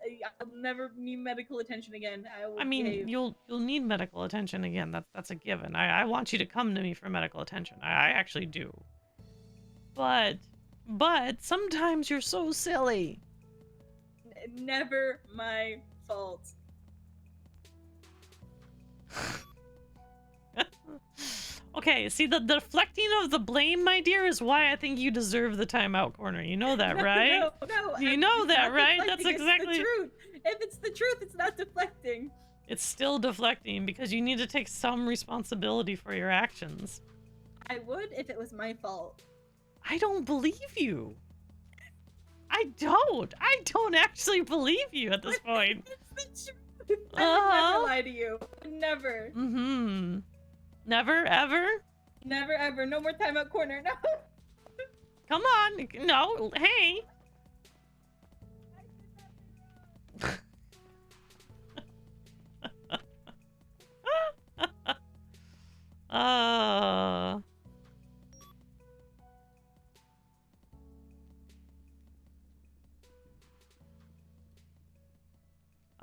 never need medical attention again. I mean, you'll need medical attention again. That's a given. I want you to come to me for medical attention. I actually do. But sometimes you're so silly. Never my fault. Okay, see, the deflecting of the blame, my dear, is why I think you deserve the timeout corner. You know that, right? No. You know that, right? That's It's exactly... the truth. If it's the truth, it's not deflecting. It's still deflecting because you need to take some responsibility for your actions. I would if it was my fault. I don't believe you. I don't actually believe you at this point. It's the truth. I would never lie to you. Never. Never, ever? Never, ever. No more timeout corner. No. Come on. No. Hey.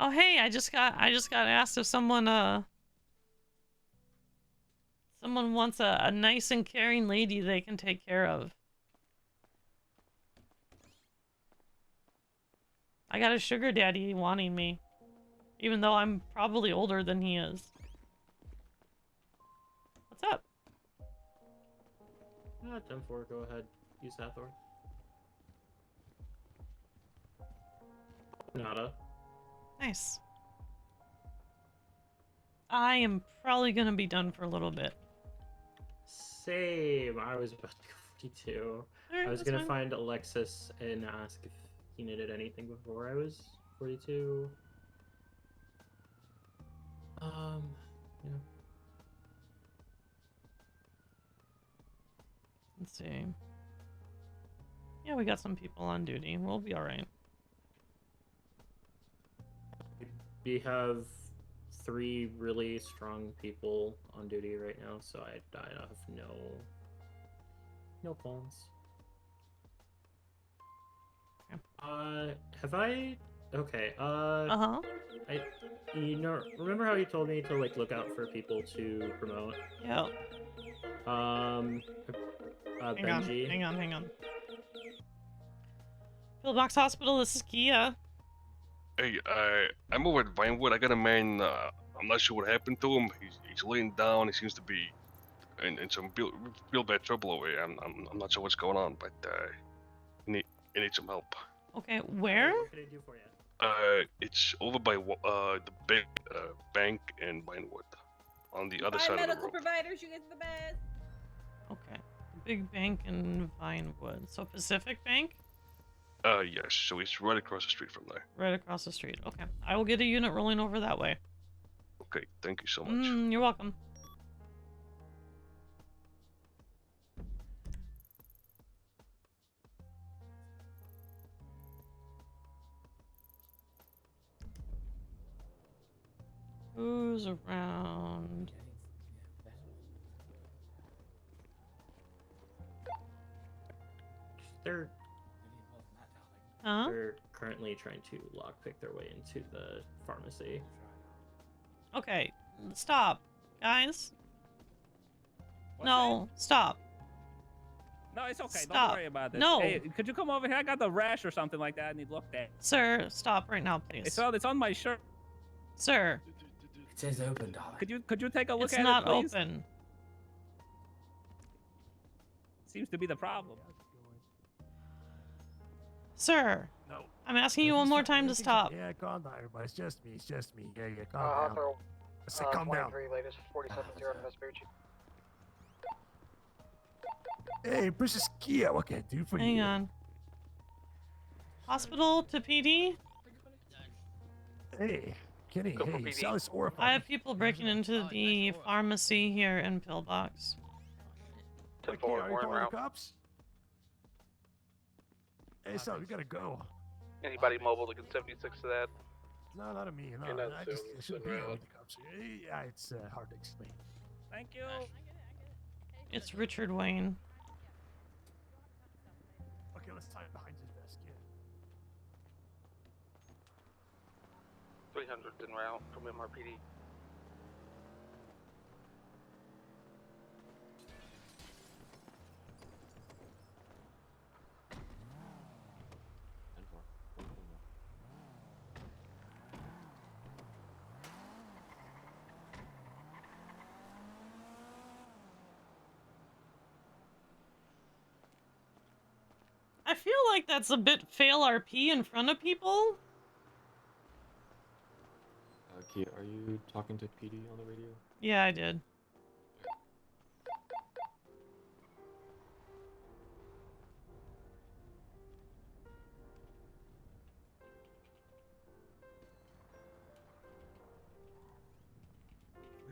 Oh, hey, I just got asked if someone wants a nice and caring lady they can take care of. I got a sugar daddy wanting me, even though I'm probably older than he is. What's up? 10-4, go ahead. Use Hathor. Nada. Nice. I am probably gonna be done for a little bit. Same. I was about to go 42. Alright, I was that's gonna fine. find Alexis and ask if he needed anything before I was 42. Yeah. Let's see. Yeah, we got some people on duty. We'll be alright. We have 3 really strong people on duty right now, so I have no qualms. Have I? Okay. Remember how you told me to like look out for people to promote? Yeah. Benji. Hang on. Pillbox Hospital, this is Keya. Hey, I'm over at Vinewood. I got a man. I'm not sure what happened to him. He's laying down. He seems to be in some real bad trouble over here. I'm not sure what's going on, but he needs some help. Okay, where? What can I do for you? It's over by the big bank in Vinewood, on the other Buy side of the medical road. providers, you guys are the best. Okay. Big bank in Vinewood. So Pacific Bank? Yes. So it's right across the street from there. Right across the street. Okay. I will get a unit rolling over that way. Okay. Thank you so much. You're welcome. Who's around? They're Huh? They're currently trying to lockpick their way into the pharmacy. Okay, stop, guys. No, stop. No, it's okay. Stop. Don't worry about this. No. Hey, could you come over here? I got the rash or something like that. I need looked at. Sir, stop right now, please. It's on my shirt. Sir. It says open, darling. Could you take a look It's at not it, please? open. Seems to be the problem. Sir. No. I'm asking you one more time to stop. Yeah, calm down, everybody. It's just me. It's just me. Yeah, calm down. I said calm down. 23, latest 47-0 to Vespucci. Hey, Princess Keya, what can I do for you? Hang on. Hospital to PD? Hey, Kenny, Go for hey, PD. Sally's horrified. I have people breaking into the pharmacy here in Pillbox. Wait, Keya, are you calling the cops? Hey, Sally, we gotta go. Anybody mobile to get 76 to that? No, not me. No, Okay, no, I soon, just I shouldn't soon be round. with the cops. Yeah, it's hard to explain. Thank you. It's Richard Wayne. Okay, let's tie it behind his desk. Yeah. 300 en route from MRPD. I feel like that's a bit fail RP in front of people. Keya, are you talking to PD on the radio? Yeah, I did.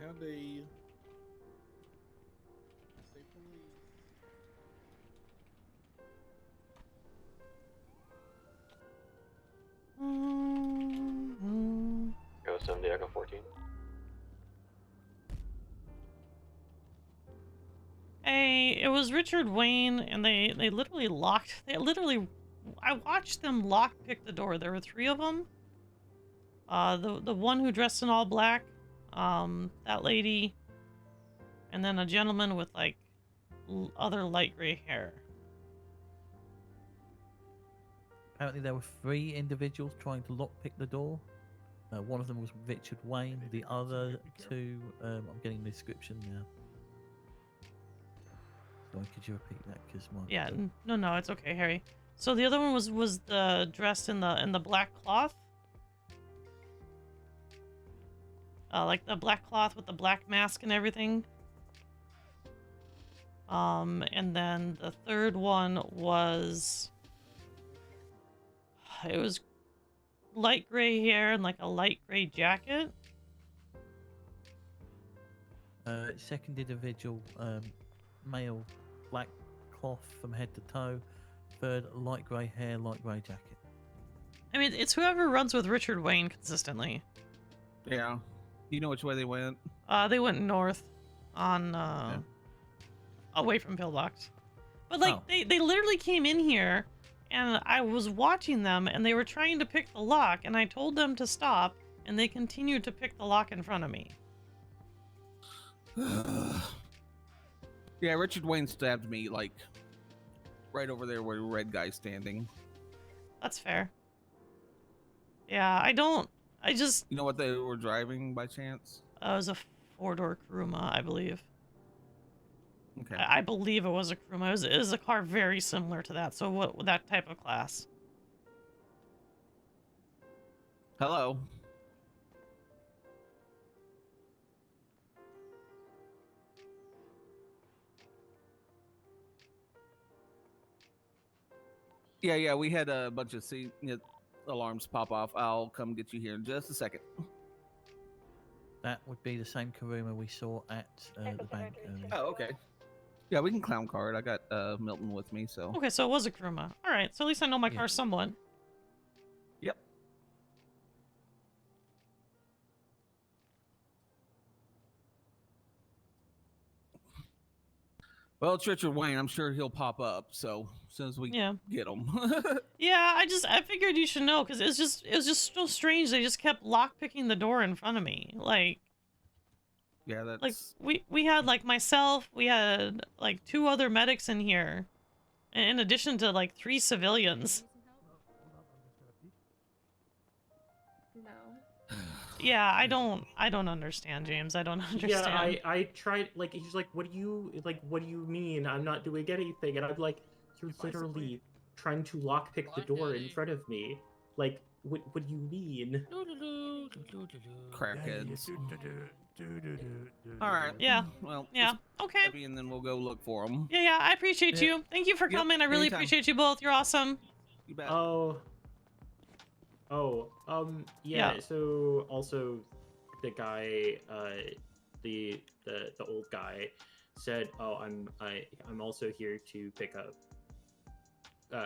Howdy. Say police. Go 70 Echo 14. Hey, it was Richard Wayne, and they literally locked. I watched them lockpick the door. There were 3 of them. The one who dressed in all black, that lady, and then a gentleman with like other light gray hair. Apparently there were 3 individuals trying to lockpick the door. One of them was Richard Wayne. The other 2, I'm getting the description now. Sorry, could you repeat that? Because my Yeah, no, it's okay, Harry. So the other one was the dressed in the black cloth. Like the black cloth with the black mask and everything. And then the third one was... It was light gray hair and like a light gray jacket. second individual, male, black cloth from head to toe. Third, light grey hair, light grey jacket. I mean, it's whoever runs with Richard Wayne consistently. Yeah. You know which way they went? They went north on, away from Pillbox. But, like, they literally came in here, and I was watching them, and they were trying to pick the lock, and I told them to stop, and they continued to pick the lock in front of me. Yeah, Richard Wayne stabbed me, like, right over there where the red guy's standing. That's fair. Yeah, I just... You know what they were driving by chance? It was a 4-door Kuruma, I believe. Okay. I believe it was a Kuruma. It was a car very similar to that. So what that type of class? Hello. Yeah, we had a bunch of alarms pop off. I'll come get you here in just a second. That would be the same Kuruma we saw at the bank earlier. Oh, okay. Yeah, we can clown card. I got Milton with me, so. Okay, so it was a Kuruma. All right, so at least I know my car somewhat. Yep. Well, it's Richard Wayne. I'm sure he'll pop up. So as soon as we get him. Yeah, I figured you should know because it was just so strange. They just kept lockpicking the door in front of me. Like, yeah, that's like we had like myself, we had like 2 other medics in here, in addition to like 3 civilians. No. Yeah, I don't understand, James. I don't understand. Yeah, I tried, like, he's like, what do you mean I'm not doing anything? And I'm like, you're literally trying to lockpick the door in front of me. Like, what do you mean? Crackheads. All right. Yeah. Well. Yeah. Okay. And then we'll go look for them. Yeah. I appreciate you. Thank you for coming. I really anytime. appreciate you both. You're awesome. You bet. Yeah. So also, the guy, the old guy, said, "Oh, I'm also here to pick up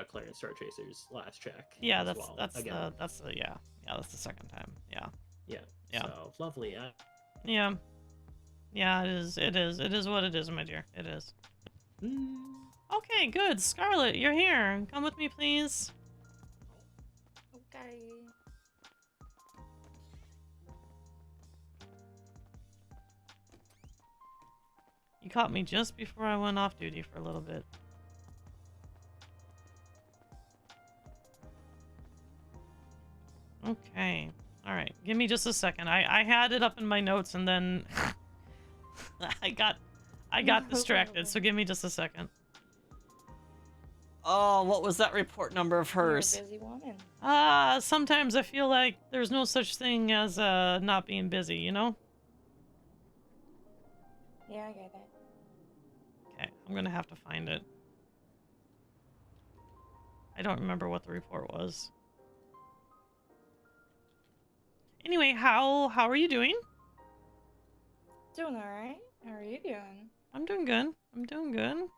Clarence Star Chaser's last check." Yeah, as that's well. that's Again. that's the second time. Yeah. Yeah. So lovely. Yeah. Yeah, it is what it is, my dear. It is. Okay, good. Scarlet, you're here. Come with me, please. Okay. You caught me just before I went off duty for a little bit. Okay. All right. Give me just a second. I had it up in my notes and then I got distracted. So give me just a second. Oh, what was that report number of hers? You're a busy woman. Sometimes I feel like there's no such thing as not being busy, you know? Yeah, I get that. Okay, I'm gonna have to find it. I don't remember what the report was. Anyway, how are you doing? Doing alright. How are you doing? I'm doing good. I'm doing good.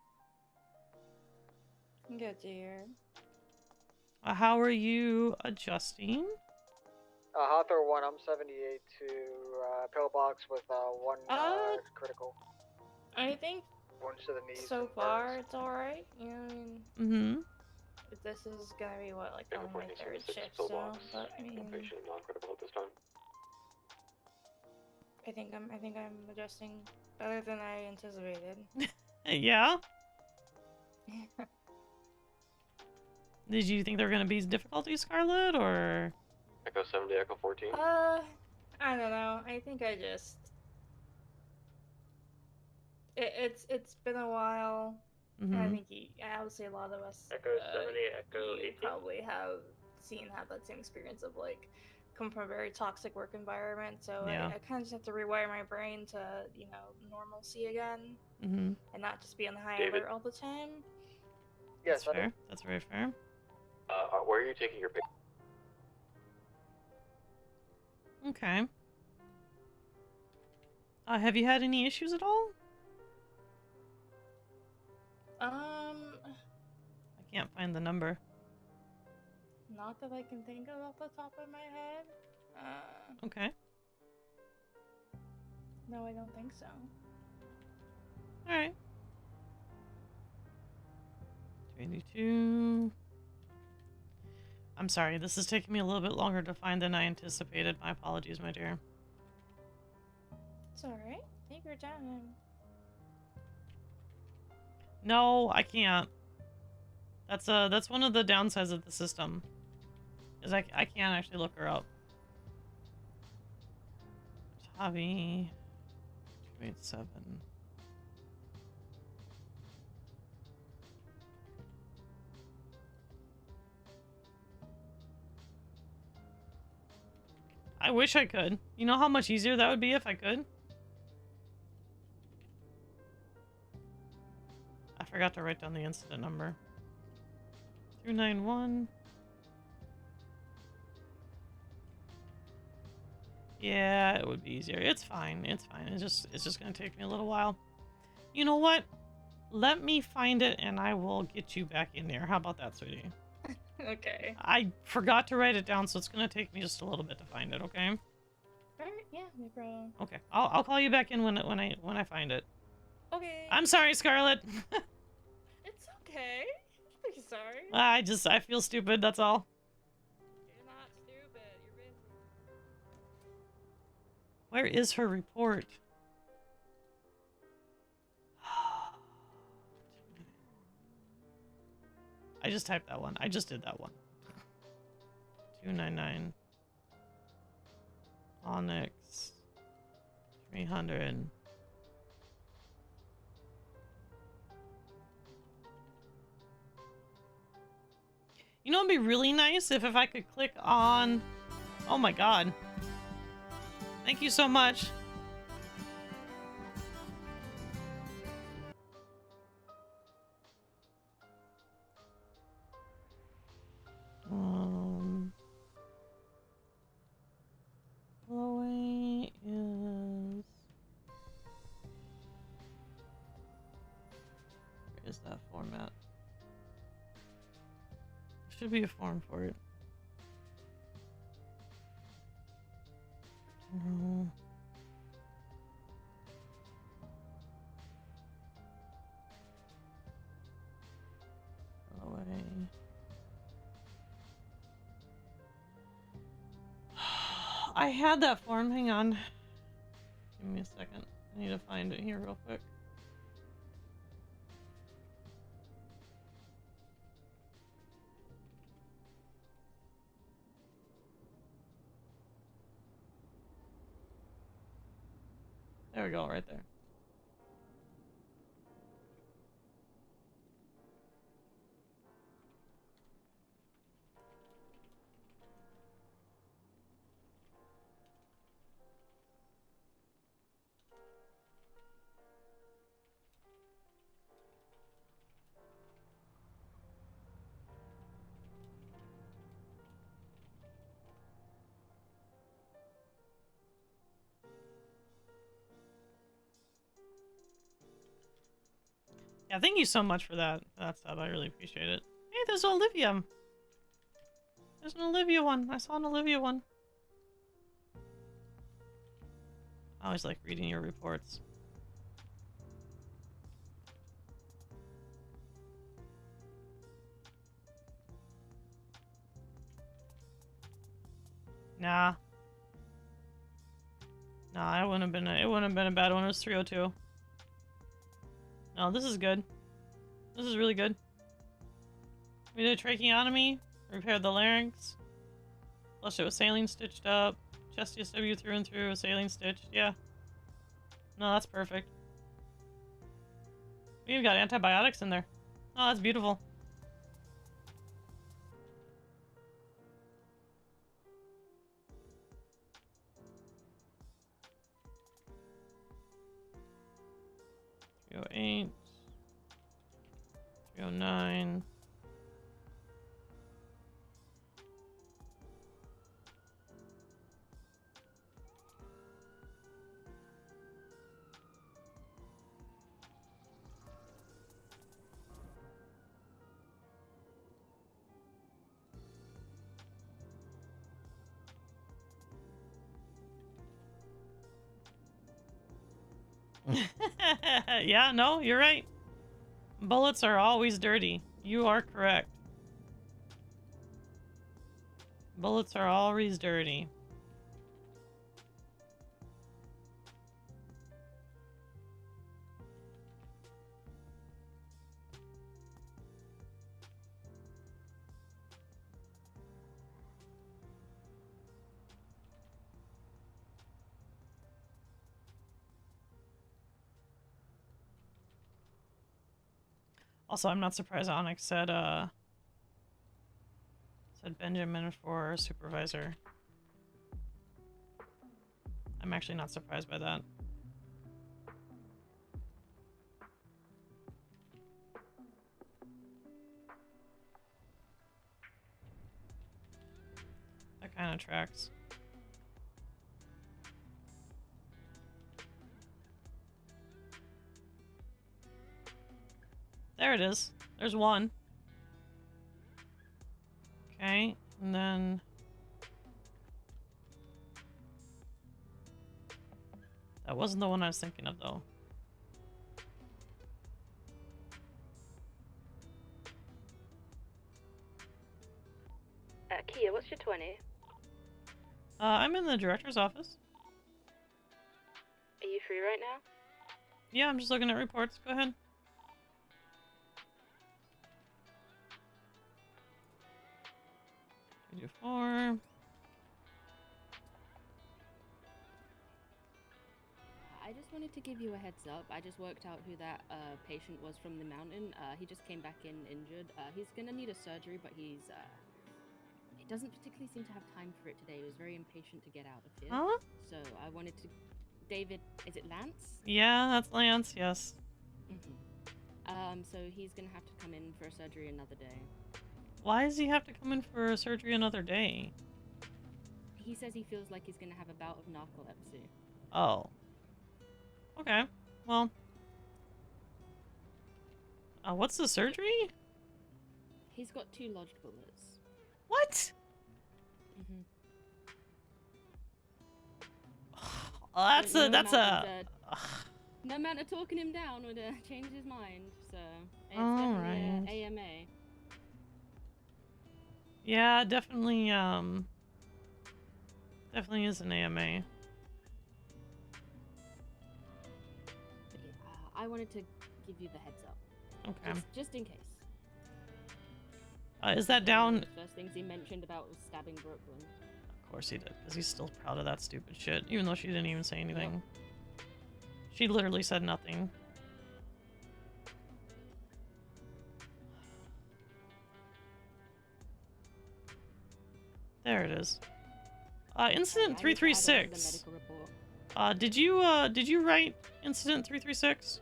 Good to hear. How are you adjusting? Hawthorne 1, I'm 78 to pillbox with 1 critical. I think 1 to the knees. so far it's alright. You know, I mean, this is gonna be what, like only my 3rd shift, so but I mean, non-critical at this time. I think I'm adjusting better than I anticipated. Yeah? Did you think there were gonna be difficulties, Scarlet, or? Echo 70, Echo 14. I don't know. I think I just it's been a while. And I think I would say a lot of us Echo 70, Echo 18. probably have that same experience of like come from a very toxic work environment. So Yeah. I kind of just have to rewire my brain to normalcy again, and not just be on high David? alert all the time. Yes, That's fair. That's very fair. Where are you taking your pick? Okay. Have you had any issues at all? I can't find the number. Not that I can think of off the top of my head. Okay. No, I don't think so. Alright. 282. I'm sorry, this is taking me a little bit longer to find than I anticipated. My apologies, my dear. It's alright. Take your time. No, I can't. That's one of the downsides of the system. Because I can't actually look her up. Hobby 287. I wish I could. You know how much easier that would be if I could? I forgot to write down the incident number. 291. Yeah, it would be easier. It's fine. It's fine. It's just gonna take me a little while. You know what? Let me find it and I will get you back in there. How about that, sweetie? Okay. I forgot to write it down, so it's gonna take me just a little bit to find it, okay? Alright, yeah, no problem. Okay. I'll call you back in when I find it. Okay. I'm sorry, Scarlet. It's okay. Don't be sorry. I feel stupid, that's all. You're not stupid. You're busy. Where is her report? I just typed that one. I just did that one. 299. Onyx. 300. You know, it'd be really nice if I could click on... Oh my god. Thank you so much. Chloe is... Where is that format? There should be a form for it. No. Chloe. I had that form. Hang on. Give me a second. I need to find it here real quick. There we go, right there. Yeah, thank you so much for that sub. I really appreciate it. Hey, there's Olivia. There's an Olivia one. I saw an Olivia one. I always like reading your reports. Nah. Nah, it wouldn't have been a bad one. It was 302. No, this is good. This is really good. We did a tracheotomy, repaired the larynx, flushed it with saline stitched up, chest DSW through and through, saline stitched. Yeah. No, that's perfect. We even got antibiotics in there. Oh, that's beautiful. Oh, 8, 309. Yeah, no, you're right. Bullets are always dirty. You are correct. Bullets are always dirty. Also, I'm not surprised Onyx said Benjamin for supervisor. I'm actually not surprised by that. That kind of tracks. There it is. There's one. Okay, and then... That wasn't the one I was thinking of, though. Keya, what's your 20? I'm in the director's office. Are you free right now? Yeah, I'm just looking at reports. Go ahead. We do 4. I just wanted to give you a heads up. I just worked out who that patient was from the mountain. He just came back in injured. He's gonna need a surgery, but he doesn't particularly seem to have time for it today. He was very impatient to get out of here. Huh? So I wanted to... David, is it Lance? Yeah, that's Lance, yes. So he's gonna have to come in for surgery another day. Why does he have to come in for surgery another day? He says he feels like he's gonna have a bout of narcolepsy. Oh. Okay, well... what's the surgery? He's got 2 lodged bullets. What? That's no amount of talking him down would change his mind, so it's Alright. definitely AMA. Yeah, definitely, definitely is an AMA. I wanted to give you the heads up. Okay. Just in case. Is that down? First things he mentioned about was stabbing Brooklyn. Of course he did, because he's still proud of that stupid shit, even though she didn't even say anything. She literally said nothing. There it is. Incident 336. Did you write Incident 336?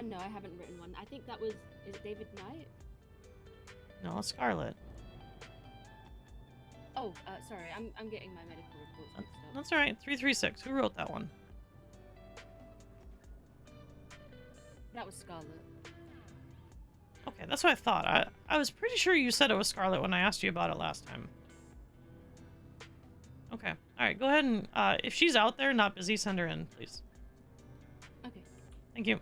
No, I haven't written one. I think that was... Is it David Knight? No, Scarlet. Oh, sorry. I'm getting my medical reports mixed up. That's alright. 336. Who wrote that one? That was Scarlet. Okay, that's what I thought. I was pretty sure you said it was Scarlet when I asked you about it last time. Okay. Alright, go ahead and, if she's out there, not busy, send her in, please. Okay. Thank you.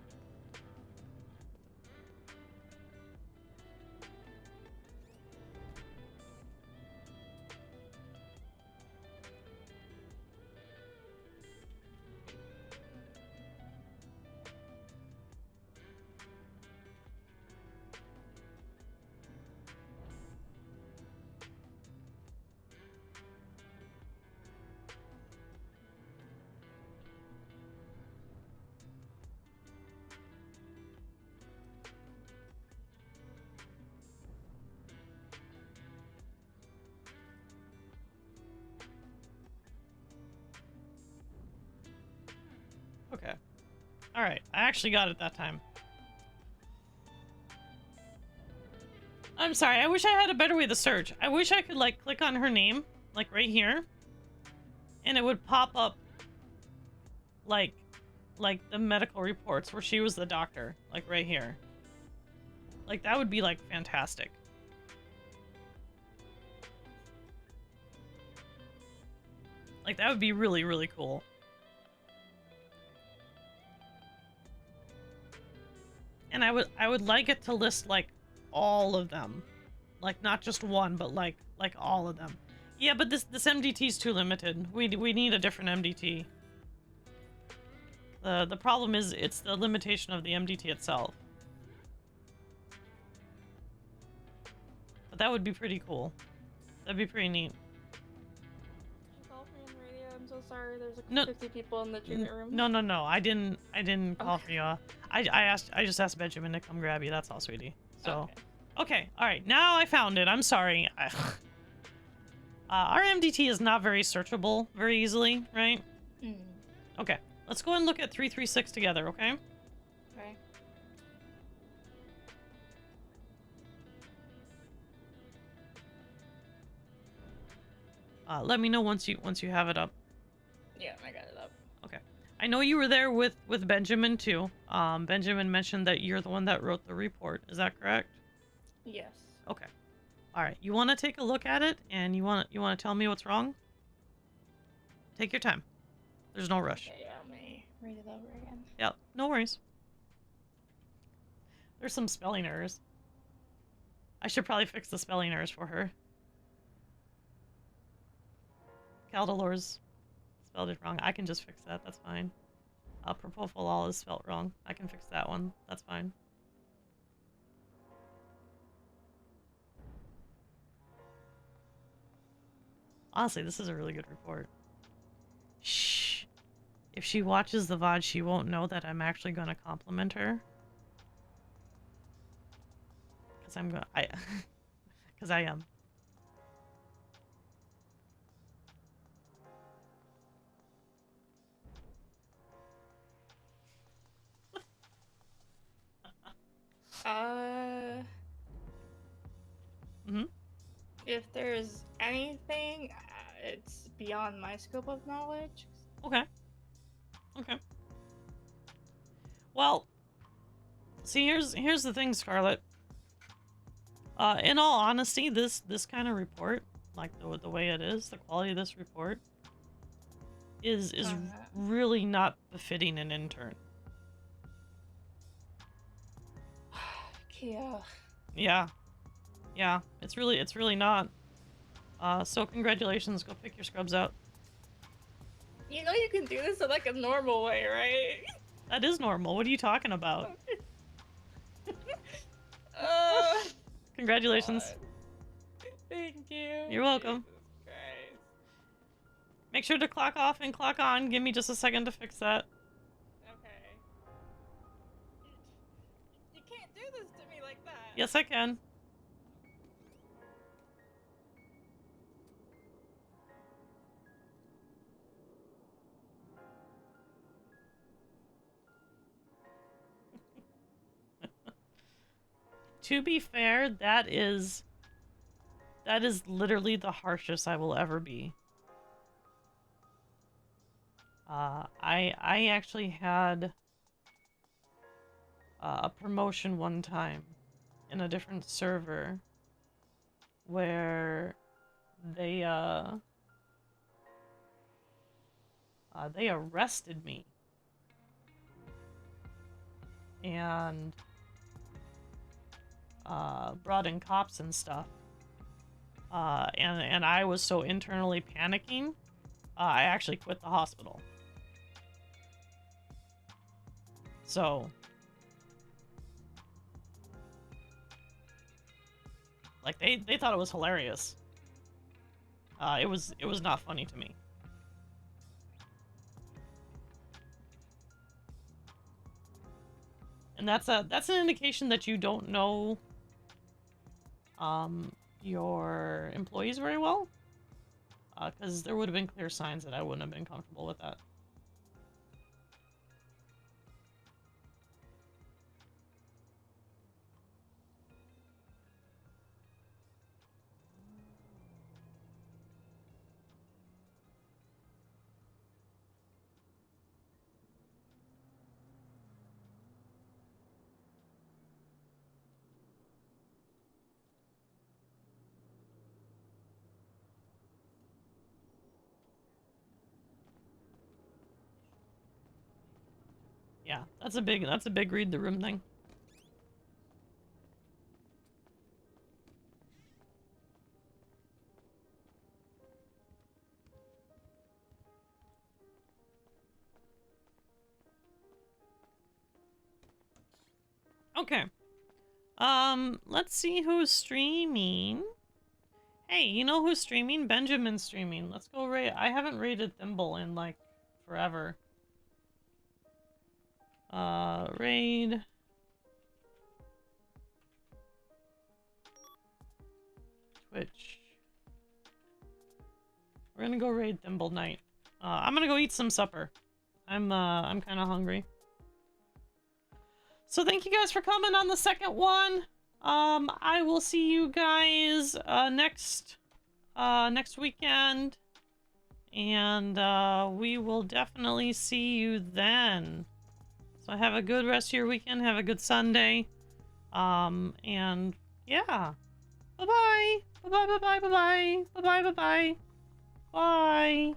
Okay. Alright, I actually got it that time. I'm sorry, I wish I had a better way to search. I wish I could, like, click on her name, like, right here. And it would pop up, like the medical reports where she was the doctor. Like, right here. Like, that would be, like, fantastic. Like, that would be really, really cool. And I would like it to list, like, all of them. Like, not just one, but, like all of them. Yeah, but this MDT is too limited. We need a different MDT. The problem is, it's the limitation of the MDT itself. But that would be pretty cool. That'd be pretty neat. She called me on the radio. I'm so sorry. There's like No- 50 people in the treatment room. No. I didn't call for you. I just asked Benjamin to come grab you. That's all, sweetie. So, okay. All right. Now I found it. I'm sorry. Our MDT is not very searchable very easily, right? Okay. Let's go and look at 336 together, okay? Okay. Let me know once you have it up. Yeah, I got it up. Okay. I know you were there with Benjamin too. Benjamin mentioned that you're the one that wrote the report. Is that correct? Yes. Okay. All right. You want to take a look at it, and you want to tell me what's wrong? Take your time. There's no rush. Okay, yeah, let me read it over again. Yep. No worries. There's some spelling errors. I should probably fix the spelling errors for her. Caldalor's spelled it wrong. I can just fix that. That's fine. Propofol is spelled wrong. I can fix that one. That's fine. Honestly, this is a really good report. Shh. If she watches the VOD, she won't know that I'm actually going to compliment her. Because I'm going to... Because I am. If there's anything, it's beyond my scope of knowledge. Okay. Okay. Well, see, here's the thing, Scarlet. In all honesty, this kind of report, like the way it is, the quality of this report, is really not befitting an intern. Keya. Yeah, it's really not. So congratulations, go pick your scrubs out. You know you can do this in like a normal way, right? That is normal. What are you talking about? Congratulations. Thank you. You're welcome. Jesus Christ. Make sure to clock off and clock on. Give me just a second to fix that. Okay. You can't do this to me like that. Yes, I can. To be fair, that is literally the harshest I will ever be. I actually had a promotion one time in a different server where they arrested me and brought in cops and stuff. And I was so internally panicking, I actually quit the hospital. So, like, they thought it was hilarious. It was not funny to me. And that's an indication that you don't know your employees very well. Because there would have been clear signs that I wouldn't have been comfortable with that. Yeah, that's a big read the room thing. Okay. Let's see who's streaming. Hey, you know who's streaming? Benjamin's streaming. Let's go raid. I haven't raided Thimble in like forever. Raid. Twitch. We're gonna go raid Thimble Night. I'm gonna go eat some supper. I'm kind of hungry. So thank you guys for coming on the second one. I will see you guys next weekend, and we will definitely see you then. So have a good rest of your weekend. Have a good Sunday. And yeah. Bye-bye. Bye-bye, bye-bye, bye-bye. Bye-bye, bye-bye. Bye.